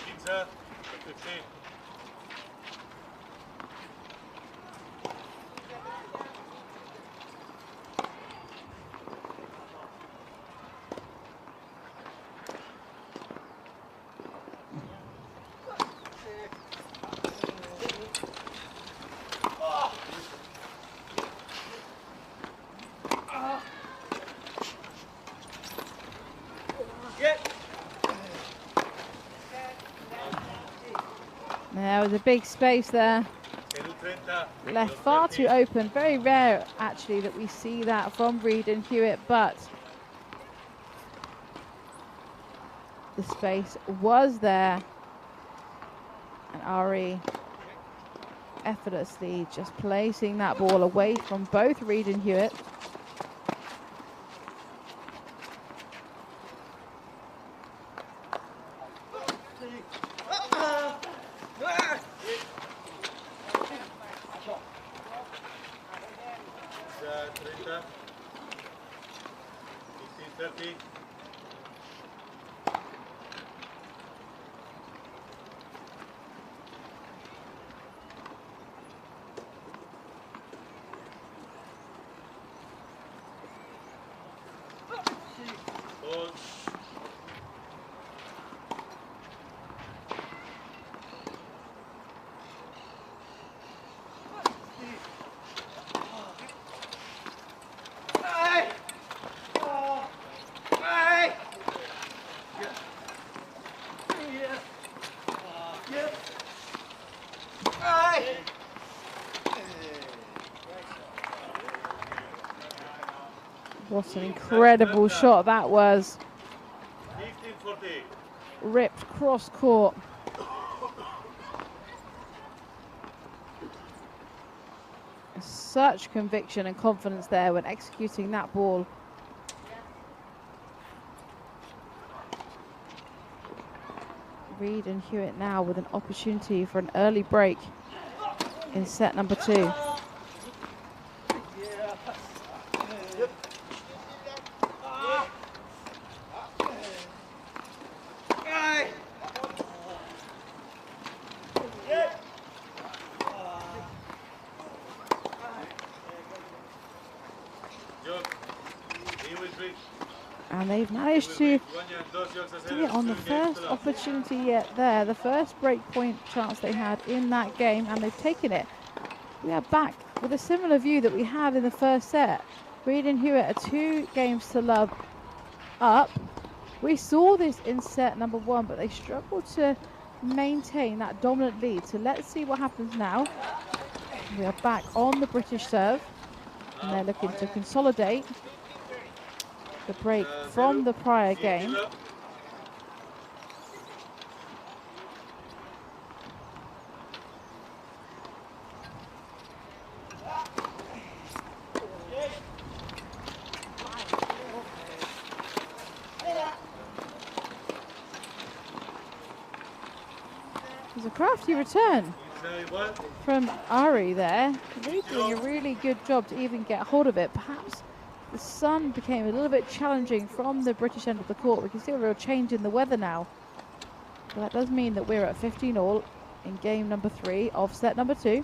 Speaker 2: Pizza, 15.
Speaker 4: There was a big space there. Left far too open. Very rare, actually, that we see that from Reed and Hewitt, but the space was there. And Ari effortlessly just placing that ball away from both Reed and Hewitt. What an incredible shot that was.
Speaker 2: 15-40.
Speaker 4: Ripped cross court. Such conviction and confidence there when executing that ball. Reed and Hewitt now with an opportunity for an early break in set number 2. And they've managed to get on the first opportunity yet there, the first break point chance they had in that game, and they've taken it. We are back with a similar view that we had in the first set. Reed and Hewitt are 2 games to love up. We saw this in set number 1, but they struggled to maintain that dominant lead. So let's see what happens now. We are back on the British serve, and they're looking to consolidate the break from the prior game. There's a crafty return from Ari there. Really doing a really good job to even get hold of it. Perhaps the sun became a little bit challenging from the British end of the court. We can see a real change in the weather now. But that does mean that we're at 15-all in game number 3 of set number 2.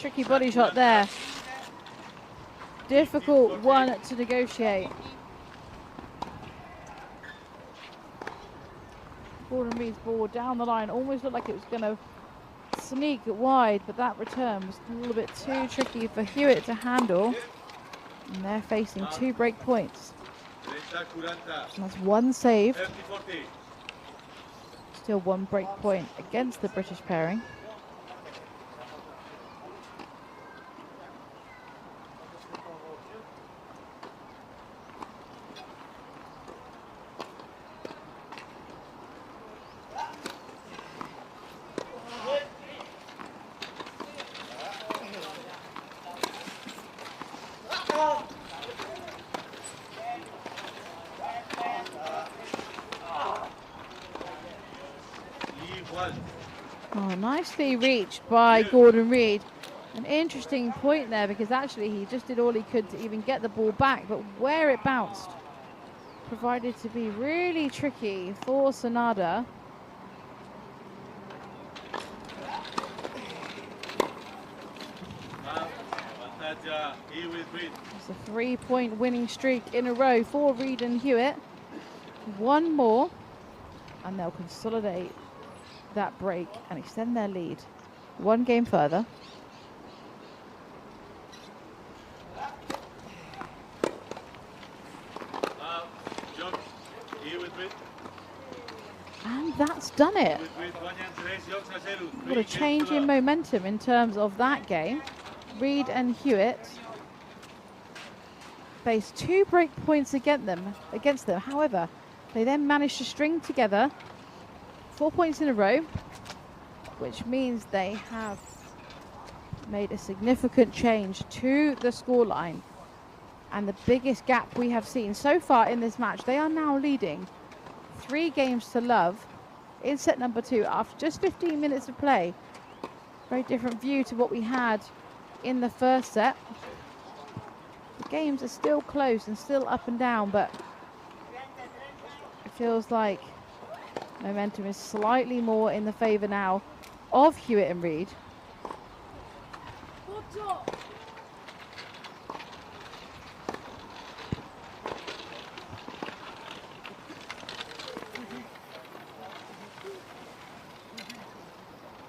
Speaker 4: tricky body shot there. Difficult one to negotiate. Gordon Reed's ball down the line almost looked like it was going to sneak wide, but that return was a little bit too tricky for Hewitt to handle. And they're facing 2 break points. And that's 1 save. Still 1 break point against the British pairing. Oh, nicely reached by Gordon Reed. An interesting point there, because actually he just did all he could to even get the ball back, but where it bounced provided to be really tricky for Sanada. It's a 3-point winning streak in a row for Reed and Hewitt. 1 more and they'll consolidate that break and extend their lead 1 game further. And that's done it. What a change in momentum in terms of that game. Reed and Hewitt faced 2 break points against them. However, they then managed to string together 4 points in a row, which means they have made a significant change to the scoreline. And the biggest gap we have seen so far in this match, they are now leading 3 games to love in set number 2 after just 15 minutes of play. Very different view to what we had in the first set. The games are still close and still up and down, but it feels like momentum is slightly more in the favour now of Hewitt and Reed.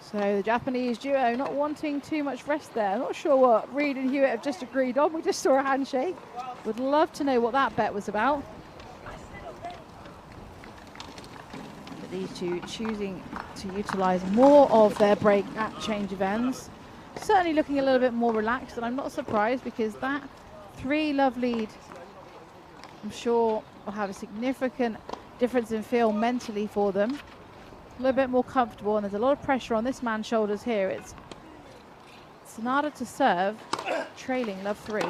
Speaker 4: So the Japanese duo not wanting too much rest there. Not sure what Reed and Hewitt have just agreed on. We just saw a handshake. Would love to know what that bet was about. But these two choosing to utilise more of their break at change of ends. Certainly looking a little bit more relaxed, and I'm not surprised, because that 3-love lead, I'm sure, will have a significant difference in feel mentally for them. A little bit more comfortable, and there's a lot of pressure on this man's shoulders here. It's Sanada to serve, trailing love 3.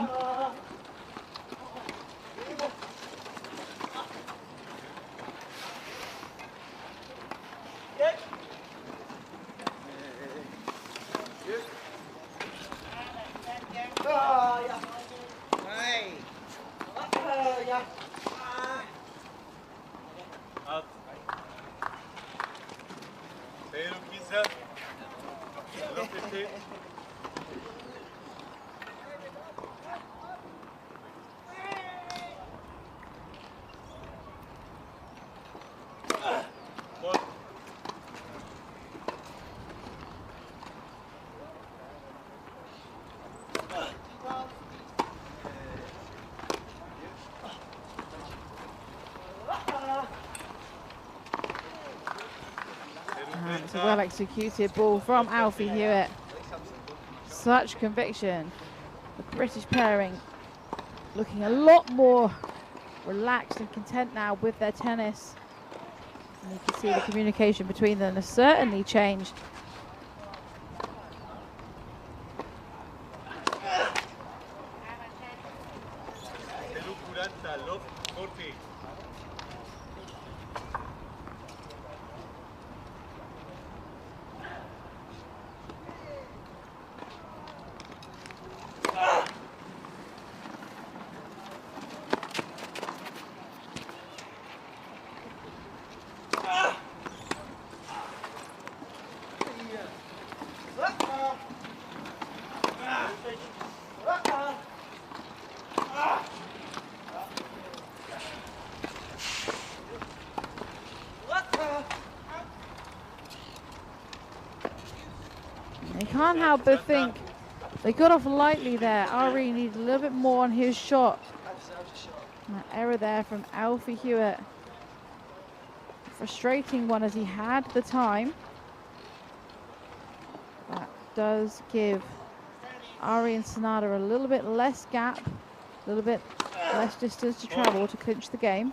Speaker 4: It's a well executed ball from Alfie Hewitt. Such conviction. The British pairing looking a lot more relaxed and content now with their tennis. And you can see the communication between them has certainly changed. You can't help but think they got off lightly there. Ari needed a little bit more on his shot. And that error there from Alfie Hewitt. Frustrating one as he had the time. That does give Ari and Sonata a little bit less gap, a little bit less distance to travel to clinch the game.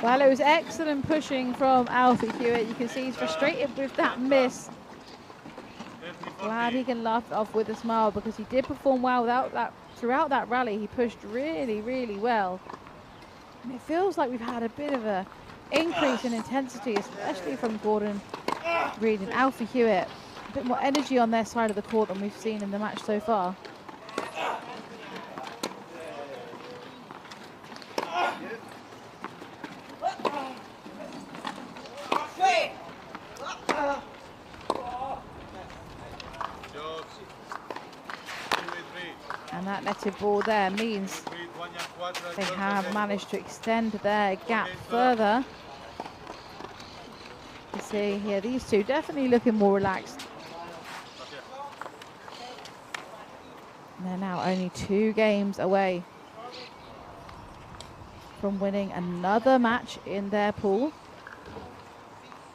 Speaker 4: Well, it was excellent pushing from Alfie Hewitt. You can see he's frustrated with that miss. Glad he can laugh it off with a smile because he did perform well without that. Throughout that rally, he pushed really, really well. And it feels like we've had a bit of a increase in intensity, especially from Gordon Reid and Alfie Hewitt. A bit more energy on their side of the court than we've seen in the match so far. And that netted ball there means they have managed to extend their gap further. You see here, these two definitely looking more relaxed. And they're now only 2 games away from winning another match in their pool.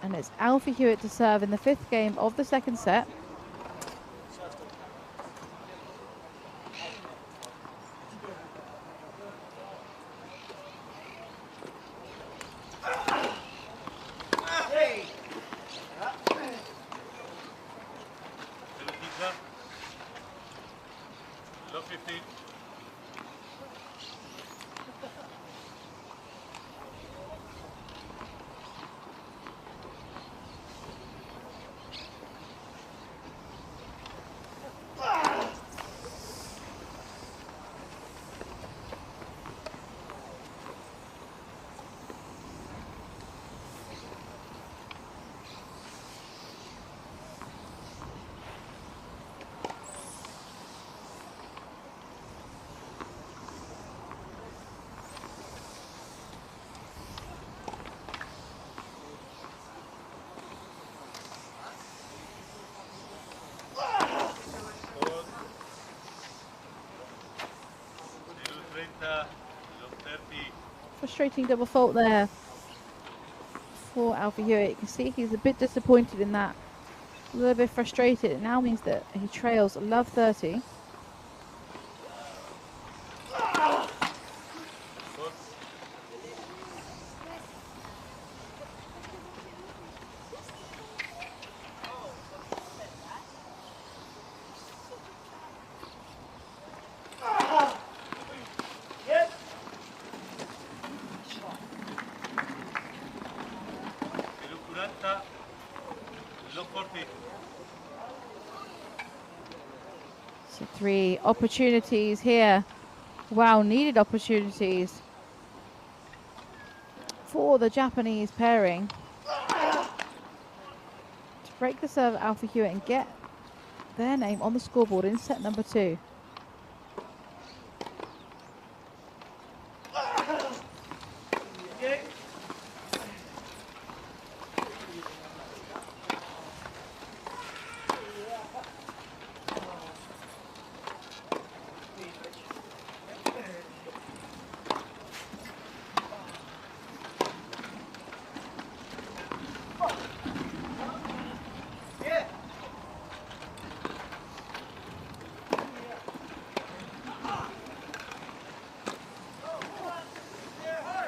Speaker 4: And it's Alfie Hewitt to serve in the 5th game of the 2nd set. Frustrating double fault there for Alfie Hewitt. You can see he's a bit disappointed in that. A little bit frustrated. It now means that he trails love 30. So 3 opportunities here. Wow, needed opportunities for the Japanese pairing to break the serve of Alfie Hewitt and get their name on the scoreboard in set number 2.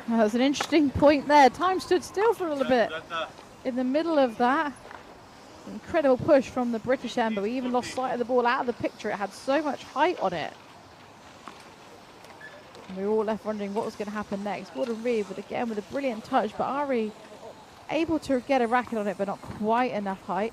Speaker 4: That was an interesting point there. Time stood still for a little bit in the middle of that. Incredible push from the British end, but we even lost sight of the ball out of the picture. It had so much height on it. And we were all left wondering what was going to happen next. Gordon Reid, but again with a brilliant touch, but Ari able to get a racket on it, but not quite enough height.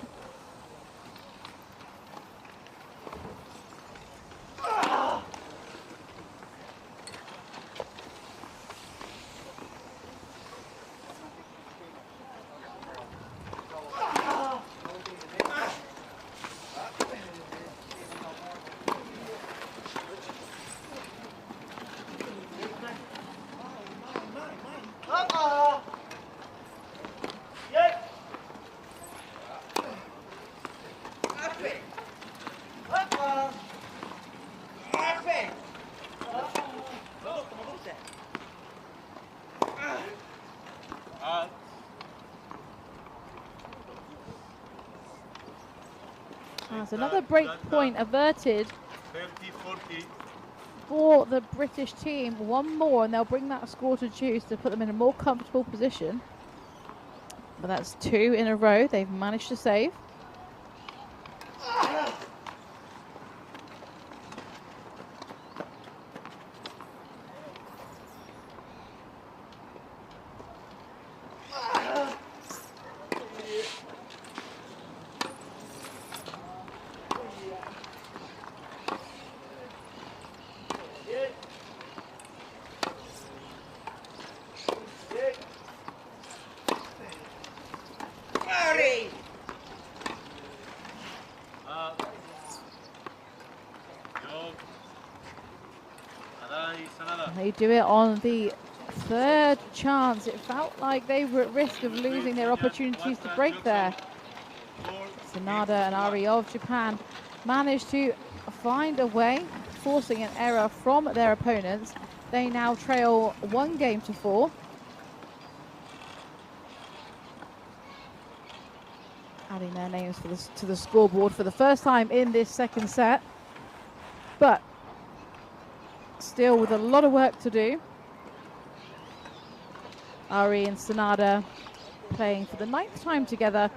Speaker 4: That's another break point averted
Speaker 2: 30-40.
Speaker 4: for the British team. One more and they'll bring that score to juice to put them in a more comfortable position. But that's 2 in a row they've managed to save. They do it on the 3rd chance. It felt like they were at risk of losing their opportunities to break there. Sanada and Ari of Japan managed to find a way, forcing an error from their opponents. They now trail 1-4. Adding their names to the scoreboard for the first time in this 2nd set. But still with a lot of work to do. Ari and Sanada playing for the 9th time together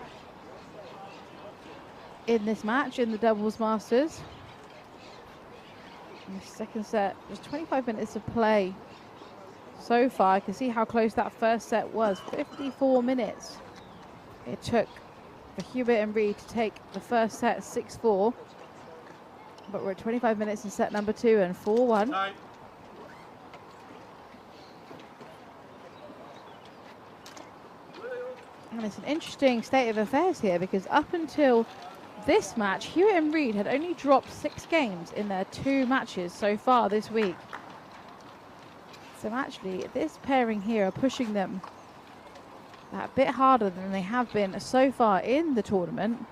Speaker 4: in this match in the Doubles Masters. In the 2nd set, just 25 minutes of play so far. I can see how close that 1st set was. 54 minutes it took for Hewitt and Reed to take the 1st set 6-4. But we're at 25 minutes in set number 2 and 4-1. And it's an interesting state of affairs here because up until this match, Hewitt and Reed had only dropped 6 games in their 2 matches so far this week. So actually, this pairing here are pushing them a bit harder than they have been so far in the tournament.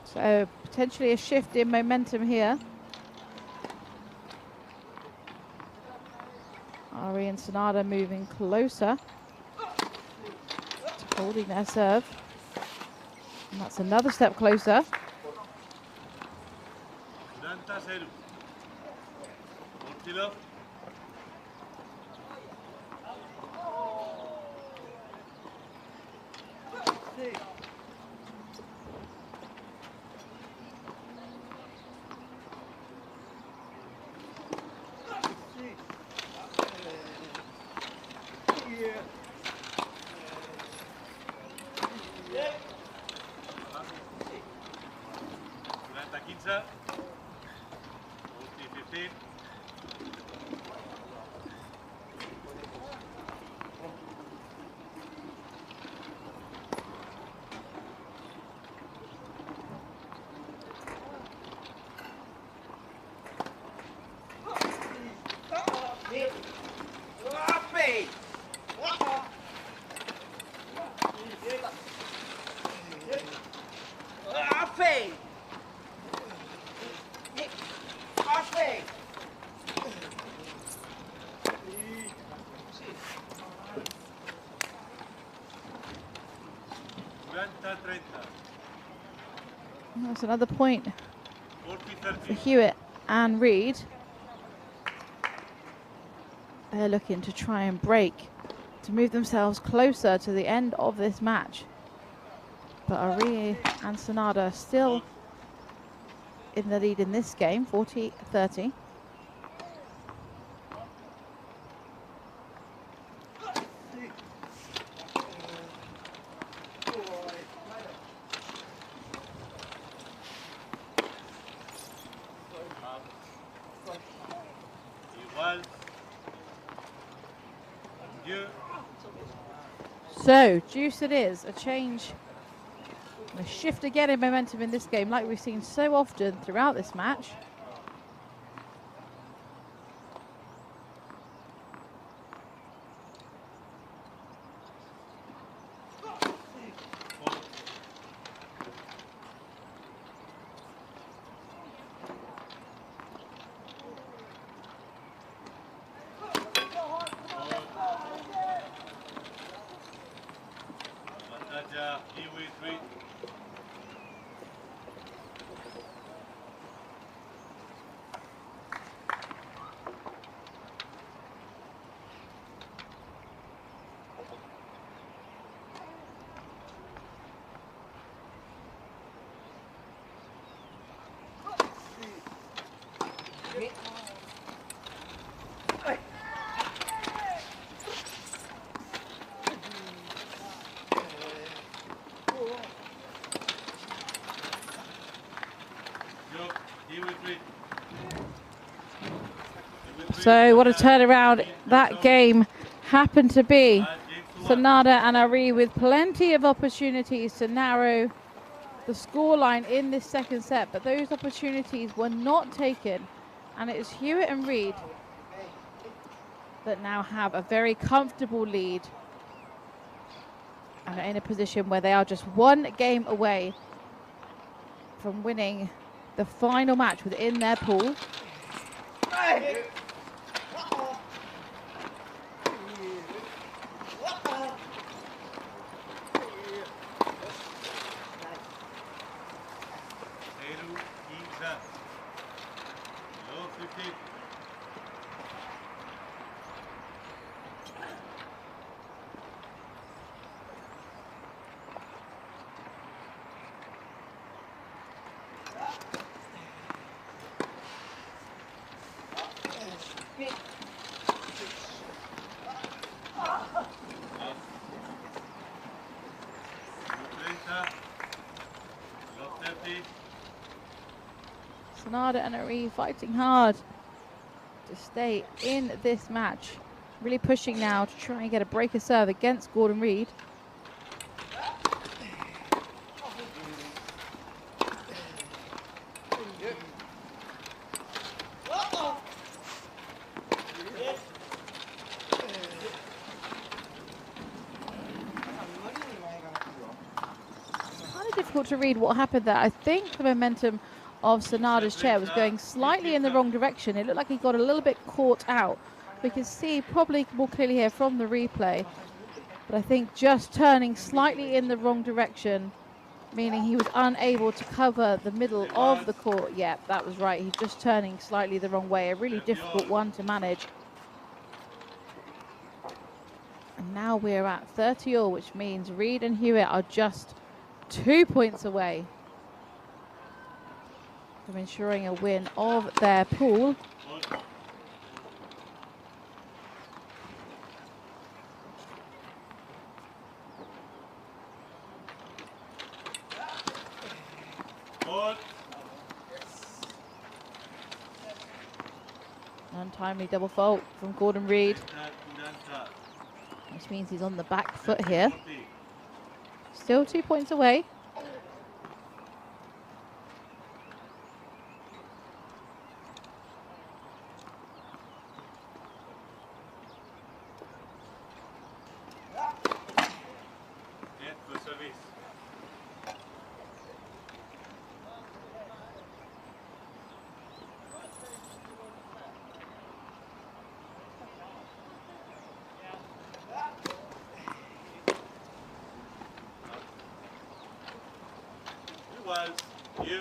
Speaker 4: So potentially a shift in momentum here. Ari and Sanada moving closer to holding their serve. And that's another step closer. That's another point
Speaker 2: 40-30.
Speaker 4: for Hewitt and Reed. They're looking to try and break, to move themselves closer to the end of this match. But Ari and Sanada still in the lead in this game, 40-30. So, deuce it is, a change, a shift again in momentum in this game, like we've seen so often throughout this match. So what a turnaround that game happened to be. Sanada and Ari with plenty of opportunities to narrow the scoreline in this second set, but those opportunities were not taken. And it is Hewitt and Reed that now have a very comfortable lead and are in a position where they are just one game away from winning the final match within their pool. Sanada and Ari fighting hard to stay in this match. Really pushing now to try and get a breaker serve against Gordon Reed. Kind of difficult to read what happened there. I think the momentum of Sanada's chair was going slightly in the wrong direction. It looked like he got a little bit caught out. We can see probably more clearly here from the replay, but I think just turning slightly in the wrong direction, meaning he was unable to cover the middle of the court. Yeah, that was right. He's just turning slightly the wrong way. A really difficult one to manage. And now we're at 30-all, which means Reed and Hewitt are just 2 points away from ensuring a win of their pool. Untimely double fault from Gordon Reed, which means he's on the back foot here. Still 2 points away.
Speaker 2: You.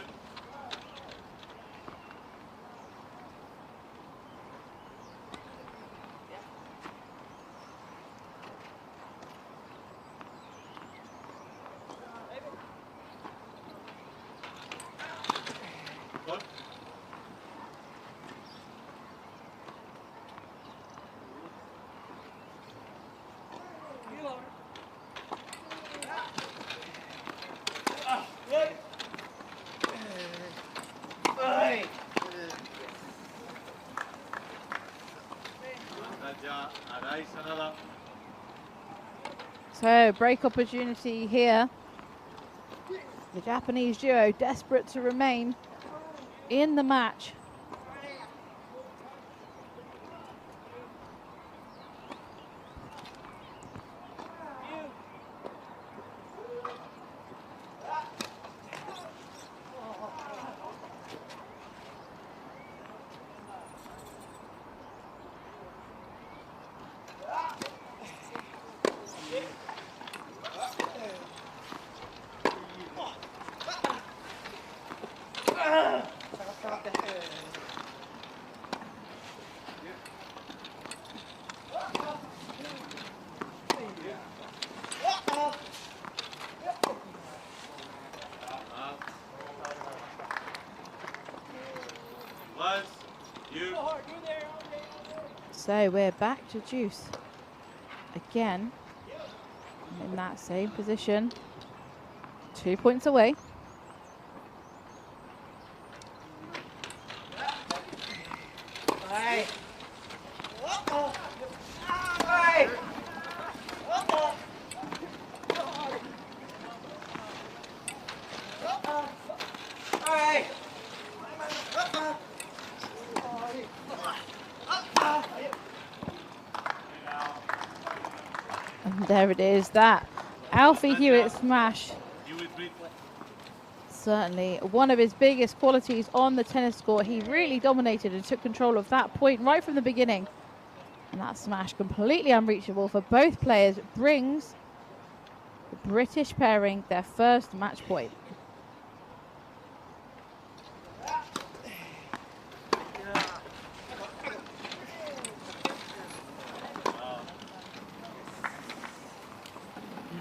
Speaker 2: Good.
Speaker 4: So break opportunity here. The Japanese duo desperate to remain in the match.
Speaker 2: You.
Speaker 4: So we're back to Juice again in that same position. 2 points away. And there it is, that Alfie Hewitt smash. Certainly one of his biggest qualities on the tennis court. He really dominated and took control of that point right from the beginning. And that smash, completely unreachable for both players, brings the British pairing their first match point.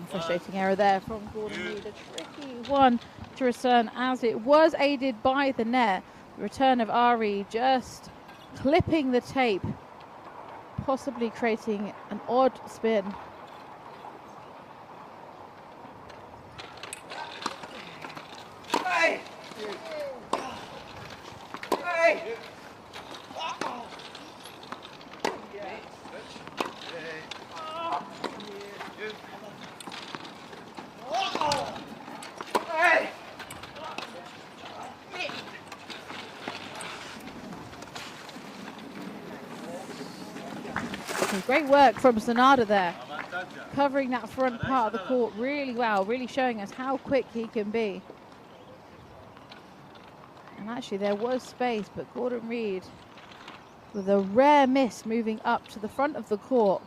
Speaker 4: Frustrating error there from Gordon Reed. A tricky one to return, as it was aided by the net. The return of Ari just clipping the tape, possibly creating an odd spin. Great work from Sanada there, covering that front part of the court really well, really showing us how quick he can be. And actually there was space, but Gordon Reed with a rare miss moving up to the front of the court.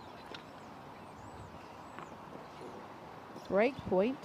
Speaker 4: Break point.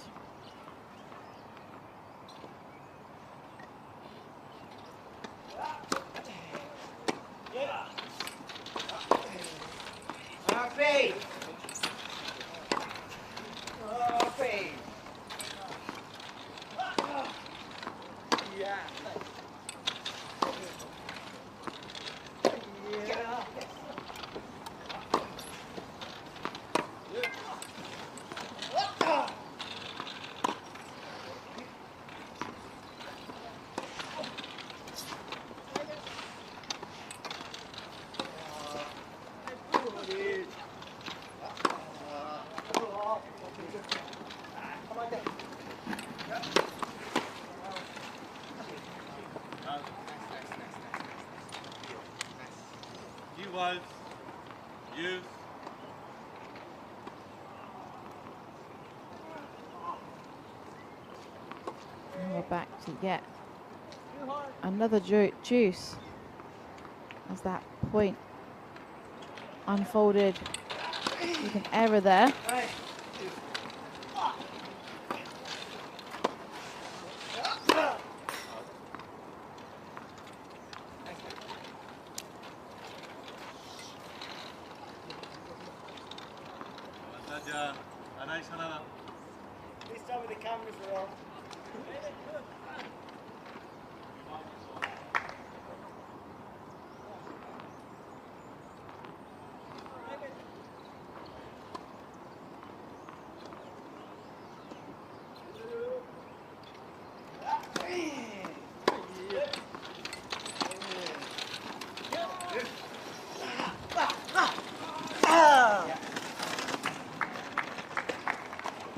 Speaker 2: You.
Speaker 4: And we're back to yet another juice as that point unfolded with an error there.
Speaker 2: 자, 아나이 사나나.
Speaker 3: Please tell me the cameras are on.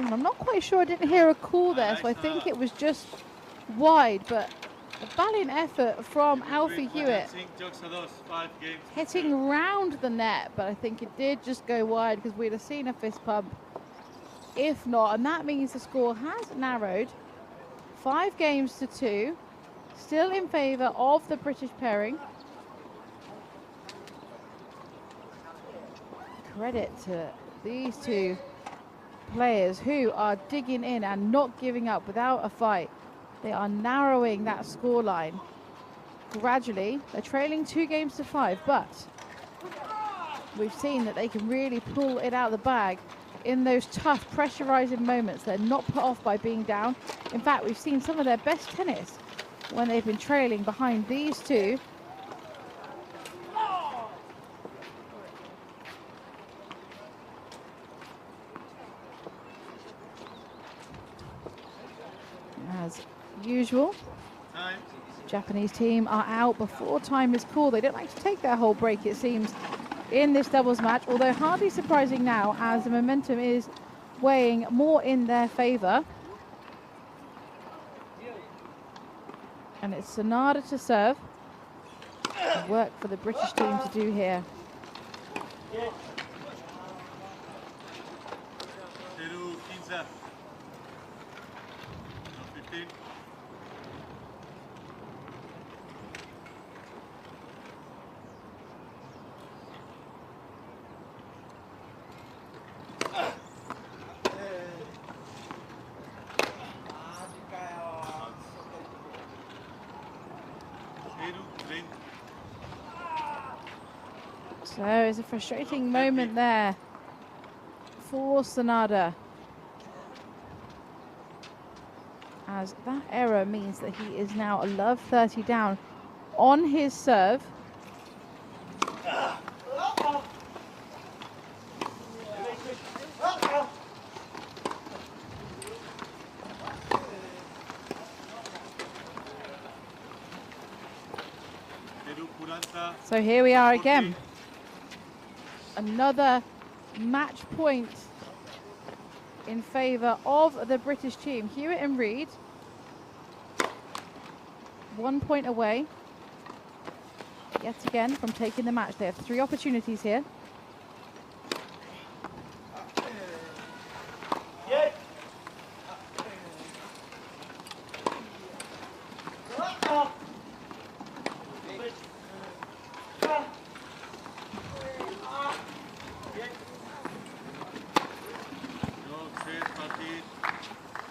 Speaker 4: I'm not quite sure, I didn't hear a call there, so I think it was just wide, but a valiant effort from Alfie Hewitt,
Speaker 2: 적사dos 5 games.
Speaker 4: hitting round the net, but I think it did just go wide because we'd have seen a fist pump if not, and that means the score has narrowed 5 games to 2, still in favour of the British pairing. Credit to these two players who are digging in and not giving up without a fight. They are narrowing that scoreline gradually. They're trailing 2 games to 5, but we've seen that they can really pull it out of the bag in those tough, pressurizing moments. They're not put off by being down. In fact, we've seen some of their best tennis when they've been trailing behind these two. As usual, Japanese team are out before time is called. They don't like to take their whole break, it seems, in this doubles match, although hardly surprising now as the momentum is weighing more in their favour. And it's Sonada to serve. Work for the British team to do here.
Speaker 2: Peru 15. 15.
Speaker 4: So it's a frustrating moment there for Sonada, as that error means that he is now a love 30 down on his serve. So here we are again. Another match point in favour of the British team. Hewitt and Reed, 1 point away yet again from taking the match. They have 3 opportunities here.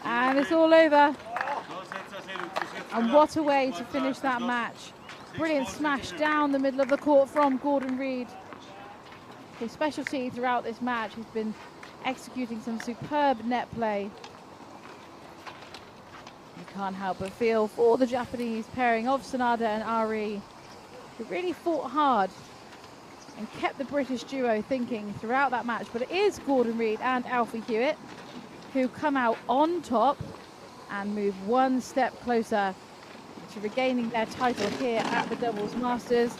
Speaker 4: And it's all over. And what a way to finish that match. Brilliant smash down the middle of the court from Gordon Reed. His specialty throughout this match has been executing some superb net play. You can't help but feel for the Japanese pairing of Sonada and Ari, who really fought hard and kept the British duo thinking throughout that match. But it is Gordon Reed and Alfie Hewitt who come out on top and move 1 step closer to regaining their title here at the Doubles Masters.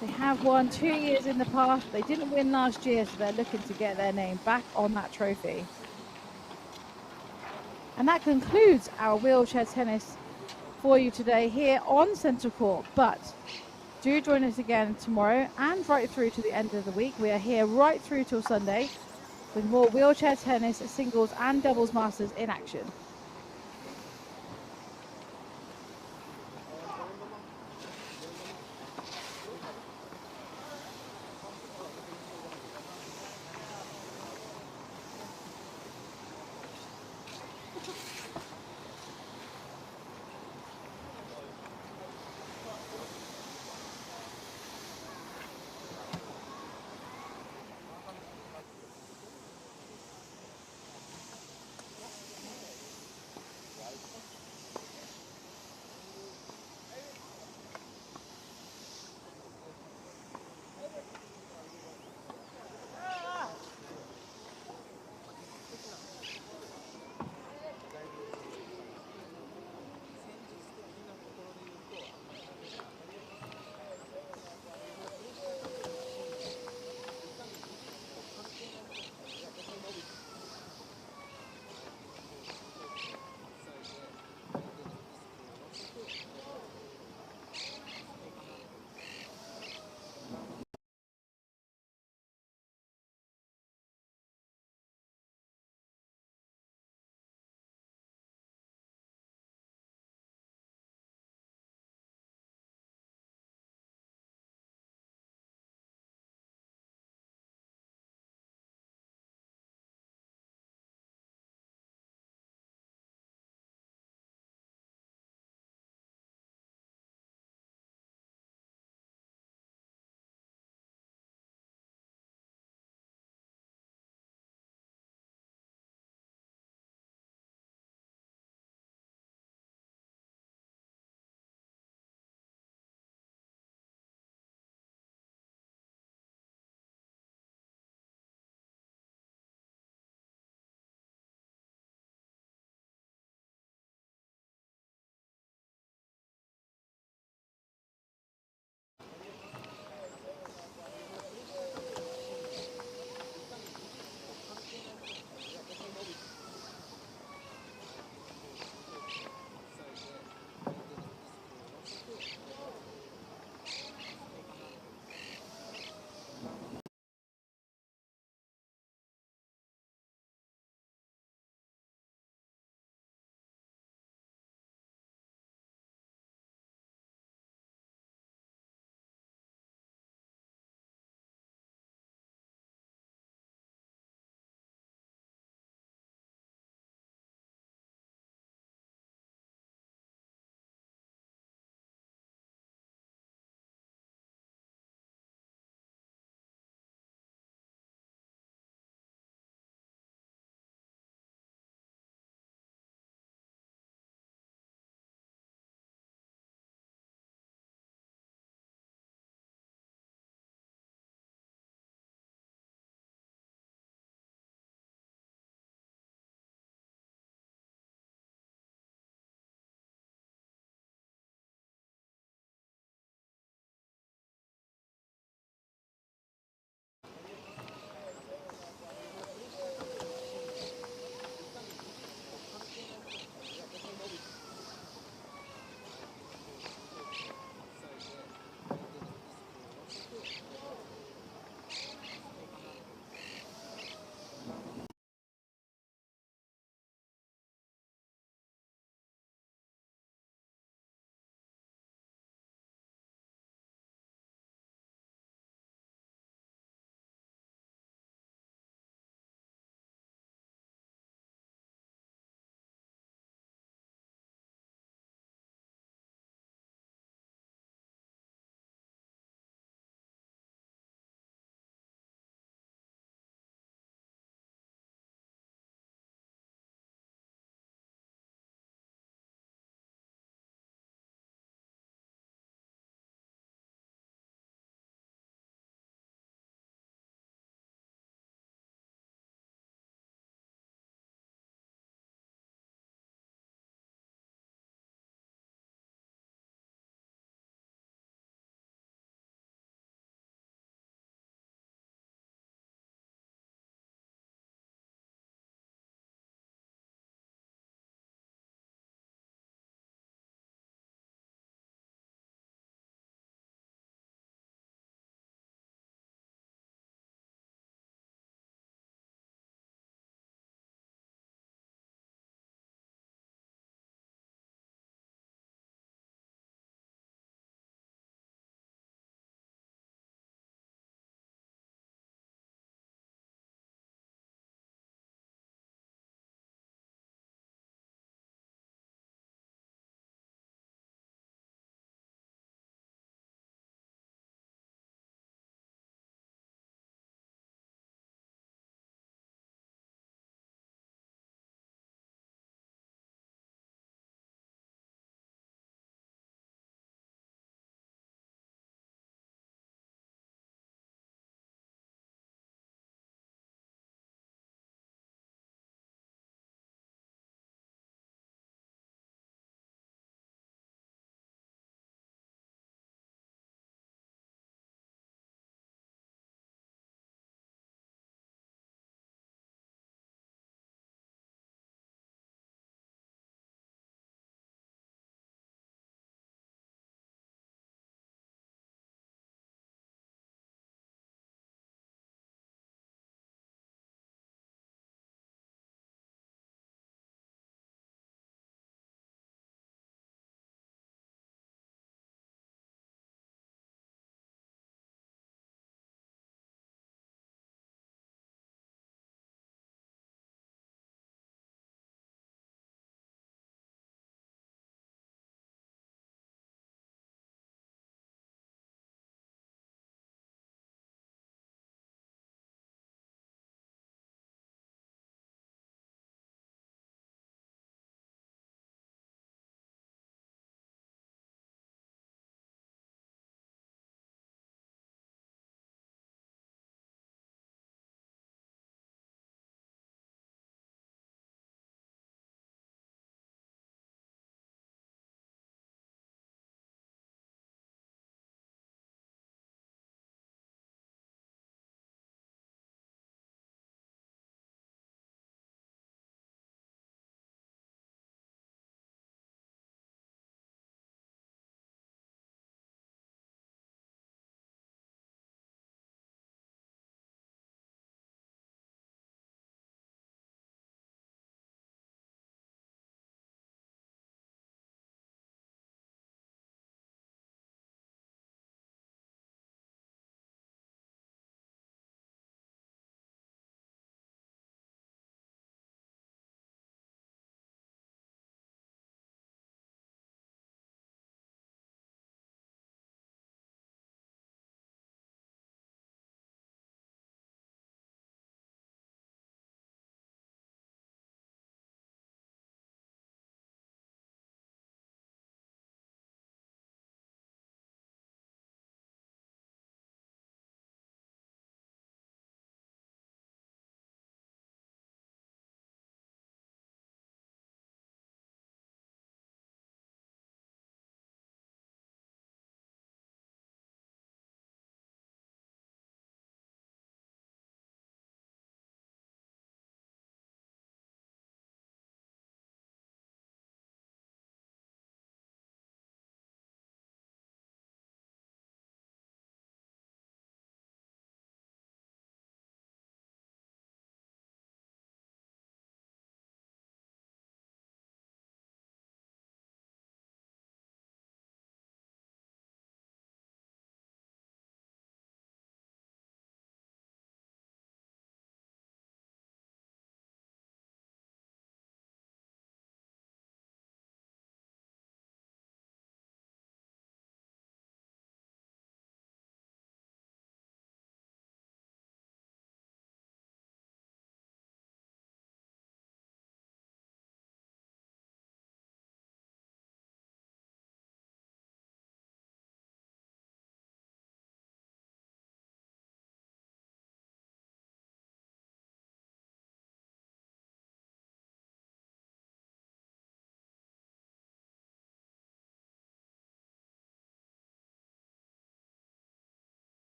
Speaker 4: They have won 2 years in the past. They didn't win last year, so they're looking to get their name back on that trophy. And that concludes our wheelchair tennis for you today here on Centre Court. But do join us again tomorrow and right through to the end of the week. We are here right through till Sunday with more wheelchair tennis, singles and doubles masters in action.